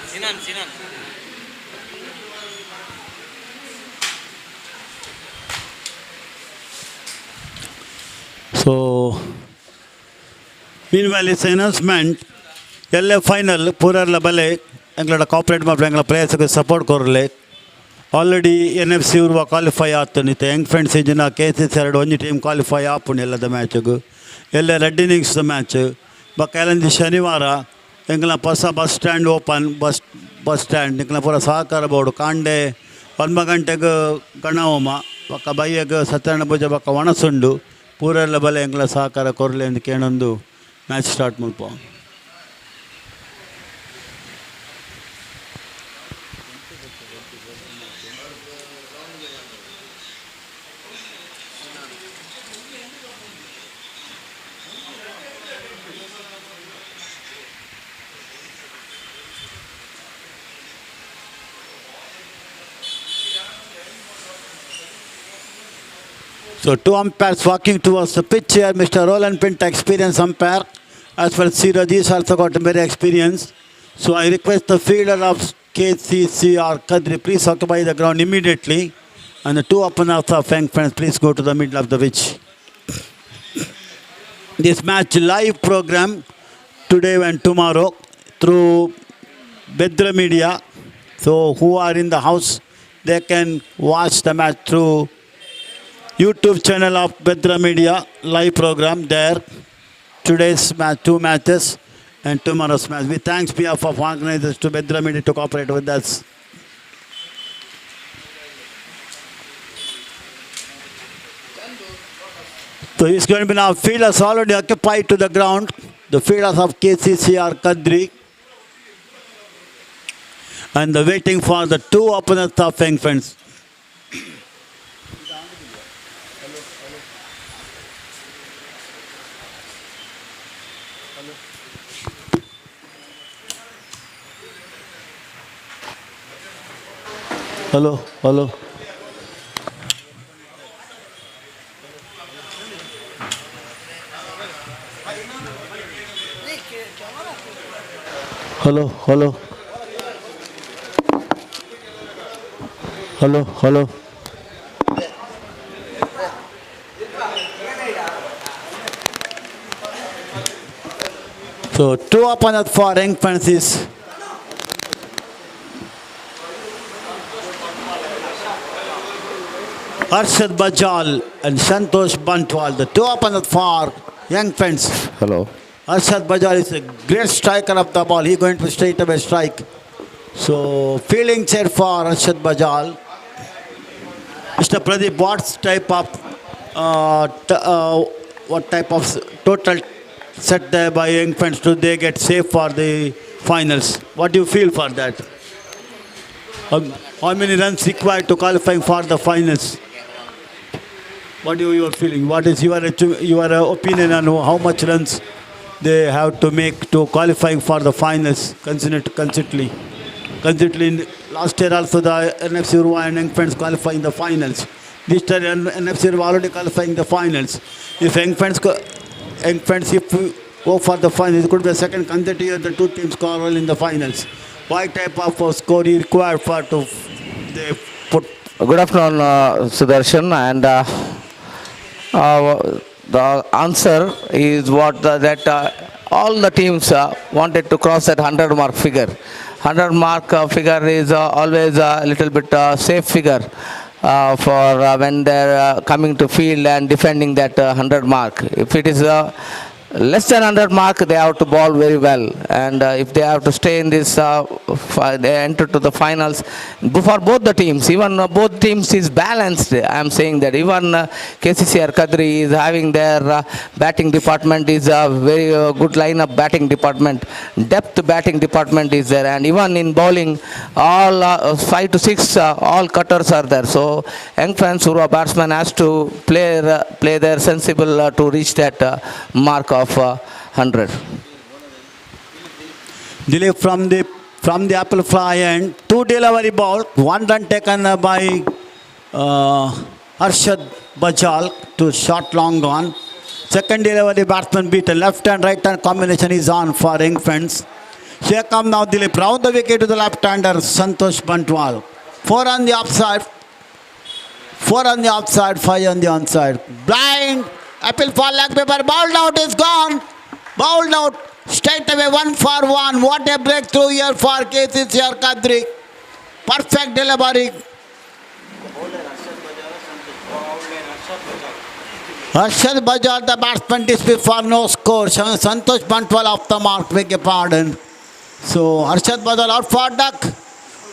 Sinan. So meanwhile it's announcement LA final Purarla Bale England corporate England players support korle. Already NFC Urwa qualify ಆತನಿತ್ತು young friends ಇದನ್ನ KCC ಎರಡು ಒಂದು team qualify ಆಪುಣಿ ಎಲ್ಲದ ಮ್ಯಾಚ್ಗೂ ಎಲ್ಲ red innings match ಬಕಾಲಂದಿ ಶನಿವಾರ ಎಂಗ್ಲ ಹೊಸ bus stand open bus stand ಎಂಗ್ಲ ಪೂರ ಸಹಕಾರ ಬೋರ್ಡು ಕಾಂಡೆ 1 ಗಂಟೆಗೆ ಗಣಹೋಮ ಬಕ್ಕ ಬೈಯಗೆ ಸತ್ಯನಾರಾಯಣ ಪೂಜೆ ಬಕ್ಕ ಒಣಸುಂಡು ಪೂರೆಲ್ಲ ಬಲೆ ಎಂಗ್ಲ ಸಹಕಾರ ಕೊರಲೆ ಅಂತ ಕೇಳೊಂದು ಮ್ಯಾಚ್ ಸ್ಟಾರ್ಟ್ ಮುಲ್ಪ. So two umpires walking towards the pitch here. Mr. Roland Pinta, experienced umpire. As well as Siraj also got very experience. So I request the fielder of KCCR Kadri, please occupy the ground immediately. And the two opponents of Young Friends, please go to the middle of the pitch. This match live program today and tomorrow through Bedra Media. So who are in the house, they can watch the match through YouTube channel of Bedra Media, live program there. Today's match, 2 matches and tomorrow's match. We thanks behalf of organizers to Bedra Media to cooperate with us. So he's going to be now fielders already occupied to the ground. The fielders of KCCR Kadri. And the waiting for the two opponents of Young Friends. Hello, hello. Hello, hello. Hello, hello. So, two opponents for young Francis. Arshad Bajal and Santosh Bantwal, the two opponents for young fans. Hello. Arshad Bajal is a great striker of the ball. He's going to straight away strike. So, fielding set for Arshad Bajal. Mr. Pradeep, what type of total set there by young fans do they get safe for the finals? What do you feel for that? How many runs required to qualify for the finals? What are your feeling? What is your opinion on how much runs they have to make to qualify for the finals consistently? Considering last year also the NFC Urwa and young fans qualifying the finals. This year NFC Urwa already qualifying the finals. If young fans if we go for the finals, it could be the second consecutive year the two teams score well in the finals. What type of score is required for to they put? Good afternoon, Sudarshan, and the answer is that all the teams wanted to cross that 100 mark figure. 100 mark figure is always a little bit safe figure for when they're coming to field and defending that 100 mark. If it is less than 100 mark, they have to ball very well, and if they have to stay in this, they enter to the finals. For both the teams, even both teams is balanced. I am saying that even KCC Kadri is having their batting department is a very good lineup batting department. Depth batting department is there, and even in bowling, all 5 to 6 all cutters are there. So young fans, Urwa batsman has to play their sensible to reach that mark of 100. Dilip from the apple fly and two delivery ball, one run taken by Arshad Bajal to short long gone. Second delivery batsman beat, left and right hand combination is on for young fans. Here come now Dilip round the wicket to the left hander Santosh Bantwal. 4 on the offside, 4 on the offside, 5 on the onside. Blind. Apple for leg paper, bowled out is gone. Bowled out, straight away 1 for 1. What a breakthrough here for KCC Kadri. Perfect delivery. Arshad Bajal, the batsman, dismissed for no score. Santosh Bantwal off the mark, beg your pardon. So Arshad Bajal out for duck.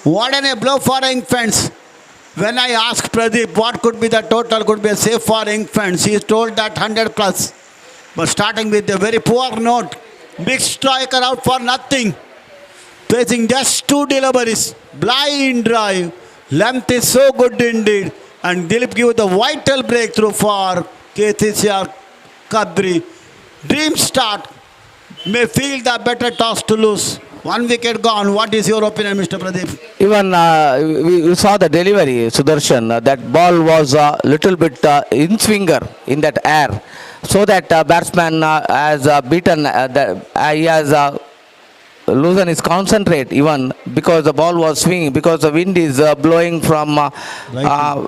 What a blow for young fans. When I asked Pradeep what could be the total, could be a safe for young fans, he is told that 100 plus. But starting with a very poor note, big striker out for nothing. Facing just 2 deliveries, blind drive, length is so good indeed. And Dilip give the vital breakthrough for KCC Kadri. Dream start, may feel the better toss to lose. 1 wicket gone. What is your opinion, Mr. Pradeep? Even we saw the delivery, Sudarshan. That ball was a little bit in swinger in that air, so that batsman has beaten. He has loosen his concentrate even because the ball was swinging, because the wind is blowing from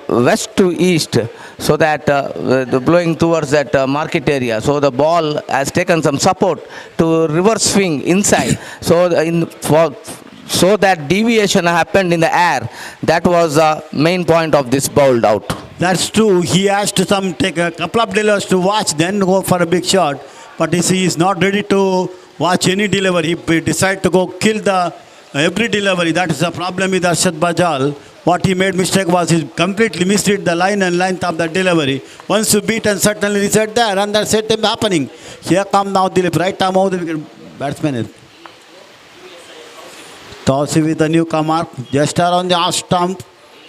west to east, so that the blowing towards that market area. So the ball has taken some support to reverse swing inside. So that deviation happened in the air. That was the main point of this bowled out. That's true. He has to take a couple of deliveries to watch, then go for a big shot. But he is not ready to watch any delivery. He decided to go kill the every delivery. That is the problem with Arshad Bajal. What he made mistake was he completely misread the line and length of the delivery. Once you beat and certainly reset there, and that's it happening. Here come now Dilip, right arm over the wicket. Batsman. Toss with the newcomer, just around the off stump.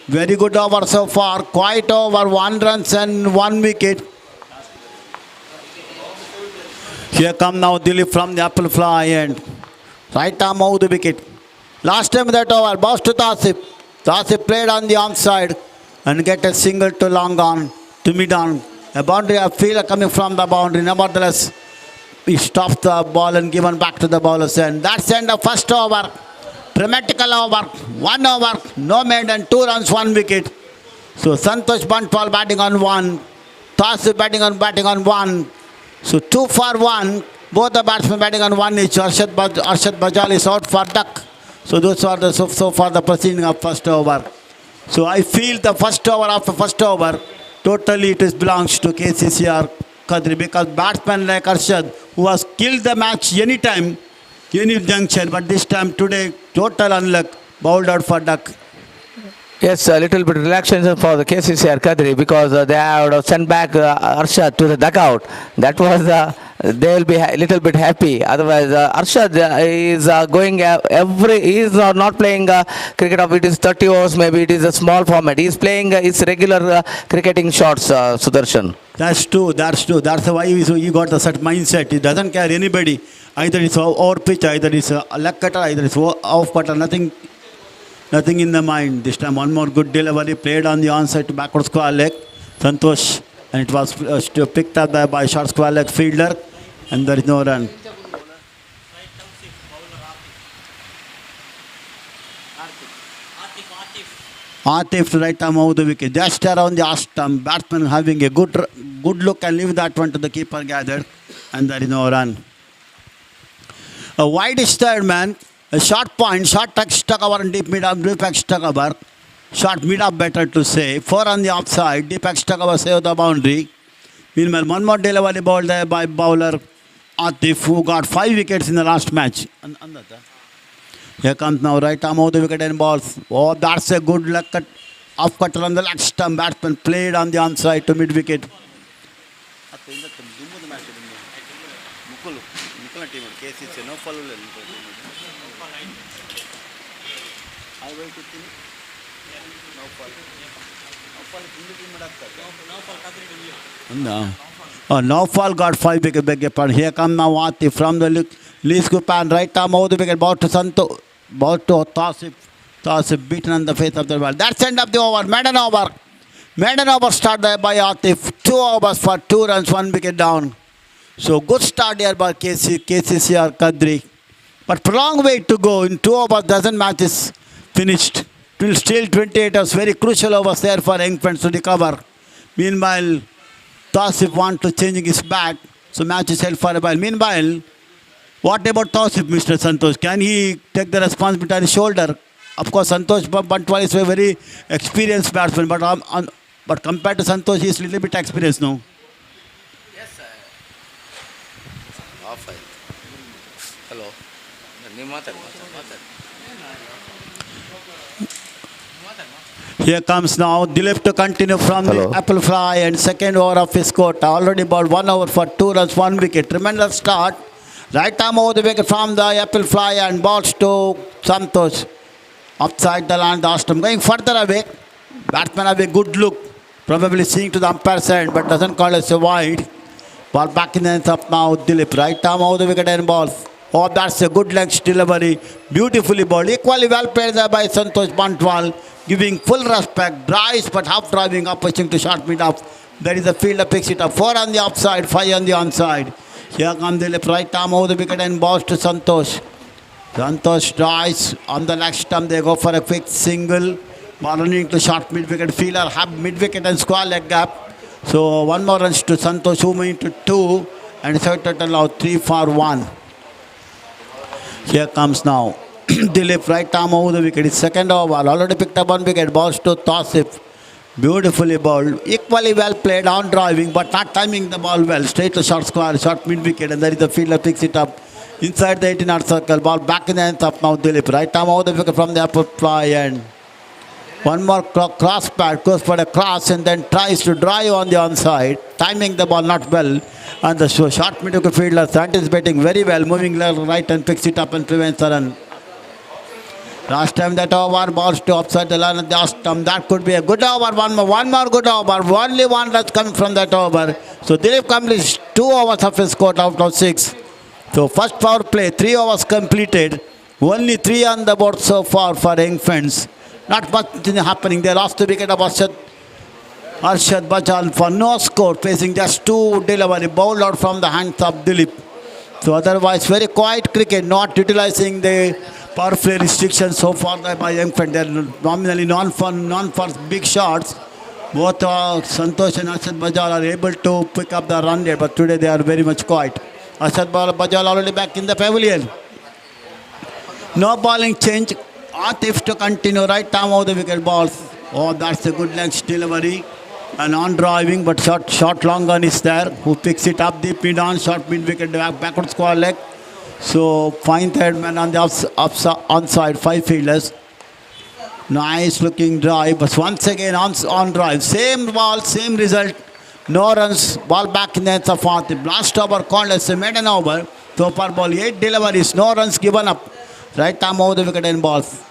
Very good over so far, quite over, 1 run and 1 wicket. Here come now Dilip from the apple fly and right arm over the wicket. Last time that over, bounce to Tasif. Tasif played on the onside and get a single to long on, to mid on. A boundary, a fielder coming from the boundary. Nevertheless, he stopped the ball and given back to the bowler's end. That's the end of first over. Dramatical over. 1 over. No maiden. 2 runs, 1 wicket. So Santosh Bantwal batting on 1. Tasif batting on 1. So 2 for 1. Both the batsmen batting on 1 each. Arshad Bajal is out for duck. So those are the so far the proceeding of first over. So I feel the first over after first over, totally it belongs to KCCR Kadri, because batsman like Arshad, who has killed the match anytime, any junction, but this time today, total unluck, bowled out for duck. Yes, a little bit relaxation for the KCCR Kadri, because they have sent back Arshad to the dugout. That was they will be a little bit happy. Otherwise, Arshad is going he is not playing cricket of it is 30 overs. Maybe it is a small format. He is playing his regular cricketing shots. Sudarshan. That's true. That's why he got the set mindset. He doesn't care anybody. Either it's over pitch, either it's a leg cutter, either it's off cutter. Nothing in the mind. This time one more good delivery played on the onside to backward square leg. Santosh, and it was picked up by short square leg fielder, and there is no run. Atif right arm over the wicket. Just around the arm stump. Batsman having a good look and leave that one to the keeper gathered, and there is no run. A wide third man. A short point, short touch stuck over and deep mid-up, deep back stuck over. Short mid-up better to say. 4 on the offside, deep back stuck over, save the boundary. Meanwhile, one more delivery ball there by bowler Atif, who got 5 wickets in the last match. Here comes now right arm over the wicket and balls. Oh, that's a good luck cut. Off cutter on the left stump. Batsman played on the onside to mid-wicket. No fall got 5 wicket, beg your pardon. Here come now Atif from the Lee scoop and right arm over the wicket. Ball to Santo. Ball to Tasif. Tasif beaten on the face of the ball. That's end of the over. Maiden over. Maiden over start there by Atif. 2 overs for 2 runs, 1 wicket down. So good start here by KCCR Kadri. But long way to go. In 2 overs, doesn't match is finished. Still 28 overs. Very crucial overs there for young friends to recover. Meanwhile, Tasif wants to change his bat. So match is held for a while. Meanwhile, what about Tasif, Mr. Santosh? Can he take the responsibility on his shoulder? Of course, Santosh Bantwal is a very experienced batsman. But compared to Santosh, he is a little bit experienced now. Hello. Here comes now Dilip to continue from the apple fly and second over of his quota. Already about 1 over for 2 runs, 1 wicket. Tremendous start. Right arm over the wicket from the apple fly and balls to Santosh. Upside the land, Ashtam going further away. Batsman have a good look. Probably seeing to the umpire's end, but doesn't call us a wide. Ball back in the hands up now, Dilip. Right arm over the wicket and balls. Oh, that's a good legs delivery. Beautifully bowled. Equally well played there by Santosh Bantwal. Giving full respect. Drives but half driving up, pushing to short mid up. There is a fielder picks it up. 4 on the offside, 5 on the onside. Here comes Dilip. Right arm over the wicket and balls to Santosh. Santosh drives on the leg stump. They go for a quick single. Ball running to short mid-wicket. Fielder have mid-wicket and square leg gap. So 1 more runs to Santosh, who went to 2. And third total now 3 for 1. Here comes now Dilip, right arm over the wicket. His second over. Already picked up 1 wicket. Balls to Tasif. Beautifully bowled. Equally well played on driving, but not timing the ball well. Straight to short square, short mid-wicket. And there is the fielder picks it up. Inside the 18-yard circle. Ball back in the hands up now Dilip. Right arm over the wicket from the upper fly and 1 more cross pad. Goes for a cross and then tries to drive on the onside. Timing the ball not well. And the short mid-wicket fielder anticipating very well. Moving left, right and picks it up and prevents a run. Last time that over, balls to upside the line at the stump. That could be a good over. One more good over. Only 1 run coming from that over. So Dilip completes 2 overs of his score out of 6. So first power play, 3 overs completed. Only 3 on the board so far for young friends. Not much happening. They lost the wicket of Arshad Bajal for no score, facing just 2 delivery bowled out from the hands of Dilip. So otherwise, very quiet cricket, not utilizing the power play restrictions so far by young friend. They're nominally known for big shots. Both Santosh and Arshad Bajal are able to pick up the run rate, but today they are very much quiet. Arshad Bajal already back in the pavilion. No bowling change. Atif to continue right arm over the wicket balls. Oh, that's a good length delivery. And on driving, but short long gun is there. Who picks it up deep mid on, short mid wicket backward square leg. So fine third man on the onside, 5 fielders. Nice looking drive, but once again on drive. Same ball, same result. No runs, ball back in the hands of Atif. Last over called as a maiden over. So far ball 8 deliveries, no runs given up. Right arm over the wicket and balls.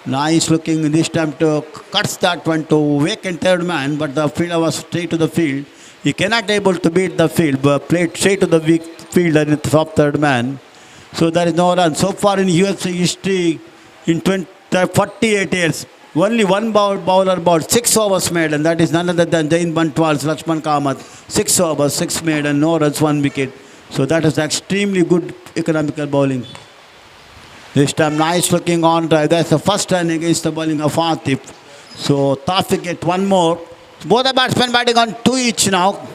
Nice looking this time to cuts that one to vacant third man, but the fielder was straight to the field. He cannot able to beat the field, but played straight to the weak fielder in the top third man. So there is no run. So far in UFC history, in 48 years, only one bowler bowled 6 overs made, and that is none other than Jain Bantwal's Lakshman Kamath. 6 overs, 6 made, and no runs, 1 wicket. So that is extremely good economical bowling. This time nice looking on drive. That's the first run against the bowling of Atif. So Taufik get one more. Both the batsmen batting on 2 each now.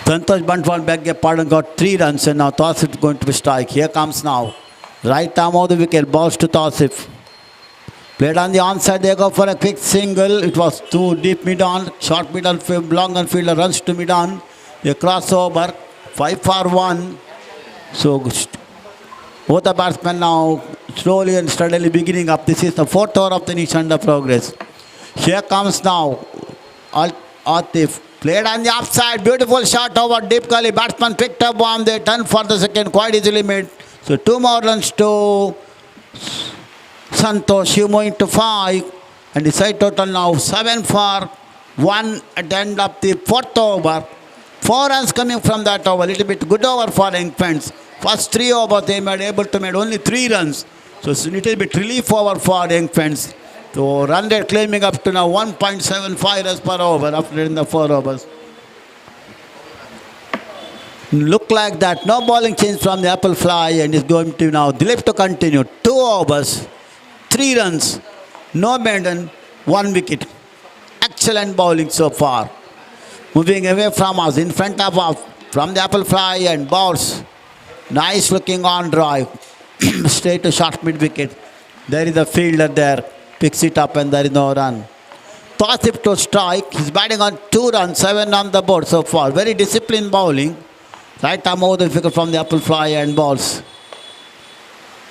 Santosh Bantwal beg your pardon, got 3 runs, and now Tausif going to be strike. Here comes now. Right arm of the wicket, balls to Tausif. Played on the onside, they go for a quick single. It was too deep mid on, short mid on, long on fielder runs to mid on. A crossover, 5 for 1. So both the batsmen now slowly and steadily beginning up. This is the 4th over of the innings under progress. Here comes now Atif. Played on the offside, beautiful shot over deep gully. Batsman picked up one, they turned for the second, quite easily made. So 2 more runs to Santosh. He moving to 5. And the side total now 7 for 1 at the end of the 4th over. 4 runs coming from that over, little bit good over for young friends. First 3 overs they were able to make only 3 runs. So it's a little bit relief over for young friends. So run rate claiming up to now 1.75 runs per over after in the 4 overs. Look like that, no bowling change from the apple fly, and is going to now Dilip to continue. 2 overs, 3 runs, no maiden, 1 wicket. Excellent bowling so far. Moving away from us, in front of us, from the apple fly and balls. Nice looking on drive. Straight to short mid wicket. There is a fielder there. Picks it up and there is no run. Tausif to strike. He's batting on 2 runs, 7 on the board so far. Very disciplined bowling. Right arm over the wicket from the apple fly and balls.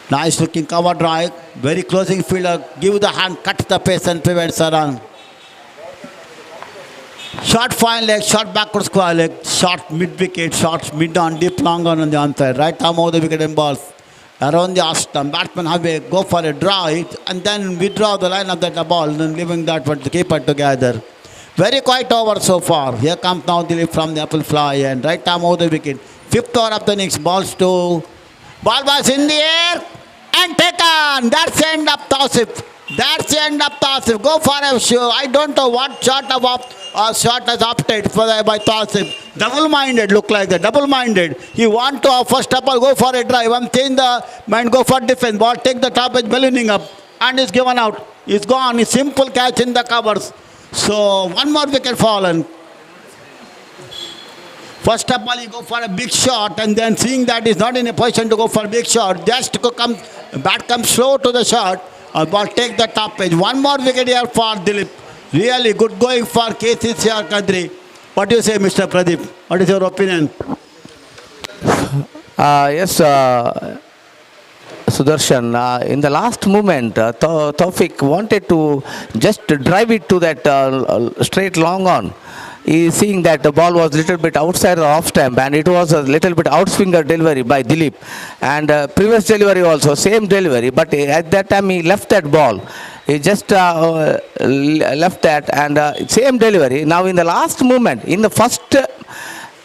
Nice looking cover drive. Very closing fielder. Give the hand, cut the pace and prevents a run. Short fine leg, short backward square leg, short mid wicket, short mid on, deep long on the onside. Right arm over the wicket and balls. Around the off stump, batsman have a go for a drive and then withdraw the line of that ball, then leaving that one to keep it together. Very quiet over so far. Here comes now Dilip from the apple fly and right arm over the wicket. 5th over of the innings, balls to. Ball was in the air and taken. That's the end of Tausif. That's the end of Tausif. Go for a show. I don't know what shot has opted for by Tausif. Double-minded look like that. Double-minded. He want to first of all go for a drive and change the mind, go for defense. Ball take the top edge ballooning up and is given out. He's gone. It's simple catch in the covers. So 1 more wicket fallen. First of all, he go for a big shot and then seeing that he's not in a position to go for a big shot, just come, bat comes slow to the shot. Ball take the top edge. 1 more wicket here for Dilip. Really good going for KCCR Kadri. What do you say, Mr. Pradeep? What is your opinion? Yes, Sudarshan, in the last moment, Taufik wanted to just drive it to that straight long on. He seeing that the ball was little bit outside the off stump and it was a little bit outswinger delivery by Dilip. And previous delivery also, same delivery, but at that time he left that ball. He just left that and same delivery. Now in the last moment, in the first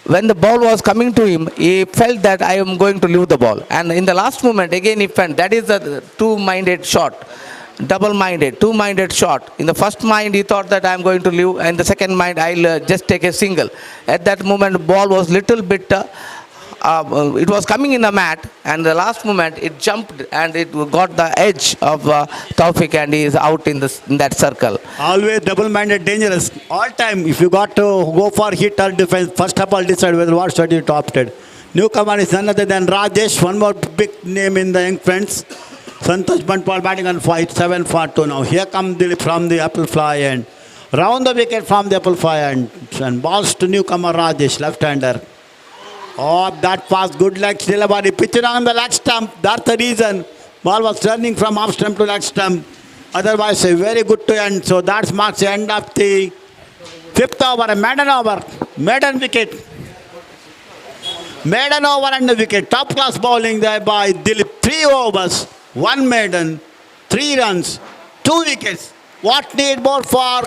when the ball was coming to him, he felt that I am going to leave the ball. And in the last moment, again he felt that is a two-minded shot. Double-minded, two-minded shot. In the first mind, he thought that I am going to leave, and the second mind, I'll just take a single. At that moment, ball was little bit, it was coming in the mat, and the last moment, it jumped and it got the edge of Taufik, and he is out in that circle. Always double-minded, dangerous. All time, if you got to go for hit or defense, first of all decide whether what shot you opted. Newcomer is none other than Rajesh, one more big name in the young friends. Santosh Bantwal batting on 7 for 2 now. Here comes Dilip from the apple fly end. Round the wicket from the apple fly end. And balls to newcomer Rajesh, left-hander. Oh, that was good leg delivery. Pitching on the leg stump. That's the reason. Ball was turning from off stump to leg stump. Otherwise, a very good to end. So that marks the end of the 5th over. A maiden over. Maiden wicket. Maiden over and the wicket. Top class bowling there by Dilip. 3 overs. 1 maiden, 3 runs, 2 wickets. What need more for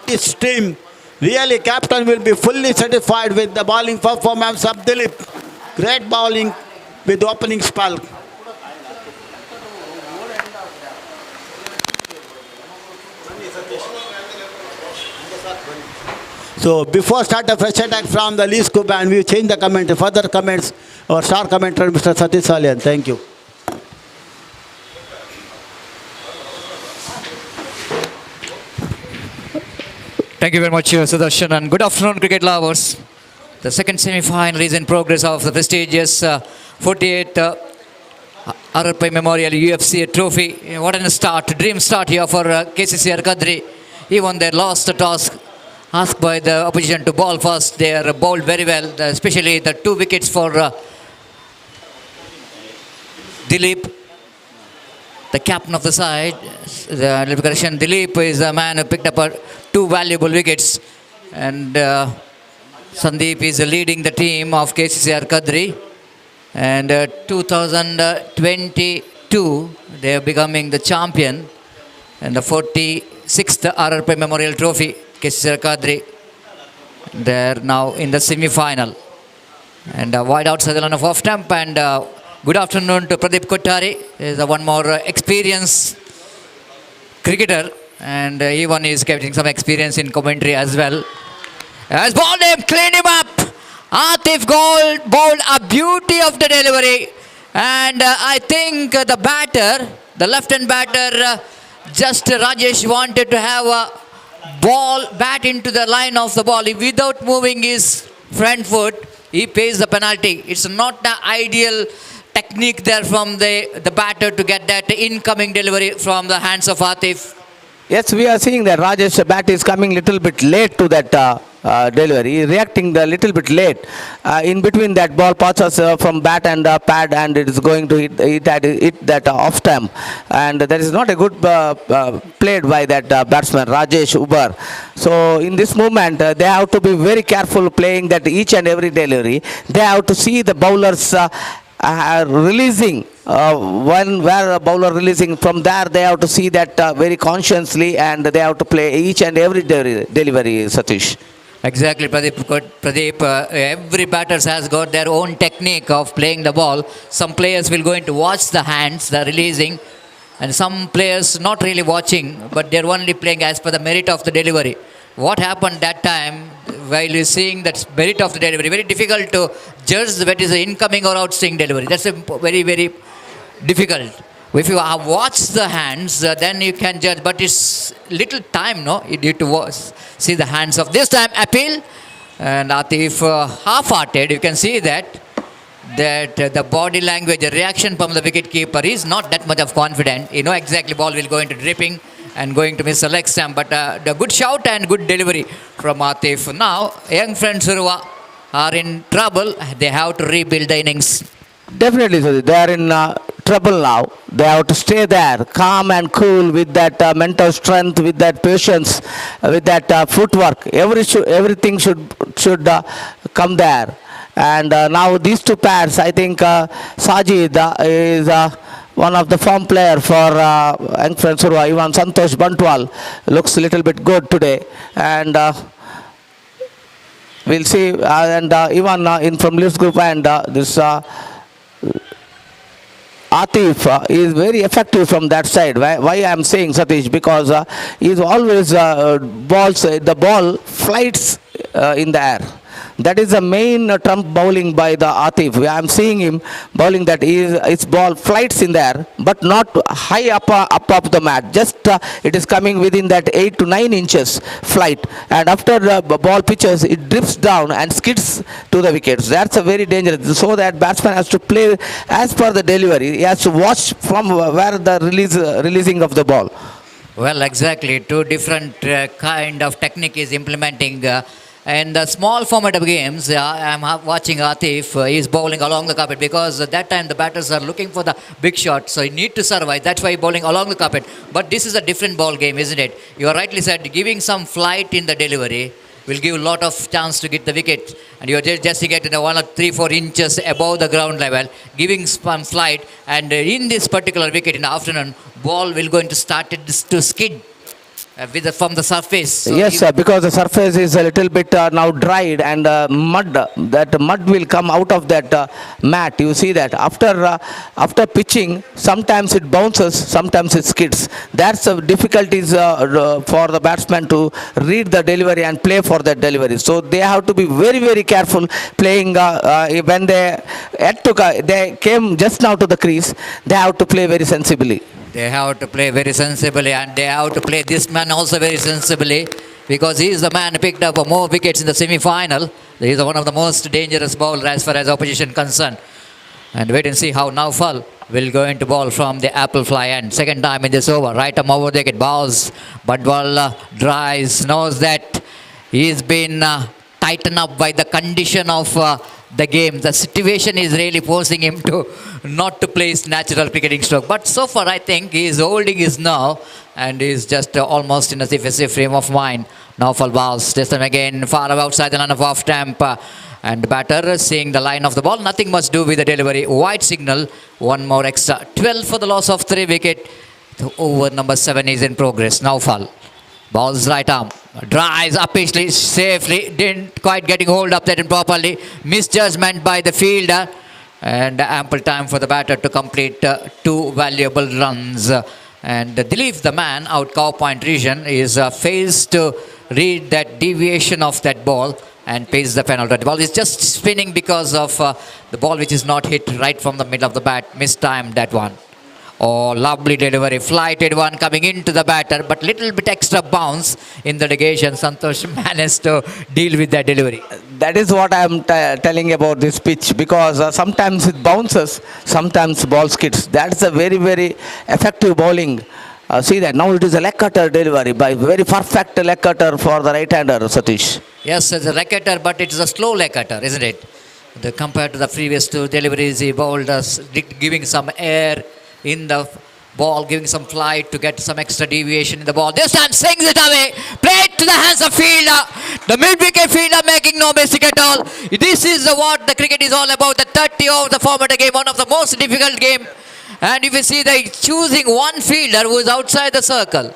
this team? Really, captain will be fully satisfied with the bowling performance of Dilip. Great bowling with opening spell. So before start the fresh attack from the Lee Scoop, and we change the comment. Further comments, our star commentator, Mr. Satish Salyan. Thank you. Thank you very much, Sudarshan, and good afternoon, cricket lovers. The second semi-final is in progress of the prestigious 48th R.R.Pai Memorial U.F.C.A trophy. What a start, dream start here for KCCR Kadri. Even their last task asked by the opposition to bowl first. They are bowled very well, especially the 2 wickets for Dilip, the captain of the side. The correction, Dilip is a man who picked up 2 valuable wickets, and Sandeep is leading the team of KCCR Kadri, and 2022 they are becoming the champion, and the 46th R.R.Pai Memorial Trophy, KCCR Kadri. They are now in the semi-final, and wide outside the line of off stump. And good afternoon to Pradeep Kothari. Is one more experienced cricketer, and even is getting some experience in commentary as well. Has bowled him, cleaned him up. Atif bowled a beauty of the delivery, and I think the batter, the left-hand batter, just Rajesh wanted to have a bat into the line of the ball. Without moving his front foot, he pays the penalty. It's not the ideal technique there from the batter to get that incoming delivery from the hands of Atif. Yes, we are seeing that Rajesh bat is coming little bit late to that delivery. He is reacting a little bit late. In between that ball passes from bat and pad, and it is going to hit that off stump. And that is not a good played by that batsman, Rajesh Ubar. So in this moment, they have to be very careful playing that each and every delivery. They have to see the bowlers releasing where a bowler releasing, from there they have to see that very consciously, and they have to play each and every delivery, Satish. Exactly, Pradeep. Every batter has got their own technique of playing the ball. Some players will going to watch the hands, the releasing, and some players not really watching, but they're only playing as per the merit of the delivery. What happened that time, while you're seeing that merit of the delivery, very difficult to judge what is the incoming or outswing delivery. That's a very, very difficult. If you have watched the hands, then you can judge, but it's little time, no? You need to see the hands of this time. Appeal, and Atif half-hearted. You can see that the body language, the reaction from the wicket keeper is not that much of confident. You know exactly ball will go into dripping and going to miss the leg stump, but the good shout and good delivery from Atif. Now, young friends Urwa are in trouble. They have to rebuild the innings. Definitely, Satish. They are in trouble now. They have to stay there, calm and cool, with that mental strength, with that patience, with that footwork. Everything should come there. And now these 2 pairs, I think Sajid is one of the form player for young friends Urwa. Even Santosh Bantwal looks a little bit good today. And We'll see, and even in from List Group and this Atif is very effective from that side. Why I am saying Satish? Because he is always balls. The ball flights in the air. That is the main trump bowling by the Atif. I am seeing him bowling that his ball flights in the air, but not high up the mat. Just it is coming within that 8 to 9 inches flight, and after the ball pitches, it drifts down and skids to the wickets. That's a very dangerous. So that batsman has to play as per the delivery. He has to watch from where the releasing of the ball. Well, exactly. Two different kind of technique is implementing. And the small format of games, I'm watching Atif, he's bowling along the carpet because at that time the batters are looking for the big shot, so you need to survive. That's why bowling along the carpet. But this is a different ball game, isn't it? You are rightly said, giving some flight in the delivery will give a lot of chance to get the wicket. And you're just getting 1 or 3-4 inches above the ground level, giving some flight. And in this particular wicket in the afternoon, ball will going to start to skid. From the surface. So yes, sir, because the surface is a little bit now dried and mud. That mud will come out of that mat. You see that after pitching, sometimes it bounces, sometimes it skids. That's the difficulties for the batsman to read the delivery and play for that delivery. So they have to be very, very careful playing when they came just now to the crease. They have to play very sensibly. They have to play very sensibly, and they have to play this man also very sensibly, because he is the man who picked up more wickets in the semi-final. He is one of the most dangerous bowlers as far as opposition concerned. And wait and see how Naufal will go into ball from the apple fly end. Second time in this over, right arm over the wicket, bows, but ball dries, knows that he's been tightened up by the condition of the game. The situation is really forcing him to not to play his natural cricketing stroke. But so far, I think he is holding his nerve and is just almost in a defensive frame of mind. Now for balls. This time again, far outside the line of off stamp. And the batter seeing the line of the ball. Nothing much do with the delivery. Wide signal. One more extra. 12 for the loss of 3 wicket. The over number 7 is in progress. Now fall. Ball's right arm. Drives upishly, safely. Didn't quite getting hold of that properly. Misjudgment by the fielder. And ample time for the batter to complete 2 valuable runs. And Dilip, the man out cow point region, is faced to read that deviation of that ball and pays the penalty. The ball is just spinning because of the ball which is not hit right from the middle of the bat. Mistimed that one. Oh, lovely delivery. Flighted one coming into the batter, but little bit extra bounce in the negation. Santosh managed to deal with that delivery. That is what I am telling about this pitch, because sometimes it bounces, sometimes ball skids. That's a very, very effective bowling. See that now it is a leg cutter delivery by very perfect leg cutter for the right-hander, Satish. Yes, it's a leg cutter, but it's a slow leg cutter, isn't it? Compared to the previous 2 deliveries, he bowled us, giving some air in the ball, giving some flight to get some extra deviation in the ball. This time swings it away, play it to the hands of fielder. The mid-wicket fielder making no mistake at all. This is what the cricket is all about. The 30 over the format game, one of the most difficult game. And if you see, they choosing one fielder who is outside the circle.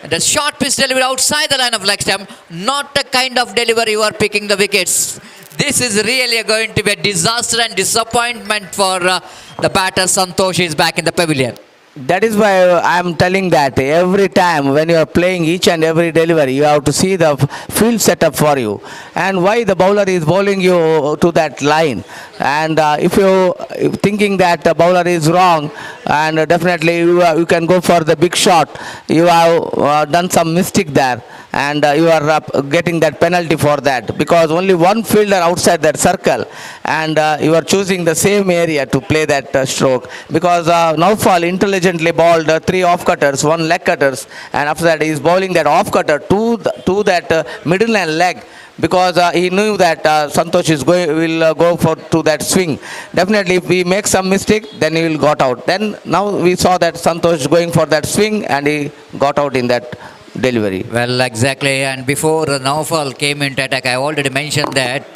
And the short pitch delivery outside the line of leg stump, not the kind of delivery you are picking the wickets. This is really going to be a disaster and disappointment for the batter. Santosh is back in the pavilion. That is why I am telling that every time when you are playing each and every delivery, you have to see the field setup for you and why the bowler is bowling you to that line. And if you thinking that the bowler is wrong, and definitely you can go for the big shot, you have done some mistake there, and you are getting that penalty for that, because only one fielder outside that circle, and you are choosing the same area to play that stroke, because Naufal intelligently bowled 3 off cutters, 1 leg cutters, and after that he is bowling that off cutter to that middle leg, because he knew that Santosh will go to that swing. Definitely if we make some mistake, then he will got out. Then now we saw that Santosh going for that swing and he got out in that delivery. Well, exactly. And before Naufal came into attack, I already mentioned that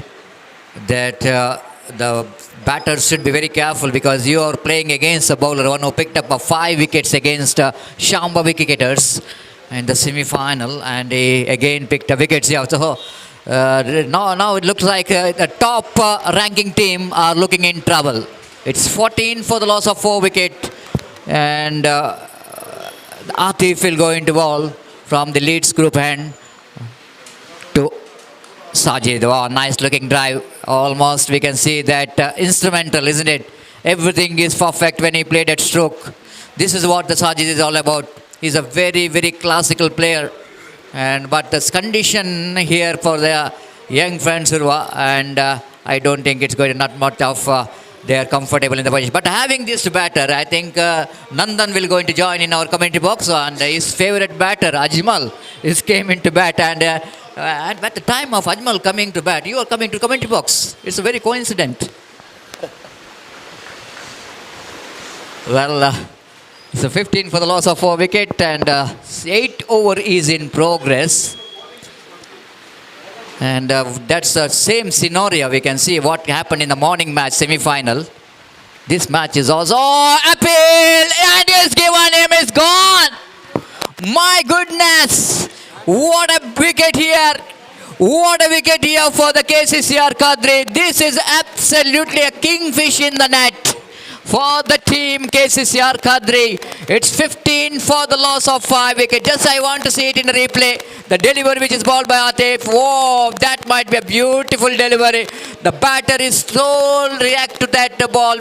the batters should be very careful, because you are playing against a bowler, one who picked up 5 wickets against Shamba wicketers in the semi-final, and he again picked up wickets. Yeah, so Now it looks like the top ranking team are looking in trouble. It's 14 for the loss of 4 wicket, and Atif will go into ball from the Leeds group end to Sajid. Wow, nice looking drive. Almost we can see that instrumental, isn't it? Everything is perfect when he played at stroke. This is what the Sajid is all about. He's a very, very classical player. But the condition here for the young friends Urwa, and I don't think it's going to not much of they are comfortable in the position. But having this batter, I think Nandan will going to join in our commentary box, and his favorite batter Ajmal is came into bat, and at the time of Ajmal coming to bat, you are coming to commentary box. It's a very coincident. Well. So 15 for the loss of 4 wicket, and 8 over is in progress. And that's the same scenario. We can see what happened in the morning match semi-final. This match is also appeal, and is given him is gone. My goodness, what a wicket here. What a wicket here for the KCCR Kadri. This is absolutely a kingfish in the net for the team KCCR Kadri. It's 15 for the loss of 5 wickets. Just I want to see it in the replay. The delivery which is bowled by Atif. Whoa, that might be a beautiful delivery. The batter is so react to that ball.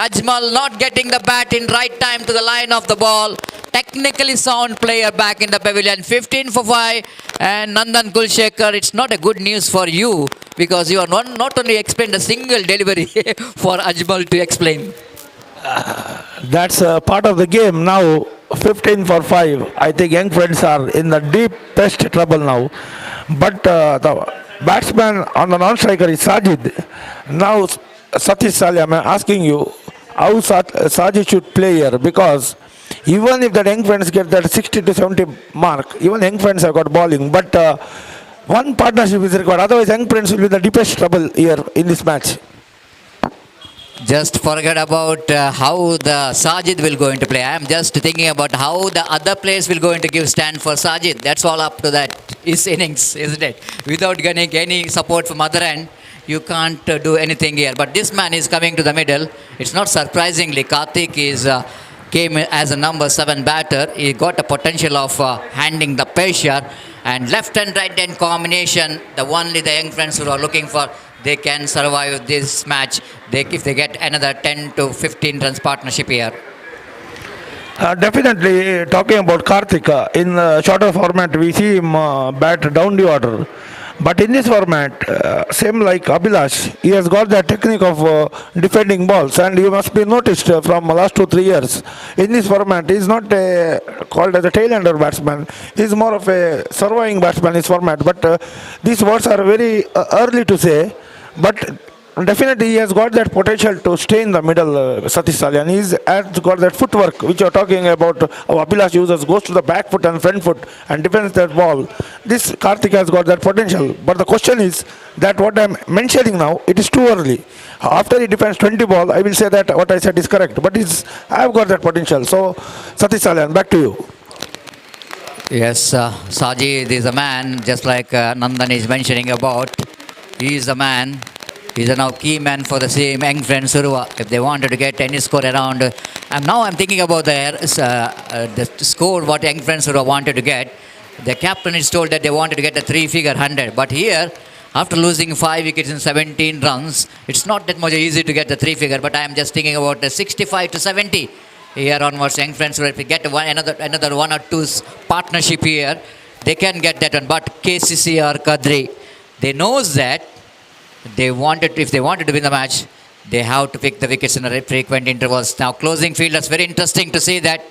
Ajmal not getting the bat in right time to the line of the ball. Technically sound player back in the pavilion. 15 for 5. And Nandan Kulshekar, it's not a good news for you, because you are not only explained a single delivery for Ajmal to explain. That's part of the game now. 15 for 5. I think young friends are in the deepest trouble now. But the batsman on the non-striker is Sajid. Now, Satish Salya, I'm asking you how Sajid should play here, because even if the young friends get that 60 to 70 mark, even young friends have got bowling. But one partnership is required. Otherwise, young friends will be in the deepest trouble here in this match. Just forget about how the Sajid will go into play. I am just thinking about how the other players will go into give stand for Sajid. That's all up to that his innings, isn't it? Without getting any support from other end, you can't do anything here. But this man is coming to the middle. It's not surprisingly, Karthik is came as a number 7 batter. He got a potential of handing the pressure, and left and right hand combination, the only the young friends who are looking for, they can survive this match if they get another 10 to 15 runs partnership here. Definitely, talking about Karthik, in shorter format we see him bat down the order. But in this format, same like Abhilash, he has got that technique of defending balls, and you must be noticed from last 2-3 years. In this format, he is not called as a tail-ender batsman. He is more of a surviving batsman in this format. But these words are very early to say. But definitely he has got that potential to stay in the middle, Satish Salyan. He has got that footwork which you are talking about. Our Abhilash users goes to the back foot and front foot and defends that ball. This Karthik has got that potential. But the question is that what I am mentioning now, it is too early. After he defends 20 ball, I will say that what I said is correct. But I have got that potential. So Satish Salyan, back to you. Yes, Sajid is a man, just like Nandan is mentioning about. He is a man. He's a now key man for the same young friends Urwa. If they wanted to get any score around, and now I'm thinking about the score what young friends Urwa wanted to get. The captain is told that they wanted to get a 3-figure 100. But here, after losing 5 wickets in 17 runs, it's not that much easy to get the 3-figure. But I am just thinking about the 65 to 70 here onwards. Young friends Urwa, if we get another 1 or 2 partnership here, they can get that one. But KCCR Kadri, they knows that. If they wanted to win the match, they have to pick the wickets in a frequent intervals. Now closing fielders, very interesting to see that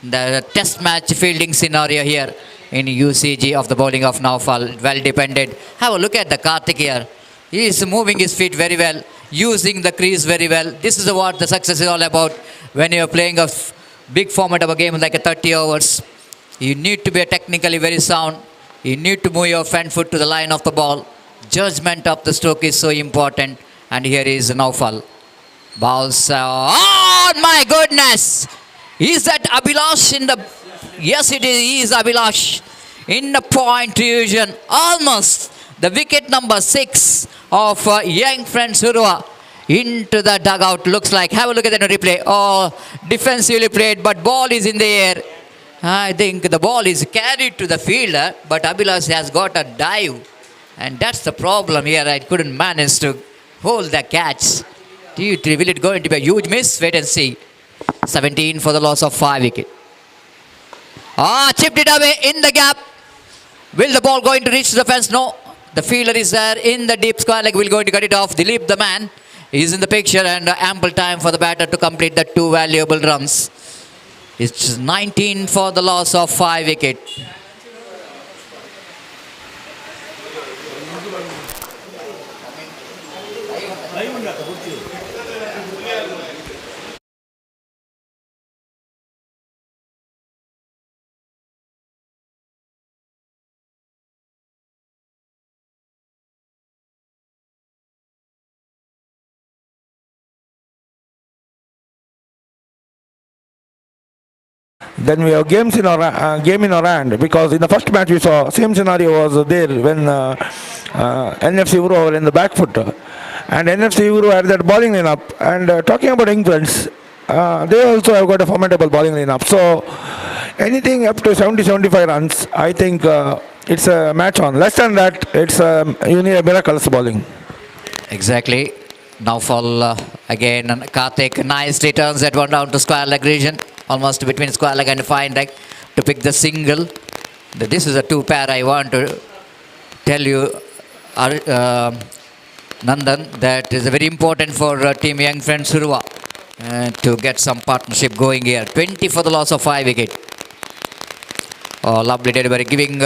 the test match fielding scenario here in UCG of the bowling of Naufal, well depended. Have a look at the Karthik here. He is moving his feet very well, using the crease very well. This is what the success is all about. When you are playing a big format of a game like a 30 overs, you need to be technically very sound. You need to move your front foot to the line of the ball. Judgment of the stroke is so important. And here is Naufal. Balls. Oh my goodness! Is that Abhilash in the... Yes, it is. He is Abhilash in the point region. Almost. The wicket number 6 of young friend Urwa into the dugout. Looks like, have a look at the replay. Oh, defensively played, but ball is in the air. I think the ball is carried to the fielder, but Abhilash has got a dive. And that's the problem here. I couldn't manage to hold the catch. Will it going to be a huge miss? Wait and see. 17 for the loss of 5 wicket. Chipped it away in the gap. Will the ball going to reach the fence? No. The fielder is there in the deep square leg. Will going to cut it off. Dilip, the man, is in the picture, and ample time for the batter to complete the 2 valuable runs. It's 19 for the loss of 5 wicket. Then we have game in our hand, because in the first match we saw same scenario was there when NFC Urwa were in the back foot, and NFC Urwa had that bowling lineup. And talking about England, they also have got a formidable bowling lineup. So anything up to 70-75 runs, I think it's a match on. Less than that, it's you need a miraculous bowling. Exactly. Now fall again, and Karthik nicely turns that one down to square leg region, almost between square leg and fine leg, to pick the single. This is a 2 pair. I want to tell you, Nandan, that is very important for team young friends Urwa to get some partnership going here. 20 for the loss of 5 wicket. Oh, lovely delivery, giving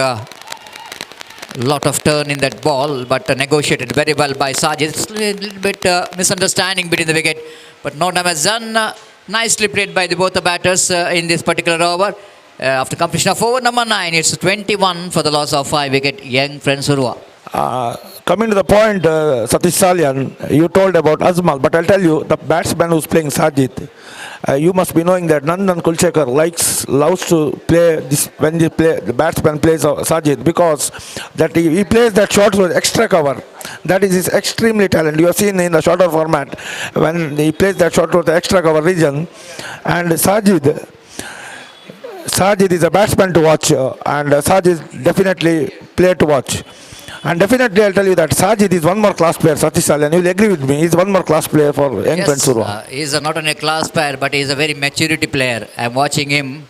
lot of turn in that ball, but negotiated very well by Sajid. It's a little bit misunderstanding between the wicket, but no damage done. Nicely played by both the batters in this particular over. After completion of over number 9, it's 21 for the loss of 5 wicket. Young friends Urwa. Coming to the point, Satish Salyan, you told about Azmal, but I'll tell you, the batsman who's playing Sajid, you must be knowing that Nandan Kulchekar loves to play this when the batsman plays Sajid, because that he plays that shot with extra cover. That is his extremely talent. You have seen in the shorter format when he plays that shot with the extra cover region. And Sajid is a batsman to watch, and Sajid definitely player to watch. And definitely I'll tell you that Sajid is one more class player. Satish Salyan, you will agree with me, he's one more class player for young friends Urwa. He's not only a class player, but he's a very maturity player. I'm watching him.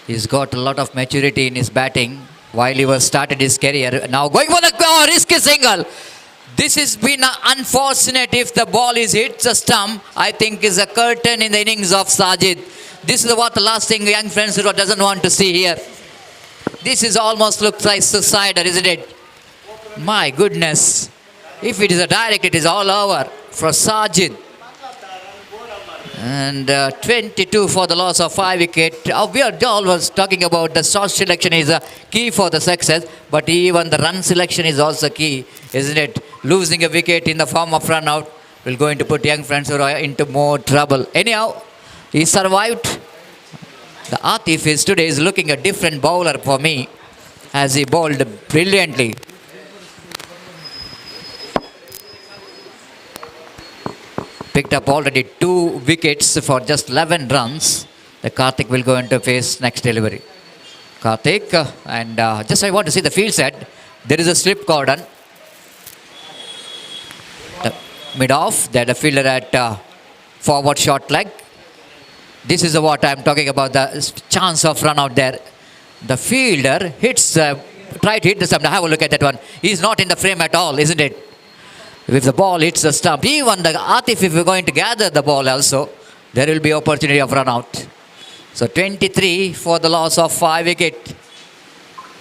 He's got a lot of maturity in his batting while he was started his career. Now going for the risky single. This has been unfortunate. If the ball is hit the stump, I think is a curtain in the innings of Sajid. This is what the last thing young friends Urwa doesn't want to see here. This is almost looks like suicide, isn't it? My goodness. If it is a direct, it is all over for Sajid. And 22 for the loss of 5 wicket. We are always talking about the shot selection is a key for the success, but even the run selection is also key, isn't it? Losing a wicket in the form of run out will going to put young friends into more trouble. Anyhow, he survived. The Atif is today is looking a different bowler for me, as he bowled brilliantly. Picked up already 2 wickets for just 11 runs. The Karthik will go into face next delivery. Karthik, and just I want to see the field set. There is a slip cordon. The mid-off, there the fielder at forward short leg. This is what I'm talking about, the chance of run out there. The fielder hits, try to hit the stump. Have a look at that one. He's not in the frame at all, isn't it? If the ball hits the stump, even the Atif, if you're going to gather the ball also, there will be opportunity of run out. So 23 for the loss of 5 wicket.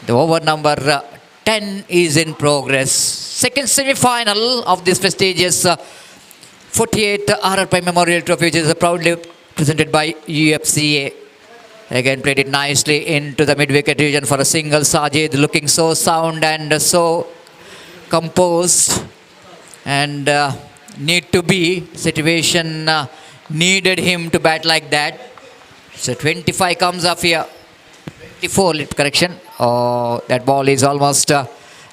The over number 10 is in progress. Second semi-final of this prestigious 48th R.R.Pai Memorial Trophy, which is proudly presented by U.F.C.A. Again played it nicely into the mid-wicket region for a single. Sajid looking so sound and so composed. And need to be situation needed him to bat like that. So 25 comes up here. 24, correction. Oh, that ball is almost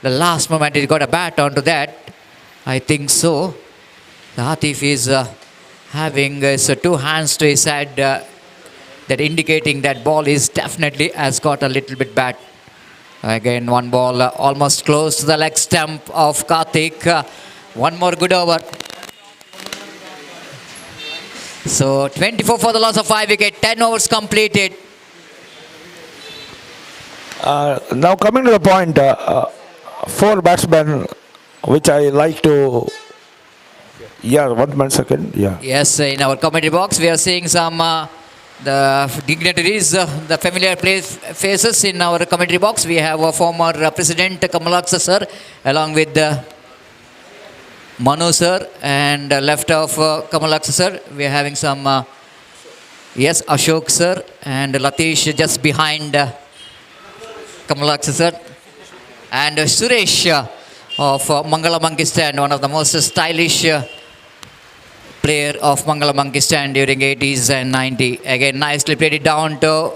The last moment he got a bat onto that. I think so. The Atif is having his two hands to his head, that indicating that ball is definitely has got a little bit bad. Again, one ball almost close to the leg stump of Karthik. One more good over. So 24 for the loss of 5 wicket, 10 overs completed. Now coming to the point, 4 batsmen, which I like to. Yeah, 1 second. Yeah. Yes, in our commentary box, we are seeing some the dignitaries, the familiar faces in our commentary box. We have a former President Kamalaksa sir, along with Manu sir, and left of Kamalaksa sir. We are having some, yes, Ashok sir, and Latish just behind Kamalaksa sir, and Suresh of Mangala Monkey Stand, one of the most stylish player of Mangala Monkey Stand during 80s and 90. Again, nicely played it down to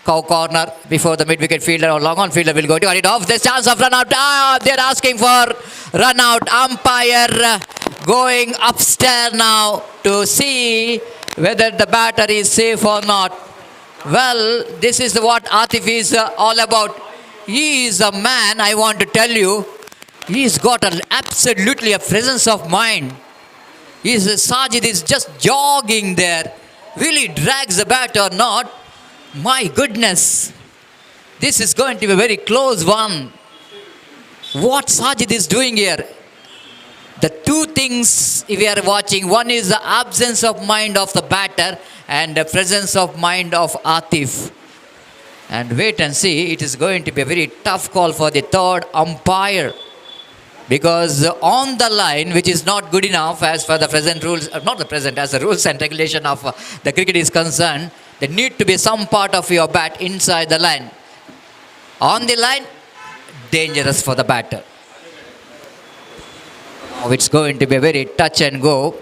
cow corner before the mid-wicket fielder or long-on fielder will go to cut it off. There's chance of run-out. They're asking for run-out. Umpire going upstairs now to see whether the batter is safe or not. Well, this is what Atif is all about. He is a man, I want to tell you. He's got absolutely a presence of mind. Sajid is just jogging there. Will he drag the bat or not? My goodness. This is going to be a very close one. What Sajid is doing here? The two things we are watching. One is the absence of mind of the batter and the presence of mind of Atif. And wait and see. It is going to be a very tough call for the third umpire. Because on the line, which is not good enough as per the present rules, not the present, as the rules and regulation of the cricket is concerned, there need to be some part of your bat inside the line. On the line, dangerous for the batter. Now it's going to be a very touch and go.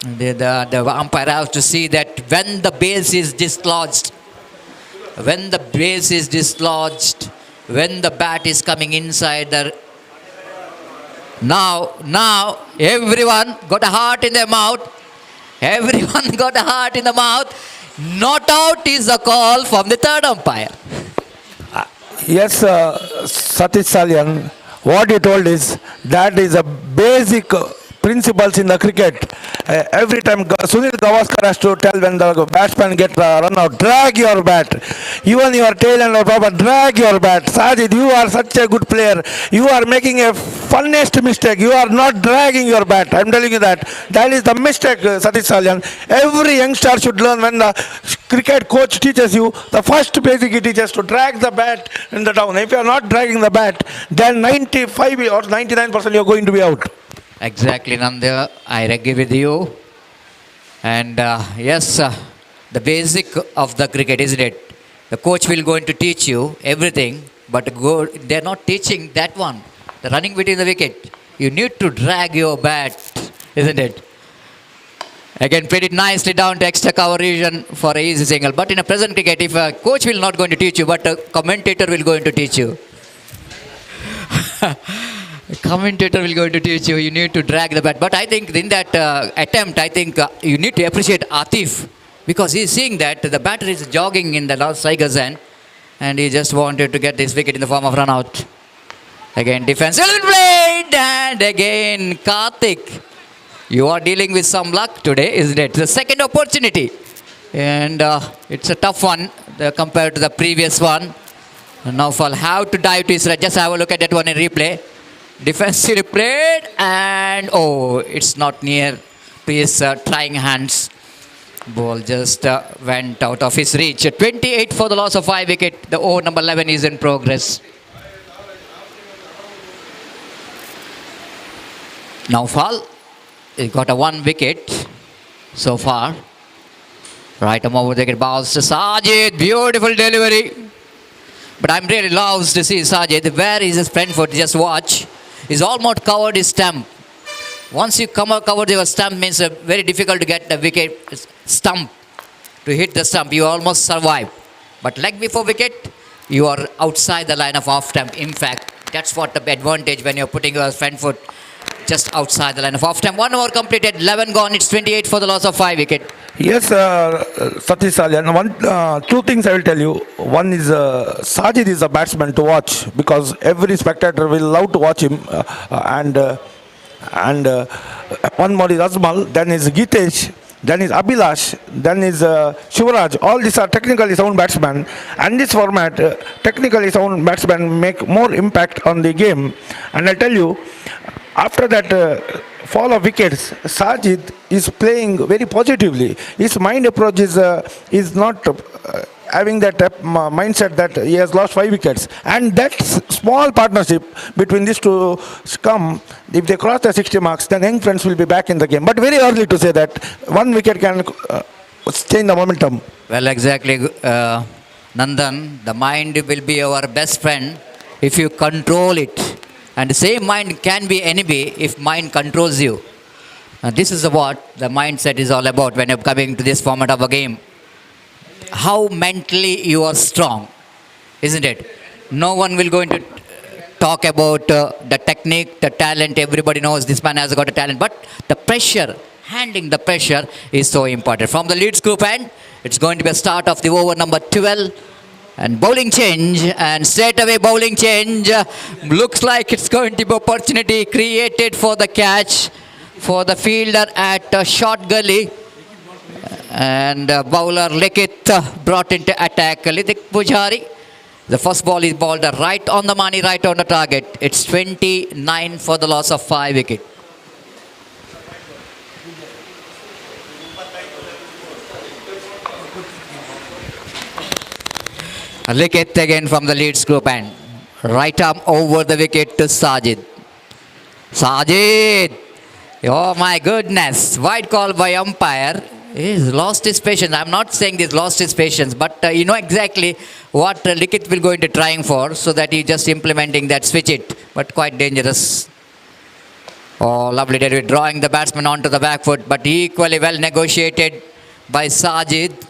The umpire has to see that when the base is dislodged, when the bat is coming inside the. Now, everyone got a heart in their mouth. Everyone got a heart in the mouth. Not out is the call from the third umpire. Yes, Satish Salyan, what you told is that is a basic principles in the cricket. Every time Sunil Gavaskar has to tell when the batsman get run out, drag your bat. Even your tail and proper, drag your bat. Sajid, you are such a good player. You are making a funniest mistake. You are not dragging your bat. I am telling you that. That is the mistake, Satish Salyan. Every youngster should learn when the cricket coach teaches you, the first basic he teaches to drag the bat in the down. If you are not dragging the bat, then 95 or 99% you are going to be out. Exactly, Nandya. I agree with you. And yes, the basic of the cricket, isn't it? The coach will going to teach you everything, but they're not teaching that one. The running between the wicket. You need to drag your bat, isn't it? Again, played it nicely down to extra cover region for an easy single. But in a present cricket, if a coach will not going to teach you, but a commentator will going to teach you. Commentator will going to teach you, you need to drag the bat. But I think in that attempt, I think you need to appreciate Atif, because he is seeing that the batter is jogging in the last striker's end, and he just wanted to get this wicket in the form of run out. Again, defense well played, and again, Karthik. You are dealing with some luck today, isn't it? The second opportunity, and it's a tough one compared to the previous one. Now, I'll have to dive to his right. Just have a look at that one in replay. Defensively played, and oh, it's not near to his trying hands. Ball just went out of his reach. 28 for the loss of 5 wicket. The over number 11 is in progress. Now Fall, he got a 1 wicket so far. Right over the wicket, balls to Sajid. Beautiful delivery. But I'm really lost to see Sajid. Where is his friend for? Just watch. He's almost covered his stump. Once you cover your stump, means very difficult to get the wicket stump. To hit the stump, you almost survive. But leg before wicket, you are outside the line of off stump. In fact, That's what the advantage when you're putting your front foot just outside the line of off time. 1 over completed, 11 gone. It's 28 for the loss of 5 wicket. Yes, Satish Salyan. Two things I will tell you. One is Sajid is a batsman to watch because every spectator will love to watch him. One more is Azmal, then is Gitesh, then is Abhilash, then is Shivraj. All these are technically sound batsmen. And this format, technically sound batsmen make more impact on the game. And I tell you, after that fall of wickets, Sajid is playing very positively. His mind approach is not having that mindset that he has lost 5 wickets. And that small partnership between these two come, if they cross the 60 marks, then young friends will be back in the game. But very early to say that 1 wicket can change the momentum. Well, exactly, Nandan. The mind will be our best friend if you control it. And the same mind can be enemy if mind controls you. This is what the mindset is all about when you're coming to this format of a game. How mentally you are strong, isn't it? No one will going to talk about the technique, the talent. Everybody knows this man has got a talent. But the pressure, handling the pressure is so important. From the Leeds group end, it's going to be a start of the over number 12. And bowling change, and straight away bowling change. Looks like it's going to be opportunity created for the catch for the fielder at short gully. And bowler Likith brought into attack. Lidik Pujari. The first ball is bowled right on the money, right on the target. It's 29 for the loss of 5 wicket. Likith again from the Leeds group end. Right arm over the wicket to Sajid. Sajid! Oh my goodness. Wide call by umpire. He's lost his patience. I'm not saying he's lost his patience, but you know exactly what Likith will go into trying for, so that he's just implementing that switch it. But quite dangerous. Oh, lovely delivery. Drawing the batsman onto the back foot, but equally well negotiated by Sajid.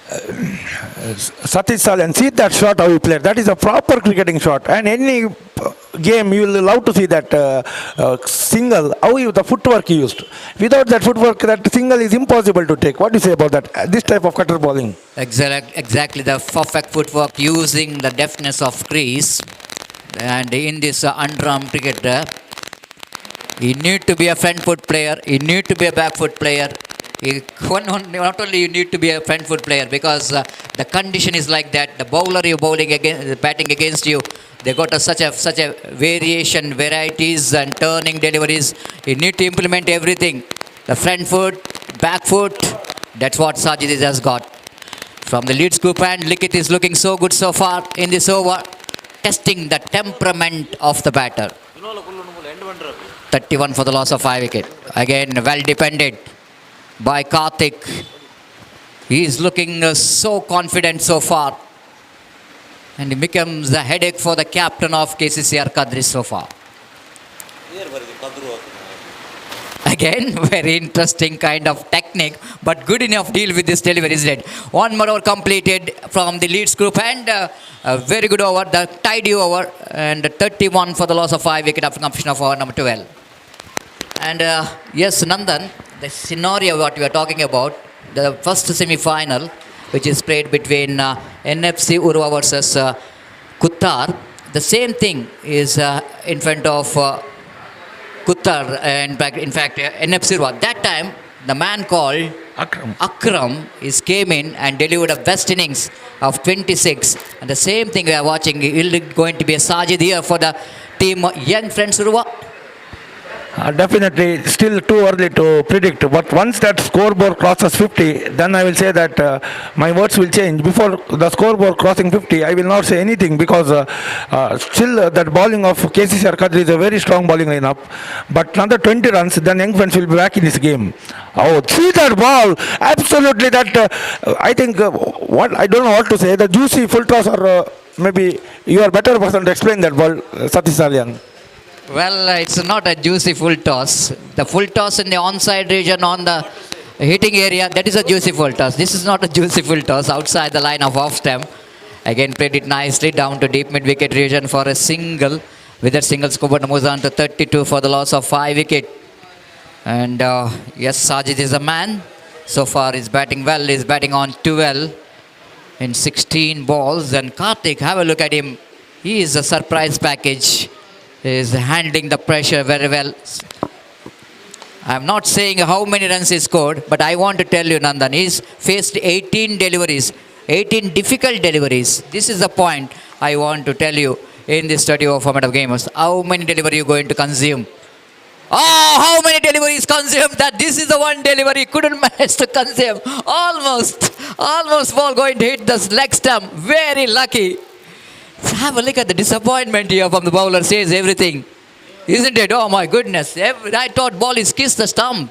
Satish Salyan, see that shot how he played. That is a proper cricketing shot. And any game you will love to see that single, the footwork he used. Without that footwork, that single is impossible to take. What do you say about that? This type of cutter bowling. Exactly the perfect footwork using the deftness of crease. And in this underarm cricketer, you need to be a front foot player, you need to be a back foot player. Not only you need to be a front foot player, because the condition is like that. The bowler you're bowling against, batting against you, they got such a variation, varieties and turning deliveries. You need to implement everything. The front foot, back foot, that's what Sajid has got. From the Leeds group, and Likith is looking so good so far in this over, testing the temperament of the batter. 31 for the loss of 5 wicket. Again, well defended by Karthik. He is looking so confident so far, and he becomes the headache for the captain of KCCR Kadri so far. Again, very interesting kind of technique, but good enough deal with this delivery, isn't it? 1 more over completed from the Leeds group, and a very good over, the tidy over, and 31 for the loss of 5 wicket after completion of over number 12. And yes, Nandan, the scenario what we are talking about, the first semi-final, which is played between NFC Urwa versus Kuttar, the same thing is in front of Kuttar, in fact NFC Urwa. That time, the man called Akram came in and delivered a best innings of 26. And the same thing we are watching, is going to be a Sajid here for the team Young Friends Urwa. Definitely, still too early to predict. But once that scoreboard crosses 50, then I will say that my words will change. Before the scoreboard crossing 50, I will not say anything, because still that bowling of KCCR Kadri is a very strong bowling lineup. But another 20 runs, then young friends will be back in this game. Oh, see that ball! Absolutely, that I think what I don't know what to say. The juicy full toss, or maybe you are better person to explain that ball, Satish Salyan. Well, it's not a juicy full toss. The full toss in the onside region on the hitting area, that is a juicy full toss. This is not a juicy full toss outside the line of off stump. Again played it nicely down to deep mid-wicket region for a single. With that single, scored moves on to 32 for the loss of 5 wicket. And yes, Sajid is a man. So far he's batting well. He's batting on 12 in 16 balls. And Karthik, have a look at him. He is a surprise package. He is handling the pressure very well. I'm not saying how many runs he scored, but I want to tell you, Nandan, he's faced 18 deliveries, 18 difficult deliveries. This is the point I want to tell you in this 30-over format of games. How many delivery you going to consume? Oh, how many deliveries consumed that this is the one delivery couldn't manage to consume. Almost ball going to hit the leg stump. Very lucky. Have a look at the disappointment here from the bowler. Says everything. Isn't it? Oh my goodness. I thought ball is kissed the stump.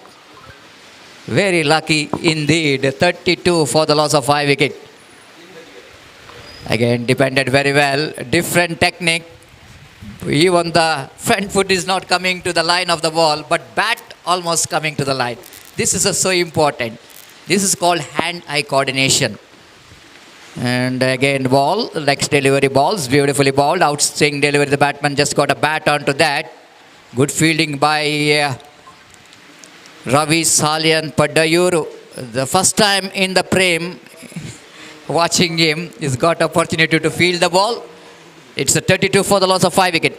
Very lucky indeed. 32 for the loss of 5 wicket. Again, depended very well. Different technique. Even the front foot is not coming to the line of the ball, but bat almost coming to the line. This is so important. This is called hand-eye coordination. And again, ball, next delivery balls, beautifully balled. Outswing delivery, the batsman just got a bat onto that. Good fielding by Ravi Salyan Padayuru. The first time in the frame, watching him, he's got opportunity to field the ball. It's a 32 for the loss of 5 wicket.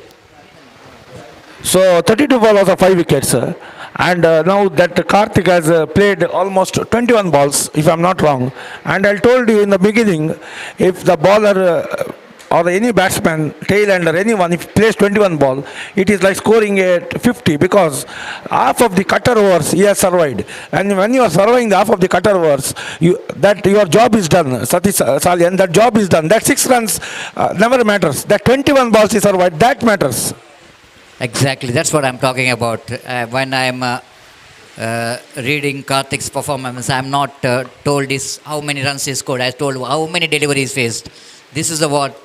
So 32 for loss of 5 wickets. And now that Karthik has played almost 21 balls, if I'm not wrong. And I told you in the beginning, if the bowler or any batsman, tail ender, anyone, if plays 21 ball, it is like scoring at 50 because half of the cutter overs he has survived. And when you are surviving the half of the cutter overs, your job is done, Satish Salyan, that job is done. That 6 runs never matters. That 21 balls he survived, that matters. Exactly, that's what I'm talking about. When I'm reading Karthik's performance, I'm not told this how many runs he scored. I told how many deliveries faced. This is what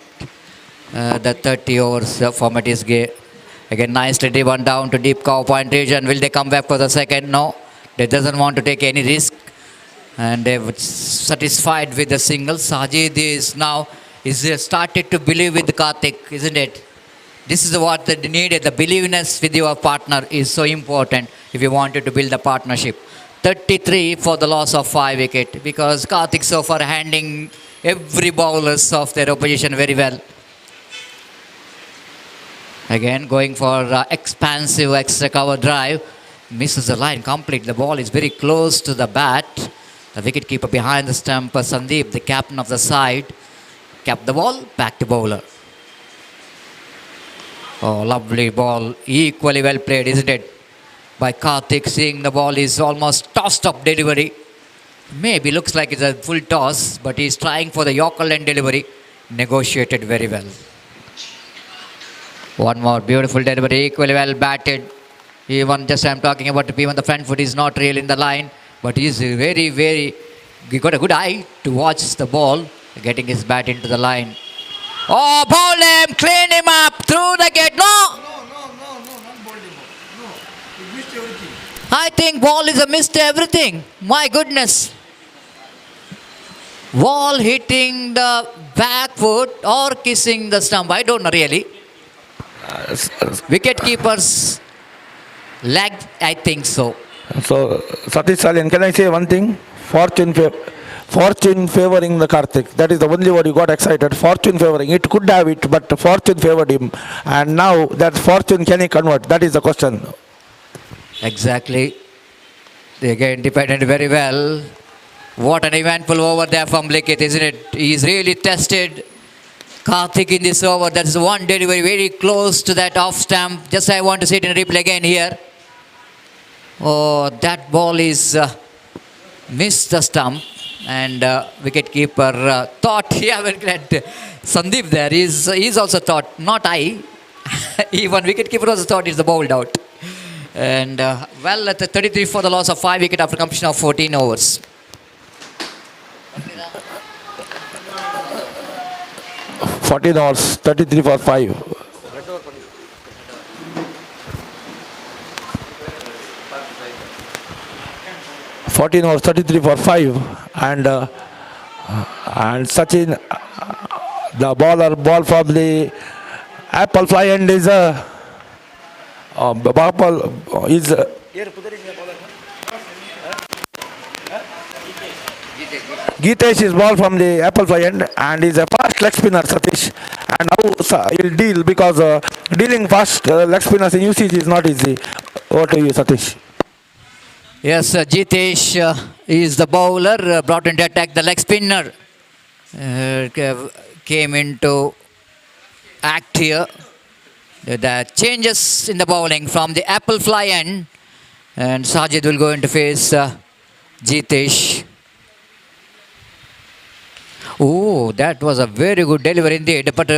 the 30 overs format is. Again, nicely driven down to deep cover point region. Will they come back for the second? No. They doesn't want to take any risk. And they're satisfied with the single. Sajid is started to believe with Karthik, isn't it? This is what they needed. The believingness with your partner is so important if you wanted to build a partnership. 33 for the loss of 5 wicket because Karthik so far handling every bowlers of their opposition very well. Again going for expansive extra cover drive. Misses the line complete. The ball is very close to the bat. The wicket keeper behind the stump, Sandeep, the captain of the side, kept the ball, back to bowler. Oh, lovely ball. Equally well played, isn't it? By Karthik, seeing the ball is almost tossed up delivery. Maybe looks like it's a full toss, but he's trying for the Yorker lane delivery. Negotiated very well. One more beautiful delivery, equally well batted. Even just I'm talking about even the front foot is not really in the line, but he's he got a good eye to watch the ball, getting his bat into the line. Oh, bowl him, clean him up, through the gate. No, not bowled him. No, he missed everything. I think ball is a missed everything. My goodness. Ball hitting the back foot or kissing the stump. I don't know really. Wicket keeper's leg, I think so. So, Satish Salyan, can I say one thing? Fortune favoring the Karthik. That is the only word you got excited. Fortune favoring. It could have it, but fortune favored him. And now that fortune, can he convert? That is the question. Exactly. They again depended very well. What an eventful over there from Lickett, isn't it? He's really tested Karthik in this over. That's one delivery very close to that off stump. Just I want to see it in replay again here. Oh, that ball is missed the stump. And wicket keeper thought, yeah, well, Sandeep there he's also thought, not I. Even wicket keeper also thought it's the bowled out. And well, at the 33 for the loss of 5 wicket after completion of 14 overs. $14 overs, 33 for 5. 14 overs, 33 for 5, and Sachin The ball from the apple fly end is apple is Gitesh is ball from the apple fly end and is a fast leg spinner, Satish. And now he'll deal because dealing fast leg spinners in usage is not easy. Over to you, Satish. Yes, Jitesh is the bowler, brought into attack. The leg spinner came into act here. The changes in the bowling from the apple fly end, and Sajid will go into face Jitesh. Oh, that was a very good delivery indeed. But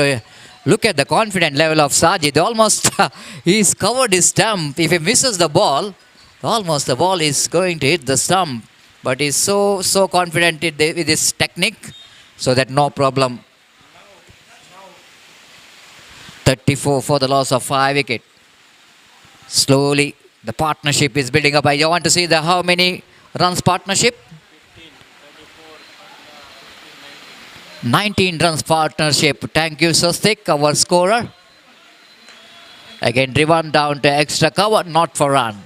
look at the confident level of Sajid. Almost he's covered his stump. If he misses the ball, almost the ball is going to hit the stump. But he's so confident with his technique, so that no problem. 34 for the loss of 5 wicket. Slowly, the partnership is building up. I want to see the how many runs partnership. 19 runs partnership. Thank you, Sostik, our scorer. Again, driven down to extra cover, not for run.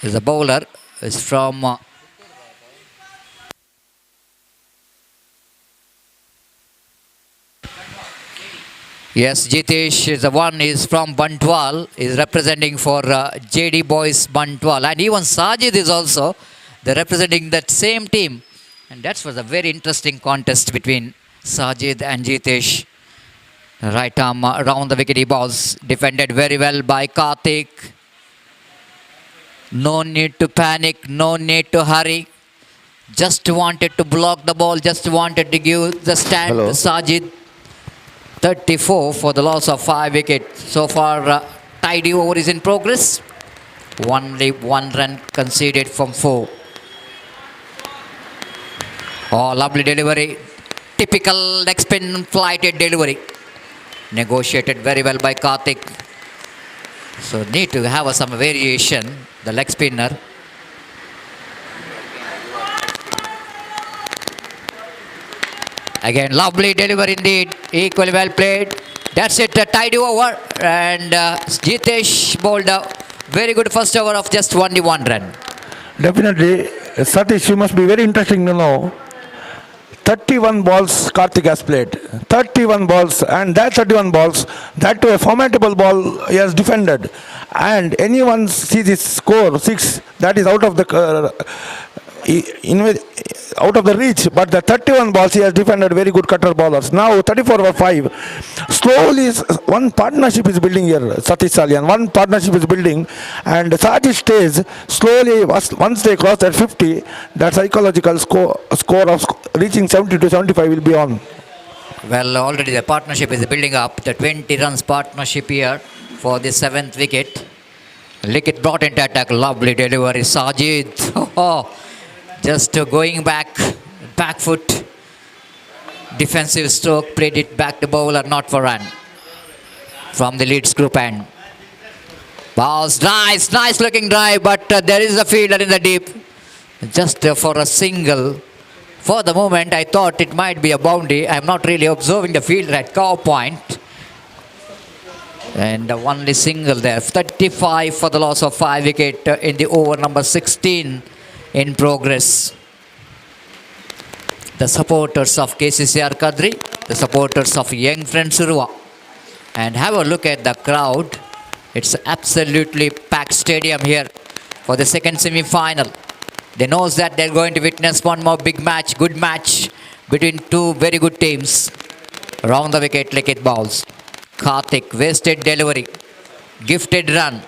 The bowler is from yes, Jitesh is the one is from Bantwal, is representing for JD Boys Bantwal, and even Sajid is also representing that same team. And that was a very interesting contest between Sajid and Jitesh. Right arm around the wicket he balls. Defended very well by Karthik. No need to panic, no need to hurry. Just wanted to block the ball, just wanted to give the stand to Sajid. 34 for the loss of 5 wickets. So far, tidy over is in progress. Only 1 run conceded from 4. Oh, lovely delivery. Typical leg spin flighted delivery. Negotiated very well by Karthik. So need to have some variation, the leg spinner. Again, lovely delivery indeed. Equally well played. That's it, tidy over. And Jitesh bowled a very good first over of just only 1 run. Definitely, Satish, you must be very interesting to know. 31 balls Karthik has played. 31 balls, and that 31 balls, that to a formidable ball he has defended. And anyone sees his score 6, that is out of the reach. But the 31 balls he has defended very good cutter bowlers. Now 34 over 5. Slowly one partnership is building here, Satish Salyan. One partnership is building, and Satish stays slowly. Once they cross that 50, that psychological score of reaching 70 to 75 will be on. Well, already the partnership is building up. The 20 runs partnership here for the 7th wicket. Lickett brought into attack. Lovely delivery. Sajid. Just going back foot. Defensive stroke. Played it back to bowler, not for run. From the Leeds group end. Balls. Nice looking drive. But there is a fielder in the deep. Just for a single. For the moment, I thought it might be a boundary. I am not really observing the fielder at cow point. And only single there. 35 for the loss of 5 wicket in the over number 16 in progress. The supporters of KCCR Kadri, the supporters of young friends Urwa. And have a look at the crowd. It's absolutely packed stadium here for the second semi-final. They know that they're going to witness one more big match, good match between two very good teams. Around the wicket, Lickett balls. Karthik, wasted delivery. Gifted run.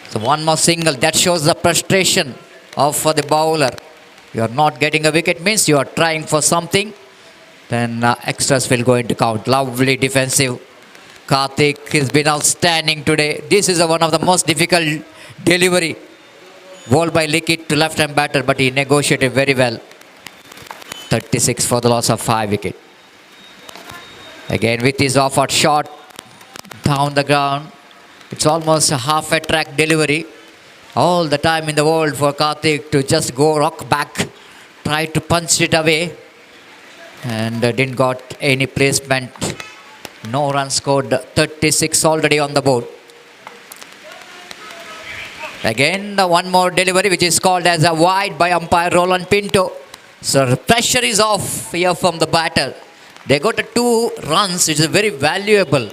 So one more single. That shows the frustration for the bowler. You are not getting a wicket means you are trying for something. Then extras will go into count. Lovely defensive. Karthik has been outstanding today. This is one of the most difficult delivery. Ball by Lickett to left-hand batter, but he negotiated very well. 36 for the loss of 5 wicket. Again with his offered shot down the ground. It's almost a half a track delivery. All the time in the world for Karthik to just go rock back, try to punch it away. and didn't got any placement. No runs scored. 36 already on the board. Again, one more delivery which is called as a wide by umpire Roland Pinto. So pressure is off here from the batter. They got 2 runs, which is very valuable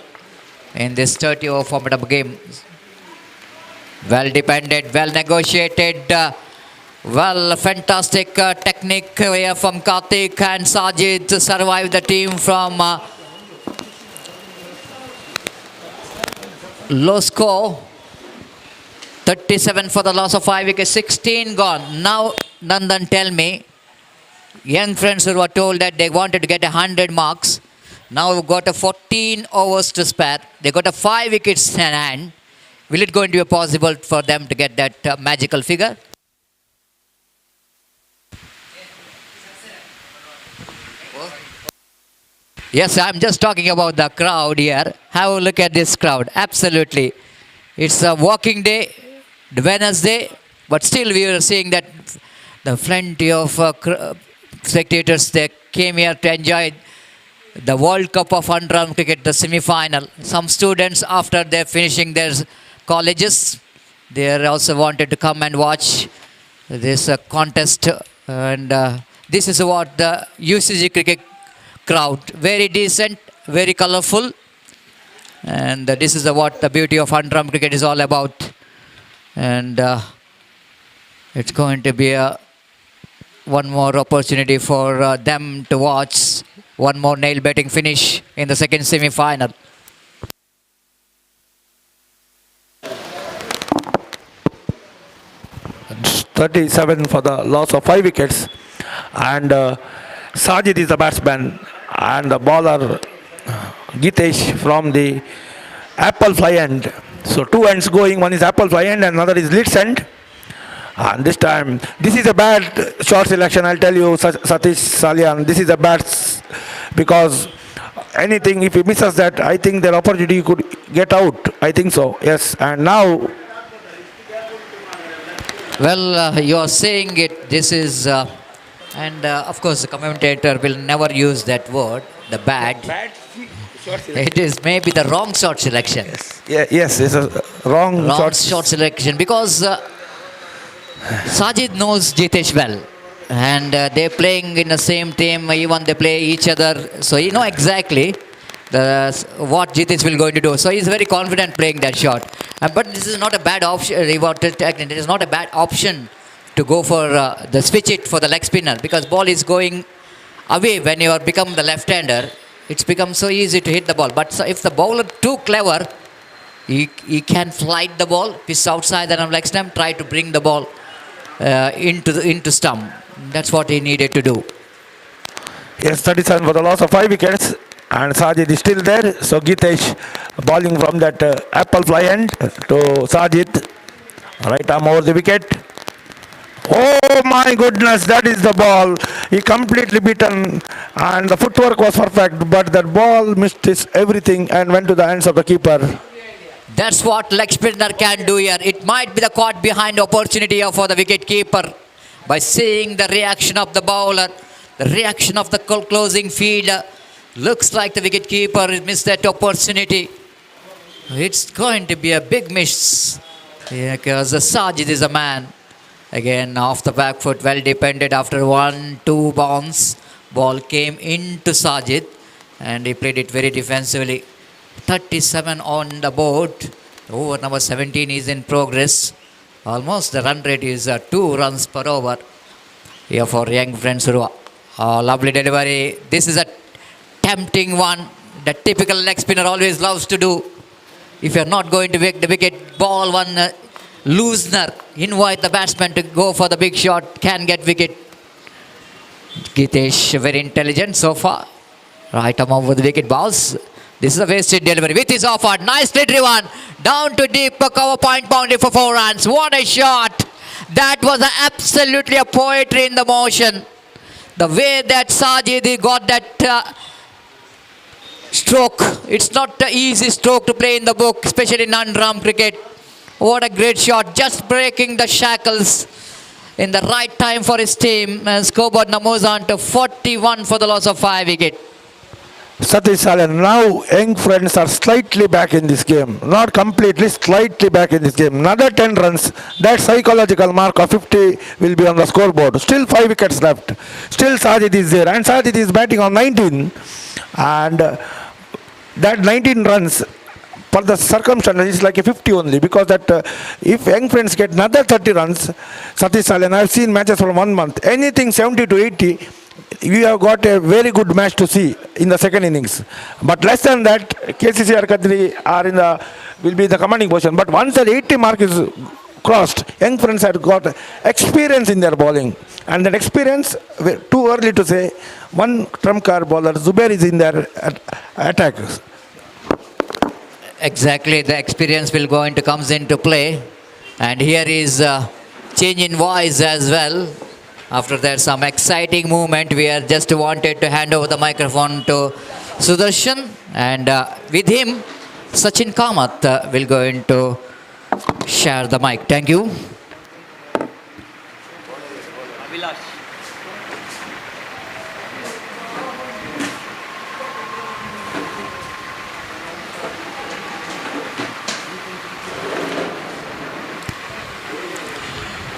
in this 30-over formidable game. Well defended, well negotiated, fantastic technique here from Karthik and Sajid to survive the team from low score. 37 for the loss of 5 wickets, 16 gone. Now, Nandan, tell me, young friends who were told that they wanted to get 100 marks. Now we've got 14 overs to spare. They got 5 wickets in hand. Will it going to be possible for them to get that magical figure? Yes, I'm just talking about the crowd here. Have a look at this crowd. Absolutely. It's a working day, Wednesday, but still we are seeing that the plenty of spectators, they came here to enjoy the World Cup of Underarm cricket, the semi-final. Some students, after they're finishing their colleges, they also wanted to come and watch this contest. And this is what the UCG cricket crowd, very decent, very colorful. And this is what the beauty of Underarm cricket is all about. And it's going to be one more opportunity for them to watch one more nail-biting finish in the second semi-final. It's 37 for the loss of 5 wickets, and Sajid is the batsman, and the bowler Gitesh from the apple fly end. So 2 ends going, one is apple fly end and another is lids end. And this time, this is a bad short selection, I'll tell you, Satish Salyan. This is a bad, because anything, if he misses that, I think their opportunity could get out. I think so, yes. And now, well, you are saying it, this is, and of course the commentator will never use that word, the bad. It is maybe the wrong short selection. Yes, it's a wrong short selection, because Sajid knows Jitesh well, and they're playing in the same team, even they play each other, so you know exactly what Jitesh will going to do. So he's very confident playing that shot. But this is not a bad option. It is not a bad option to go for the switch it for the leg spinner, because ball is going away when you are become the left-hander. It's become so easy to hit the ball. But so if the bowler too clever, he can flight the ball, pitch outside the leg stump, try to bring the ball into stump. That's what he needed to do. Yes, 37 for the loss of 5 wickets, and Sajid is still there. So Gitesh bowling from that apple fly end to Sajid, right arm over the wicket. Oh my goodness, that is the ball. He completely beaten, and the footwork was perfect, but that ball missed his everything and went to the hands of the keeper. That's what leg spinner can do here. It might be the caught behind opportunity for the wicket keeper by seeing the reaction of the bowler, the reaction of the closing fielder. Looks like the wicket keeper missed that opportunity. It's going to be a big miss, because Sajid is a man. Again, off the back foot, well defended after 1-2 bounce. Ball came into Sajid, and he played it very defensively. 37 on the board. Over number 17 is in progress. Almost the run rate is 2 runs per over here for young friends Urwa. Lovely delivery. This is a tempting one. The typical leg spinner always loves to do. If you're not going to make the wicket, ball one loosener, invite the batsman to go for the big shot, can get wicket. Gitesh very intelligent so far. Right arm over the wicket, bounce. This is a wasted delivery with his offer. Nicely driven down to deep cover point boundary for 4 runs. What a shot! That was absolutely a poetry in the motion. The way that Sajid got that stroke. It's not an easy stroke to play in the book, especially in underarm cricket. What a great shot, just breaking the shackles. in the right time for his team. And scoreboard now moves on to 41 for the loss of 5 wickets. Satish Salyan, now young friends are slightly back in this game. Not completely, slightly back in this game. Another 10 runs, that psychological mark of 50 will be on the scoreboard. Still 5 wickets left. Still Sajid is there, and Sajid is batting on 19. And that 19 runs, for the circumstances, is like a 50 only, because that if young friends get another 30 runs, Satish Salyan, I have seen matches for 1 month, anything 70 to 80, we have got a very good match to see in the second innings. But less than that, KCC or Kadri will be in the commanding position. But once the 80 mark is crossed, young friends have got experience in their bowling. And that experience, too early to say, one trump card bowler, Zubair, is in their attack. Exactly, the experience will go into comes into play. And here is change in voice as well. After that, some exciting movement. We are just wanted to hand over the microphone to Sudarshan, and with him, Sachin Kamath will go into share the mic. Thank you.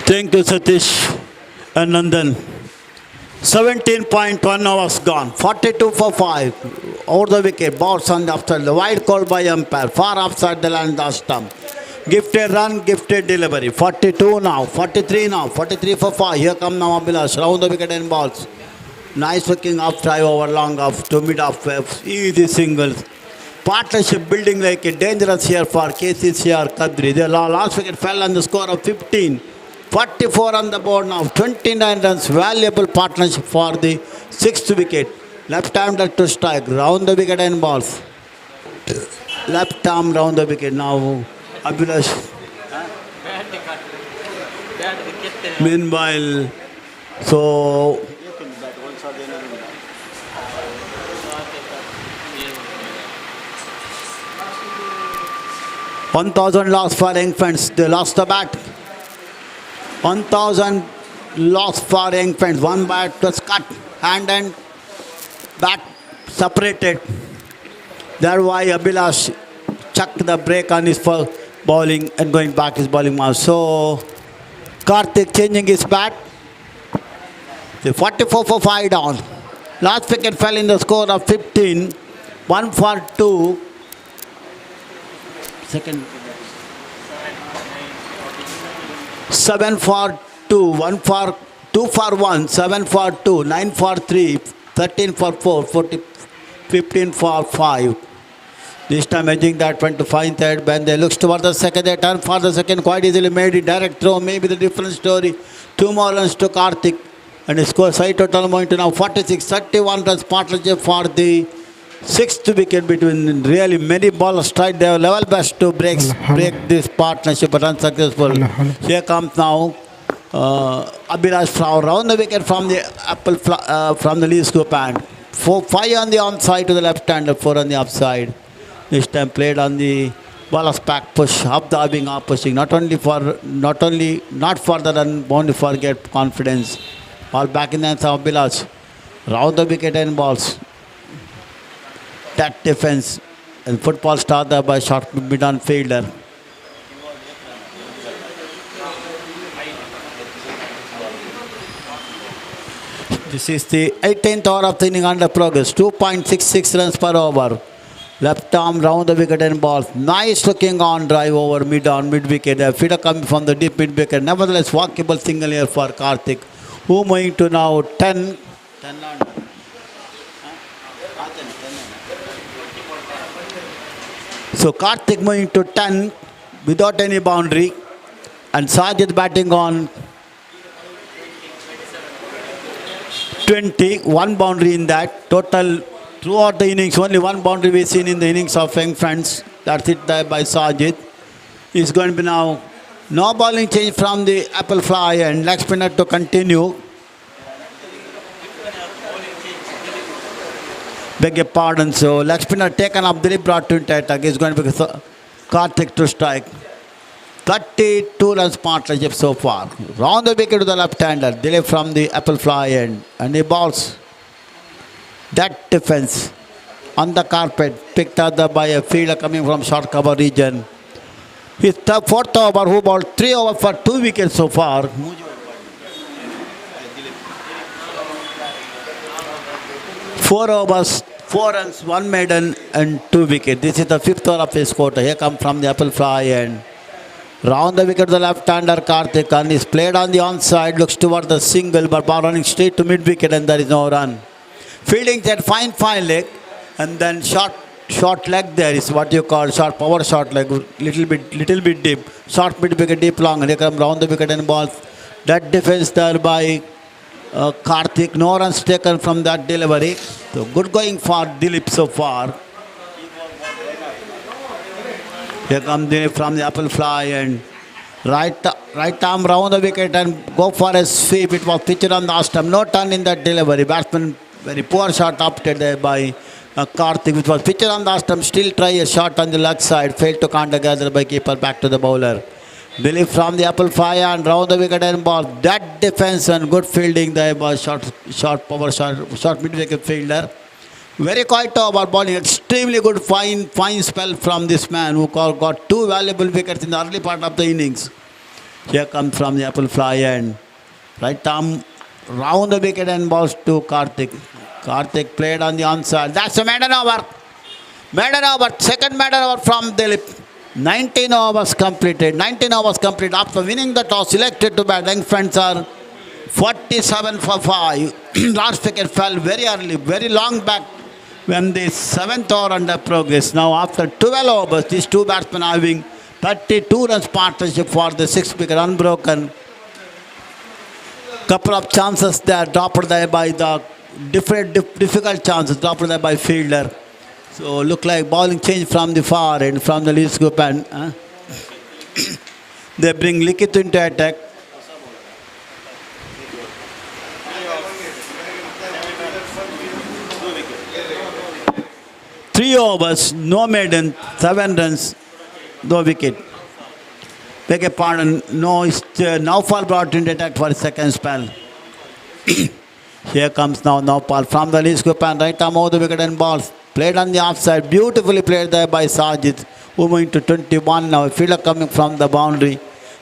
Thank you, Satish and Nandan. 17.1 hours gone. 42 for 5. Over the wicket. Balls on the outside. The wide call by umpire. Far outside the land stump. Gifted run, gifted delivery. 42 now. 43 now. 43 for 5. Here come now Abhilash. Round the wicket and balls. Nice looking off drive over long off to mid off. Easy singles. Partnership building like a dangerous here for KCC or Kadri. The last wicket fell on the score of 15. 44 on the board now, 29 runs, valuable partnership for the 6th wicket. Left hander to strike, round the wicket and balls. Left arm round the wicket now, Abhilash. Meanwhile, so 1,000 loss for young friends, they lost the bat. 1,000 loss for young friends. One bat was cut, hand and bat separated. That's why Abhilash chucked the break on his bowling and going back his bowling mark. So Karthik changing his bat. The 44 for 5 down. Last wicket fell in the score of 15. 1 for 2. Second. 7 for 2, 1 for 2 for 1, 7 for 2, 9 for 3, 13 for 4, 15 for 5. This time edging that went to find third. When they looks toward the second, they turn for the second, quite easily made it. Direct throw, maybe the different story. 2 more runs to Karthik. And he scores side total going to now 46, 31 runs partnership for the 6th wicket between really many ballers tried their level best to break this partnership, but unsuccessful. Here comes now Abhilash Flower round the wicket from the from the lee scoop and 5 on the onside to the left hander, 4 on the upside. This time played on the baller's back push, up the upping, up pushing. Not for the run, only for get confidence. Ball back in the hands of Abhilash. Round the wicket and balls. That defense and football started by short mid-on fielder. This is the 18th over of the inning under progress. 2.66 runs per over. Left arm round the wicket and balls. Nice looking on drive over mid-wicket. A feeder coming from the deep mid-wicket. Nevertheless, walkable single here for Karthik, who moving to now 10 under. So Karthik moving to 10 without any boundary, and Sajid batting on 20, 1 boundary in that. Total throughout the innings, only 1 boundary we've seen in the innings of young friends. That's it there by Sajid. It's going to be now no bowling change from the apple fly and leg spinner to continue. Beg your pardon. So leg spinner taken up, Dilip brought to attack. It's going to be Karthik to strike. 32 runs partnership so far. Round the wicket to the left-hander. Delay from the apple fly end. And he balls. That defense on the carpet. Picked up by a fielder coming from short cover region. His fourth over, who bowled 3 overs for 2 wickets so far. 4 overs, 4 runs, 1 maiden and 2 wickets. This is the 5th over of his quarter. Here come from the apple fly and round the wicket to the left-hander Karthik, and is played on the onside, looks toward the single, but ball running straight to mid-wicket and there is no run. Fielding said fine leg, and then short leg there is what you call short power short leg, little bit deep, short mid-wicket, deep long, and they come round the wicket and balls. That defense there by Karthik, no runs taken from that delivery. So good going for Dilip so far. Here comes Dilip from the apple fly and right arm round the wicket and go for a sweep. It was pitched on the stump. No turn in that delivery. Batsman very poor shot opted there by Karthik, which was pitched on the stump. Still try a shot on the left side. Failed to count together by keeper. Back to the bowler. Dilip from the apple fly and round the wicket and ball. That defense and good fielding there by short mid-wicket fielder. Very quiet over bowling. Extremely good fine spell from this man who got 2 valuable wickets in the early part of the innings. Here comes from the apple fly and right arm round the wicket and balls to Karthik. Karthik played on the onside. That's a maiden over. Second maiden over from Dilip. 19 overs completed after winning the toss, selected to bat. Young friends are 47 for 5. Last wicket fell very early, very long back when the 7th over under progress. Now after 12 overs, these two batsmen are having 32 runs partnership for the 6th wicket, unbroken. Couple of chances there dropped there by the difficult chances dropped there by fielder. So look like bowling change from the far end, from the lead scoop, and they bring Likith into attack. Three overs, no maiden, 7 runs, no wicket. Beg your pardon, Naufal brought into attack for a second spell. Here comes now Naufal from the lead scoop and right arm over the wicket and balls. Played on the offside, beautifully played there by Sajid, moving to 21 now. A fielder coming from the boundary.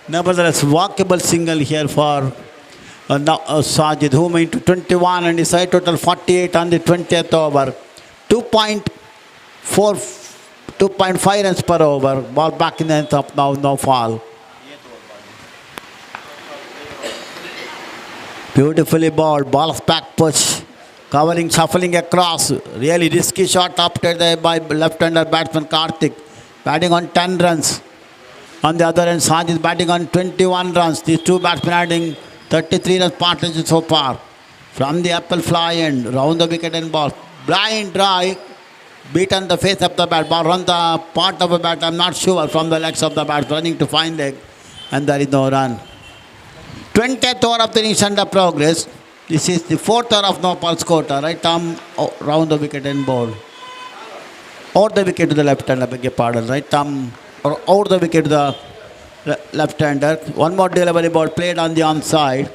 Nevertheless, walkable single here for Sajid, moving to 21 and his side total 48 on the 20th over. 2.5 runs per over. Ball back in the end of now, Naufal. Beautifully balled, balls back push. Covering, shuffling across. Really risky shot opted there by left-hander batsman Karthik. Batting on 10 runs. On the other end, Sajid is batting on 21 runs. These two batsmen adding 33 runs partnership so far. From the apple fly end, round the wicket and ball. Blind drive. Beaten the face of the bat. Ball run the part of the bat. I'm not sure from the legs of the bat. Running to fine leg. And there is no run. 20th over of the innings under progress. This is the 4th over of Naufal's quarter. Right arm round the wicket and ball. Over the wicket to the left-hander, beg your pardon. Right arm over the wicket to the left-hander. One more delivery ball played on the onside.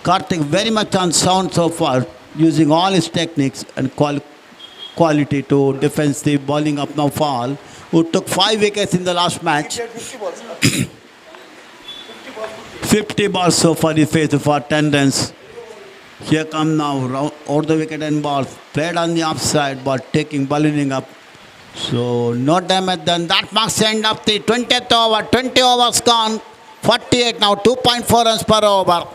Karthik very much on sound so far, using all his techniques and quality to defend the bowling of Naufal, who took 5 wickets in the last match. 50 balls so far he faced for 10 runs. Here come now over the wicket and balls. Played on the offside, but taking bowling up. So no damage done. That marks the end of the 20th over. 20 overs gone. 48 now. 2.4 runs per over.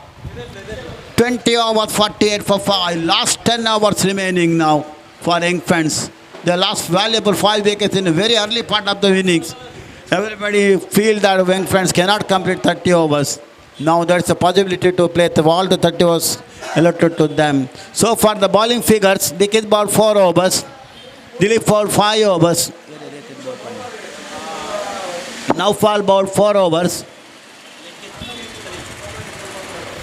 20 overs, 48 for 5. Last 10 overs remaining now for young fans. They lost valuable 5 wickets in a very early part of the innings. Everybody feel that young fans cannot complete 30 overs. Now there's a possibility to play all the 30 overs allotted to them. So far the bowling figures, Likith bowled 4 overs, Dilip bowled 5 overs, Naufal bowled 4 overs,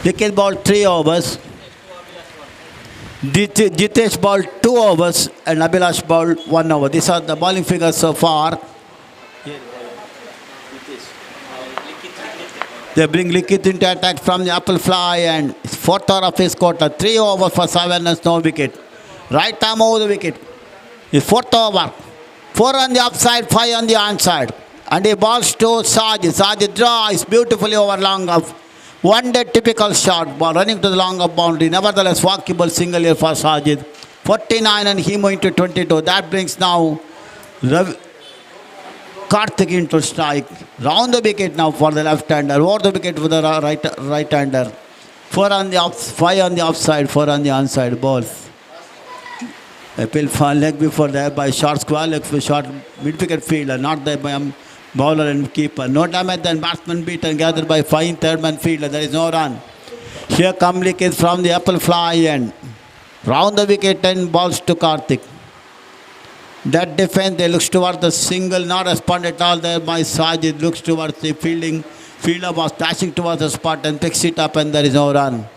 Likith bowled 3 overs, Jitesh bowled 2 overs and Abhilash bowled 1 over. These are the bowling figures so far. They bring Likith into attack from the apple fly and fourth over of his quarter. 3 overs for 7 runs, no wicket. Right arm over the wicket. His fourth over. 4 on the upside, 5 on the onside. And he balls to Sajid. Sajid drives beautifully over long off. One day typical shot, ball running to the long off boundary. Nevertheless, walkable single here for Sajid. 49 and he moving to 22. That brings now Karthik into strike. Round the wicket now for the left-hander. Over the wicket for the right-hander. 4 on the off, 5 on the offside, 4 on the onside balls. Appeal for leg before there by short square leg for short mid-wicket fielder, not there by bowler and keeper. No damage then batsman beaten, gathered by fine third man fielder. There is no run. Here come Likith from the apple fly and round the wicket and balls to Karthik. That defense, they looks towards the single, not responded at all there by Sajid. Looks towards the fielding. Fielder was dashing towards the spot and picks it up and there is no run.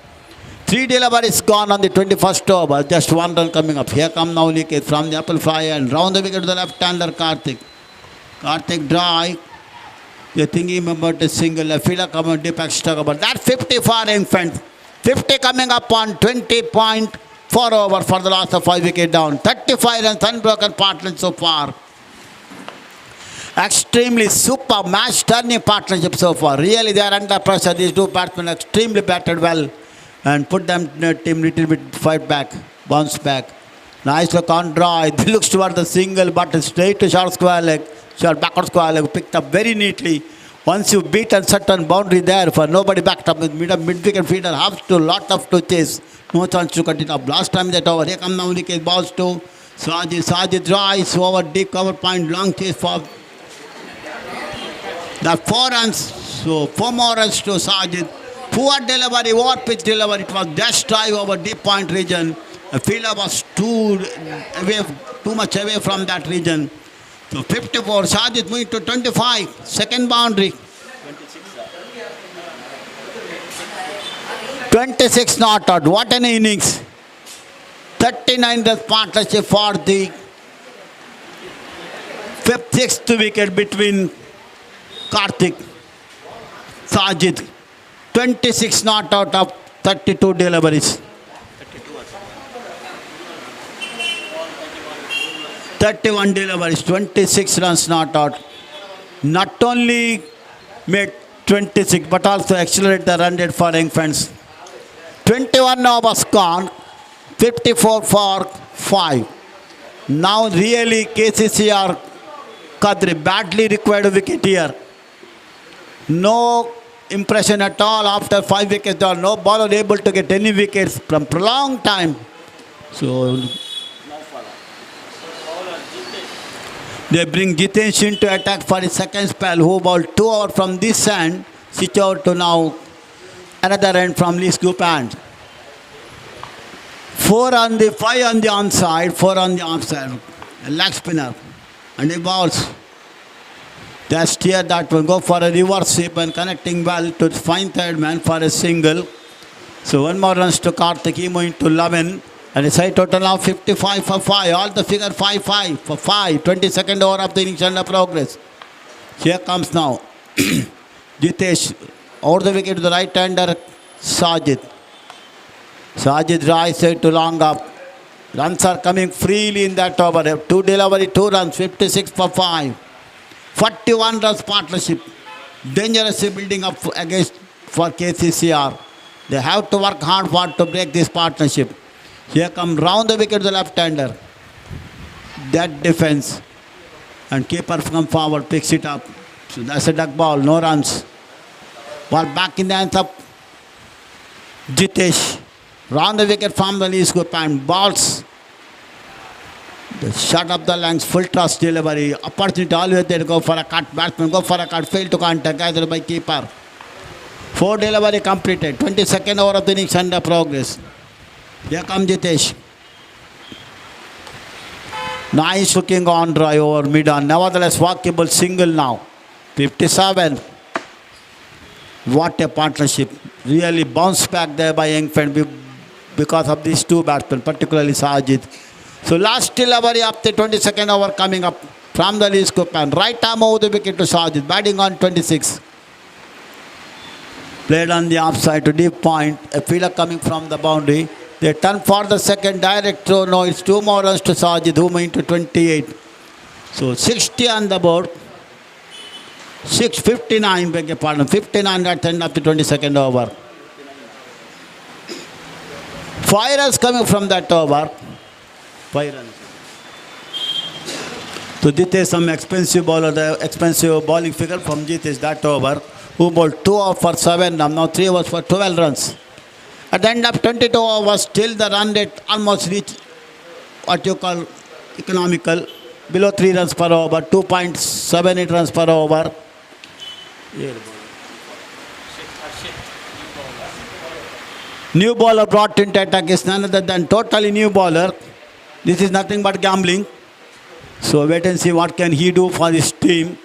3 deliveries gone on the 21st over. Just 1 run coming up. Here come now Likith from the apple fly and round the wicket to the left-hander Karthik. Karthik drive. You're thinking about a single. A fielder coming deep extra cover. That 50 for Infant. 50 coming up on 20.4 over for the last of 5 wicket down. 35 runs unbroken partnership so far. Extremely super match turning partnership so far. Really they are under pressure. These two batsmen extremely batted well. And put them team little bit fight back, bounce back. Nice look on drive. He looks toward the single, but straight to short square leg, short backward square leg, picked up very neatly. Once you beat and certain boundary there, for nobody backed up with mid-wicket fielder, have to lot of to chase. No chance to cut it up. Last time that over. Here come now Likith balls to Sajid. Sajid drives over deep cover point, long chase for the 4 runs. So 4 more runs to Sajid. Poor delivery, over pitch delivery. It was dash drive over deep point region. The fielder was too much away from that region. So 54, Sajid moving to 25. Second boundary. 26 not out. What an innings. 39 runs partnership for the 5th, 6th wicket between Karthik, Sajid. 26 not out of 32 deliveries. 31 deliveries, 26 runs not out. Not only made 26 but also accelerate the run rate for Infants. 21 overs gone, 54 for 5. Now really KCCR Kadri badly required a wicket here. No impression at all after 5 wickets down. No bowler able to get any wickets from prolonged time. So they bring Jitesh into attack for his second spell, who bowled 2 over from this end, switch out to now another end from Lee's group end. 4 on the 5 on the onside, 4 on the offside. A leg spinner. And he bowls. They steer that one, go for a reverse sweep and connecting well to fine third man for a single. So 1 more runs to Karthik, he moving to 11. And his side total now 55 for 5. All the figure 5-5 for 5. 22nd over of the innings under progress. Here comes now Jitesh. Over the wicket to the right hander Sajid. Sajid drives side to long up. Runs are coming freely in that over. 2 delivery, 2 runs, 56 for 5. 41 runs partnership. Dangerously building up against for KCCR. They have to work hard for to break this partnership. Here come round the wicket the left-hander. That defense. And keeper come forward, picks it up. So that's a duck ball, no runs. Ball back in the hands of Jitesh. Round the wicket from the Lee's group and balls. The shot up the length, full toss delivery. Opportunity always there, go for a cut. Batsman go for a cut, fail to contact, gathered by keeper. 4 delivery completed. 22nd over of the innings under progress. Here comes Jitesh. Nice looking on drive over mid-on. Nevertheless, walkable single now. 57. What a partnership. Really bounced back there by Infant because of these 2 batsmen, particularly Sajid. So last delivery up the 22nd over coming up from the Lee's group and right arm over the wicket to Sajid. Batting on 26. Played on the offside to deep point. A fielder coming from the boundary. They turn for the second direct throw. No, it's 2 more runs to Sajid, who went to 28. So 60 on the board. 6:59, beg your pardon. 59 at the end of the 22nd over. 5 runs coming from that over. 5 runs. So Jitesh, some expensive bowler, the expensive bowling figure from Jitesh that over, who bowled 2 overs for 7, now 3 overs for 12 runs. At the end of 22 overs, still the run rate almost reached what you call economical, below 3 runs per over, 2.78 runs per over. New bowler brought into attack is none other than totally new bowler. This is nothing but gambling. So wait and see what can he do for his team.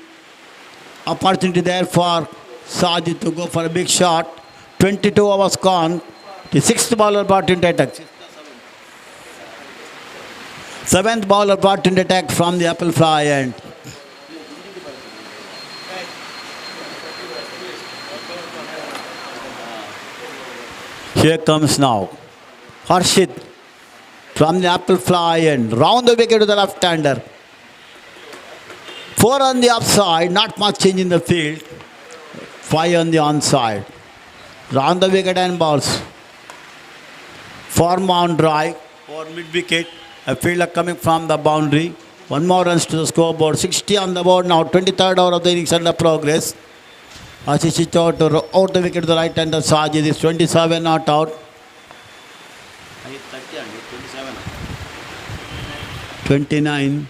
Opportunity there for Sajid to go for a big shot. 22 overs gone. The 6th bowler brought into attack. 7th bowler brought into attack from the apple fly end. Here comes now Harshit from the apple fly end. Round the wicket to the left-hander. 4 on the offside, not much change in the field. 5 on the onside. Round the wicket and balls. 4 on drive or mid-wicket. A fielder coming from the boundary. 1 more runs to the scoreboard. 60 on the board now. 23rd over of the innings under progress. Ashish out the wicket to the right hander. Sajid is 27 not out. 29.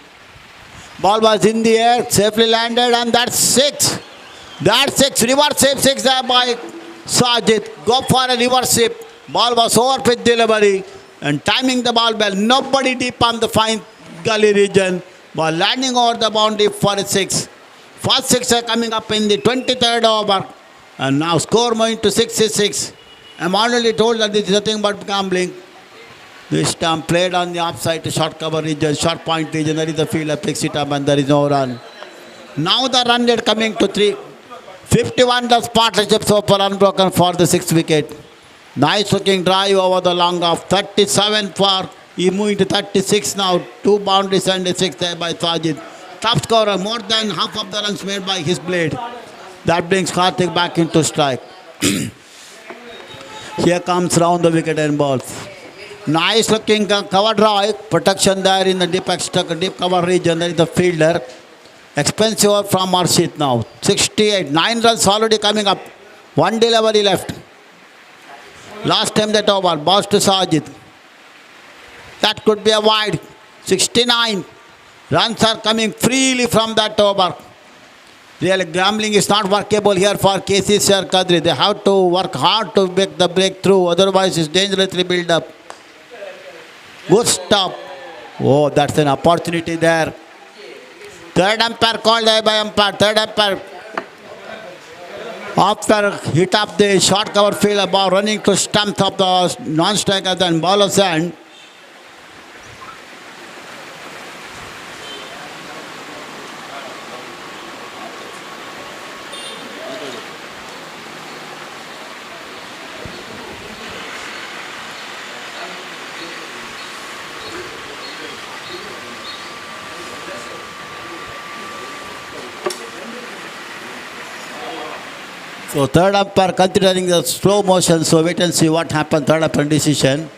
Ball was in the air, safely landed, and that's 6. That's 6. Reverse save 6 there by Sajid. Go for a reverse save. Ball was over with delivery and timing the ball well. Nobody deep on the fine gully region. Ball landing over the boundary for a 6. First 6 are coming up in the 23rd over. And now score moving to 66. I'm already told that this is nothing but gambling. This time played on the offside to short cover region, short point region. There is the fielder picks it up and there is no run. Now the run rate coming to 3. 51 does partnership so far unbroken for the 6th wicket. Nice looking drive over the long off. 37 for, he moving to 36 now. 2 boundaries and a 6 there by Sajid. Top scorer, more than half of the runs made by his blade. That brings Karthik back into strike. Here comes round the wicket and balls. Nice looking cover drive. Protection there in the deep cover region. There is the fielder. Expensive from Arshit now. 68. 9 runs already coming up. 1 delivery left. Last time that over. Balls to Sajid. That could be a wide. 69. Runs are coming freely from that over. Really, gambling is not workable here for KCCR Kadri. They have to work hard to make the breakthrough. Otherwise, it's dangerously build up. Good stop. Oh, that's an opportunity there. Third umpire called there by umpire. Third umpire. After hit up the short cover field, ball running to stump of the non-striker and bowler's hand. So third umpire considering the slow motion, so wait and see what happens. Third umpire decision.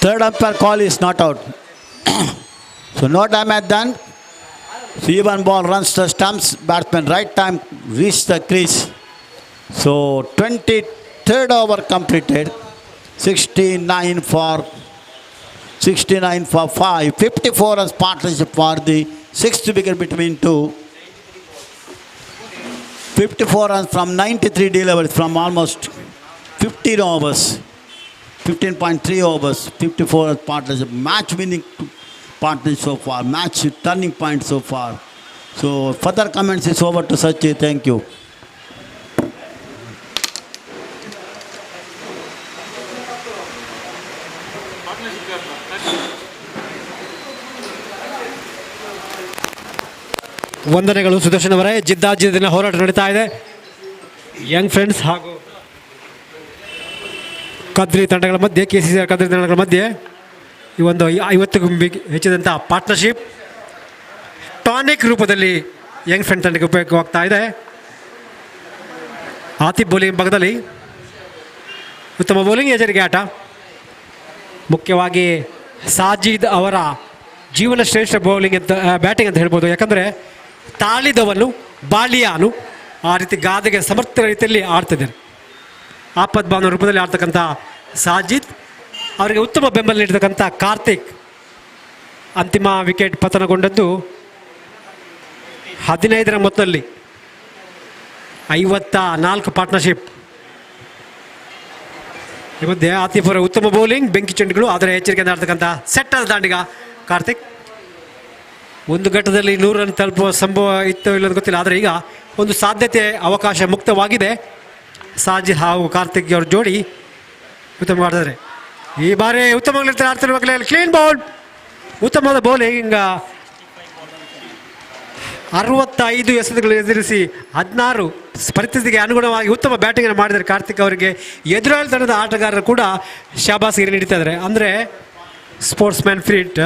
Third umpire call is not out. So no damage done. So even ball runs the stumps. Batsman right time reached the crease. So 23rd over completed. 69 for 69 for 5. 54 as partnership for the sixth wicket between two. 54 runs from 93 deliveries from almost 15 overs. 15.3 overs. 54 as partnership. Match winning partnership so far. Match turning point so far. So further comments is over to Sachi. Thank you. ವಂದನೆಗಳು ಸುದರ್ಶನ್ ಅವರೇ. ಜಿದ್ದಾಜಿದ್ದಿನ ಹೋರಾಟ ನಡೀತಾ ಇದೆ. Young friends ಹಾಗೂ ಕದ್ರಿ ತಂಡಗಳ ಮಧ್ಯೆ, KCCR Kadri ತಂಡಗಳ ಮಧ್ಯೆ ಈ ಒಂದು 50ಕ್ಕೂ ಹೆಚ್ಚಿದಂಥ ಪಾರ್ಟ್ನರ್ಶಿಪ್ ಟಾನಿಕ್ ರೂಪದಲ್ಲಿ ಯಂಗ್ ಫ್ರೆಂಡ್ ತಂಡಕ್ಕೆ ಉಪಯೋಗವಾಗ್ತಾ ಇದೆ. ಆತಿಫ್ ಬೌಲಿಂಗ್ ಭಾಗದಲ್ಲಿ ಉತ್ತಮ ಬೌಲಿಂಗ್, ಎಚ್ಚರಿಕೆ ಆಟ. ಮುಖ್ಯವಾಗಿ ಸಾಜಿದ್ ಅವರ ಜೀವನ ಶ್ರೇಷ್ಠ ಬೌಲಿಂಗ್ ಅಂತ ಬ್ಯಾಟಿಂಗ್ ಅಂತ ಹೇಳ್ಬೋದು. ಯಾಕಂದರೆ ತಾಳಿದವನು ಬಾಲಿಯಾನು ಆ ರೀತಿ ಗಾದೆಗೆ ಸಮರ್ಥ ರೀತಿಯಲ್ಲಿ ಆಡ್ತಿದ್ದಾರೆ. ಆಪದ್ಭಾವನ ರೂಪದಲ್ಲಿ ಆಡ್ತಕ್ಕಂಥ ಸಾಜಿದ್ ಅವರಿಗೆ ಉತ್ತಮ ಬೆಂಬಲ ನೀಡತಕ್ಕಂಥ ಕಾರ್ತಿಕ್ ಅಂತಿಮ ವಿಕೆಟ್ ಪತನಗೊಂಡದ್ದು 15ರ ಮೊತ್ತದಲ್ಲಿ. 54 ಪಾರ್ಟ್ನರ್ಶಿಪ್. ಈ ಮಧ್ಯೆ ಆತಿಫ್ ಅವರ ಉತ್ತಮ ಬೌಲಿಂಗ್, ಬೆಂಕಿ ಚೆಂಡುಗಳು, ಆದರೆ ಎಚ್ಚರಿಕೆಯಿಂದ ಆಡ್ತಕ್ಕಂಥ ಸೆಟ್ಟರ್ ದಾಂಡಿಗ ಕಾರ್ತಿಕ್. ಒಂದು ಘಟ್ಟದಲ್ಲಿ 100 ರನ್ ತಲುಪುವ ಸಂಭವ ಇತ್ತು ಇಲ್ಲದ ಗೊತ್ತಿಲ್ಲ, ಆದರೆ ಈಗ ಒಂದು ಸಾಧ್ಯತೆ ಅವಕಾಶ ಮುಕ್ತವಾಗಿದೆ. ಸಾಜಿದ್ ಹಾಗೂ ಕಾರ್ತಿಕ್ ಅವ್ರ ಜೋಡಿ ಉತ್ತಮ ಮಾಡಿದ್ದಾರೆ. ಈ ಬಾರಿ ಉತ್ತಮವಾಗಿರ್ತಾರೆ ಆಡ್ತಿರುವಾಗಲೇ ಕ್ಲೀನ್ ಬೌಲ್, ಉತ್ತಮವಾದ ಬೌಲಿಂಗ್. 65 ಎಸೆತಗಳು ಎದುರಿಸಿ 16 ಪರಿಸ್ಥಿತಿಗೆ ಅನುಗುಣವಾಗಿ ಉತ್ತಮ ಬ್ಯಾಟಿಂಗನ್ನು ಮಾಡಿದ್ದಾರೆ ಕಾರ್ತಿಕ್ ಅವರಿಗೆ. ಎದುರಾಳಿ ತಂಡದ ಆಟಗಾರರು ಕೂಡ ಶಾಬಾಸ್ಗಿರಿ ನೀಡ್ತಾ ಇದ್ದಾರೆ. ಅಂದರೆ ಸ್ಪೋರ್ಟ್ಸ್ ಮ್ಯಾನ್ ಫಿಟ್.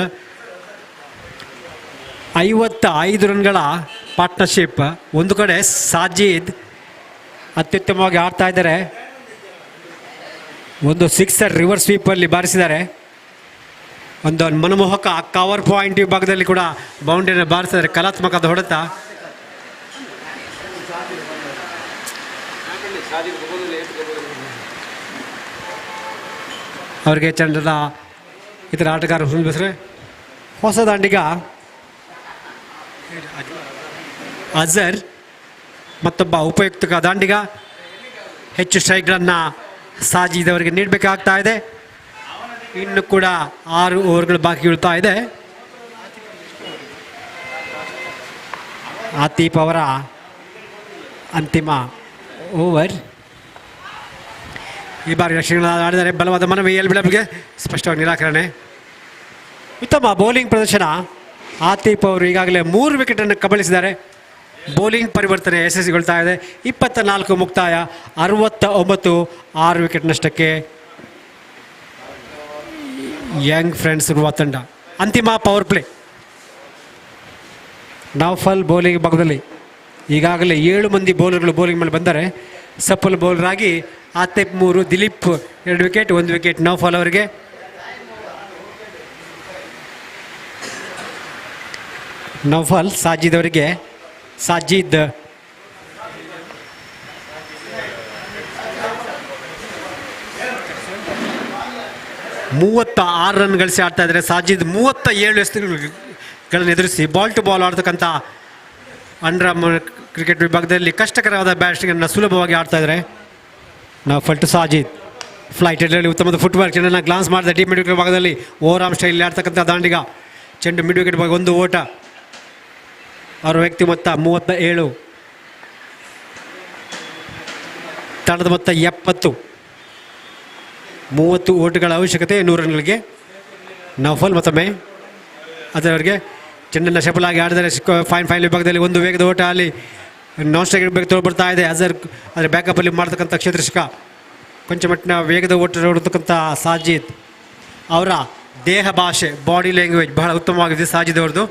55 ರನ್ಗಳ ಪಾರ್ಟ್ನರ್ಶಿಪ್. ಒಂದು ಕಡೆ ಸಾಜಿದ್ ಅತ್ಯುತ್ತಮವಾಗಿ ಆಡ್ತಾ ಇದ್ದಾರೆ. ಒಂದು ಸಿಕ್ಸರ್ ರಿವರ್ಸ್ ಸ್ವೀಪಲ್ಲಿ ಬಾರಿಸಿದ್ದಾರೆ. ಒಂದು ಮನಮೋಹಕ ಕವರ್ ಪಾಯಿಂಟ್ ವಿಭಾಗದಲ್ಲಿ ಕೂಡ ಬೌಂಡ್ರಿಯನ್ನು ಬಾರಿಸಿದ್ದಾರೆ. ಕಲಾತ್ಮಕದ ಹೊಡೆತ. ಅವರಿಗೆ ತಂಡದ ಇತರ ಆಟಗಾರರು ಹೊಂದಿಸಿದ್ರೆ ಹೊಸ ದಾಂಡಿಗ ಅಜರ್ ಮತ್ತೊಬ್ಬ ಉಪಯುಕ್ತ ದಾಂಡಿಗ. ಹೆಚ್ಚು ಸ್ಟ್ರೈಕ್ಗಳನ್ನು ಸಾಜಿದ್ ಅವರಿಗೆ ನೀಡಬೇಕಾಗ್ತಾ ಇದೆ. ಇನ್ನು ಕೂಡ 6 ಓವರ್ಗಳು ಬಾಕಿ ಉಳ್ತಾ ಇದೆ. ಆತಿಫ್ ಅವರ ಅಂತಿಮ ಓವರ್. ಈ ಬಾರಿ ರಕ್ಷಣೆ ಆಡಿದರೆ ಬಲವಾದ ಮನವಿ ಬಿಳಬಿಗೆ ಸ್ಪಷ್ಟವಾಗಿ ನಿರಾಕರಣೆ. ಉತ್ತಮ ಬೌಲಿಂಗ್ ಪ್ರದರ್ಶನ. ಆತಿಫ್ ಅವರು ಈಗಾಗಲೇ 3 ವಿಕೆಟನ್ನು ಕಬಳಿಸಿದ್ದಾರೆ. ಬೌಲಿಂಗ್ ಪರಿವರ್ತನೆ ಯಶಸ್ವಿಗೊಳ್ತಾ ಇದೆ. 24 ಮುಕ್ತಾಯ, 69, 6 ವಿಕೆಟ್ ನಷ್ಟಕ್ಕೆ ಯಂಗ್ ಫ್ರೆಂಡ್ಸ್ ಉರ್ವಾ ತಂಡ. ಅಂತಿಮ ಪವರ್ ಪ್ಲೇ. ನೌಫಲ್ ಬೌಲಿಂಗ್ ಭಾಗದಲ್ಲಿ ಈಗಾಗಲೇ 7 ಮಂದಿ ಬೌಲರ್ಗಳು ಬೌಲಿಂಗ್ ಮೇಲೆ ಬಂದರೆ. ಸಫಲ್ ಬೌಲರ್ ಆಗಿ ಆತಿಫ್ 3, ದಿಲೀಪ್ 2 ವಿಕೆಟ್, 1 ವಿಕೆಟ್ ನೌಫಲ್ ಅವರಿಗೆ. ನೌಫಲ್ ಸಾಜಿದ್ ಅವರಿಗೆ. ಸಾಜಿದ್ 36 ರನ್ ಗಳಿಸಿ ಆಡ್ತಾ ಇದ್ದಾರೆ. ಸಾಜಿದ್ 37 ಎಸೆತಗಳನ್ನು ಎದುರಿಸಿ ಬಾಲ್ ಟು ಬಾಲ್ ಆಡ್ತಕ್ಕಂಥ ಅಂಡರ್ಆರ್ಮ್ ಕ್ರಿಕೆಟ್ ವಿಭಾಗದಲ್ಲಿ ಕಷ್ಟಕರವಾದ ಬ್ಯಾಟಿಂಗನ್ನು ಸುಲಭವಾಗಿ ಆಡ್ತಾ ಇದ್ದಾರೆ. Noufal to Sajid. Flight ಹೆಡ್ರಲ್ಲಿ ಉತ್ತಮದ footwork. ಚೆಂಡನ್ನು ಗ್ಲಾನ್ಸ್ ಮಾಡಿದ ಡೀಪ್ ಮಿಡ್ ವಿಕೆಟ್ ಭಾಗದಲ್ಲಿ ಓವರ್ ಆರ್ಮ್ ಸ್ಟೈಲ್ ಆಡ್ತಕ್ಕಂಥ ದಾಂಡಿಗ. ಚೆಂಡು ಮಿಡ್ ವಿಕೆಟ್ ಭಾಗ 1 ಓಟ. ಅವರ ವ್ಯಕ್ತಿ ಮೊತ್ತ 37. ತಂಡದ ಮೊತ್ತ 70. 30 ಓಟುಗಳ ಅವಶ್ಯಕತೆ 100 ರನ್ಗಳಿಗೆ. ನೌಫಲ್ ಮತ್ತೊಮ್ಮೆ ಅದರವರೆಗೆ ಚೆಂಡನ್ನು ಶಫಲಾಗಿ ಆಡಿದರೆ ಫೈನಲ್ ವಿಭಾಗದಲ್ಲಿ 1 ವೇಗದ ಓಟ. ಅಲ್ಲಿ ನಾನ್ ಸ್ಟ್ರೈಕ್ ವಿಭಾಗ ತೊಗೊಳ್ಬರ್ತಾ ಇದೆ. ಅಜರ್ ಅದರ ಬ್ಯಾಕಪ್ಪಲ್ಲಿ ಮಾಡ್ತಕ್ಕಂಥ ಕ್ಷೇತ್ರಶಕ ಕೊಂಚ ಮಟ್ಟಿನ ವೇಗದ ಓಟ ನೋಡ್ತಕ್ಕಂಥ ಸಾಜಿದ್ ಅವರ ದೇಹ ಭಾಷೆ, ಬಾಡಿ ಲ್ಯಾಂಗ್ವೇಜ್ ಬಹಳ ಉತ್ತಮವಾಗಿದೆ. ಸಾಜಿದ್ ಅವ್ರದ್ದು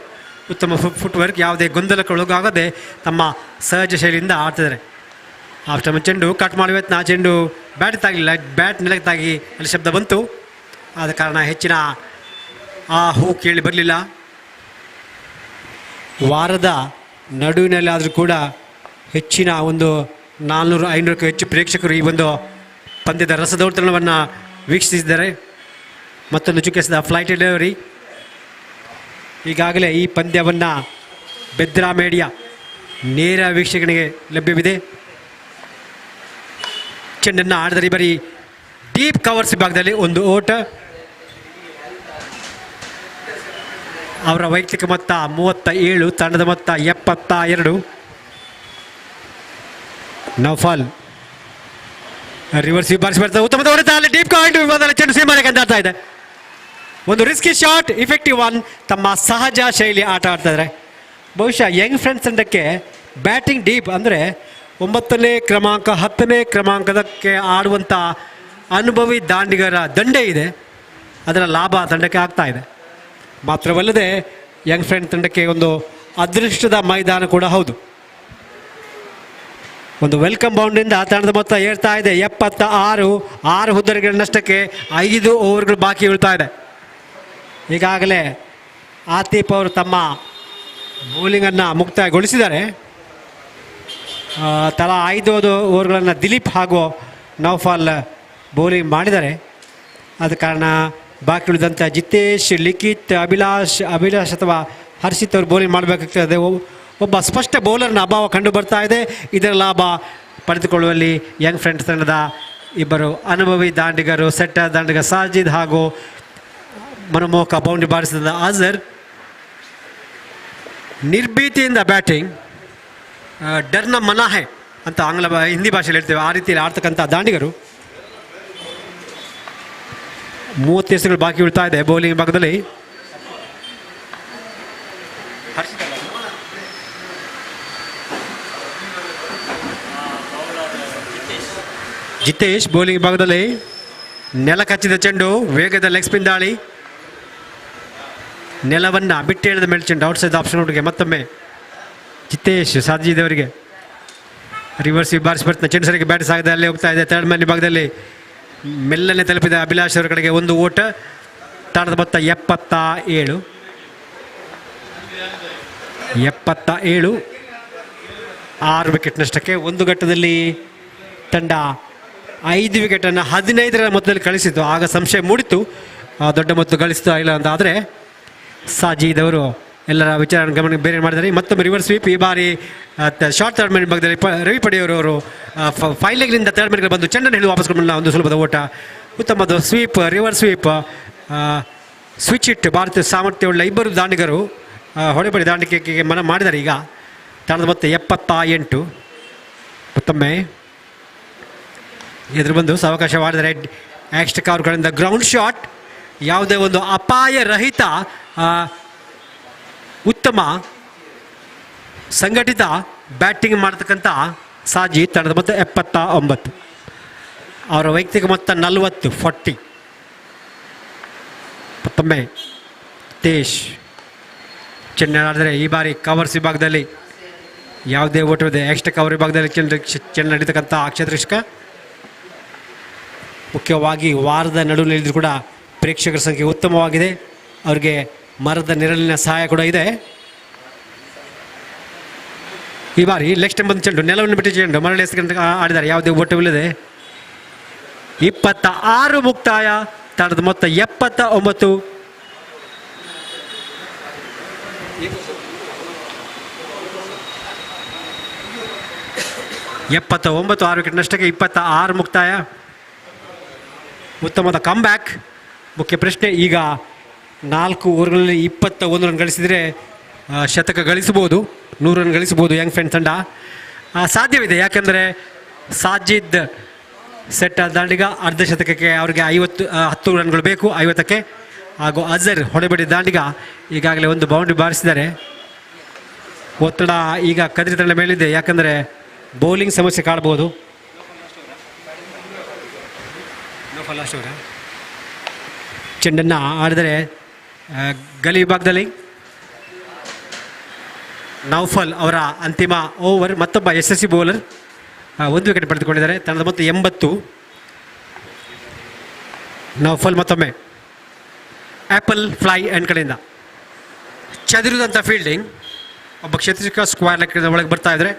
ಉತ್ತಮ ಫುಟ್ವರ್ಕ್. ಯಾವುದೇ ಗೊಂದಲಕ್ಕೆ ಒಳಗಾಗದೆ ತಮ್ಮ ಸಹಜ ಶೈಲಿಯಿಂದ ಆಡ್ತಿದ್ದಾರೆ. ಆಫ್ಟರ್ ಚೆಂಡು ಕಟ್ ಮಾಡುವತ್ನ ಚೆಂಡು ಬ್ಯಾಟ್ ತಾಗಲಿಲ್ಲ, ಬ್ಯಾಟ್ ನೆಲಕ್ಕೆ ತಾಗಿ ಅಲ್ಲಿ ಶಬ್ದ ಬಂತು. ಆದ ಕಾರಣ ಹೆಚ್ಚಿನ ಆ ಹೂ ಕೇಳಿ ಬರಲಿಲ್ಲ. ವಾರದ ನಡುವಿನಲ್ಲಿ ಆದರೂ ಕೂಡ ಹೆಚ್ಚಿನ ಒಂದು 400-500ಕ್ಕೂ ಹೆಚ್ಚು ಪ್ರೇಕ್ಷಕರು ಈ ಒಂದು ಪಂದ್ಯದ ರಸದೌತಣವನ್ನು ವೀಕ್ಷಿಸಿದ್ದಾರೆ. ಮತ್ತೊಂದು ಚುಕ್ಕಿಸಿದ ಫ್ಲೈಟ್ ಡೆಲಿವರಿ. ಈಗಾಗಲೇ ಈ ಪಂದ್ಯವನ್ನು ಬೆದ್ರಾ ಮೀಡಿಯಾ ನೇರ ವೀಕ್ಷಣೆಗೆ ಲಭ್ಯವಿದೆ. ಚೆಂಡನ್ನು ಆಡಿದರೆ ಬರೀ ಡೀಪ್ ಕವರ್ಸ್ ವಿಭಾಗದಲ್ಲಿ ಒಂದು ಓಟ. ಅವರ ವೈಯಕ್ತಿಕ ಮೊತ್ತ 37, ತಂಡದ ಮೊತ್ತ 72. ನೌಫಾಲ್ ರಿವರ್ಸ್ ಬಾರಿಸಿ ಬರ್ತದೆ, ಉತ್ತಮದ ಹೊಡೆತ, ಅಲ್ಲಿ ಡೀಪ್ ಕಾಯಿಂಟ್ ವಿಭಾಗದಲ್ಲಿ ಚೆಂಡು ಸೀಮಾರೆಗೆ ಅಂದಾಡ್ತಾ ಇದೆ. ಒಂದು ರಿಸ್ಕಿ ಶಾಟ್, ಇಫೆಕ್ಟಿವ್ ಒನ್. ತಮ್ಮ ಸಹಜ ಶೈಲಿ ಆಟ ಆಡ್ತಾ ಇದ್ದಾರೆ. ಬಹುಶಃ ಯಂಗ್ ಫ್ರೆಂಡ್ಸ್ ತಂಡಕ್ಕೆ ಬ್ಯಾಟಿಂಗ್ ಡೀಪ್ ಅಂದರೆ 9ನೇ ಕ್ರಮಾಂಕ 10ನೇ ಕ್ರಮಾಂಕದಕ್ಕೆ ಆಡುವಂಥ ಅನುಭವಿ ದಾಂಡಿಗರ ದಂಡೆ ಇದೆ. ಅದರ ಲಾಭ ತಂಡಕ್ಕೆ ಆಗ್ತಾ ಇದೆ. ಮಾತ್ರವಲ್ಲದೆ ಯಂಗ್ ಫ್ರೆಂಡ್ ತಂಡಕ್ಕೆ ಒಂದು ಅದೃಷ್ಟದ ಮೈದಾನ ಕೂಡ ಹೌದು. ಒಂದು ವೆಲ್ಕಮ್ ಬೌಂಡ್ರಿಂದ ತಂಡದ ಮೊತ್ತ ಏರ್ತಾ ಇದೆ 76. 6 ಹುದ್ದೆಗಳ ನಷ್ಟಕ್ಕೆ 5 ಓವರ್ಗಳು ಬಾಕಿ ಉಳ್ತಾ ಇದೆ. ಈಗಾಗಲೇ ಆತೀಪ್ ಅವರು ತಮ್ಮ ಬೌಲಿಂಗನ್ನು ಮುಕ್ತಾಯಗೊಳಿಸಿದ್ದಾರೆ. ತಲಾ 5 ಓವರ್ಗಳನ್ನು ದಿಲೀಪ್ ಹಾಗೂ ನೌಫಾಲ್ ಬೌಲಿಂಗ್ ಮಾಡಿದ್ದಾರೆ. ಆದ ಕಾರಣ ಬಾಕಿ ಉಳಿದಂಥ ಜಿತೇಶ್, ಲಿಖಿತ್, ಅಭಿಲಾಷ್ ಅಥವಾ ಹರ್ಷಿತ್ ಅವರು ಬೌಲಿಂಗ್ ಮಾಡಬೇಕಾಗ್ತದೆ. ಒಬ್ಬ ಸ್ಪಷ್ಟ ಬೌಲರ್ನ ಅಭಾವ ಕಂಡು ಬರ್ತಾ ಇದೆ. ಇದರ ಲಾಭ ಪಡೆದುಕೊಳ್ಳುವಲ್ಲಿ ಯಂಗ್ ಫ್ರೆಂಡ್ಸ್ ತಂಡದ ಇಬ್ಬರು ಅನುಭವಿ ದಾಂಡಿಗರು, ಸೆಟ್ಟರ್ ದಾಂಡಿಗ ಸಾಜಿದ್ ಹಾಗೂ ಮನಮೋಹಕ ಬೌಂಡ್ರಿ ಬಾರಿಸಿದ ಅಜರ್. ನಿರ್ಭೀತಿಯಿಂದ ಬ್ಯಾಟಿಂಗ್, ಡರ್ನ ಮನಾಹೆ ಅಂತ ಹಿಂದಿ ಭಾಷೆಯಲ್ಲಿ ಹೇಳ್ತೇವೆ, ಆ ರೀತಿಯಲ್ಲಿ ಆಡ್ತಕ್ಕಂಥ ದಾಂಡಿಗರು. 30 ಎಸೆಗಳು ಬಾಕಿ ಉಳ್ತಾ ಇದೆ ಬೌಲಿಂಗ್ ಭಾಗದಲ್ಲಿ. ಜಿತೇಶ್ ಬೌಲಿಂಗ್ ಭಾಗದಲ್ಲಿ ನೆಲ ಕಚ್ಚಿದ ಚೆಂಡು, ವೇಗದ ಲೆಗ್ ಸ್ಪಿನ್ ದಾಳಿ, ನೆಲವನ್ನು ಬಿಟ್ಟು ಎಳೆದ ಮೇಲೆ ಚೆಂಡು ಔಟ್ಸೈಡ್ ಆಪ್ಷನ್ ಔಟ್ಗೆ ಮತ್ತೊಮ್ಮೆ ಜಿತೇಶ್ ಸಾಜಿದವರಿಗೆ ರಿವರ್ಸ್ ಬಾರಿಸಿ ಬರ್ತಾನೆ. ಚೆಂಡು ಸರಿಗೆ ಬ್ಯಾಟ್ ಸಾಗದೆ ಅಲ್ಲೇ ಹೋಗ್ತಾ ಇದೆ. ಥರ್ಡ್ ಮ್ಯಾನ್ ಭಾಗದಲ್ಲಿ ಮೆಲ್ಲನೆ ತಲುಪಿದ ಅಭಿಲಾಷ್ ಅವರ ಕಡೆಗೆ ಒಂದು ಓಟ. ತಂಡದ ಮೊತ್ತ 77. 6 ವಿಕೆಟ್ ನಷ್ಟಕ್ಕೆ. ಒಂದು ಘಟ್ಟದಲ್ಲಿ ತಂಡ 5 ವಿಕೆಟನ್ನು 15ರ ಮೊತ್ತದಲ್ಲಿ ಕಳಿಸಿತ್ತು. ಆಗ ಸಂಶಯ ಮೂಡಿತ್ತು, ದೊಡ್ಡ ಮೊತ್ತ ಗಳಿಸ್ತಾ ಇಲ್ಲ ಅಂತ. ಆದರೆ ಸಾಜಿದವರು ಎಲ್ಲರ ವಿಚಾರ ಗಮನ ಬೇರೆ ಮಾಡಿದ್ದಾರೆ. ಮತ್ತೊಮ್ಮೆ ರಿವರ್ಸ್ ಸ್ವೀಪ್. ಈ ಬಾರಿ ಶಾರ್ಟ್ ಥರ್ಡ್ ಮ್ಯಾನ್ ಭಾಗದಲ್ಲಿ ರವಿ ಪಡೆಯವರವರು 5 ಲೆಗ್ನಿಂದ ಥರ್ಡ್ ಮ್ಯಾನ್ಗೆ ಬಂದು ಚೆಂಡನ್ನು ಹಿಡಿದು ವಾಪಸ್ ಕೊಂಡ ಒಂದು ಸುಲಭದ ಓಟ. ಉತ್ತಮದ sweep, reverse sweep, switch it. ಭಾರತೀಯ ಸಾಮರ್ಥ್ಯವುಳ್ಳ ಇಬ್ಬರು ದಾಂಡಿಗರು ಹೊಡೆಬಡಿ ದಾಂಡಿಕೆಗೆ ಮನ ಮಾಡಿದ್ದಾರೆ. ಈಗ ತಂಡದ ಮೊತ್ತ 78. ಮತ್ತೊಮ್ಮೆ ಎದುರು ಬಂದು ಸಾವಕಾಶವಾಡಿದರೆ ಆಕ್ಸ್ಟಿಕ್ ಅವರುಗಳಿಂದ ಗ್ರೌಂಡ್ ಶಾಟ್. ಯಾವುದೇ ಒಂದು ಅಪಾಯ ರಹಿತ ಉತ್ತಮ ಸಂಘಟಿತ ಬ್ಯಾಟಿಂಗ್ ಮಾಡತಕ್ಕಂಥ ಸಾಜಿ. ತಂಡದ ಮೊತ್ತ 79. ಅವರ ವೈಯಕ್ತಿಕ ಮೊತ್ತ 40. ಮತ್ತೊಮ್ಮೆ ತೇಶ್ ಚೆಂಡಾಡಿದರೆ ಈ ಬಾರಿ ಕವರ್ಸ್ ವಿಭಾಗದಲ್ಲಿ ಯಾವುದೇ ಓಟವಿದೆ. ಎಕ್ಸ್ಟ್ರಾ ಕವರ್ ವಿಭಾಗದಲ್ಲಿ ಚೆಂಡು ನಡೀತಕ್ಕಂಥ ಕ್ಷೇತ್ರಶಕ. ಮುಖ್ಯವಾಗಿ ವಾರದ ನಡುವಿನಲ್ಲಿ ಕೂಡ ಪ್ರೇಕ್ಷಕರ ಸಂಖ್ಯೆ ಉತ್ತಮವಾಗಿದೆ. ಅವರಿಗೆ ಮರದ ನೆರಳಿನ ಸಹಾಯ ಕೂಡ ಇದೆ. ಈ ಬಾರಿ ಲೆಗ್ ಸ್ಟಂಪ್ ಬಂದ ಚೆಂಡು ನೆಲವನ್ನು ಬಿಟ್ಟು ಚೆಂಡು ಮರಳಿ ಎಸೆಕೊಂಡು ಆಡಿದ್ದಾರೆ. ಯಾವುದೇ ಓಟವಿಲ್ಲದೆ 26 ಮುಕ್ತಾಯ. ತಂಡದ ಮೊತ್ತ 79. 79. 6 ವಿಕೆಟ್ ನಷ್ಟಕ್ಕೆ 26 ಮುಕ್ತಾಯ. ಉತ್ತಮವಾದ ಕಮ್ಬ್ಯಾಕ್. ಮುಖ್ಯ ಪ್ರಶ್ನೆ, ಈಗ 4 ಓವರ್ಗಳಲ್ಲಿ 21 ರನ್ ಗಳಿಸಿದರೆ ಶತಕ ಗಳಿಸಬಹುದು, 100 ರನ್ ಗಳಿಸಬಹುದು ಯಂಗ್ ಫ್ರೆಂಡ್ ತಂಡ. ಸಾಧ್ಯವಿದೆ, ಯಾಕೆಂದರೆ ಸಾಜಿದ್ ಸೆಟ್ ದಾಂಡಿಗ ಅರ್ಧ ಶತಕಕ್ಕೆ ಅವರಿಗೆ 10 ರನ್ಗಳು ಬೇಕು 50ಕ್ಕೆ. ಹಾಗೂ ಅಜರ್ ಹೊಡೆಬಡಿ ದಾಂಡಿಗ ಈಗಾಗಲೇ ಒಂದು ಬೌಂಡ್ರಿ ಬಾರಿಸಿದ್ದಾರೆ. ಒತ್ತಡ ಈಗ ಕದ್ರಿ ತಂಡ ಮೇಲಿದೆ, ಯಾಕಂದರೆ ಬೌಲಿಂಗ್ ಸಮಸ್ಯೆ ಕಾಣಬಹುದು. ಚೆಂಡನ್ನು ಆಡಿದರೆ ಗಲಿ ವಿಭಾಗದಲ್ಲಿ ನೌಫಲ್ ಅವರ ಅಂತಿಮ ಓವರ್. ಮತ್ತೊಬ್ಬ ಯಶಸ್ವಿ ಬೌಲರ್ 1 ವಿಕೆಟ್ ಪಡೆದುಕೊಂಡಿದ್ದಾರೆ. ತಂಡದ ಮೊತ್ತ 80. ನೌಫಲ್ ಮತ್ತೊಮ್ಮೆ ಆ್ಯಪಲ್ ಫ್ಲೈ ಎಂಡ್ ಕಡೆಯಿಂದ ಚದುರಿದಂಥ ಫೀಲ್ಡಿಂಗ್. ಒಬ್ಬ ಕ್ಷೇತ್ರಕ್ಕೆ ಸ್ಕ್ವೇರ್ ಲೆಕ್ಕದ ಒಳಗೆ ಬರ್ತಾ ಇದ್ದಾರೆ.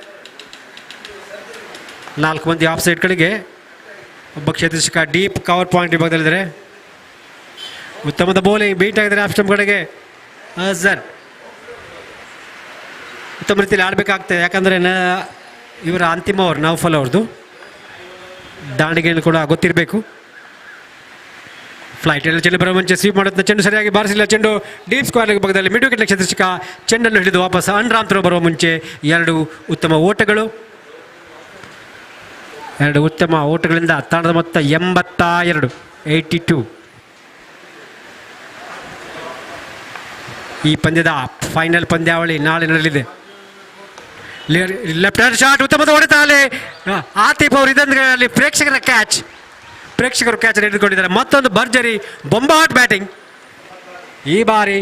4 ಮಂದಿ ಆಫ್ ಸೈಡ್ ಕಡೆಗೆ. ಒಬ್ಬ ಕ್ಷೇತ್ರಕ್ಕೆ ಡೀಪ್ ಕವರ್ ಪಾಯಿಂಟ್ ವಿಭಾಗದಲ್ಲಿದ್ದಾರೆ. ಉತ್ತಮದ ಬೌಲಿಂಗ್ ಬೀಟ್ ಆಗಿದ್ದಾರೆ ಆಫ್ ಸ್ಟಂಪ್ ಕಡೆಗೆ. ಅಜರ್ ಉತ್ತಮ ರೀತಿಯಲ್ಲಿ ಆಡಬೇಕಾಗ್ತದೆ, ಯಾಕಂದರೆ ಇವರ ಅಂತಿಮ ಓವರ್ ನೌಫಲ್ ಅವ್ರದ್ದು. ದಾಂಡಿಗೆಯನ್ನು ಕೂಡ ಗೊತ್ತಿರಬೇಕು. ಫ್ಲೈಟ್ ಎಲ್ಲ ಚೆಂಡು ಬರುವ ಮುಂಚೆ ಸ್ವೀಪ್ ಮಾಡುತ್ತೆ, ಚೆಂಡು ಸರಿಯಾಗಿ ಬಾರಿಸಿಲ್ಲ. ಚೆಂಡು ಡೀಪ್ ಸ್ಕ್ವೇರ್ ಭಾಗದಲ್ಲಿ ಮಿಡ್ ವಿಕೆಟ್ ಚಂದ್ರಶೇಖ ಚೆಂಡನ್ನು ಹಿಡಿದು ವಾಪಸ್ ಅಂಡರ್ಆರ್ಮ್ ಥ್ರೋ ಬರುವ ಮುಂಚೆ 2 ಉತ್ತಮ ಓಟಗಳು. 2 ಉತ್ತಮ ಓಟಗಳಿಂದ ತಂಡದ ಮೊತ್ತ 82. ಈ ಪಂದ್ಯದ ಫೈನಲ್ ಪಂದ್ಯಾವಳಿ ನಾಳೆ ನಡೆಯಲಿದೆ. ಲೆಫ್ಟ್ ಹ್ಯಾಂಡ್ ಶಾಟ್, ಉತ್ತಮದ ಹೊಡೆತ. ಅಲ್ಲಿ ಆತಿಫ್ ಅವರು ಇದರಲ್ಲಿ ಪ್ರೇಕ್ಷಕರು ಕ್ಯಾಚ್ ಹಿಡಿದುಕೊಂಡಿದ್ದಾರೆ. ಮತ್ತೊಂದು ಭರ್ಜರಿ ಬೊಂಬಾಟ್ ಬ್ಯಾಟಿಂಗ್ ಈ ಬಾರಿ.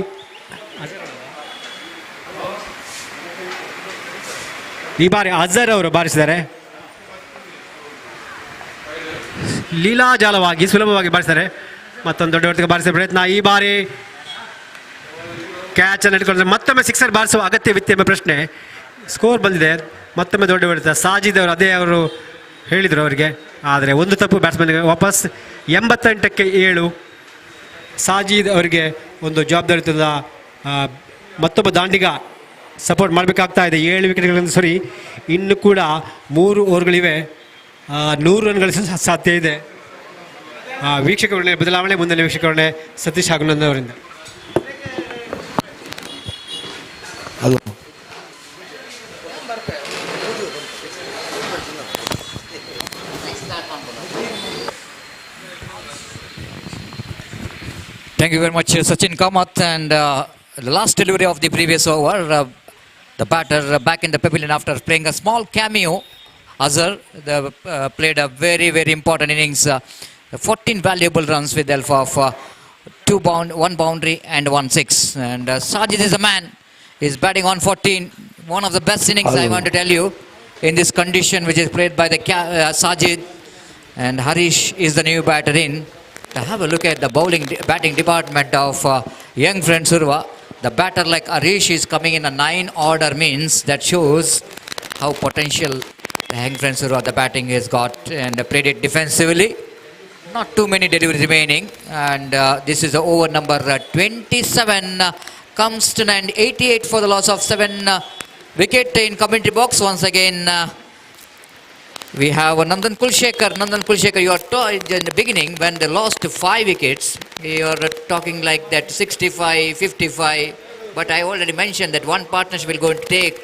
ಅಜರ್ ಅವರು ಬಾರಿಸಿದ್ದಾರೆ. ಲೀಲಾಜಾಲವಾಗಿ ಸುಲಭವಾಗಿ ಬಾರಿಸಿದ್ದಾರೆ. ಮತ್ತೊಂದು ದೊಡ್ಡ ಹೊಡೆತ ಬಾರಿಸುವ ಪ್ರಯತ್ನ. ಈ ಬಾರಿ ಕ್ಯಾಚ್ ಅನ್ನು ಹಿಡ್ಕೊಂಡ್ರೆ ಮತ್ತೊಮ್ಮೆ ಸಿಕ್ಸರ್ ಬಾರಿಸುವ ಅಗತ್ಯವಿತ್ತು ಎಂಬ ಪ್ರಶ್ನೆ. ಸ್ಕೋರ್ ಬಂದಿದೆ, ಮತ್ತೊಮ್ಮೆ ದೊಡ್ಡ ಹೊಡೆತ. ಸಾಜಿದ್ ಅವರು ಅದೇ ಅವರು ಹೇಳಿದರು ಅವರಿಗೆ, ಆದರೆ ಒಂದು ತಪ್ಪು ಬ್ಯಾಟ್ಸ್ಮನ್ಗೆ. ವಾಪಸ್ 88ಕ್ಕೆ 7. ಸಾಜಿದ್ ಅವರಿಗೆ ಒಂದು ಜವಾಬ್ದಾರಿಯುತದ ಮತ್ತೊಬ್ಬ ದಾಂಡಿಗ ಸಪೋರ್ಟ್ ಮಾಡಬೇಕಾಗ್ತಾ ಇದೆ. 7 ವಿಕೆಟ್ಗಳಿಂದ ಸರಿ, ಇನ್ನು ಕೂಡ 3 ಓವರ್ಗಳಿವೆ. 100 ರನ್ಗಳು ಸಾಧ್ಯ ಇದೆ. ವೀಕ್ಷಕರನ್ನೇ ಬದಲಾವಣೆ, ಮುಂದಿನ ವೀಕ್ಷಕರನ್ನೇ ಸತೀಶ್ ಹಾಗನಂದ್ ಅವರಿಂದ. Thank you very much, Sachin Kamath. And the last delivery of the previous over, the batter back in the pavilion after playing a small cameo. Azhar played a very, very important innings. 14 valuable runs with the help of 1 boundary and 1 six. And Sajid is a man. He's batting on 14. One of the best innings, I want to tell you, in this condition, which is played by the Sajid. And Harish is the new batter in. Have a look at the batting department of young friend Urwa. The batter like Harish is coming in a 9 order means that shows how potential the young friend Urwa the batting has got, and played it defensively. Not too many deliveries remaining, and this is the over number 27 comes to an 88 for the loss of 7 wicket in commentary box. Once again we have Nandan Kulshekar. You are in the beginning when they lost 5 wickets, you are talking like that 65, 55. But I already mentioned that one partnership will go and take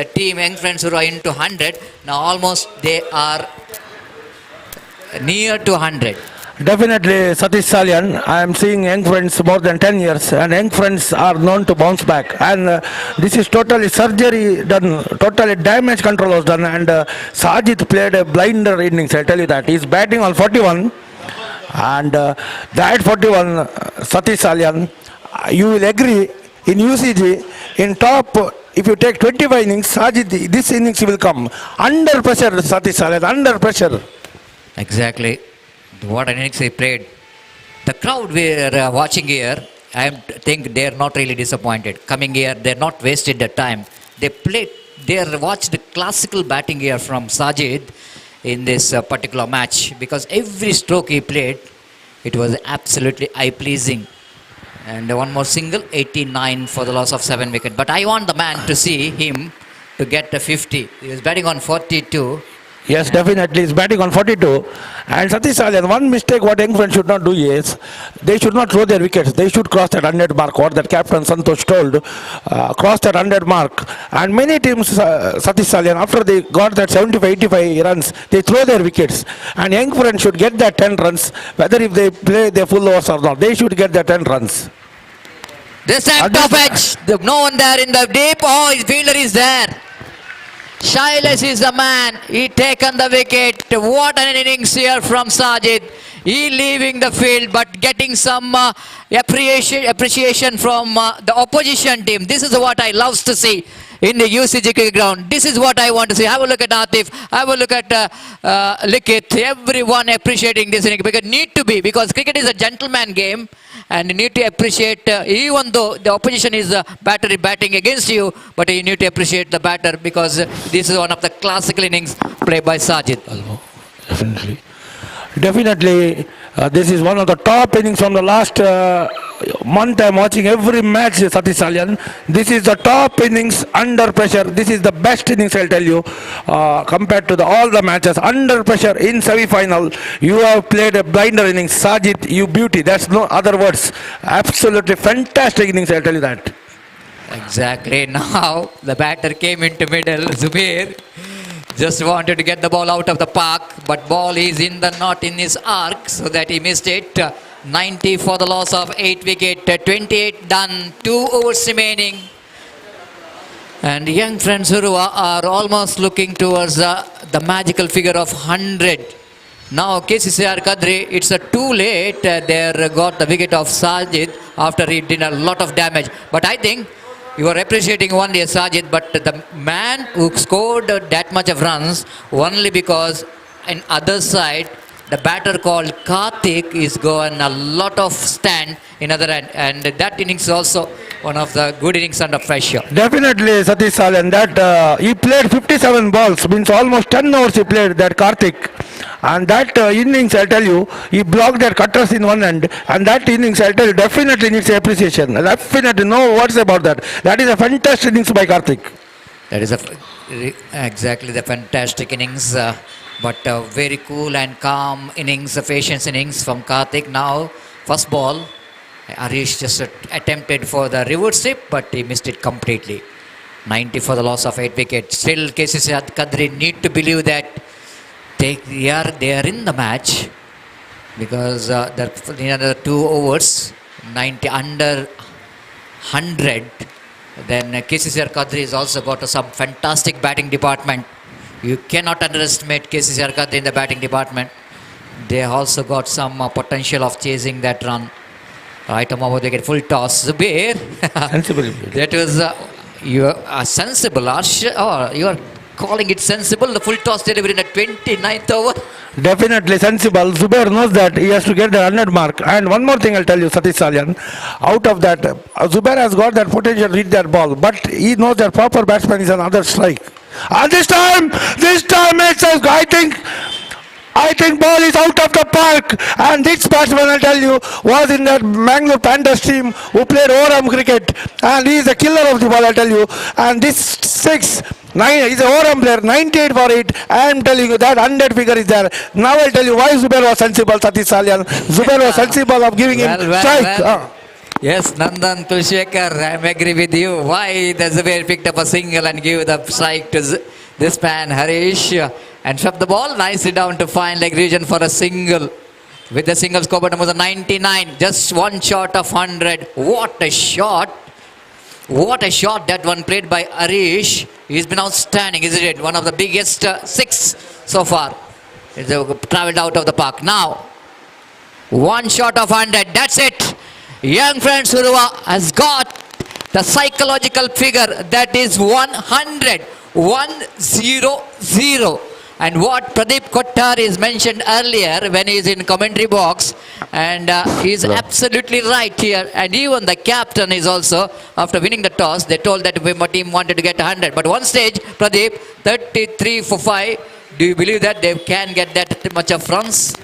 the team young friends who are into 100. Now almost they are near to 100. Definitely, Satish Salyan. I am seeing young friends more than 10 years, and young friends are known to bounce back. And this is totally surgery done, totally damage control was done. And Sajid played a blinder innings, I tell you that. He's batting on 41, and that 41, Satish Salyan, you will agree, in UCG, in top, if you take 25 innings, Sajid, this innings will come. Under pressure, Satish Salyan, under pressure. Exactly. What an innings he played. The crowd we are watching here, I think they are not really disappointed. Coming here, they are not wasted their time. They watched classical batting here from Sajid in this particular match, because every stroke he played, it was absolutely eye-pleasing. And one more single, 89 for the loss of 7 wicket. But I want the man to see him to get the 50. He was batting on 42. Yes, definitely. He's batting on 42. And Satish Salyan, one mistake what young friends should not do is, they should not throw their wickets. They should cross that 100 mark, what that captain Santosh told. Cross that 100 mark. And many teams, Satish Salyan, after they got that 75-85 runs, they throw their wickets. And young friends should get that 10 runs, whether if they play their full overs or not. They should get that 10 runs. This act of edge, no one there in the deep. Oh, his fielder is there. Shailesh is the man. He taken the wicket. What an innings here from Sajid. He leaving the field but getting some appreciation from the opposition team. This is what I love to see in the UCG cricket ground. This is what I want to see. Have a look at Atif. Have a look at Likit. Everyone appreciating this inning, because need to be, because cricket is a gentleman game, and you need to appreciate, even though the opposition is batting against you, but you need to appreciate the batter, because this is one of the classical innings played by Sajid. Definitely, This is one of the top innings from the last month. I'm watching every match, Satish Salyan. This is the top innings under pressure. This is the best innings, I'll tell you, compared to all the matches. Under pressure in semi-final, you have played a blinder innings. Sajid, you beauty. That's no other words. Absolutely fantastic innings, I'll tell you that. Exactly. Now the batter came into middle. Zubair just wanted to get the ball out of the park, but ball is in the not in his arc, so that he missed it. 90 for the loss of 8 wicket. 28 done. 2 overs remaining. And young friends Urwa are almost looking towards the magical figure of 100. Now KCCR Kadri, it's too late. They got the wicket of Sajid after he did a lot of damage. But I think you are appreciating only Sajid, but the man who scored that much of runs only because in other side the batter called Karthik is going a lot of stand in other end, and that innings is also one of the good innings under pressure. Definitely, Satish Salyan, that he played 57 balls, means almost 10 overs he played, that Karthik. And that innings, I'll tell you, he blocked their cutters in one end, and that innings, I'll tell you, definitely needs appreciation. Definitely, no words about that. That is a fantastic innings by Karthik. That is exactly the fantastic innings, but very cool and calm innings, a patience innings from Karthik. Now, first ball, Arish just attempted for the reverse sweep, but he missed it completely. 90 for the loss of 8 wickets. Still, KCC Kadri need to believe that they are in the match, because in another 2 overs, 90 under 100. Then KCCR Kadri has also got some fantastic batting department. You cannot underestimate KCCR Kadri in the batting department. They also got some potential of chasing that run. Right, they get full toss. Zubair. Sensible. That was you are sensible. Or you are calling it sensible. The full toss delivery in the 29th over. Definitely sensible. Zubair knows that he has to get the 100 mark. And one more thing I'll tell you, Satish Salyan. Out of that, Zubair has got that potential to hit that ball. But he knows that proper batsman is another strike. And this time itself, I think ball is out of the park, and this batsman, I'll tell you, was in that Mangalore Panthers team who played Underarm cricket, and he is a killer of the ball, I'll tell you. And this 9 is an Underarm player, 98 for it. I am telling you that 100 figure is there. Now I'll tell you why Zubair was sensible, Satish Salyan. Zubair was sensible of giving him strike. Yes, Nandan Kulshekar, I agree with you. Why the Zubair picked up a single and gave the strike to this man, Harish, and swept the ball nicely down to fine leg region for a single. With the single score number 99, just one short of 100. What a shot! What a shot that one played by Harish. He's been outstanding, isn't it? One of the biggest 6 so far. It's travelled out of the park. Now, one shot of 100. That's it. Young friend Urwa has got the psychological figure that is 100. 100. And what Pradeep Kottar is mentioned earlier when he is in commentary box, and he is absolutely right here. And even the captain is also, after winning the toss, they told that my team wanted to get 100. But one stage, Pradeep, 33 for 5. Do you believe that they can get that much of runs?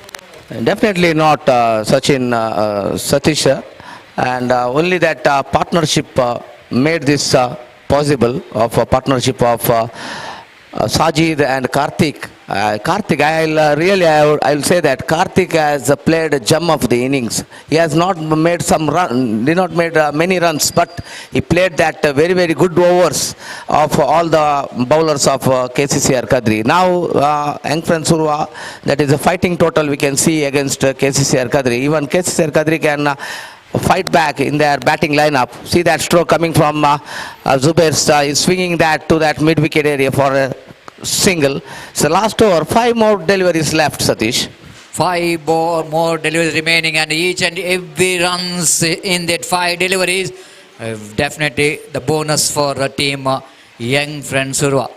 Definitely not, Sachin, Satish. And only that partnership made this possible, of a partnership of Sajid and Karthik. Karthik, I'll say that Karthik has played a gem of the innings. He has not made many runs, but he played that very, very good overs of all the bowlers of KCCR Kadri. Now, young friend Urwa, that is a fighting total we can see against KCCR Kadri. Even KCCR Kadri can fight back in their batting lineup. See that stroke coming from Zubair. He's swinging that to that mid-wicket area for a single. So last over, 5 more deliveries left, Satish. 5 more deliveries remaining, and each and every runs in that 5 deliveries, definitely the bonus for the team, young friend Urwa.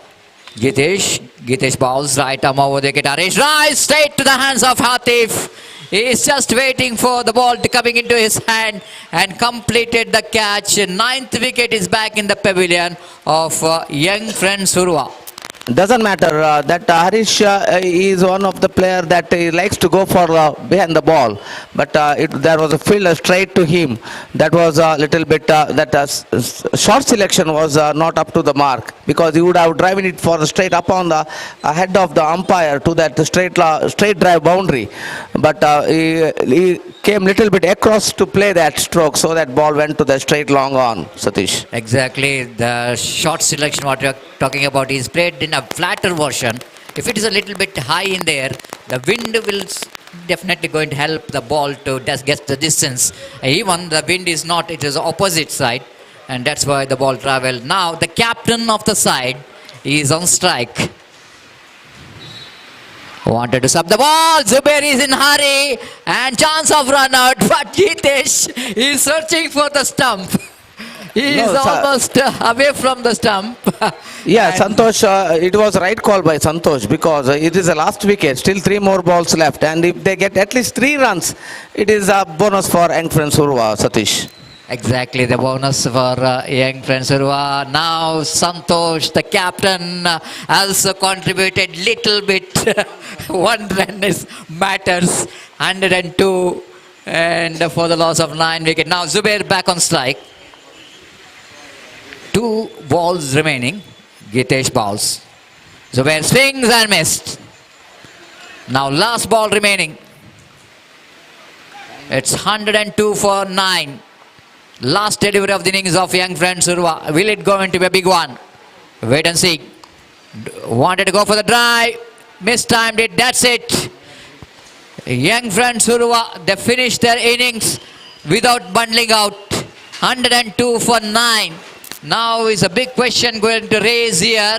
Gitesh bowls right arm over the guitar. Right straight to the hands of Hatif. He is just waiting for the ball to coming into his hand and completed the catch. 9th wicket is back in the pavilion of young friend Urwa. doesn't matter that Harish is one of the player that likes to go for behind the ball, but there was a fielder straight to him. That was a little bit short selection was not up to the mark, because he would have driven it for straight up on the head of the umpire to that straight drive boundary, but he came little bit across to play that stroke, so that ball went to the straight long on. Satish. Exactly, the short selection what you're talking about is played in a flatter version. If it is a little bit high in there, the wind will definitely going to help the ball to get the distance. Even the wind is not, it is opposite side, and that's why the ball traveled. Now the captain of the side is on strike. Wanted to sub the ball. Zubair is in hurry and chance of run out, but Jitesh is searching for the stump. He is almost away from the stump. Yeah, Santosh, it was right call by Santosh, because it is the last wicket, still 3 more balls left, and if they get at least 3 runs, it is a bonus for young friends Urwa, Satish. Exactly, the bonus for young friends Urwa. Now Santosh, the captain, also contributed little bit. 1 run matters, 102, and for the loss of 9 wickets. Now Zubair back on strike. 2 balls remaining. Gitesh bowls. Zubair swings and missed. Now last ball remaining. It's 102 for 9. Last delivery of the innings of young friend Urwa. Will it go into a big one? Wait and see. Wanted to go for the drive. Mistimed it. That's it. Young friend Urwa, they finished their innings without bundling out. 102 for 9. Now is a big question going to raise here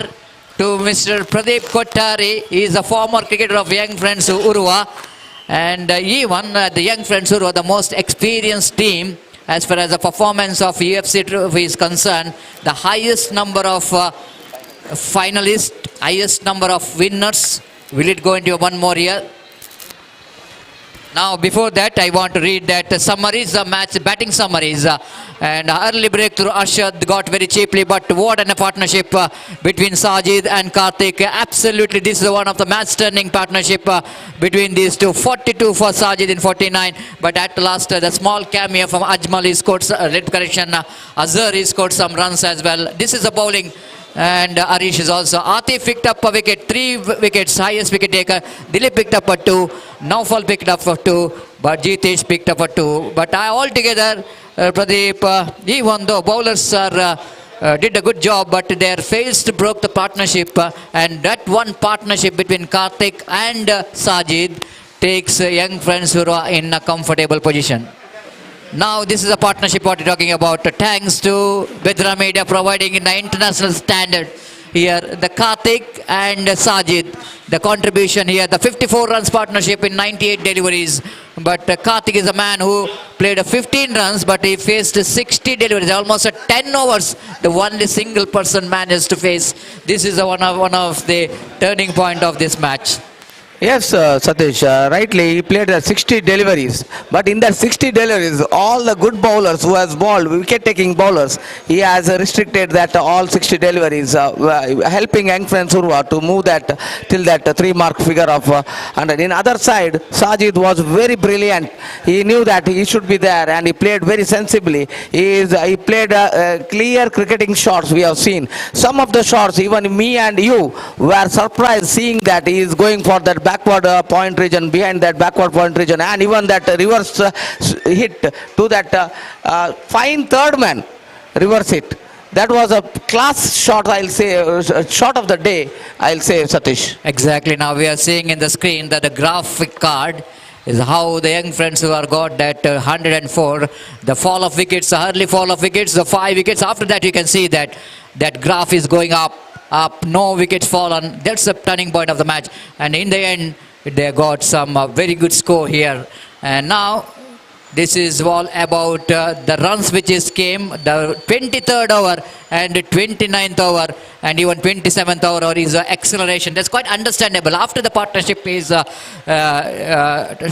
to Mr. Pradeep Kottari. He is a former cricketer of young friends Urwa, and even the young friends Urwa, the most experienced team as far as the performance of U.F.C.A trophy is concerned. The highest number of finalists, highest number of winners. Will it go into one more year? Now before that, I want to read that summaries, match batting summaries, and early breakthrough Arshad got very cheaply, but what a partnership between Sajid and Karthik. Absolutely, this is one of the match turning partnership between these two. 42 for Sajid in 49, but at last the small cameo from Ajmal, he scored Azhar, he scored some runs as well. This is a bowling. And Arish is also. Atif picked up a wicket, 3 wickets, highest wicket taker. Dilip picked up a 2. Naufal picked up a 2. But Jitesh picked up a 2. But altogether, Pradeep, even though bowlers did a good job, but their fails broke the partnership. And that one partnership between Karthik and Sajid takes young friends Urwa in a comfortable position. Now this is a partnership what we're talking about. Thanks to Bedra Media providing in the international standard here. The Karthik and Sajid, the contribution here, the 54 runs partnership in 98 deliveries. But Karthik is a man who played 15 runs, but he faced 60 deliveries, almost 10 overs. The only single person managed to face. This is one of the turning point of this match. Yes, Satish, rightly, he played 60 deliveries, but in that 60 deliveries, all the good bowlers who has bowled, wicket-taking bowlers, he has restricted that all 60 deliveries, helping young friends Urwa to move that till that 3-mark figure of 100. In other side, Sajid was very brilliant. He knew that he should be there, and he played very sensibly. He played clear cricketing shots we have seen. Some of the shots, even me and you were surprised seeing that he is going for that backward point region, behind that backward point region, and even that reverse hit to that fine third man reverse hit. That was a class shot, I'll say, shot of the day, I'll say, Satish. Exactly. Now we are seeing in the screen that the graphic card is how the young friends who are got that 104, the fall of wickets, the early fall of wickets, the 5 wickets. After that, you can see that that graph is going up, no wickets fallen. That's the turning point of the match. And in the end, they got some very good score here. And now This is all about the runs which is came, the 23rd over and 29th over and even 27th over is acceleration. That's quite understandable. After the partnership is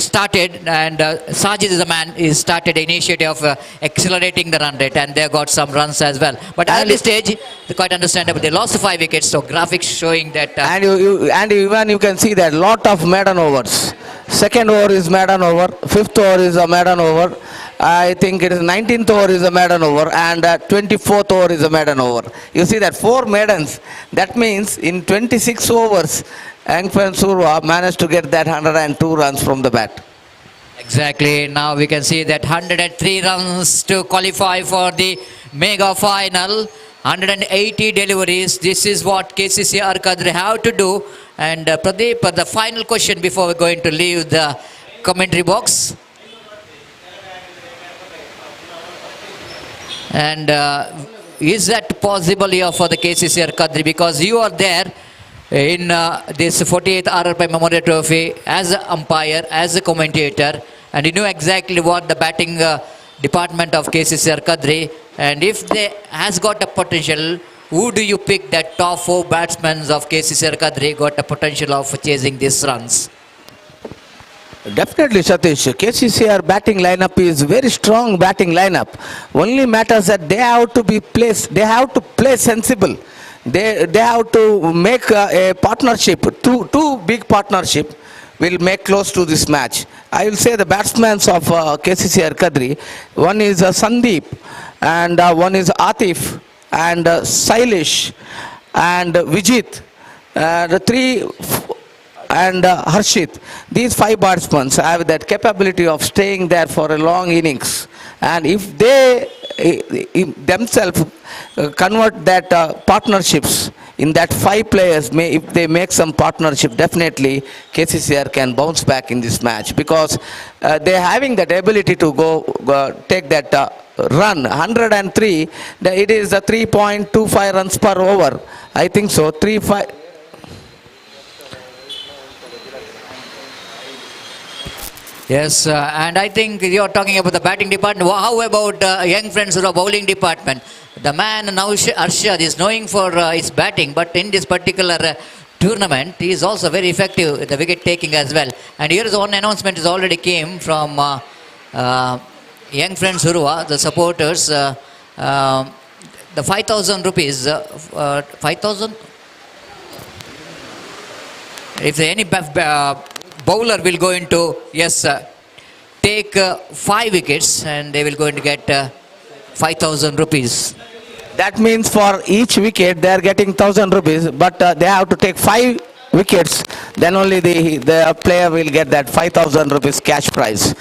started and Sajid is the man is started the initiative of accelerating the run rate and they got some runs as well. But early stage, quite understandable. They lost 5 wickets, so graphics showing that. And even you can see that lot of maiden overs. Second over is maiden over, fifth over is a maiden over, I think it is 19th over is a maiden over and 24th over is a maiden over. You see that 4 maidens, that means in 26 overs, Urwa managed to get that 102 runs from the bat. Exactly, now we can see that 103 runs to qualify for the mega final. 180 deliveries. This is what KCC R.R.Pai have to do. And Pradeep, the final question before we're going to leave the commentary box. And is that possible here for the KCC R.R.Pai? Because you are there in this 48th R.R.Pai Memorial Trophy as an umpire, as a commentator, and you know exactly what the batting department of KCC R.R.Pai, and if they has got a potential, who do you pick that top 4 batsmen of KCC R.R.Pai got a potential of chasing these runs? Definitely, Satish. KCCR batting lineup is very strong batting lineup. Only matters that they have to be placed. They have to play sensible. They have to make a partnership. Two big partnership will make close to this match. I will say the batsmen of KCC R.R.Pai. One is Sandeep, and one is Atif, and Sailesh, and Vijit. The 3 and Harshit. These 5 batsmen have that capability of staying there for a long innings. And if they themselves convert that partnerships in that 5 players, if they make some partnership, definitely KCCR can bounce back in this match, because they are having that ability to go take that run. 103, it is 3.25 runs per over. I think so. 3.5. Yes, and I think you are talking about the batting department. How about young friends of the bowling department? The man now Arshad is knowing for his batting, but in this particular tournament, he is also very effective at the wicket taking as well. And here is one announcement is already came from young friends Urwa, the supporters. The 5,000 rupees, 5,000? If any bowler will go into, yes, take 5 wickets and they will going to get 5,000 rupees. That means for each wicket they are getting 1,000 rupees, but they have to take 5 wickets, then only the player will get that 5,000 rupees cash prize.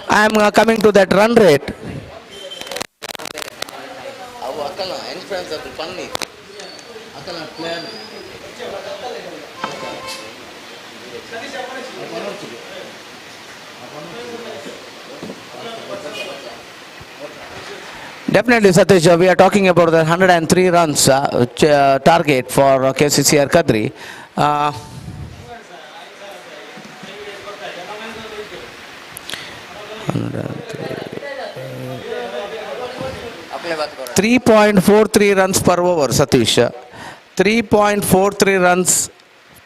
I am coming to that run rate. Definitely, Satish, we are talking about the 103 runs target for KCC R.R.Pai. Uh, 3.43 runs per over, Satish. 3.43 runs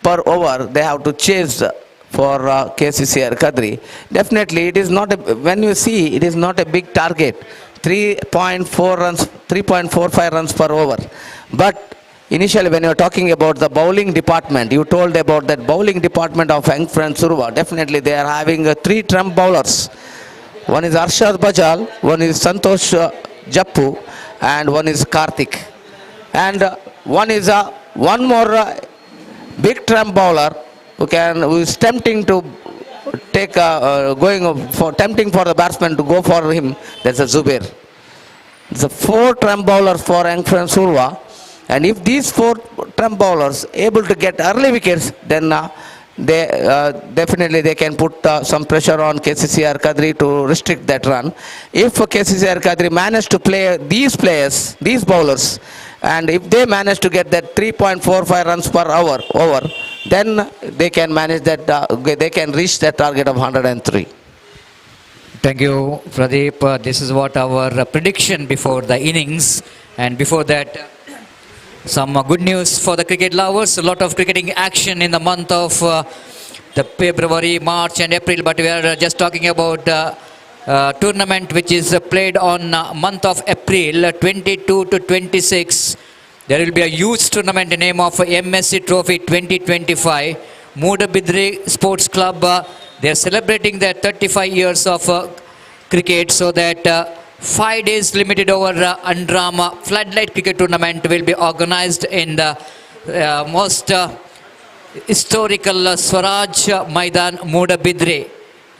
per over they have to chase for KCC R.R.Pai. Definitely, it is not a, when you see, it is not a big target. 3.4 runs, 3.45 runs per over. But initially, when you are talking about the bowling department, you told about that bowling department of young friends Urwa. Definitely, they are having 3 trump bowlers. One is Arshad Bajal, one is Santosh Jappu, and one is Karthik. And one is one more big trump bowler who is tempting to take tempting for the batsman to go for him. That's a Zubair. It's a 4 trump bowlers for young friends Urwa, and if these 4 trump bowlers able to get early wickets, then they definitely they can put some pressure on KCC R.R.Pai to restrict that run. If KCC R.R.Pai manage to play these players, these bowlers, and if they manage to get that 3.45 runs per over, then they can manage that, they can reach that target of 103. Thank you, Pradeep. This is what our prediction before the innings. And before that, some good news for the cricket lovers. A lot of cricketing action in the month of the February, March and April. But we are just talking about tournament which is played on month of April 22 to 26. There will be a huge tournament in the name of MSC Trophy 2025. Mudabidri Sports Club, they are celebrating their 35 years of cricket, so that 5 days limited over Underarm floodlight cricket tournament will be organized in the most historical Swaraj Maidan Mudabidri.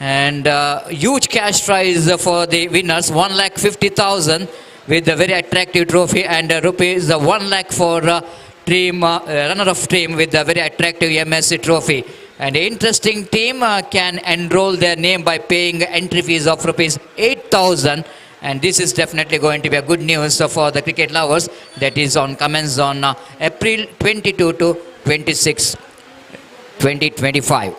And huge cash prize for the winners, 1,50,000 with a very attractive trophy, and rupees 1 lakh for team runner-up team with a very attractive MSC trophy. And an interesting team can enroll their name by paying entry fees of rupees 8,000. And this is definitely going to be a good news for the cricket lovers. That is on commence on April 22 to 26, 2025.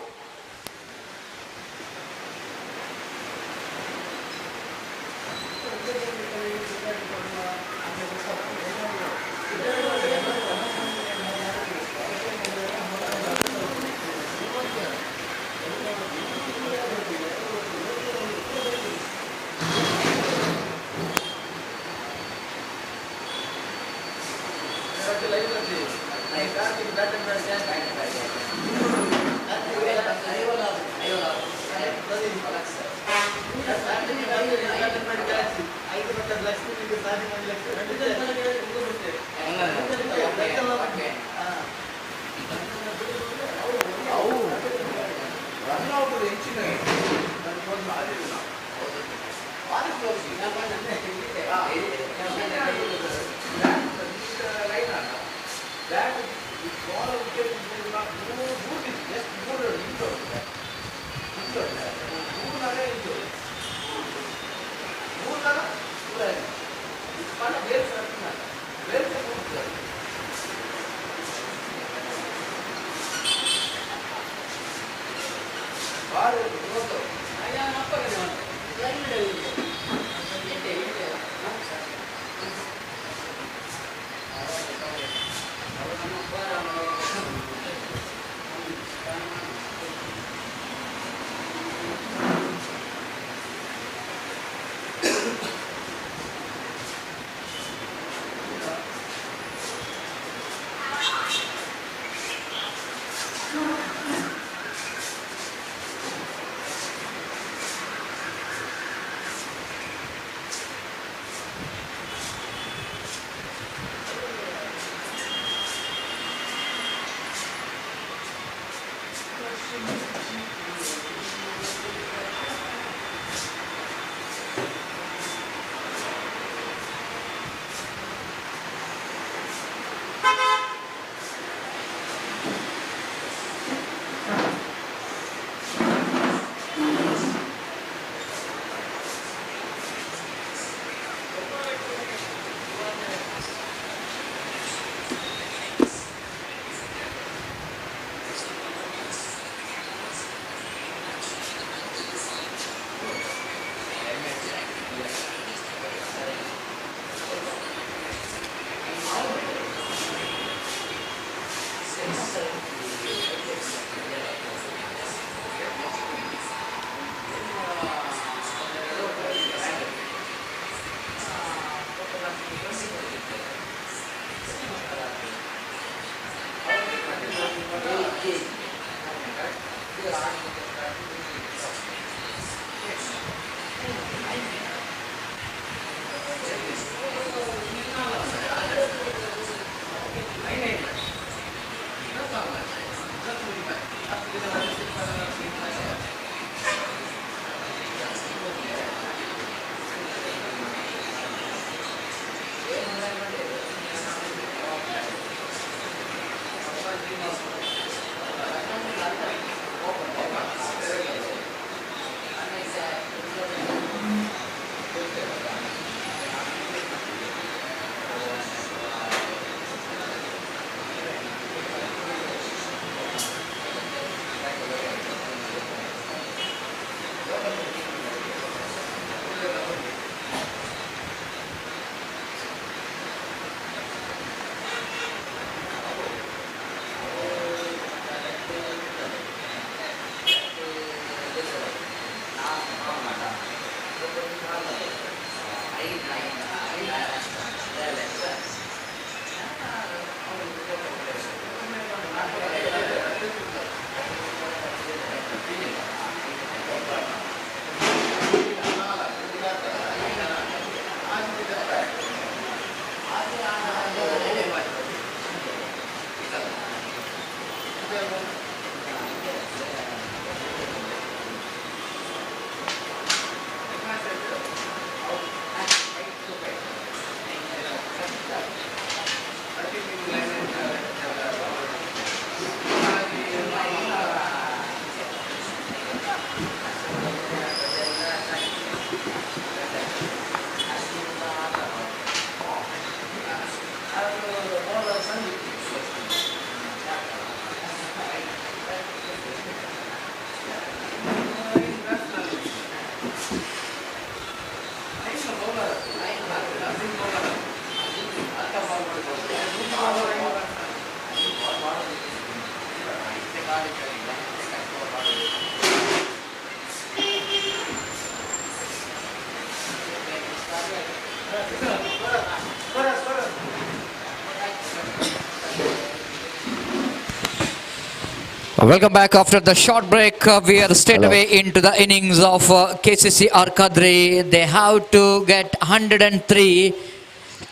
Welcome back after the short break. We are straight away into the innings of KCC R.R.Pai. They have to get 103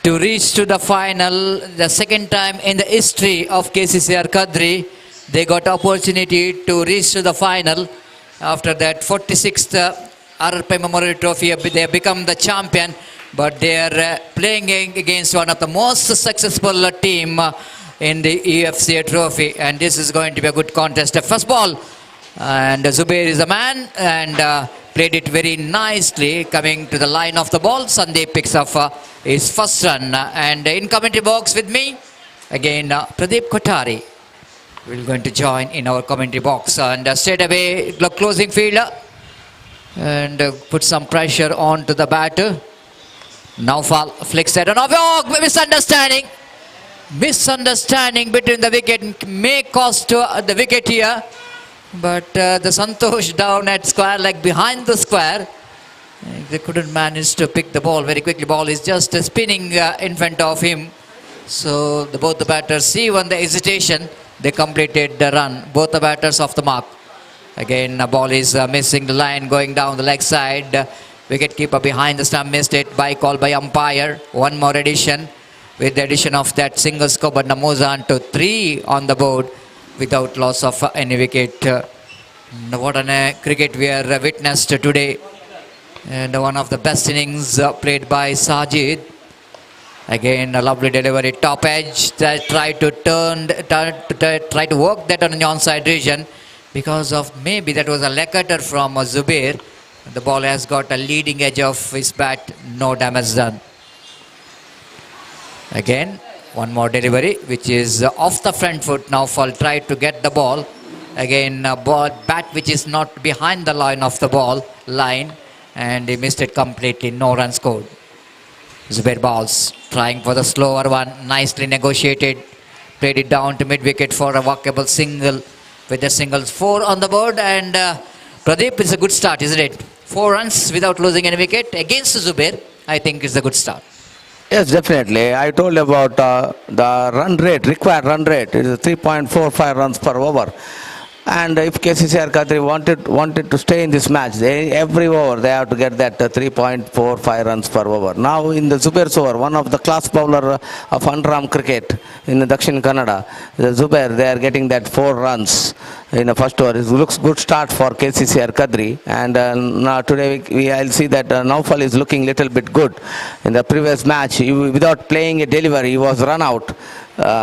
to reach to the final. The second time in the history of KCC R.R.Pai, they got opportunity to reach to the final. After that 46th R.R.Pai Memorial Trophy, they have become the champion. But they are playing against one of the most successful team in the U.F.C.A trophy, and this is going to be a good contest. The first ball, and Zubair is the man and played it very nicely. Coming to the line of the ball, Sandeep picks up his first run, and in commentary box with me again Pradeep Kothari will going to join in our commentary box, and straight away the closing fielder and put some pressure on to the batter. Now fall flicks it on off. Oh, misunderstanding between the wicket may cost the wicket here, but the Santosh down at square leg behind the square, they couldn't manage to pick the ball very quickly. Ball is just spinning in front of him, so both the batters see when the hesitation, they completed the run, both the batters off the mark. Again the ball is missing the line, going down the leg side. Wicket keeper behind the stump missed it, by call by umpire. One more addition. With the addition of that single score, but moves on to 3 on the board without loss of any wicket. What a cricket we are witnessed today, and one of the best innings played by Sajid. Again a lovely delivery, top edge. Try to try to work that on the onside region, because of maybe that was a leg cutter from Zubair. The ball has got a leading edge of his bat, no damage done. Again, one more delivery, which is off the front foot. Now Fall tried to get the ball. Again, bat which is not behind the line of the ball line, and he missed it completely. No run scored. Zubair balls, trying for the slower one. Nicely negotiated. Played it down to mid wicket for a walkable single. With the singles 4 on the board, and Pradeep, it's a good start, isn't it? 4 runs without losing any wicket against Zubair. I think it's a good start. Yes, definitely. I told you about the run rate, required run rate is 3.45 runs per over. And if KCC R.R.Pai wanted to stay in this match, every over they have to get that 3.45 runs per over. Now in the Zubair's over, one of the class bowler of Underarm cricket in the Dakshin Kannada, the Zubair, they are getting that 4 runs in the first over. It looks good start for KCC R.R.Pai, and now today I'll see that Naufal is looking little bit good. In the previous match, without playing a delivery, he was run out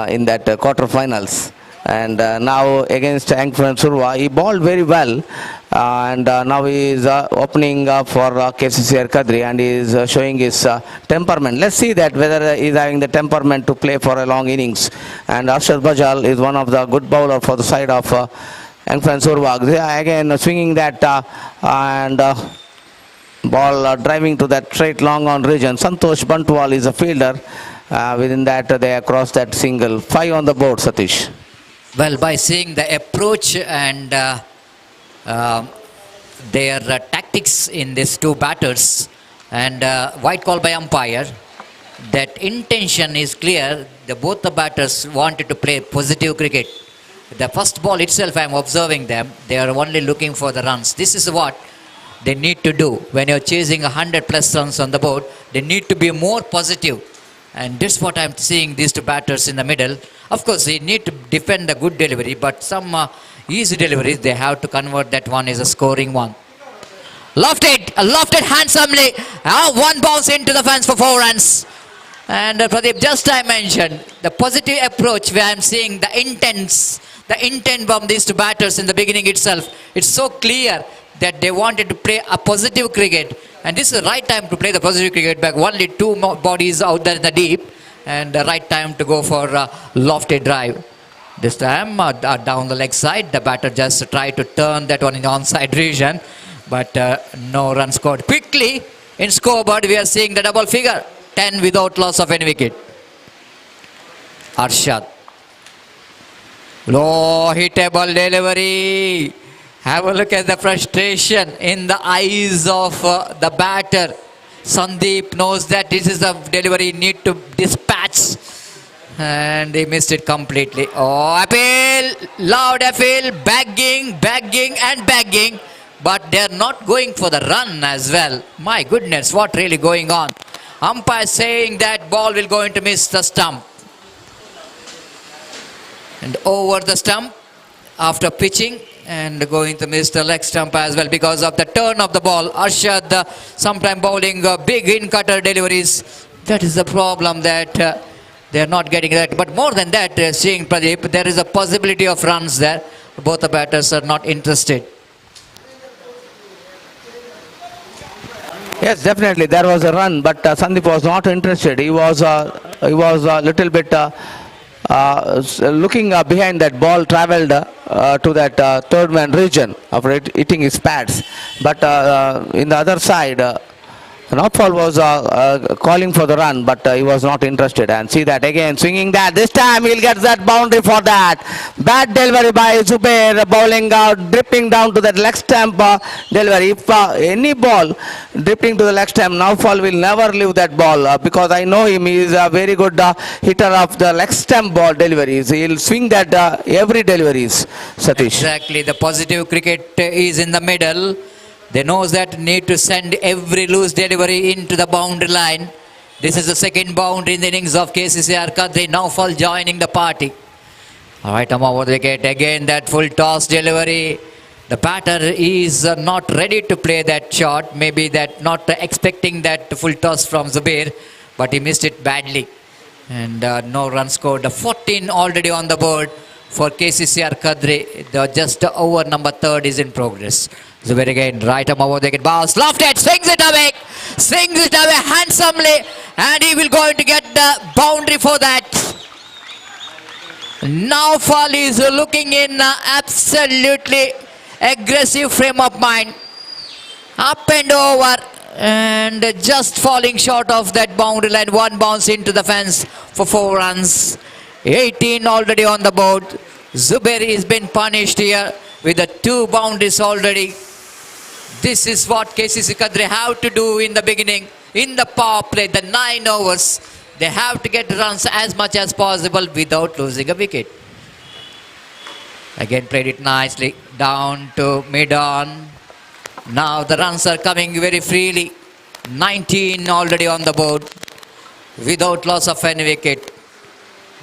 in that quarterfinals. And now against Urwa, he bowled very well, and now he is opening up for KCC R.R.Pai, and he is showing his temperament. Let's see that whether he is having the temperament to play for a long innings. And Arshad Bajal is one of the good bowler for the side of Urwa. Again swinging that and ball driving to that straight long on region. Santosh Bantwal is a fielder. Within that they crossed that single. 5 on the board, Satish. Well, by seeing the approach and their tactics in these two batters, and white call by umpire. That intention is clear. Both the batters wanted to play positive cricket. The first ball itself, I am observing them. They are only looking for the runs. This is what they need to do. When you're chasing 100 plus runs on the board, they need to be more positive. And that's what I'm seeing these two batters in the middle. Of course, they need to defend the good delivery, but some easy deliveries, they have to convert that one as a scoring one. Lofted handsomely. One bounce into the fence for 4 runs. And Pradeep, just I mentioned, the positive approach where I'm seeing the intent from these two batters in the beginning itself. It's so clear that they wanted to play a positive cricket. And this is the right time to play the positive cricket back. Only 2 more bodies out there in the deep. And the right time to go for a lofted drive. This time down the leg side, the batter just tried to turn that one in the onside region. But no run scored. Quickly in scoreboard, we are seeing the double figure. 10 without loss of any wicket. Arshad. Low hittable delivery. Have a look at the frustration in the eyes of the batter. Sandeep knows that this is the delivery need to dispatch. And he missed it completely. Oh, appeal. Loud appeal. Bagging and bagging. But they are not going for the run as well. My goodness, what really going on? Umpire saying that ball will going to miss the stump. And over the stump after pitching and going to miss the leg stump as well because of the turn of the ball. Arshad sometime bowling big in-cutter deliveries. That is the problem that they are not getting that. But more than that, seeing Pradeep, there is a possibility of runs there. Both the batters are not interested. Yes, definitely there was a run, but Sandeep was not interested. He was a little bit looking behind that ball, travelled to that third man region after hitting his pads. But in the other side, Northfall was calling for the run, but he was not interested. And see that again, swinging that. This time he'll get that boundary for that. Bad delivery by Zubair, bowling out, dripping down to that leg stump delivery. If any ball dripping to the leg stump, Northfall will never leave that ball because I know him. He is a very good hitter of the leg stump ball deliveries. He'll swing that every deliveries, Satish. Exactly. The positive cricket is in the middle. They know that need to send every loose delivery into the boundary line. This is the second boundary in the innings of KCCR Kadri. Northfall joining the party. All right, over the wicket. Again, that full toss delivery. The batter is not ready to play that shot. Maybe that not expecting that full toss from Zubair. But he missed it badly. And no run scored. 14 already on the board for KCCR Kadri. The just over number 3 is in progress. Zubair again, right arm over the wicket, bounce, lofted, swings it away handsomely, and he will going to get the boundary for that. Northfall is looking in absolutely aggressive frame of mind, up and over, and just falling short of that boundary line. One bounce into the fence for 4 runs. 18 already on the board. Zubair has been punished here with the 2 boundaries already. This is what KCC Kadri have to do in the beginning, in the power play, the 9 overs. They have to get runs as much as possible without losing a wicket. Again played it nicely, down to mid-on. Now the runs are coming very freely. 19 already on the board, without loss of any wicket.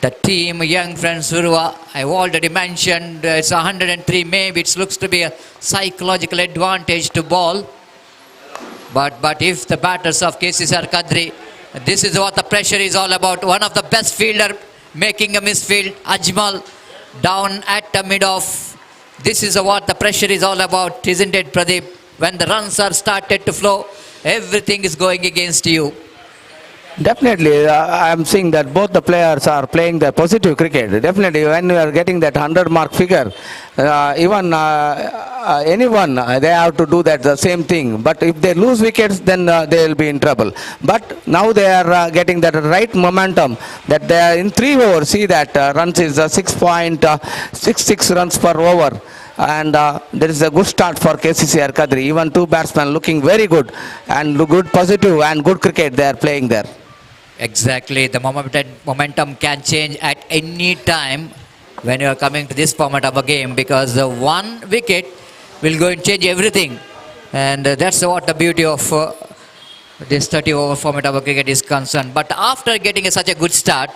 The team, young friends Urwa, I've already mentioned, it's 103, maybe it looks to be a psychological advantage to bowl. But if the batters of KCCR Kadri, this is what the pressure is all about. One of the best fielder making a misfield, Ajmal, down at the mid-off. This is what the pressure is all about, isn't it, Pradeep? When the runs are started to flow, everything is going against you. Definitely, I am seeing that both the players are playing the positive cricket. Definitely, when you are getting that 100 mark figure, even anyone, they have to do that the same thing. But if they lose wickets, then they will be in trouble. But now they are getting that right momentum that they are in 3 overs. See that runs is 6.66 runs per over. and there is a good start for KCCR Kadri. Even two batsmen looking very good and good positive and good cricket they are playing there. Exactly. The momentum can change at any time when you are coming to this format of a game, because the one wicket will go and change everything. And that's what the beauty of this 30 over format of a cricket is concerned. But after getting such a good start,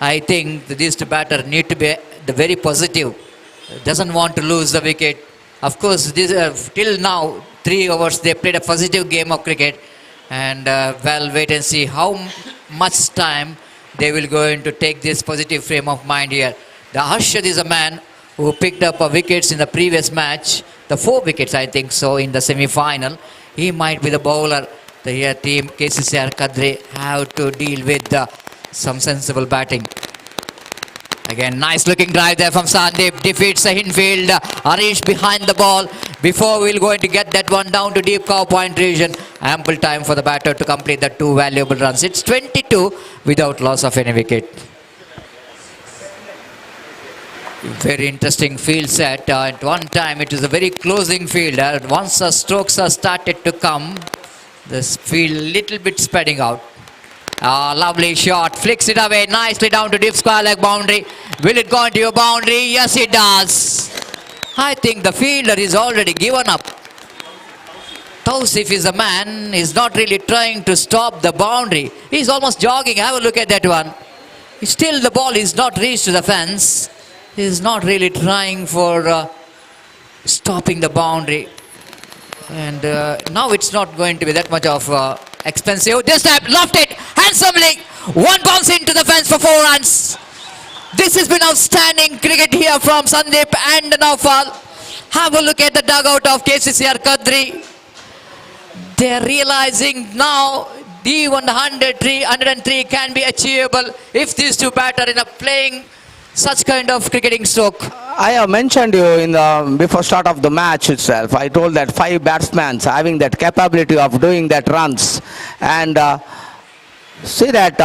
I think this batter need to be very positive. Doesn't want to lose the wicket. Of course, this, till now, 3 overs, they played a positive game of cricket. And well, wait and see how much time they will go into take this positive frame of mind here. The Harshad is a man who picked up wickets in the previous match, the 4 wickets I think so in the semi-final. He might be the bowler. The team KCCR Kadri have to deal with some sensible batting. Again, nice looking drive there from Sandeep. Defeats the infield. Harish behind the ball. Before we'll going to get that one down to deep cow point region. Ample time for the batter to complete the 2 valuable runs. It's 22 without loss of any wicket. Very interesting field set. At one time it was a very closing field. Once the strokes are started to come, this field little bit spreading out. Lovely shot, flicks it away nicely down to deep square leg boundary. Will it go into your boundary? Yes, it does. I think the fielder is already given up. Tausif is a man, is not really trying to stop the boundary. He's almost jogging. Have a look at that one. Still the ball is not reached to the fence. He's not really trying for stopping the boundary. And now it's not going to be that much of expensive. This time, lofted handsomely. One bounce into the fence for 4 runs. This has been outstanding cricket here from Sandeep and Naufal. Have a look at the dugout of KCCR Kadri. They're realizing now even the 103 can be achievable if these two batters are playing such kind of cricketing stroke. I have mentioned you in the before start of the match itself. I told that 5 batsmen having that capability of doing that runs, and see that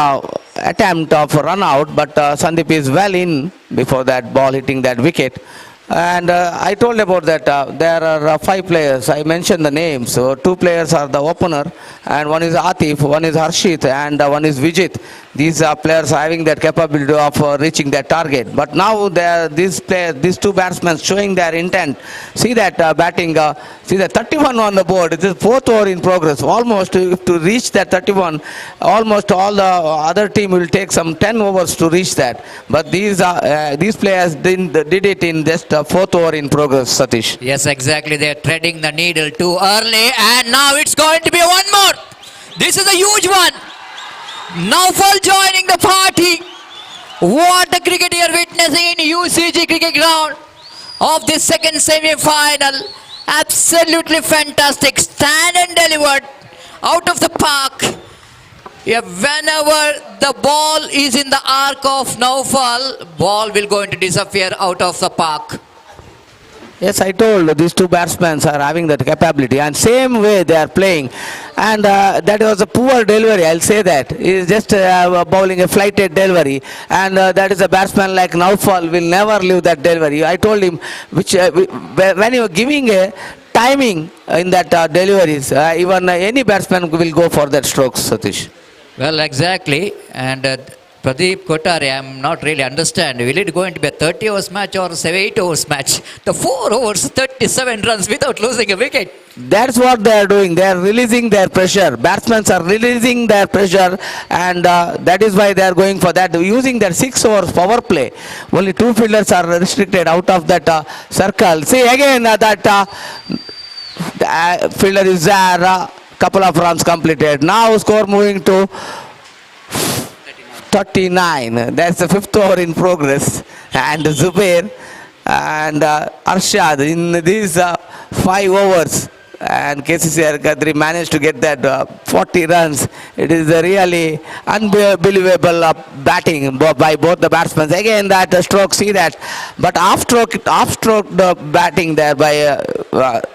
attempt of run out, but Sandeep is well in before that ball hitting that wicket. And I told about that there are 5 players. I mentioned the names. So 2 players are the opener, and one is Atif, one is Harshit, and one is Vijit. These are players having that capability of reaching that target. But now these 2 batsmen showing their intent. See that batting. See that 31 on the board. It is 4th over in progress. Almost to reach that 31, almost all the other team will take some 10 overs to reach that. But these players did it in just 4th over in progress, Satish. Yes, exactly. They're threading the needle too early, and now it's going to be one more. This is a huge one. Naufal joining the party. What the cricket you're witnessing in UCG cricket ground of this second semi-final. Absolutely fantastic. Stand and delivered out of the park. Yeah, whenever the ball is in the arc of Naufal, ball will going to disappear out of the park. Yes, I told these 2 batsmen are having that capability, and same way they are playing. And that was a poor delivery, I'll say that. He is just bowling a flighted delivery, and that is a batsman like Naufal will never leave that delivery. I told him, when you are giving a timing in that deliveries, even any batsman will go for that strokes, Satish. Well, exactly. And Pradeep Kotare, I'm not really understand. Will it going to be a 30 overs match or 8 overs match? The 4 overs, 37 runs without losing a wicket. That's what they are doing. They are releasing their pressure. Batsmen are releasing their pressure, and that is why they are going for that. Using their 6 overs power play. Only 2 fielders are restricted out of that circle. See again that fielder is there. Couple of runs completed. Now score moving to 39. That's the 5th over in progress. And Zubair and Arshad in these 5 overs. And KCCR Kadri managed to get that 40 runs. It is a really unbelievable batting by both the batsmen. Again, that stroke, see that. But off-stroke batting there by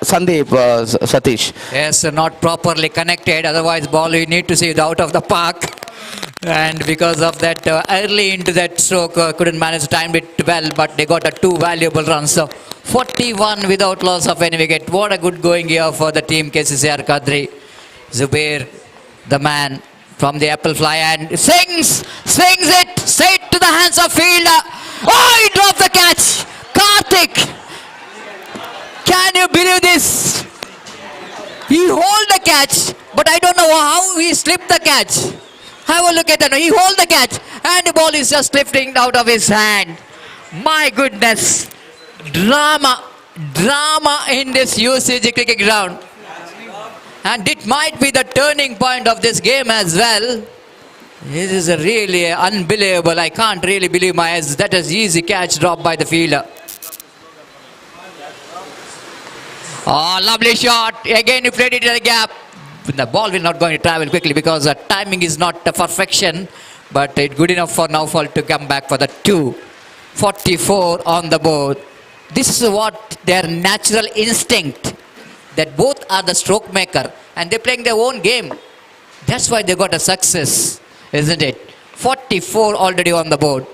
Sandeep, Satish. Yes, not properly connected. Otherwise, ball you need to see it out of the park. And because of that, early into that stroke, couldn't manage to time it well, but they got a 2 valuable runs. So 41 without loss of any wicket. What a good going here for the team, KCCR Kadri. Zubair, the man from the apple fly, and swings it straight to the hands of fielder. Oh, he dropped the catch. Karthik, can you believe this? He hold the catch, but I don't know how he slipped the catch. Have a look at that. He hold the catch and the ball is just lifting out of his hand. My goodness. Drama in this UCG cricket ground. And it might be the turning point of this game as well. This is a really unbelievable. I can't really believe my eyes. That is easy catch dropped by the fielder. Oh, lovely shot. Again, he played it in a gap. The ball will not going to travel quickly because the timing is not the perfection. But it's good enough for Naufal to come back for the 2. 44 on the board. This is what their natural instinct. That both are the stroke maker. And they're playing their own game. That's why they got a success. Isn't it? 44 already on the board.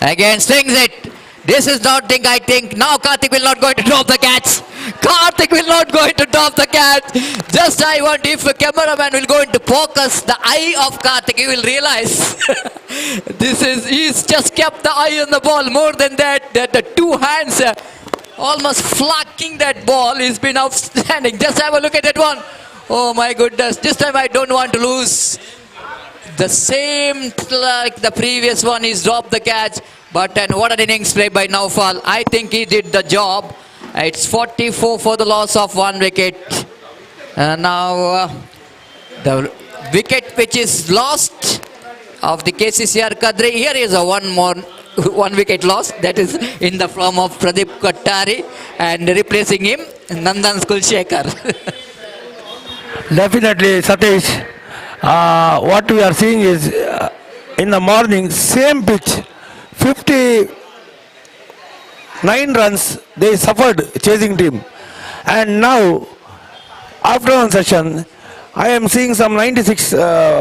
Again, swings it. This is not thing I think. Now Karthik will not going to drop the catch. Karthik will not going to drop the catch. Just I want if a cameraman will go into focus the eye of Karthik, he will realize he's just kept the eye on the ball. More than that, the 2 hands almost flocking that ball. He's been outstanding. Just have a look at that one. Oh my goodness. This time I don't want to lose. The same like the previous one, he's dropped the catch. But and what an innings play by Naufal. I think he did the job. It's 44 for the loss of 1 wicket. Now the wicket which is lost of the KCCR Kadri. Here is a 1 wicket loss. That is in the form of Pradeep Kottari. And replacing him, Nandan Kulshekar. Definitely, Satish. What we are seeing is in the morning, same pitch, 59 runs they suffered chasing team. And now, afternoon session, I am seeing some 96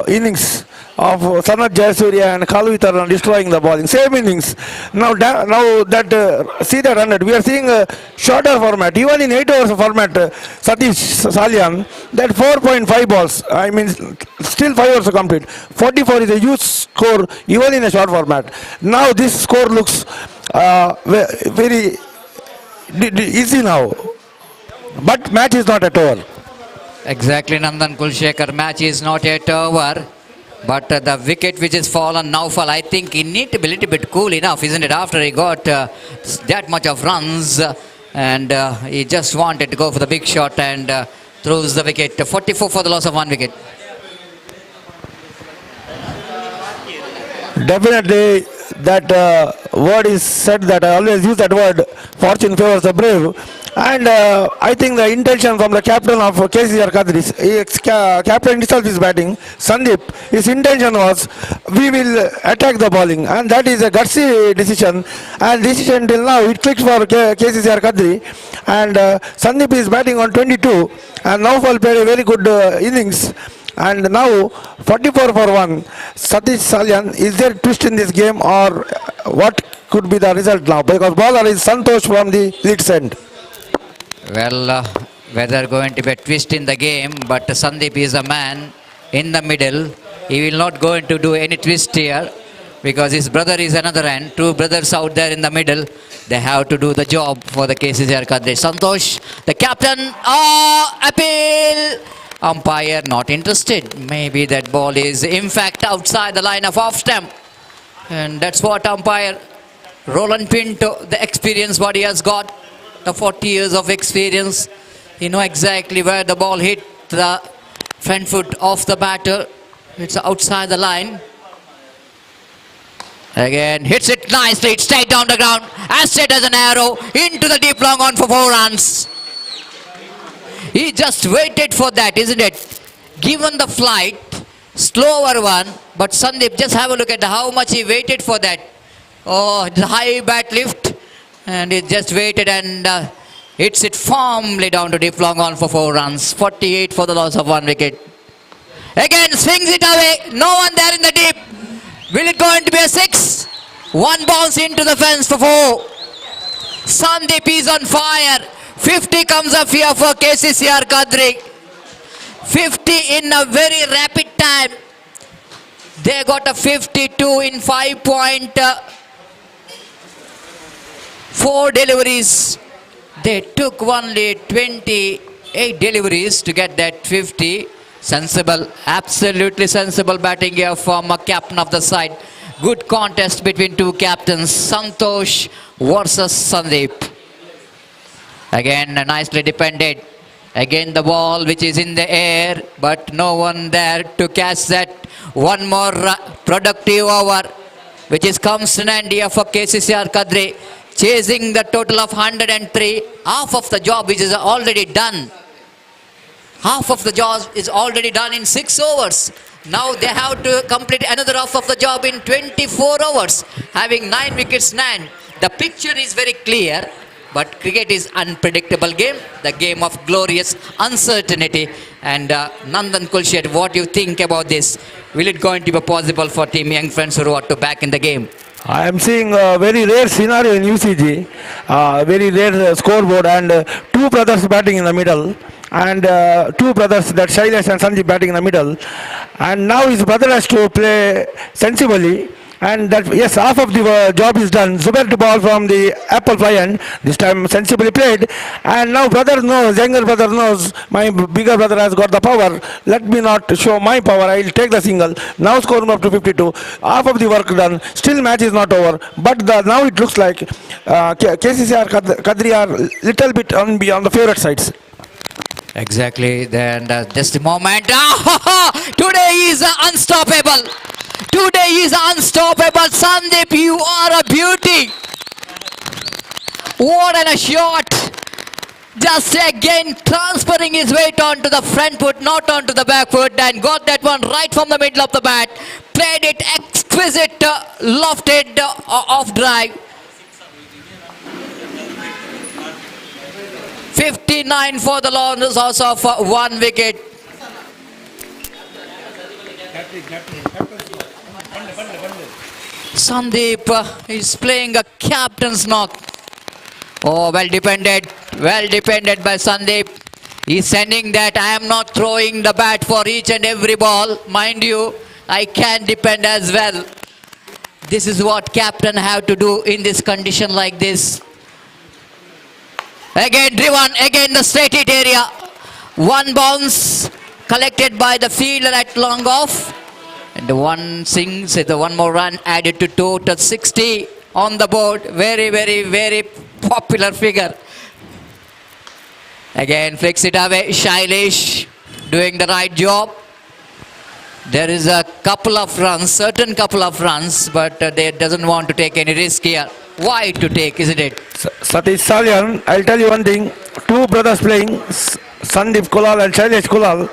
innings of Sanat Jayasuriya and Kalvitharan destroying the bowling. Same innings. Now that see the run rate. We are seeing a shorter format. Even in 8 hours format, Satish Salyan, that 4.5 balls. I mean, still 5 hours to complete. 44 is a huge score even in a short format. Now this score looks very easy now. But match is not at over. Exactly, Nandan Kulshekar. Match is not yet over. But the wicket which is fallen Naufal, I think he need to be a little bit cool enough, isn't it? After he got that much of runs and he just wanted to go for the big shot and throws the wicket. 44 for the loss of 1 wicket. Definitely that word is said that I always use that word, fortune favors the brave. And I think the intention from the captain of KCCR Kadri, captain itself is batting, Sandeep, his intention was we will attack the bowling, and that is a gutsy decision. And decision till now it clicked for KCCR Kadri, and Sandeep is batting on 22, and Naufal played a very good innings. And now 44 for 1. Satish Salyan, is there a twist in this game, or what could be the result now? Because bowler is Santosh from the Leeds end. Well, whether going to be a twist in the game, but Sandeep is a man in the middle. He will not going to do any twist here because his brother is another end. 2 brothers out there in the middle. They have to do the job for the KCCR Kadri. Santosh, the captain. Oh, appeal. Umpire not interested. Maybe that ball is in fact outside the line of off stump. And that's what umpire Roland Pinto, the experience what he has got. The 40 years of experience, he know exactly where the ball hit the front foot of the batter. It's outside the line. Again, hits it nicely, it's straight down the ground, as straight as an arrow, into the deep long on for 4 runs. He just waited for that, isn't it? Given the flight, slower one, but Sandeep, just have a look at how much he waited for that. Oh, the high bat lift. And he just waited and hits it firmly down to deep long on for 4 runs. 48 for the loss of 1 wicket. Again swings it away. No one there in the deep. Will it going to be a 6? One bounce into the fence for 4. Sandeep is on fire. 50 comes up here for KCCR Kadri. 50 in a very rapid time. They got a 52 in 5.4 deliveries. They took only 28 deliveries to get that 50. Sensible, absolutely sensible batting here from a captain of the side. Good contest between two captains, Santosh versus Sandeep. Again, nicely defended. Again, the ball which is in the air, but no one there to catch that. One more productive over, which is comes in hand here for KCCR Kadri, chasing the total of 103. Half of the job which is already done. Half of the job is already done in 6 overs. Now they have to complete another half of the job in 24 overs, having 9 wickets in hand. The picture is very clear, but cricket is unpredictable game, the game of glorious uncertainty. And Nandan Kulshed, what do you think about this? Will it going to be possible for Team Young Friends Urwa to back in the game? I am seeing a very rare scenario in UCG, very rare scoreboard, and 2 brothers batting in the middle, and 2 brothers, that Shailesh and Sanjeev, batting in the middle, and now his brother has to play sensibly, and that, yes, half of the job is done. Zubair to ball from the apple fly end, this time sensibly played, and now brother knows, younger brother knows, my bigger brother has got the power, let me not show my power, I will take the single. Now score up to 52, half of the work done, still match is not over, but now it looks like KCCR Kadri are little bit on the favourite sides. Exactly, then just a moment. Today is unstoppable. Today is unstoppable. Sandeep, you are a beauty. What a shot. Just again transferring his weight onto the front foot, not onto the back foot, and got that one right from the middle of the bat. Played it exquisite, lofted off drive. 59 for the loss of 1 wicket. Sandeep is playing a captain's knock. Oh, well defended by Sandeep. He's sending that, I am not throwing the bat for each and every ball. Mind you, I can depend as well. This is what captain have to do in this condition like this. Again driven, again the straight hit area. 1 bounce collected by the fielder at long off. And one sings, the 1 more run added to total 60 on the board. Very, very, very popular figure. Again flicks it away. Shailesh doing the right job. There is a couple of runs, certain couple of runs, but they doesn't want to take any risk here. Why to take, isn't it? Satish Salyan, I'll tell you one thing. 2 brothers playing, Sandeep Kulal and Shailesh Kulal.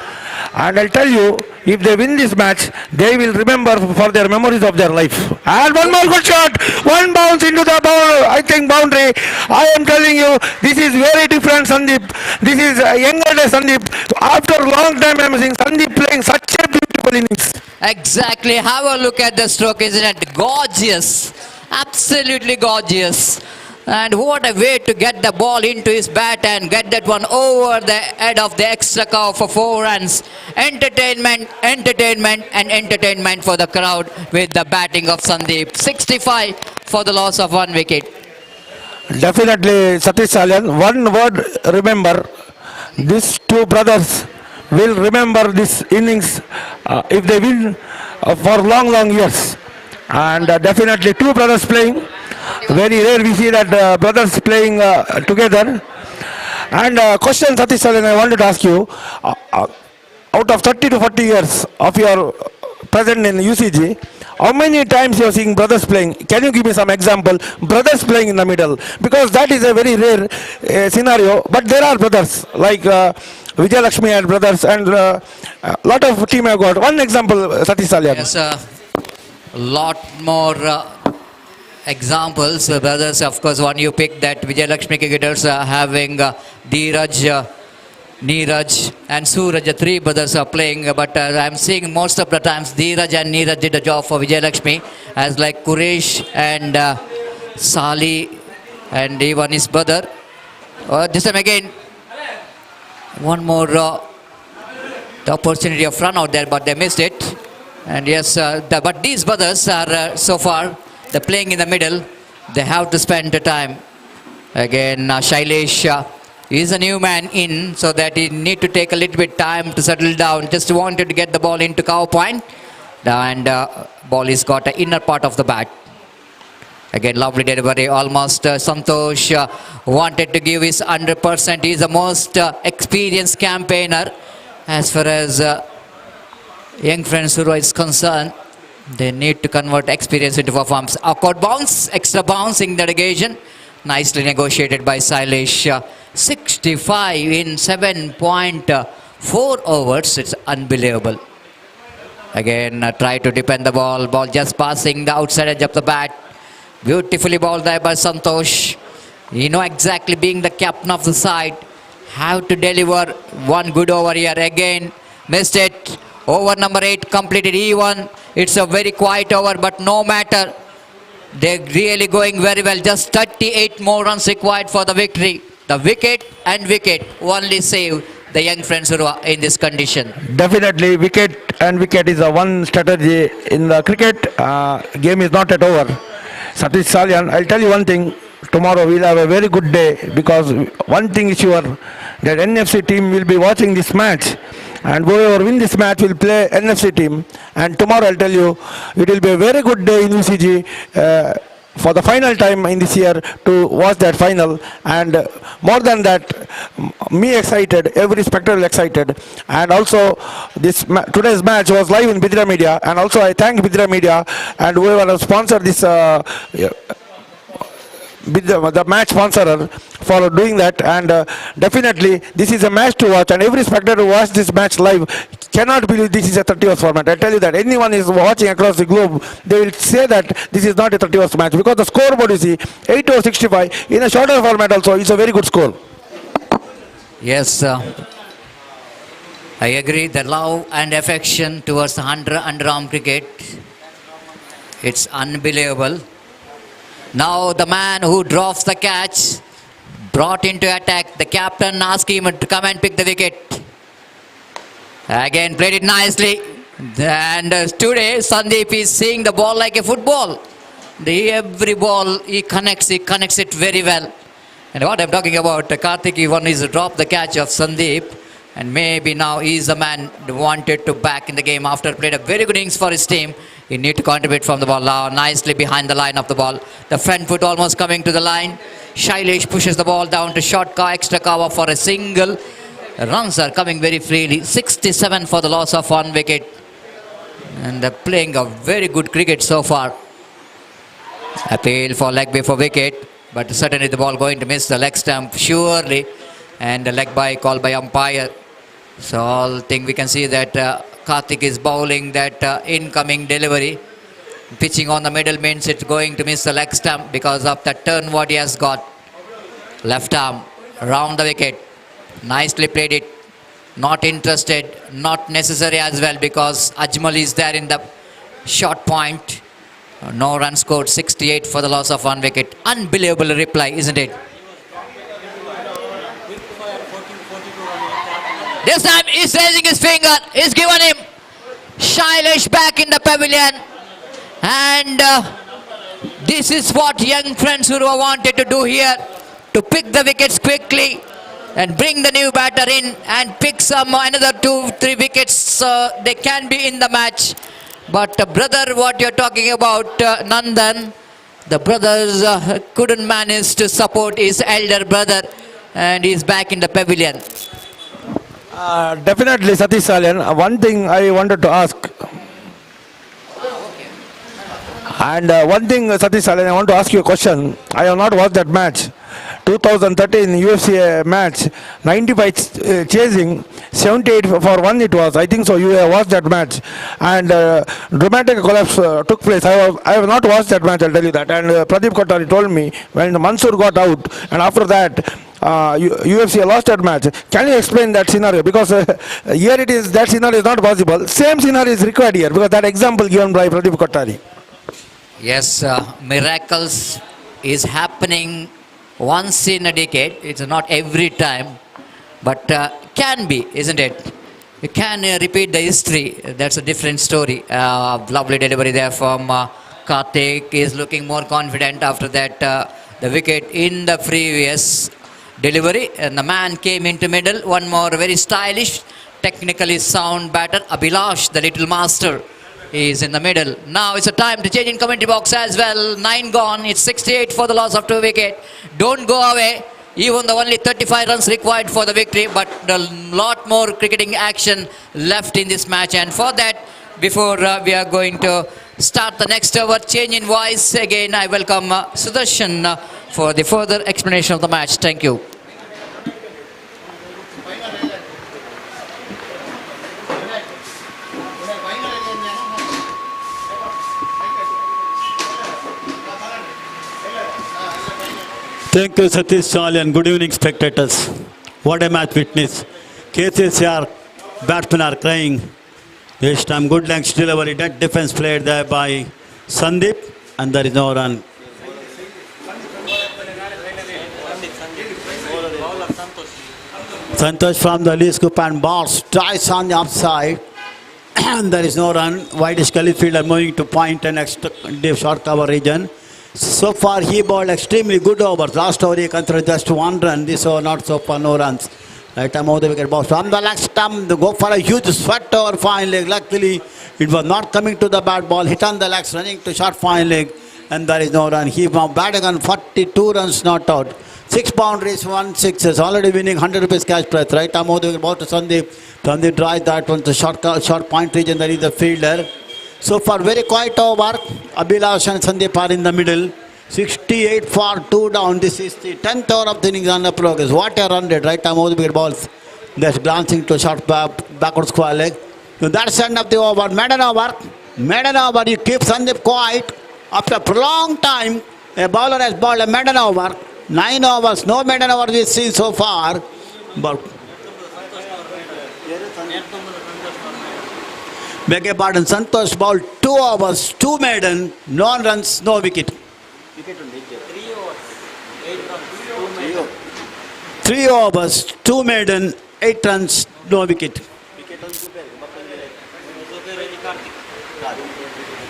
And I'll tell you, if they win this match, they will remember for their memories of their life. And one more good shot, 1 bounce into the boundary. I am telling you, this is very different Sandeep. This is younger day Sandeep. After a long time I am seeing Sandeep playing such a beautiful innings. Exactly, have a look at the stroke, isn't it? Gorgeous, absolutely gorgeous. And what a way to get the ball into his bat and get that one over the head of the extra cover for 4 runs. Entertainment for the crowd with the batting of Sandeep. 65 for the loss of 1 wicket. Definitely, Satish Salyan, one word remember, these 2 brothers will remember this innings if they win for long years. And definitely 2 brothers playing. Very rare we see that brothers playing together. And question, Satish Salyan, I wanted to ask you, out of 30 to 40 years of your present in UCG, how many times you are seeing brothers playing? Can you give me some example? Brothers playing in the middle, because that is a very rare scenario. But there are brothers like Vijay Lakshmi and brothers, and a lot of team have got. One example, Satish Salyan. Yes, a lot more examples, brothers. Of course, one you picked that Vijay Lakshmi cricketers having Dheeraj Neeraj and Suraj, the three brothers are playing, but I'm seeing most of the times Dheeraj and Neeraj did the job for Vijay Lakshmi, as like Kuresh and Sali and even his brother. This time again, one more the opportunity of run out there, but they missed it. And yes, but these brothers are so far, they're playing in the middle. They have to spend the time. Again, Shailesh is a new man in, so that he need to take a little bit time to settle down. Just wanted to get the ball into cover point. And ball is got the inner part of the bat. Again, lovely delivery. Almost Santosh wanted to give his 100%. He is the most experienced campaigner as far as young friends Urwa is concerned. They need to convert experience into performance. Awkward bounce, extra bounce in that occasion. Nicely negotiated by Sailesh. 65 in 7.4 overs. It's unbelievable. Again, try to defend the ball. Ball just passing the outside edge of the bat. Beautifully balled there by Santosh. You know exactly, being the captain of the side, have to deliver one good over here. Again, missed it. Over number 8 completed even. It's a very quiet over, but no matter. They're really going very well. Just 38 more runs required for the victory. The wicket and wicket only save the young friends Urwa in this condition. Definitely, wicket and wicket is a one strategy in the cricket. Game is not yet over. Satish Salyan, I'll tell you one thing. Tomorrow we'll have a very good day, because one thing is sure, that NFC team will be watching this match, and whoever win this match will play NFC team. And tomorrow I'll tell you, it will be a very good day in UCG for the final time in this year to watch that final. And more than that, me excited, every spectator excited. And also this today's match was live in Bedra Media, and also I thank Bedra Media and whoever has sponsored this the match sponsorer for doing that. And definitely this is a match to watch, and every spectator who watches this match live cannot believe this is a 30 overs format. I tell you that anyone is watching across the globe, they will say that this is not a 30 overs match, because the scoreboard you see 8 over 65 in a shorter format also is a very good score. Yes, I agree. The love and affection towards the underarm cricket, it's unbelievable. Now the man who drops the catch, brought into attack, the captain asked him to come and pick the wicket. Again, played it nicely. And today Sandeep is seeing the ball like a football. Every ball he connects it very well. And what I'm talking about, Karthik even is dropped the catch of Sandeep, and maybe now he's the man wanted to back in the game after played a very good innings for his team. He need to contribute from the ball now, nicely behind the line of the ball. The front foot almost coming to the line. Shailesh pushes the ball down to short extra cover for a single. Runs are coming very freely. 67 for the loss of 1 wicket. And they're playing a very good cricket so far. Appeal for leg before wicket, but certainly the ball going to miss the leg stump surely, and the leg by called by umpire. So all thing we can see that Karthik is bowling that incoming delivery. Pitching on the middle means it's going to miss the leg stump because of the turn what he has got. Left arm round the wicket. Nicely played it. Not interested, not necessary as well, because Ajmal is there in the short point. No run scored, 68 for the loss of 1 wicket. Unbelievable reply, isn't it? This time he's raising his finger. He's given him Shailesh back in the pavilion. And this is what young friends Urwa wanted to do here. To pick the wickets quickly and bring the new batter in and pick some another 2-3 wickets so they can be in the match. But brother, what you're talking about, Nandan, the brothers couldn't manage to support his elder brother, and he's back in the pavilion. Definitely, Satish Salyan. One thing I wanted to ask. And one thing, Satish Salyan, I want to ask you a question. I have not watched that match. 2013 U.F.C.A. match, 95 chasing, 78 for 1 it was. I think so. You have watched that match. And dramatic collapse took place. I have not watched that match, I'll tell you that. And Pradeep Kothari told me when Mansoor got out, and after that, U.F.C.A lost that match. Can you explain that scenario? Because here it is, that scenario is not possible. Same scenario is required here because that example given by Pradeep Kottari. Yes, miracles is happening once in a decade. It's not every time, but can be, isn't it? You can repeat the history. That's a different story. Lovely delivery there from Karthik. Is looking more confident after that the wicket in the previous delivery, and the man came into middle. One more very stylish, technically sound batter. Abhilash, the little master, is in the middle. Now it's a time to change in commentary box as well. 9 gone. It's 68 for the loss of 2 wickets. Don't go away. Even though only 35 runs required for the victory, but a lot more cricketing action left in this match. And for that, before we are going to start the next over, change in voice, again I welcome Sudarshan for the further explanation of the match. Thank you. Thank you, Satish Chalian. Good evening, spectators. What a match witness. KCCR batsmen are crying. This time, good length delivery. That defense played there by Sandeep, and there is no run. Santosh from the lead scoop and ball strikes on the upside. And there is no run. Whitish Khalid fielder moving to point and extra deep short cover region. So far, he bowled extremely good overs. Last over, he considered just 1 run. This over, not so far, no runs. Right time over the wicket box. From the leg stump, they go for a huge sweat over fine leg. Luckily, it was not coming to the bat ball. Hit on the legs, running to short fine leg. And there is no run. He now batting on 42 runs, not out. 6 boundaries, 1 sixes. Already winning 100 rupees cash prize. Right time over the wicket box to Sandeep. Sandeep drives that one to short point region. There is the fielder. So far, very quiet over. Abhilash and Sandeep are in the middle. 68 for 2 down. This is the 10th over of the innings under progress. What a run rate. Right time over the wicket balls. That's glancing to short backward square leg. So that's the end of the over. Maiden over. Maiden over. You keep Sandeep quiet. After a prolonged time, a bowler has bowled a maiden over. 9 overs. No maiden over we've seen so far. But beg your pardon, Santosh bowled 2 overs, 2 maiden, no runs, no wicket. 3 overs, 2 maiden, 8 runs, no wicket.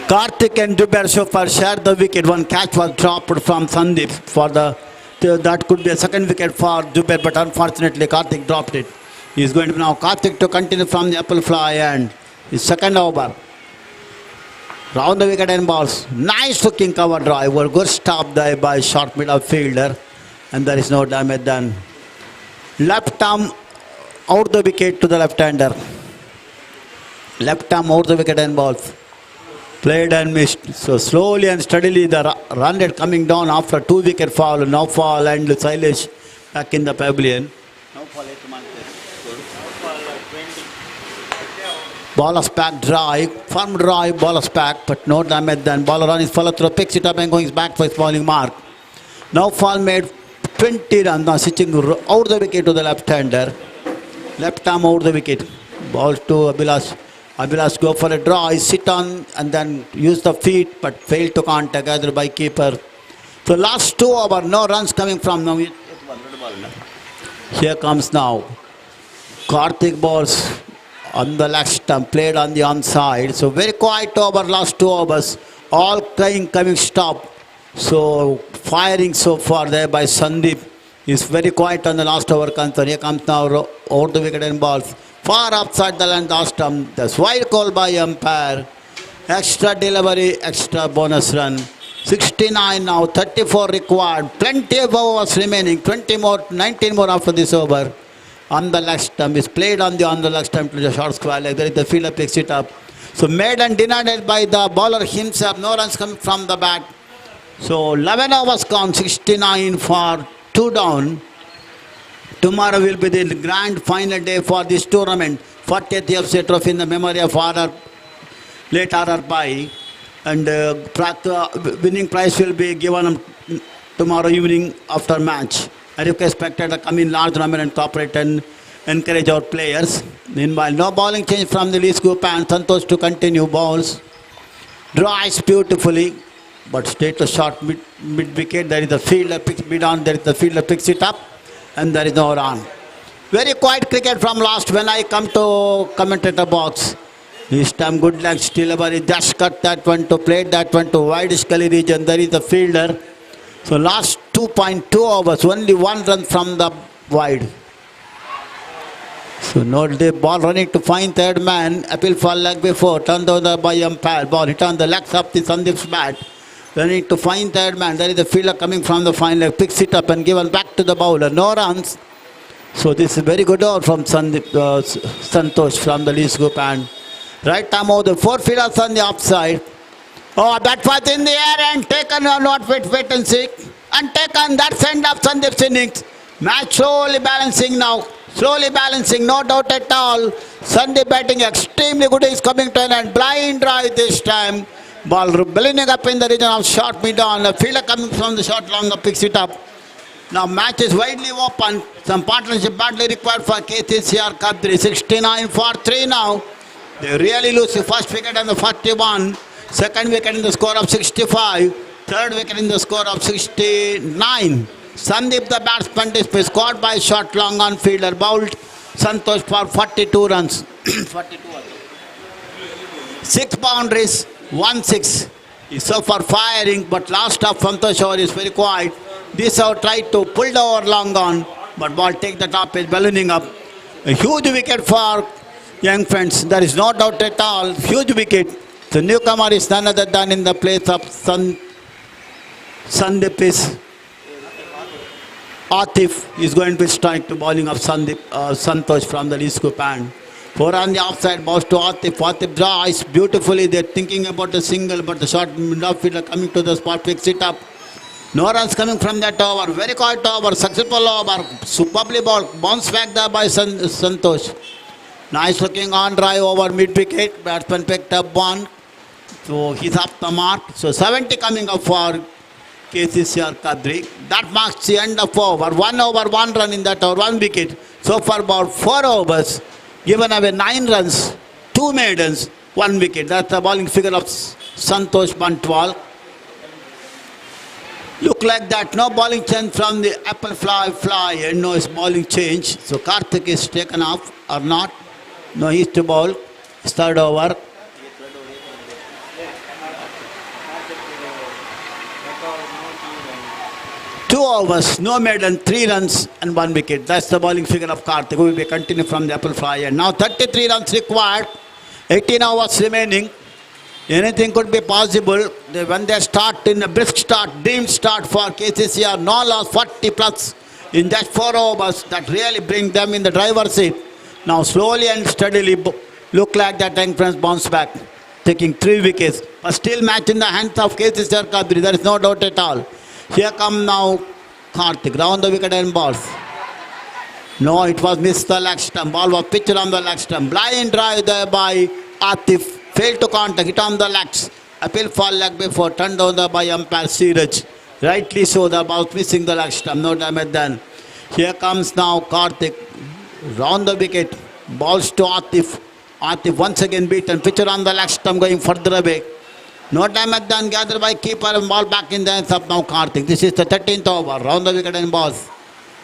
Karthik and Duber so far shared the wicket. One catch was dropped from Sandeep for that could be a second wicket for Duber, but unfortunately Karthik dropped it. He is going to now Karthik to continue from the apple fly and his second over. Round the wicket and balls. Nice looking cover drive. Good stop there by short middle fielder. And there is no damage done. Left arm out the wicket to the left-hander. Left arm out the wicket and balls. Played and missed. So slowly and steadily the run rate coming down after 2 wicket fall. Now fall and Silesh back in the pavilion. Now fall Ball back drive, firm drive, ball back, but no damage then. Ball run is follow through, picks it up and going back for his bowling mark. Now fall made 20 runs, now switching out the wicket to the left-hander. Left arm out the wicket. Ball to Abhilash. Abhilash go for a draw, he sit on and then use the feet, but failed to contact either by keeper. So last 2 over, no runs coming from now. Here comes now. Karthik balls on the left stump, played on the onside. So very quiet over last 2 overs. All coming stop. So firing so far there by Sandeep is very quiet on the last over concern. Here comes now over the wicket and balls. Far outside the land last stump. That's wide call by umpire. Extra delivery, extra bonus run. 69 now, 34 required. Plenty of overs remaining. 19 more after this over. On the left stump is played on the left stump to the short square leg. There is the fielder picks it up. So made and denied by the bowler himself. No runs coming from the bat. So 11 overs gone. 69 for 2 down. Tomorrow will be the grand final day for this tournament. 40th U.F.C.A trophy in the memory of late R.R.Pai. And winning prize will be given tomorrow evening after match. I request spectators to come in large number and cooperate and encourage our players. Meanwhile, no bowling change from the least group and Santosh to continue balls. Drives beautifully, but straight to short mid wicket. There is a fielder picks mid on. There is the fielder picks it up, and there is no run. Very quiet cricket from last when I come to commentator box. This time good luck, still he just cut that one to play that one to wide gully region. There is the fielder. So last 2.2 overs, only 1 run from the wide. So note the ball running to find third man. Appeal for leg before, turned over by umpire. Ball hit on the legs of the Sandeep's bat. Running to find third man. There is the fielder coming from the fine leg. Picks it up and given back to the bowler. No runs. So this is a very good over from Santosh from the least group and right arm over the 4 fielders on the offside. Oh, that was in the air and taken or not wait and see. And taken that end of Sandeep's innings. Match slowly balancing now. Slowly balancing, no doubt at all. Sandeep batting extremely good is coming to an end. Blind drive this time. Ball ballooning up in the region of short mid on. The fielder coming from the short longer picks it up. Now match is widely open. Some partnership badly required for KCCR Kadri. 69 for 3 now. They really lose the first wicket on the 41. Second wicket in the score of 65. Third wicket in the score of 69. Sandeep the batsman is scored by short long on fielder. Bowled Santosh for 42 runs. 42 6 boundaries, 1-6. He's so far firing, but last of Santosh over is very quiet. This out tried to pull the over long on, but ball take the top is ballooning up. A huge wicket for young friends. There is no doubt at all. Huge wicket. The newcomer is none other than in the place of Sandeep is Atif is going to strike to bowling of Santosh from the least group and 4 on the offside, balls to Atif. Atif drives beautifully. They're thinking about a single, but the short midfielder coming to the spot picks it up. No runs coming from that over. Very quiet over. Successful over. Superbly ball. Bounce back there by Santosh. Nice looking on drive over mid wicket. Batsman picked up one. So he's up the mark. So 70 coming up for KCCR Kadri. That marks the end of over. 1 over, 1 run in that over, 1 wicket. So far about 4 overs. Given away 9 runs, 2 maidens, 1 wicket. That's the bowling figure of Santosh Bantwal. Look like that. No bowling change from the apple fly and no bowling change. So Karthik is taken off or not. No, he's to bowl. Third over. Two overs, no maiden, 3 runs and 1 wicket. That's the bowling figure of Karthik. We will continue from the apple fly. And now 33 runs required. 18 hours remaining. Anything could be possible. When they start in a brisk start, dream start for KCCR, no loss, 40 plus in just 4 overs. That really brings them in the driver's seat. Now slowly and steadily look like that young friends bounce back, taking 3 wickets. But still match in the hands of KCCR Kadri. There is no doubt at all. Here come now Karthik, round the wicket and balls. No, it was missed the leg stump. Ball was pitched on the leg stump. Blind drive there by Atif. Failed to contact, hit on the legs. Appeal for leg before, turned over by umpire Siraj. Rightly so, the ball missing the leg stump. No damage done. Here comes now Karthik, round the wicket. Balls to Atif. Atif once again beaten. Pitcher on the leg stump going further away. No damage done, gathered by keeper and ball back in the hands of now Karthik. This is the 13th over, round the wicket and balls.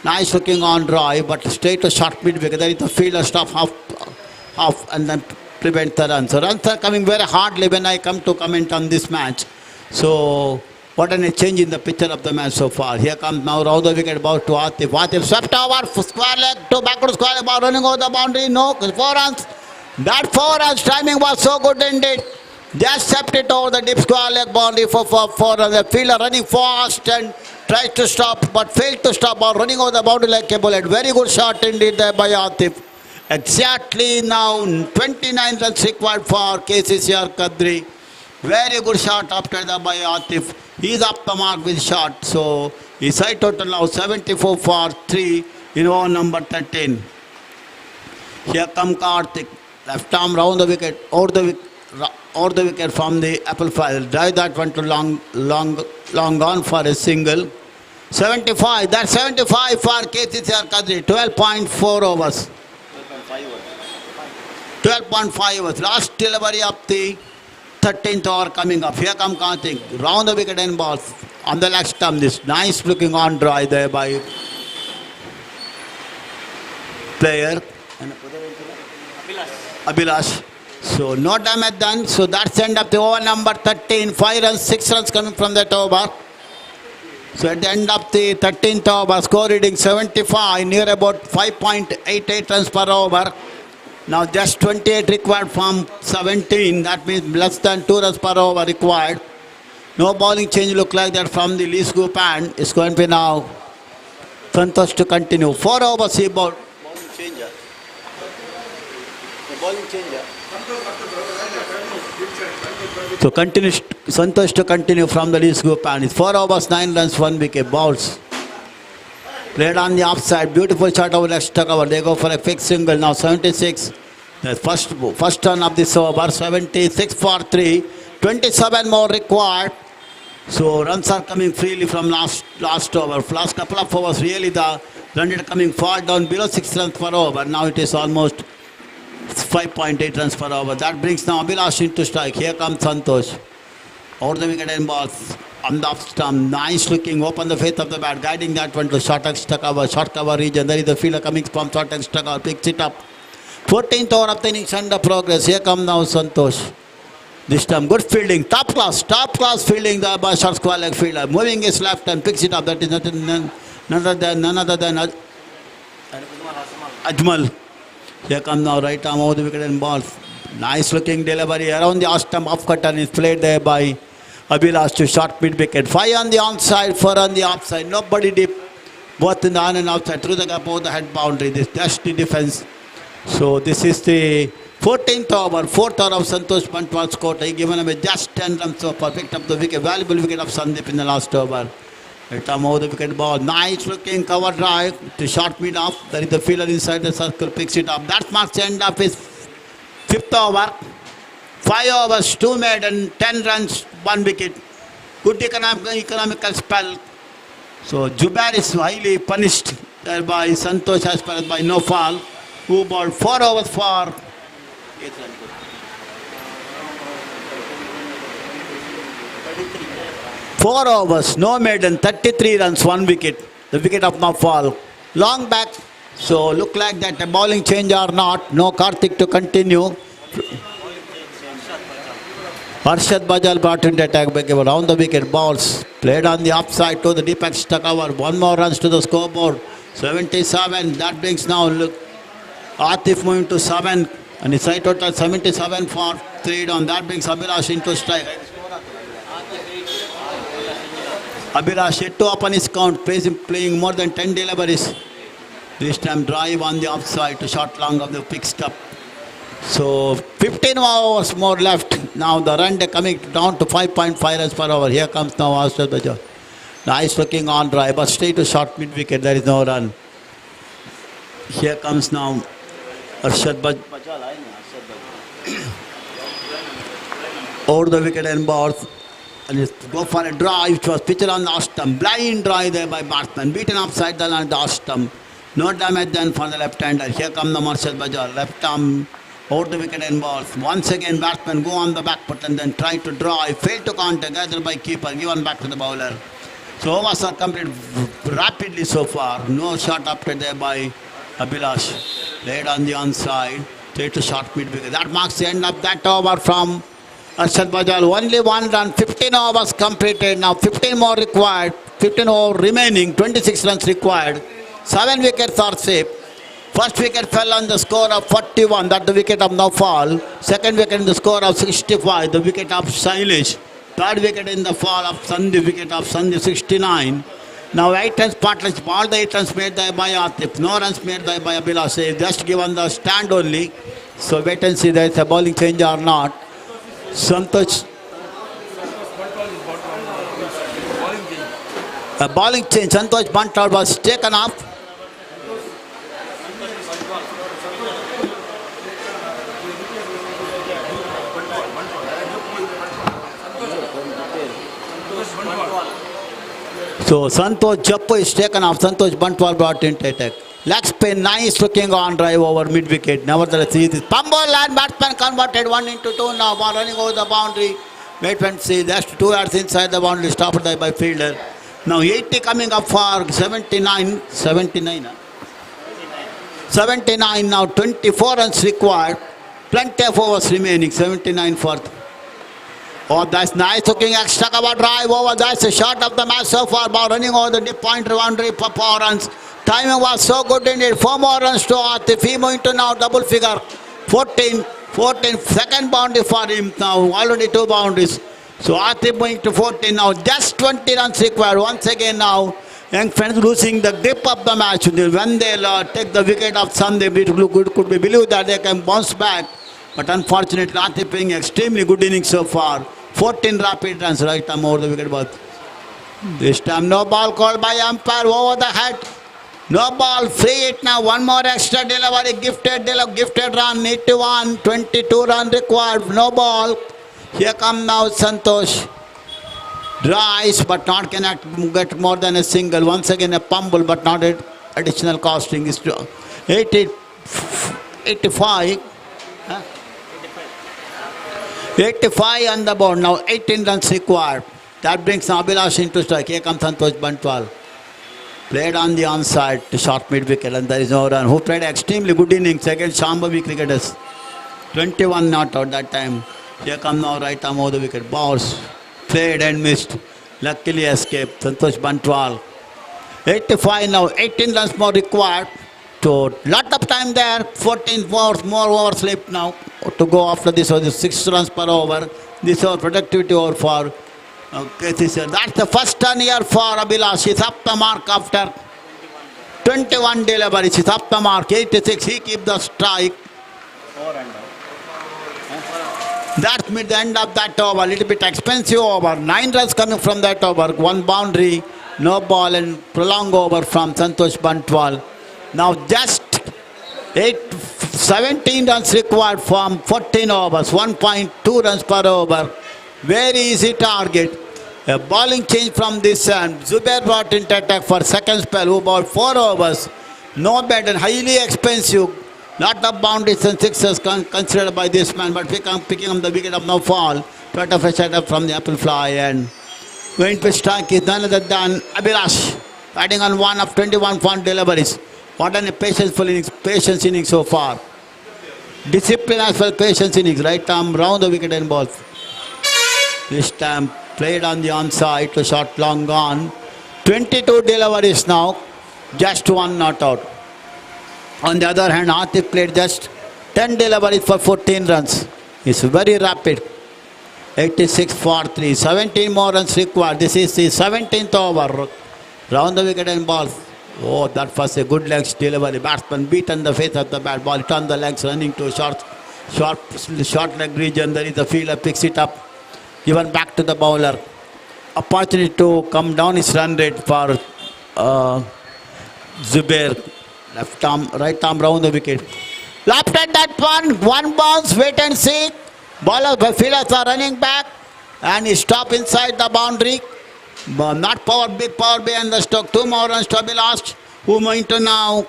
Nice looking on drive, but straight to short mid wicket. There is the fielder stop half and then prevent the run. So runs are coming very hardly when I come to comment on this match. So what a change in the picture of the match so far. Here comes now round the wicket, ball to Atif. Atif swept over, square leg to backward square leg, ball running over the boundary. No, 4 runs. That 4 runs timing was so good indeed. Just swept it over the deep square leg boundary for 4 runs. The fielder running fast and tries to stop but failed to stop. Ball running over the boundary like a bullet. Very good shot indeed there by Atif. Exactly now 29 runs required for KCCR Kadri. Very good shot after that by Atif. He's up the mark with shot. So his side total now 74 for 3 in over number 13. Here come Karthik. Left arm round the wicket, over the wicket from the apple file. Drive that one to long on for a single. 75. That's 75 for KCCR Kadri. 12.4 overs. 12.5 overs. Last delivery of the 13th over coming up. Here come Karthik. Round the wicket and balls. On the leg stump. This nice looking on drive there by player. Abhilash. So no damage done. So that's end of the over number 13. 5 runs, 6 runs coming from that over. So at the end of the 13th over, score reading 75, near about 5.88 runs per over. Now just 28 required from 17. That means less than 2 runs per over required. No bowling change look like that from the least group, and it's going to be now Santosh to continue. 4 overs he bowled. Bowling changer. The bowling changer. So continues Santosh to continue from the least group, and it's 4 overs, 9 runs, 1 wicket. Balls played on the offside. Beautiful shot over left stuck over. They go for a fixed single. Now 76. The first turn of this over. 76 for 3. 27 more required. So runs are coming freely from last over. Last couple of overs really the run rate coming far down below 6 runs per over. Now it is almost 5.8 runs per over. That brings now Abhilash into strike. Here comes Santosh. Out the wicket and balls. On the off stump. Nice looking. Open the face of the bat. Guiding that one to short cover region. There is the fielder coming from short cover. Picks it up. 14th over of the innings under progress. Here comes now Santosh. This time good fielding. Top class fielding by short square leg fielder. Moving his left and picks it up. That is none other than Ajmal. Here comes now right arm over the wicket and balls. Nice looking delivery around the off stump. Off cut and is played there by Abhilash to short mid wicket. 5 on the onside, 4 on the offside. Nobody deep. Both in the on and outside. Through the gap over the head boundary. This dash the defense. So this is the 14th over. 4th over of Santosh Pantwal scored. He given him just 10 runs so far. Picked up the wicket. Valuable wicket of Sandeep in the last over. Right arm over the wicket ball. Nice looking cover drive to short mid off. There is the fielder inside the circle. Picks it up. That marks the end of his 5th over. 5 overs, 2 made and 10 runs, 1 wicket. Good economical spell. So Jubair is highly punished there by Santosh as far as by no fall. Who bowled 4 overs for 4 overs, no maiden, 33 runs, 1 wicket. The wicket of no fall. Long back. So look like that a bowling change or not. No Karthik to continue. Arshad Bajal brought in the attack back around the wicket. Balls played on the upside to the deep extra cover. 1 more runs to the scoreboard. 77. That brings now look Atif moving to 7. And his side total 77 for 3 down. That brings Abhilash into strike. Abhilash yet to open his count. Playing more than 10 deliveries. This time drive on the offside to short long of the fixed up. So 15 hours more left. Now the run coming down to 5.5 runs per hour. Here comes now Arshad Bajal. Nice looking on drive, but straight to short mid wicket. There is no run. Here comes now Arshad Bajal. Over the wicket and balls. And go for a drive. It was pitched on the off stump. Blind drive there by batsman. Beaten upside the line at the off stump. No damage done for the left-hander. Here comes the Arshad Bajal. Left arm over the wicket and balls. Once again batsman go on the back foot and then try to drive. Fail to counter. Gathered by keeper. Given back to the bowler. So overs are completed rapidly so far. No shot after there by Abhilash. Laid on the onside. Straight to short mid wicket. That marks the end of that over from Arshad Bajal. Only 1 run. 15 overs completed. Now 15 more required. 15 over remaining. 26 runs required. 7 wickets are safe. First wicket fell on the score of 41. That's the wicket of no fall. Second wicket in the score of 65. The wicket of Shailesh. Third wicket in the fall of Sandeep. Wicket of Sandeep 69. Now 8 runs partnership. All the 8 runs made there by Atif. No runs made there by Abhilash. Just given the stand only. So wait and see there is a bowling change or not. Santosh. A bowling change. Santosh Bantal was taken off. So Santosh Jappu is taken off. Santosh Bantwal brought into attack. Leg spin, nice looking on drive over mid wicket. Nevertheless, he is Pumble and batsman converted 1 into 2 now. Ball running over the boundary. Wait and see. Just 2 yards inside the boundary. Stopped by fielder. Now 80 coming up for 79. 79 now. 24 runs required. Plenty of overs remaining. 79 for. Oh, that's nice looking extra cover drive over. That's a shot of the match so far. Ball running over the deep point boundary for 4 runs. Timing was so good indeed. 4 more runs to Atif. He moving to now double figure. 14. Second boundary for him now. Already 2 boundaries. So Atif moving to 14 now. Just 20 runs required. Once again now. Young friends losing the grip of the match. When they take the wicket of Sunday, it could be believed that they can bounce back. But unfortunately, Atif playing extremely good innings so far. 14 rapid runs right time over the wicket ball. This time no ball called by umpire over the head. No ball, free it now. 1 more extra delivery, gifted run, 81, 22 run required. No ball. Here come now Santosh. Drives but not cannot get more than a single. Once again a pumble but not additional costing. Is 85. 85 on the board now. 18 runs required. That brings Abhilash into strike. Here comes Santosh Bantwal. Played on the onside to short mid wicket and there is no run. Who played extremely good innings against Shambhavi cricketers. 21 not out that time. Here come now right arm over the wicket. Balls played and missed. Luckily escaped. Santosh Bantwal. 85 now. 18 runs more required. So lot of time there. 14 more overs left now to go after this. So 6 runs per over. This is productivity over for That's the first turn here for Abhilash. He's up the mark after 21 deliveries. He's up the mark. 86. He keeps the strike. That's mid the end of that over. A little bit expensive over. 9 runs coming from that over. 1 boundary, no ball and prolonged over from Santosh Bantwal. Now just 17 runs required from 14 overs. 1.2 runs per over. Very easy target. A bowling change from this end. Zubair brought into attack for second spell, who bowled 4 overs. No bad and highly expensive. Lot of boundaries and sixes considered by this man, but picking up the wicket of no fall. Try to fresh up from the apple fly and going to strike is none other than Abhilash. Batting on 1 of 21 point deliveries. What an patience innings so far. Discipline as well, patience innings. Right arm round the wicket and ball. This time played on the onside to short long gone. 22 deliveries now. Just 1 not out. On the other hand, Atif played just 10 deliveries for 14 runs. It's very rapid. 86 for 3. 17 more runs required. This is the 17th over. Round the wicket and ball. Oh, that was a good legs delivery. Batsman beaten the face of the bat ball. It on the legs, running to short leg region. There is a fielder, picks it up. Given back to the bowler. Opportunity to come down his run rate for Zubair. Left arm, right arm round the wicket. Left at that one. 1 bounce, wait and see. Bowlers, fielders are running back. And he stopped inside the boundary. Not big power behind the stroke. 2 more runs to be lost. Who moving to now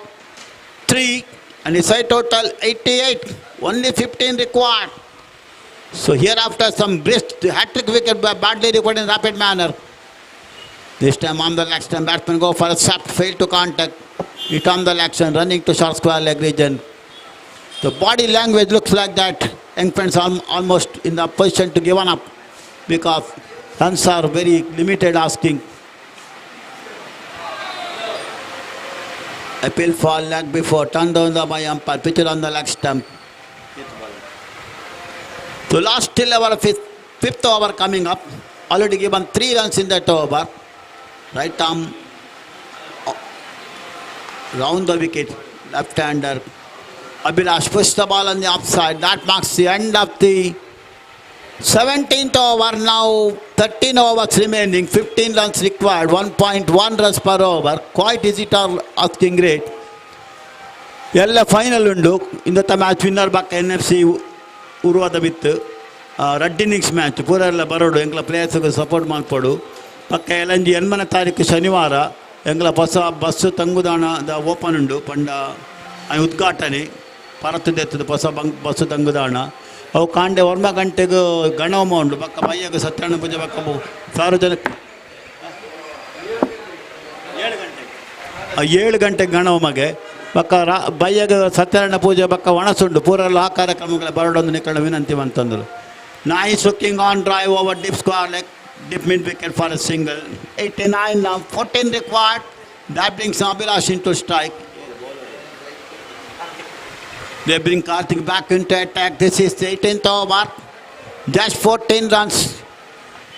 3. And his side total 88. Only 15 required. So hereafter some brisk hat-trick wicket badly required in rapid manner. This time on the leg stump, batsman go for a shaft, fail to contact. It on the leg and running to short square leg region. The body language looks like that. Young friends are almost in the position to give up because runs are very limited asking. Appeal for leg before, turned down the by umpire, pitcher on the leg stump. So last till over fifth over coming up. Already given 3 runs in that over. Right arm round the wicket. Left-hander. Abhilash pushed the ball on the offside. That marks the end of the 17th over. Now 13 overs remaining. 15 runs required. 1.1 runs per over. Quite easy to asking rate. Yella final undu. Indata match winner back NFC Urwa the with red innings match. Pura barodu. Enkla players support malpodu. ಪಕ್ಕ ಎಲಂಜಿ 8ನೇ ತಾರೀಕು ಶನಿವಾರ ಎಂಗ್ಲ ಹೊಸ bus ತಂಗುದಾಣದ open ಉಂಡು ಪಂಡ ಉದ್ಘಾಟನೆ ಪರತುದೆತ್ತದ ಹೊಸ bus ತಂಗುದಾಣ ಅವು ಕಾಂಡೆ 1 ಗಂಟೆಗೆ ಗಣಹೋಮ ಉಂಡು ಪಕ್ಕ ಬಯ್ಯಗೆ ಸತ್ಯನಾರಾಯಣ ಪೂಜೆ ಪಕ್ಕ ಸಾರ್ವಜನಿಕ 7 ಗಂಟೆಗೆ ಗಣಹೋಮಗೆ ಪಕ್ಕ ಬಯ್ಯಗೆ ಸತ್ಯನಾರಾಯಣ ಪೂಜೆ ಪಕ್ಕ ಒಣಸುಂಡು ಪೂರೆಲ್ಲ ಆ ಕಾರ್ಯಕ್ರಮಗಳ ಬರಡೊಂದು ನಿಕ್ಕಳ ವಿನಂತಿ ಅಂತಂದರು. Nice looking on drive over deep square leg, deep mid wicket for a single. 89 now, 14 required. That brings Abhilash into strike. They bring Karthik back into attack. This is the 18th over. Just 14 runs.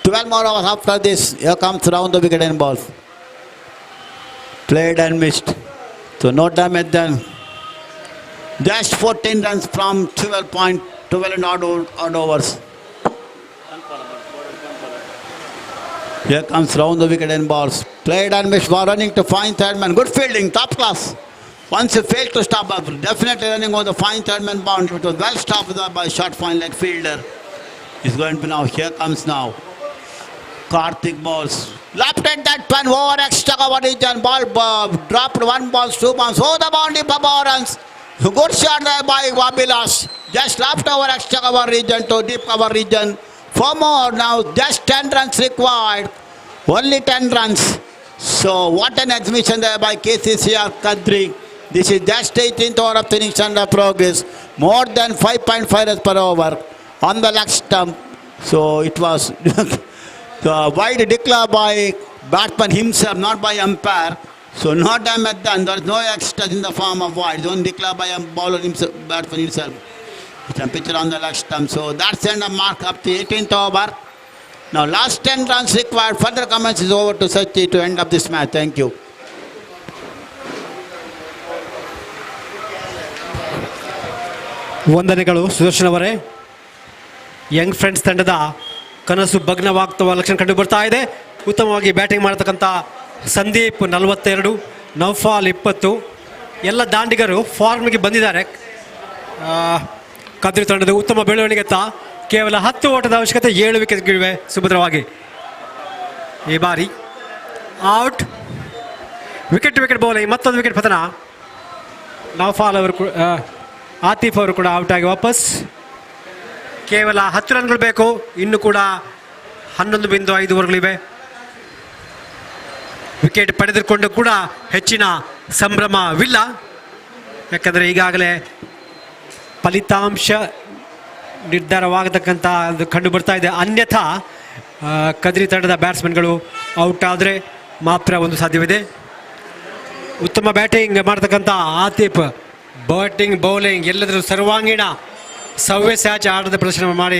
12 more hours after this. Here comes round the wicket and balls. Played and missed. So no damage then. Just 14 runs from 12 and odd overs. Here comes round the wicket and balls. Played and missed. For running to fine third man. Good fielding, top class. Once he failed to stop up, definitely running on the fine third man boundary. It was well stopped by short fine leg fielder. He's going to now. Here comes now. Karthik balls. Left at that one over extra cover region. Ball dropped 1 ball, 2 balls. Oh, the boundary for runs. Good shot there by Abhilash. Just left over extra cover region to deep cover region. 4 more now. Just 10 runs required. Only 10 runs. So what an exhibition there by KCCR Kadri. This is just 18th over of the innings under progress. More than 5.5 runs per over on the leg stump. So it was the wide declare by batsman himself, not by umpire. So no damage done. There is no extras in the form of wide. Don't declare by a bowler himself, batsman himself. It's a pitcher on the leg stump. So that's the end of mark up to 18th over. Now last 10 runs required. Further comments is over to Sachi to end up this match. Thank you. ವಂದನೆಗಳು ಸುದರ್ಶನ್ ಅವರೇ. Young friends ತಂಡದ ಕನಸು ಭಗ್ನವಾಗ್ತವ ಲಕ್ಷಣ ಕಂಡು ಬರ್ತಾ ಇದೆ. ಉತ್ತಮವಾಗಿ batting ಮಾಡತಕ್ಕಂಥ ಸಂದೀಪ್ 42, ನೌಫಾಲ್ 20 ಎಲ್ಲ ದಾಂಡಿಗರು ಫಾರ್ಮ್ಗೆ ಬಂದಿದ್ದಾರೆ. ಕದ್ರಿ ತಂಡದ ಉತ್ತಮ ಬೆಳವಣಿಗೆತ್ತ ಕೇವಲ 10 ಓಟದ ಅವಶ್ಯಕತೆ, 7 ವಿಕೆಟ್ಗಳಿವೆ ಸುಭದ್ರವಾಗಿ. ಈ ಬಾರಿ ಔಟ್, ವಿಕೆಟ್ ಬೌಲಿಂಗ್, ಮತ್ತೊಂದು ವಿಕೆಟ್ ಪತನ. ನೌಫಾಲ್ ಅವರು ಆತಿಫ್ ಅವರು ಕೂಡ ಔಟ್ ಆಗಿ ವಾಪಸ್. ಕೇವಲ 10 ರನ್ಗಳು ಬೇಕು. ಇನ್ನು ಕೂಡ 11.5 ಓವರ್ಗಳಿವೆ. ವಿಕೆಟ್ ಪಡೆದುಕೊಂಡು ಕೂಡ ಹೆಚ್ಚಿನ ಸಂಭ್ರಮವಿಲ್ಲ, ಯಾಕಂದರೆ ಈಗಾಗಲೇ ಫಲಿತಾಂಶ ನಿರ್ಧಾರವಾಗತಕ್ಕಂಥ ಅದು ಕಂಡು ಬರ್ತಾ ಇದೆ. ಅನ್ಯಥಾ ಕದ್ರಿ ತಂಡದ ಬ್ಯಾಟ್ಸ್ಮನ್ಗಳು ಔಟ್ ಆದರೆ ಮಾತ್ರ ಒಂದು ಸಾಧ್ಯವಿದೆ. ಉತ್ತಮ ಬ್ಯಾಟಿಂಗ್ ಮಾಡ್ತಕ್ಕಂಥ ಆತಿಫ್ ಬ್ಯಾಟಿಂಗ್ ಬೌಲಿಂಗ್ ಎಲ್ಲದರ ಸರ್ವಾಂಗೀಣ ಸವ್ಯಸಾಚ ಆಟದ ಪ್ರದರ್ಶನ ಮಾಡಿ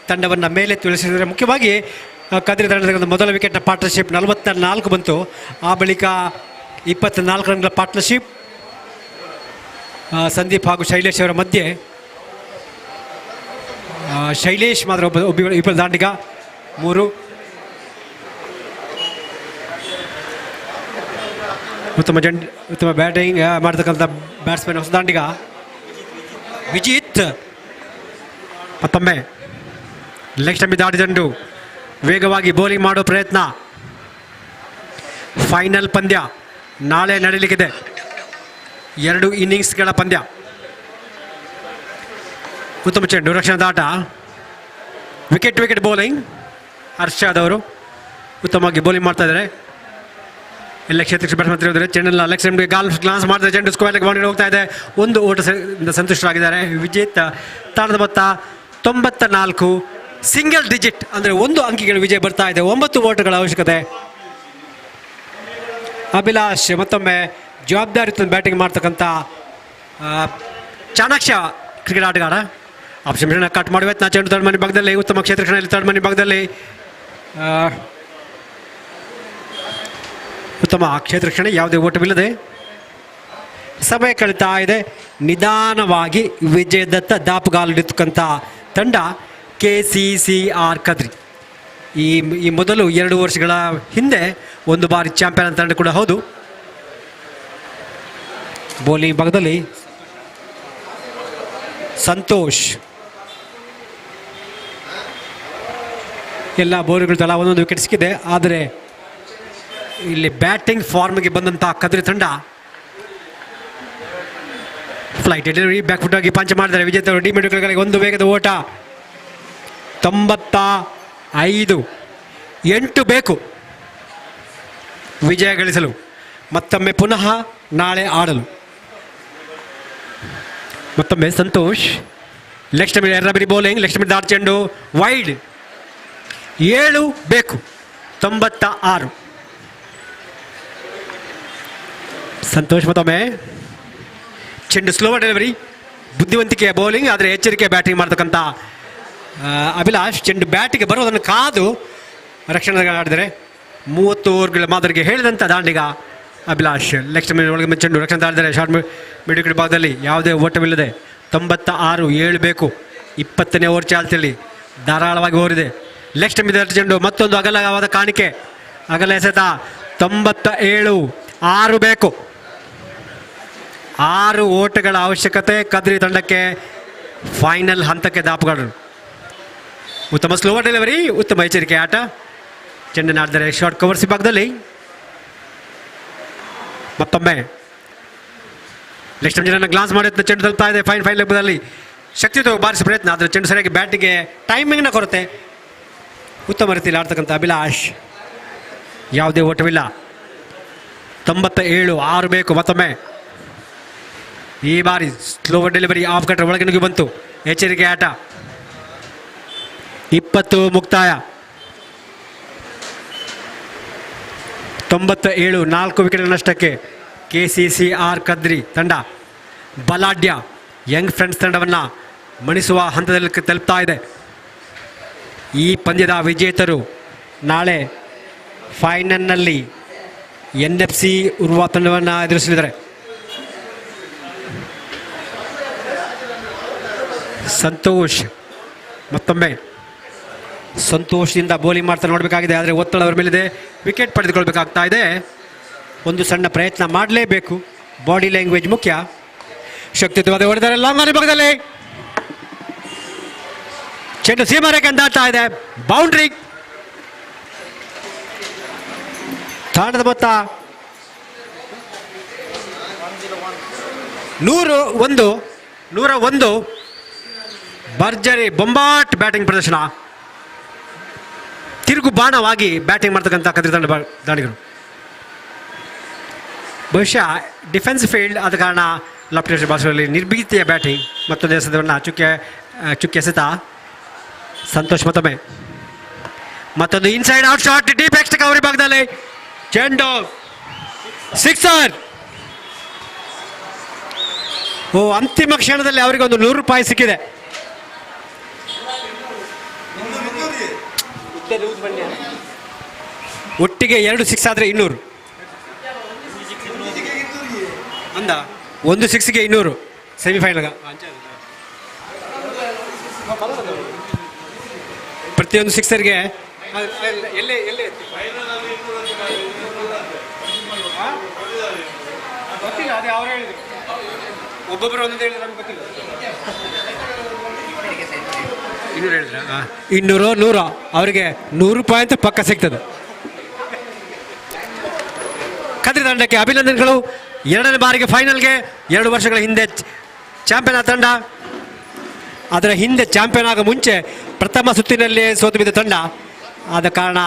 ತಂಡವನ್ನು ಮೇಲೆ ತುಳಿಸಿದರೆ. ಮುಖ್ಯವಾಗಿ ಕದ್ರಿ ತಂಡದ ಮೊದಲ ವಿಕೆಟ್ನ ಪಾರ್ಟ್ನರ್ಶಿಪ್ 44 ಬಂತು. ಆ ಬಳಿಕ 24 ರನ್ಗಳ ಪಾರ್ಟ್ನರ್ಶಿಪ್ ಸಂದೀಪ್ ಹಾಗೂ ಶೈಲೇಶ್ ಅವರ ಮಧ್ಯೆ. ಶೈಲೇಶ್ ಮಾತ್ರ ಇಬ್ಬರು ದಾಂಡಿಗ 3. ಉತ್ತಮ ಬ್ಯಾಟಿಂಗ್ ಮಾಡ್ತಕ್ಕಂಥ ಬ್ಯಾಟ್ಸ್ಮನ್ ಹೊಸ ದಾಂಡಿಗ ವಿಜಿತ್. ಮತ್ತೊಮ್ಮೆ ಲೆಗ್ ಸ್ಟಂಪ್ ದಾಟಿದಂಡು ವೇಗವಾಗಿ ಬೌಲಿಂಗ್ ಮಾಡೋ ಪ್ರಯತ್ನ. ಫೈನಲ್ ಪಂದ್ಯ ನಾಳೆ ನಡೆಯಲಿಕ್ಕಿದೆ. 2 ಇನ್ನಿಂಗ್ಸ್ಗಳ ಪಂದ್ಯ. ಉತ್ತಮ ಚೆಂಡು, ರಕ್ಷಣಾ ದಾಟ, ವಿಕೆಟ್ ಬೌಲಿಂಗ್. ಅರ್ಷಾದ್ ಅವರು ಉತ್ತಮವಾಗಿ ಬೌಲಿಂಗ್ ಮಾಡ್ತಾ ಇದ್ದಾರೆ. ಎಲ್ಲ ಕ್ಷೇತ್ರಕ್ಕೆ ಬ್ಯಾಟ್ಸ್ಮನ್ ಚೆಂಡನ್ನ ಲೆಗ್ ಸ್ಟಂಪ್ಗೆ ಗ್ಲಾನ್ಸ್ ಮಾಡಿದ್ರೆ ಚೆಂಡು ಸ್ಕ್ವೇರ್ ಲೆಗ್ ಬೌಂಡರಿ ಹೋಗ್ತಾ ಇದೆ. 1 ಓಟದಿಂದ ಸಂತುಷ್ಟರಾಗಿದ್ದಾರೆ. ವಿಜೇತ ತಾಣದ ಮೊತ್ತ 94, ಸಿಂಗಲ್ ಡಿಜಿಟ್ ಅಂದರೆ 1 ಅಂಕಿಗಳ ವಿಜಯ ಬರ್ತಾ ಇದೆ. 9 ಓಟಗಳ ಅವಶ್ಯಕತೆ. ಅಭಿಲಾಷ್ ಮತ್ತೊಮ್ಮೆ ಜವಾಬ್ದಾರಿಯುತ ಬ್ಯಾಟಿಂಗ್ ಮಾಡ್ತಕ್ಕಂಥ ಚಾಣಾಕ್ಷ ಕ್ರಿಕೆಟ್ ಆಟಗಾರ. ಆಪ್ಷನ್ ಕಟ್ ಮಾಡುವ ಚೆಂಡು ಥರ್ಡ್ ಮನಿ ಭಾಗದಲ್ಲಿ, ಉತ್ತಮ ಕ್ಷೇತ್ರ ರಕ್ಷಣೆಯಲ್ಲಿ ಥರ್ಡ್ ಮನಿ ಭಾಗದಲ್ಲಿ ಉತ್ತಮ ಕ್ಷೇತ್ರ ರಕ್ಷಣೆ, ಯಾವುದೇ ಓಟವಿಲ್ಲದೆ ಸಮಯ ಕಳೀತಾ ಇದೆ. ನಿಧಾನವಾಗಿ ವಿಜಯದತ್ತ ದಾಪುಗಾಲಿಡತಕ್ಕಂಥ ತಂಡ KCCR ಕದ್ರಿ. ಈ ಮೊದಲು 2 ವರ್ಷಗಳ ಹಿಂದೆ 1 ಬಾರಿ ಚಾಂಪಿಯನ್ ತಂಡ ಕೂಡ ಹೌದು. ಬೌಲಿಂಗ್ ಭಾಗದಲ್ಲಿ ಸಂತೋಷ್. ಎಲ್ಲ ಬೌಲರ್ಗಳು ತಲಾ 1 ವಿಕೆಟ್ ಸಿಕ್ಕಿದೆ. ಆದರೆ ಇಲ್ಲಿ ಬ್ಯಾಟಿಂಗ್ ಫಾರ್ಮ್ಗೆ ಬಂದಂಥ ಕದ್ರಿ ತಂಡ ಫ್ಲೈಟ್ ಡೆಲಿವರಿ ಬ್ಯಾಕ್ ಫುಟ್ ಆಗಿ ಪಂಚ್ ಮಾಡಿದ್ದಾರೆ ವಿಜೇತರು ಡಿ ಮೆಡಿಕಲ್ಗಳಿಗೆ ಒಂದು ವೇಗದ ಓಟ 95 8 ಬೇಕು ವಿಜಯ ಗಳಿಸಲು. ಮತ್ತೊಮ್ಮೆ ಪುನಃ ನಾಳೆ ಆಡಲು. ಮತ್ತೊಮ್ಮೆ Santosh left mid R.R.Pai bowling left mid dot ಚೆಂಡು ವೈಡ್ 7 ಬೇಕು 96. ಸಂತೋಷ್ ಮತ್ತೊಮ್ಮೆ ಚೆಂಡು ಸ್ಲೋವರ್ ಡೆಲಿವರಿ ಬುದ್ಧಿವಂತಿಕೆಯ ಬೌಲಿಂಗ್ ಆದರೆ ಎಚ್ಚರಿಕೆ ಬ್ಯಾಟಿಂಗ್ ಮಾಡ್ತಕ್ಕಂಥ ಅಭಿಲಾಷ್ ಚೆಂಡು ಬ್ಯಾಟಿಗೆ ಬರೋದನ್ನು ಕಾದು ರಕ್ಷಣೆ ಆಡಿದರೆ 30 ಓವರ್ಗಳ ಮಾದರಿಗೆ ಹೇಳಿದಂಥ ದಾಂಡಿಗ ಅಭಿಲಾಷ್ ಲೆಫ್ಟ್ ಮಿಡ್ ಒಳಗೆ ಚೆಂಡು ರಕ್ಷಣೆ ಆಡಿದರೆ ಶಾರ್ಟ್ ಮಿಡ್ ಭಾಗದಲ್ಲಿ ಯಾವುದೇ ಓಟವಿಲ್ಲದೆ 96 7 ಬೇಕು. 20ನೇ ಓವರ್ ಚಾಲ್ತಿಯಲ್ಲಿ ಧಾರಾಳವಾಗಿ ಓರಿದೆ. ಲೆಫ್ಟ್ ಮಿಡ್ ಚೆಂಡು ಮತ್ತೊಂದು ಅಗಲವಾದ ಕಾಣಿಕೆ ಅಗಲ ಎಸೆತ 97 6 ಬೇಕು. 6 ಓಟಗಳ ಅವಶ್ಯಕತೆ ಕದ್ರಿ ತಂಡಕ್ಕೆ ಫೈನಲ್ ಹಂತಕ್ಕೆ ದಾಪುಗಾರರು. ಉತ್ತಮ ಸ್ಲೋವರ್ ಡೆಲಿವರಿ ಉತ್ತಮ ಎಚ್ಚರಿಕೆ ಆಟ. ಚೆಂಡನ್ನು ಆಡಿದರೆ ಶಾರ್ಟ್ ಕವರ್ಸ್ ಭಾಗದಲ್ಲಿ ಮತ್ತೊಮ್ಮೆ ಲೆಫ್ಟ್ ಮಿಡನ್ನು ಗ್ಲಾನ್ಸ್ ಮಾಡಿ ಚೆಂಡು ತಲುಪ್ತಾ ಇದೆ ಫೈನ್ ಲೆಕ್ಕದಲ್ಲಿ ಶಕ್ತಿಯುತ ಬಾರಿಸುವ ಪ್ರಯತ್ನ ಆದರೆ ಚೆಂಡು ಸರಿಯಾಗಿ ಬ್ಯಾಟಿಗೆ ಟೈಮಿಂಗ್ನ ಕೊರತೆ. ಉತ್ತಮ ರೀತಿಯಲ್ಲಿ ಆಡ್ತಕ್ಕಂಥ ಅಭಿಲಾಷ್ ಯಾವುದೇ ಓಟವಿಲ್ಲ. 97 6 ಬೇಕು. ಮತ್ತೊಮ್ಮೆ ಈ ಬಾರಿ ಸ್ಲೋವರ್ ಡೆಲಿವರಿ ಆಫ್ ಕಟ್ರ್ ಒಳಗೆ ನುಗ್ಗಿ ಬಂತು. ಎಚ್ಚರಿಕೆ ಆಟ 20 ಮುಕ್ತಾಯ. 97 4 ವಿಕೆಟ್ ನಷ್ಟಕ್ಕೆ KCCR ಕದ್ರಿ ತಂಡ ಬಲಾಢ್ಯ ಯಂಗ್ ಫ್ರೆಂಡ್ಸ್ ತಂಡವನ್ನು ಮಣಿಸುವ ಹಂತದಲ್ಲಿ ತಲುಪ್ತಾ ಇದೆ. ಈ ಪಂದ್ಯದ ವಿಜೇತರು ನಾಳೆ ಫೈನಲ್ನಲ್ಲಿ NFC ಉರ್ವಾ ತಂಡವನ್ನು ಎದುರಿಸಲಿದ್ದಾರೆ. ಸಂತೋಷ್ ಮತ್ತೊಮ್ಮೆ ಸಂತೋಷದಿಂದ ಬೌಲಿಂಗ್ ಮಾಡ್ತಾ ನೋಡಬೇಕಾಗಿದೆ. ಆದರೆ ಒತ್ತಡ ಅವರ ಮೇಲಿದೆ. ವಿಕೆಟ್ ಪಡೆದುಕೊಳ್ಬೇಕಾಗ್ತಾ ಇದೆ. ಒಂದು ಸಣ್ಣ ಪ್ರಯತ್ನ ಮಾಡಲೇಬೇಕು. ಬಾಡಿ ಲ್ಯಾಂಗ್ವೇಜ್ ಮುಖ್ಯ. ಶಕ್ತಿಯುತವಾದ ಹೊಡೆದರೆ ಲಾಂಗ್ ಆನ್ ಭಾಗದಲ್ಲಿ ಚೆಂಡು ಸೀಮಾರೇಖೆ ದಾಟ್ತಾ ಇದೆ. ಬೌಂಡ್ರಿ. ತಾಂಡದ ಮೊತ್ತ 101. ಭರ್ಜರಿ ಬೊಂಬಾಟ್ ಬ್ಯಾಟಿಂಗ್ ಪ್ರದರ್ಶನ. ತಿರುಗು ಬಾಣವಾಗಿ ಬ್ಯಾಟಿಂಗ್ ಮಾಡ್ತಕ್ಕಂಥ ಕದ್ರಿ ತಂಡ ದಾಳಿಗಳು. ಬಹುಶಃ ಡಿಫೆನ್ಸ್ ಫೀಲ್ಡ್ ಆದ ಕಾರಣ ಲೆಫ್ಟ್ ಬಾಲ್ಸ್ಗಳಲ್ಲಿ ನಿರ್ಭೀತಿಯ ಬ್ಯಾಟಿಂಗ್. ಮತ್ತೊಂದು ಎಸೆತವನ್ನು ಚುಕ್ಕೆ ಎಸೆತ ಸಂತೋಷ್ ಮತ್ತೊಮ್ಮೆ ಮತ್ತೊಂದು inside out shot deep ಎಕ್ಸ್ಟ್ Kavari ಭಾಗದಲ್ಲಿ ಚೆಂಡು ಸಿಕ್ಸರ್. ಅಂತಿಮ ಕ್ಷಣದಲ್ಲಿ ಅವರಿಗೆ ಒಂದು ₹100 ಸಿಕ್ಕಿದೆ. ಒಟ್ಟಿಗೆ 2 6 ಆದರೆ 200 ಅಂದ. ಒಂದು 6ಗೆ 200 ಸೆಮಿಫೈನಲ್ಗ. ಪ್ರತಿಯೊಂದು ಸಿಕ್ಸರ್ಗೆ ಗೊತ್ತಿಲ್ಲ. ಅದೇ ಅವ್ರು ಹೇಳಿದ್ರು, ಒಬ್ಬೊಬ್ಬರು ಒಂದೊಂದು ಹೇಳಿದ್ರು, ನಮ್ಗೆ ಗೊತ್ತಿಲ್ಲ. 200 ಹೇಳಿದ್ರ? 200 100 ಅವರಿಗೆ ₹100 ಅಂತ ಪಕ್ಕ ಸಿಗ್ತದೆ. ಕದ್ರಿ ತಂಡಕ್ಕೆ ಅಭಿನಂದನೆಗಳು. 2ನೇ ಬಾರಿಗೆ ಫೈನಲ್ಗೆ 2 ವರ್ಷಗಳ ಹಿಂದೆ ಚಾಂಪಿಯನ್ ಆದ ತಂಡ. ಅದರ ಹಿಂದೆ ಚಾಂಪಿಯನ್ ಆಗ ಮುಂಚೆ ಪ್ರಥಮ ಸುತ್ತಿನಲ್ಲೇ ಸೋತು ಬಿದ್ದ ತಂಡ ಆದ ಕಾರಣ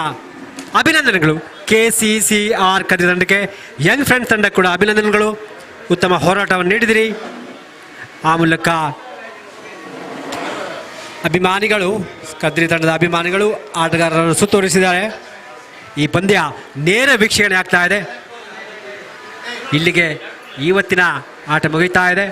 ಅಭಿನಂದನೆಗಳು. KCCR ಕದ್ರಿ ತಂಡಕ್ಕೆ, ಯಂಗ್ ಫ್ರೆಂಡ್ಸ್ ತಂಡ ಕೂಡ ಅಭಿನಂದನೆಗಳು. ಉತ್ತಮ ಹೋರಾಟವನ್ನು ನೀಡಿದಿರಿ. ಆ ಮೂಲಕ ಅಭಿಮಾನಿಗಳು, ಕದ್ರಿ ತಂಡದ ಅಭಿಮಾನಿಗಳು ಆಟಗಾರರನ್ನು ಸುತ್ತುವರಿಸಿದ್ದಾರೆ. ಈ ಪಂದ್ಯ ನೇರ ವೀಕ್ಷಣೆ ಆಗ್ತಾ ಇದೆ. ಇಲ್ಲಿಗೆ ಇವತ್ತಿನ ಆಟ ಮುಗಿತಾ ಇದೆ.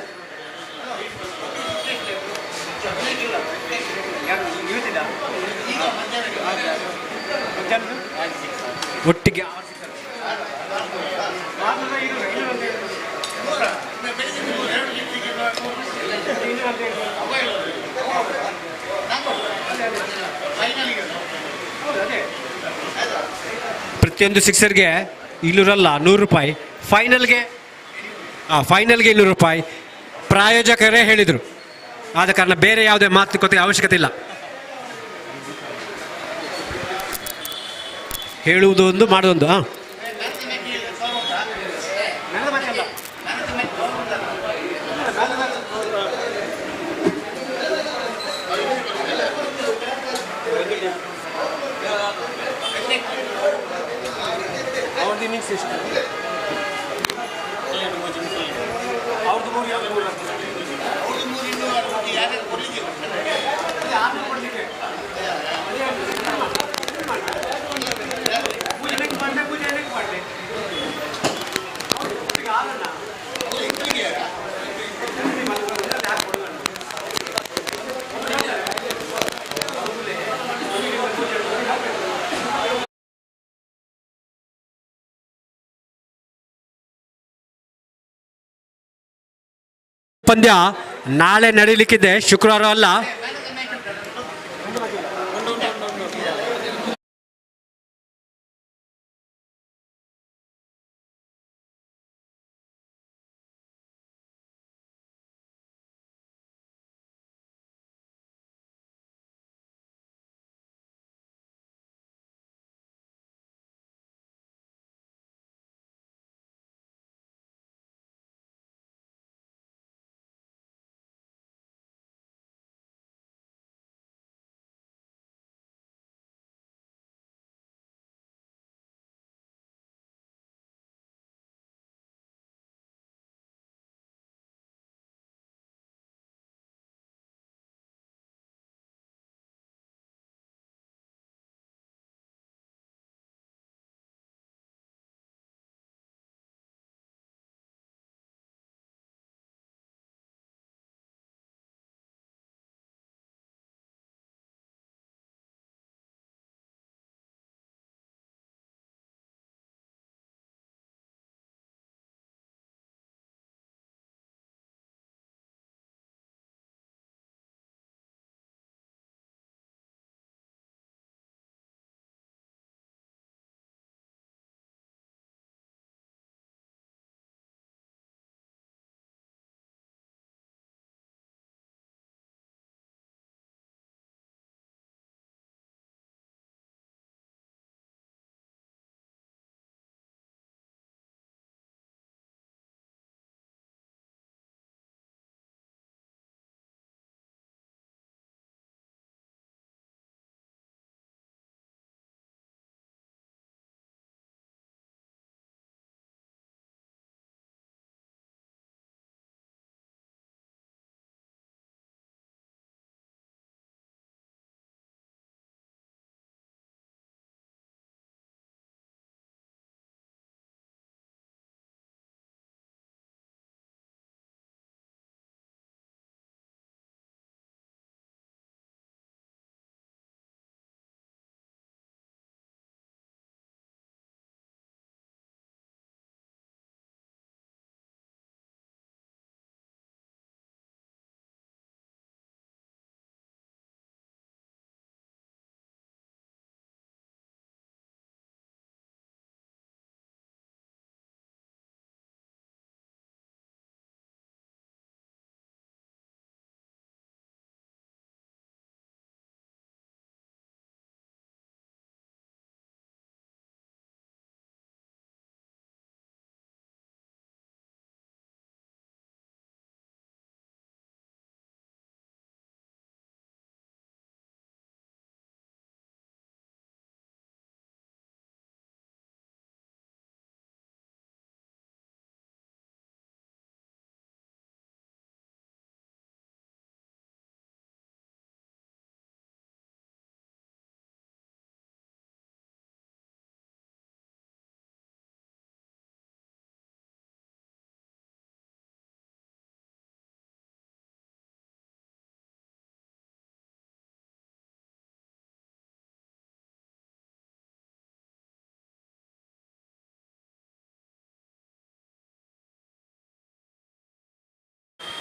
ಒಟ್ಟಿಗೆ ಪ್ರತಿಯೊಂದು ಸಿಕ್ಸರ್ಗೆ 200 ಅಲ್ಲ ₹100. ಫೈನಲ್ಗೆ ₹200 ಪ್ರಾಯೋಜಕರೇ ಹೇಳಿದರು. ಆದ ಕಾರಣ ಬೇರೆ ಯಾವುದೇ ಮಾತುಕತೆ ಅವಶ್ಯಕತೆ ಇಲ್ಲ. ಹೇಳುವುದು ಒಂದು, ಮಾಡೋದೊಂದು. ಪಂದ್ಯ ನಾಳೆ ನಡೀಲಿಕ್ಕಿದೆ, ಶುಕ್ರವಾರ ಅಲ್ಲ.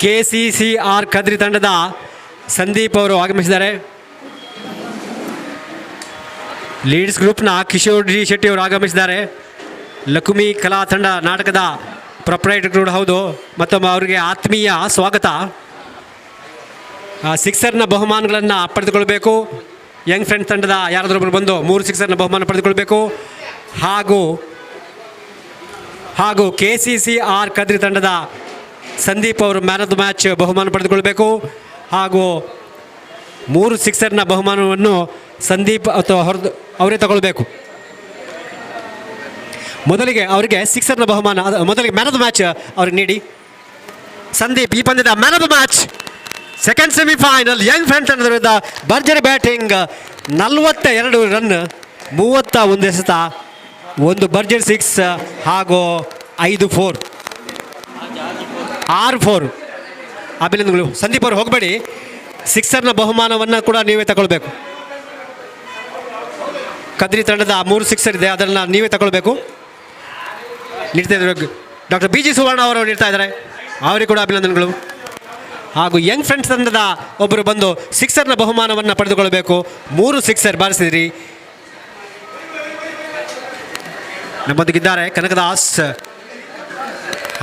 KCCR ಕದ್ರಿ ತಂಡದ ಸಂದೀಪ್ ಅವರು ಆಗಮಿಸಿದ್ದಾರೆ. ಲೀಡ್ಸ್ ಗ್ರೂಪ್ನ ಕಿಶೋರ್ ಜಿ ಶೆಟ್ಟಿ ಅವರು ಆಗಮಿಸಿದ್ದಾರೆ. ಲಕ್ಷ್ಮಿ ಕಲಾ ತಂಡ ನಾಟಕದ ಪ್ರೊಪ್ರೈಟರ್ ಕೂಡ ಹೌದು. ಮತ್ತೊಮ್ಮೆ ಅವರಿಗೆ ಆತ್ಮೀಯ ಸ್ವಾಗತ. ಸಿಕ್ಸರ್ನ ಬಹುಮಾನಗಳನ್ನು ಪಡೆದುಕೊಳ್ಬೇಕು. ಯಂಗ್ ಫ್ರೆಂಡ್ಸ್ ತಂಡದ ಯಾರಾದರೂ ಬಂದು 3 ಸಿಕ್ಸರ್ನ ಬಹುಮಾನ ಪಡೆದುಕೊಳ್ಬೇಕು. ಹಾಗೂ KCCR ಕದ್ರಿ ತಂಡದ ಸಂದೀಪ್ ಅವರು ಮ್ಯಾನ್ ಆಫ್ ದ ಮ್ಯಾಚ್ ಬಹುಮಾನ ಪಡೆದುಕೊಳ್ಬೇಕು. ಹಾಗೂ 3 ಸಿಕ್ಸರ್ನ ಬಹುಮಾನವನ್ನು ಸಂದೀಪ್ ಅಥವಾ ಅವರೇ ತಗೊಳ್ಬೇಕು. ಮೊದಲಿಗೆ ಅವರಿಗೆ ಸಿಕ್ಸರ್ನ ಬಹುಮಾನ, ಮೊದಲಿಗೆ ಮ್ಯಾನ್ ಆಫ್ ದ ಮ್ಯಾಚ್ ಅವ್ರಿಗೆ ನೀಡಿ. ಸಂದೀಪ್ ಈ ಪಂದ್ಯದ man of the match. Second semifinal Young friends ತಂಡದ ವಿರುದ್ಧ ಭರ್ಜರಿ ಬ್ಯಾಟಿಂಗ್, 42 ರನ್, 31 ಎಸೆತ, 1 ಭರ್ಜರಿ 6 ಹಾಗೂ 5 4, 6 4. ಅಭಿನಂದನೆಗಳು ಸಂದೀಪ್ ಅವರು. ಹೋಗಬೇಡಿ, ಸಿಕ್ಸರ್ನ ಬಹುಮಾನವನ್ನು ಕೂಡ ನೀವೇ ತಗೊಳ್ಬೇಕು. ಕದ್ರಿ ತಂಡದ 3 ಸಿಕ್ಸರ್ ಇದೆ, ಅದನ್ನು ನೀವೇ ತಗೊಳ್ಬೇಕು. ನೀಡ್ತಾ ಇದ್ದಾರೆ ಡಾಕ್ಟರ್ BG ಸುವರ್ಣ ಅವರು ನೀಡ್ತಾ ಇದ್ದಾರೆ. ಅವರಿಗೆ ಕೂಡ ಅಭಿನಂದನೆಗಳು. ಹಾಗೂ ಯಂಗ್ ಫ್ರೆಂಡ್ಸ್ ತಂಡದ ಒಬ್ಬರು ಬಂದು ಸಿಕ್ಸರ್ನ ಬಹುಮಾನವನ್ನು ಪಡೆದುಕೊಳ್ಳಬೇಕು. 3 ಸಿಕ್ಸರ್ ಬಾರಿಸಿದಿರಿ. ನಮ್ಮೊಂದಿಗಿದ್ದಾರೆ ಕನಕದಾಸ್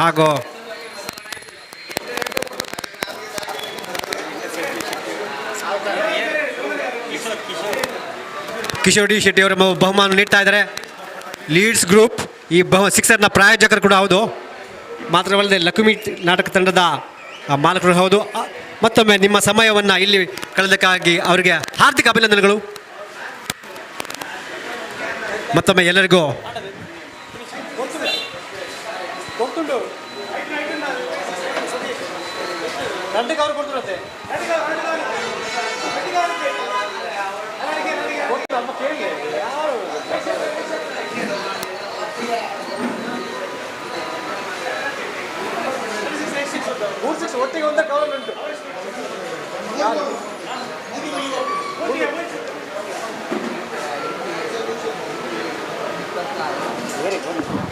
ಹಾಗೂ ಕಿಶೋರ್ ಡಿ ಶೆಟ್ಟಿ ಅವರ ಬಹುಮಾನ ನೀಡ್ತಾ ಇದ್ದಾರೆ. ಲೀಡ್ಸ್ ಗ್ರೂಪ್ ಈ ಸಿಕ್ಸರ್ನ ಪ್ರಾಯೋಜಕರು ಕೂಡ ಹೌದು. ಮಾತ್ರವಲ್ಲದೆ ಲಕ್ಷ್ಮಿ ನಾಟಕ ತಂಡದ ಮಾಲಕರು ಹೌದು. ಮತ್ತೊಮ್ಮೆ ನಿಮ್ಮ ಸಮಯವನ್ನು ಇಲ್ಲಿ ಕಳೆದಕ್ಕಾಗಿ ಅವರಿಗೆ ಹಾರ್ದಿಕ ಅಭಿನಂದನೆಗಳು. ಮತ್ತೊಮ್ಮೆ ಎಲ್ಲರಿಗೂ ಒಟ್ಟಿಗೆ ಒಂದೇ ಕವರ್ ಉಂಟು. Very good.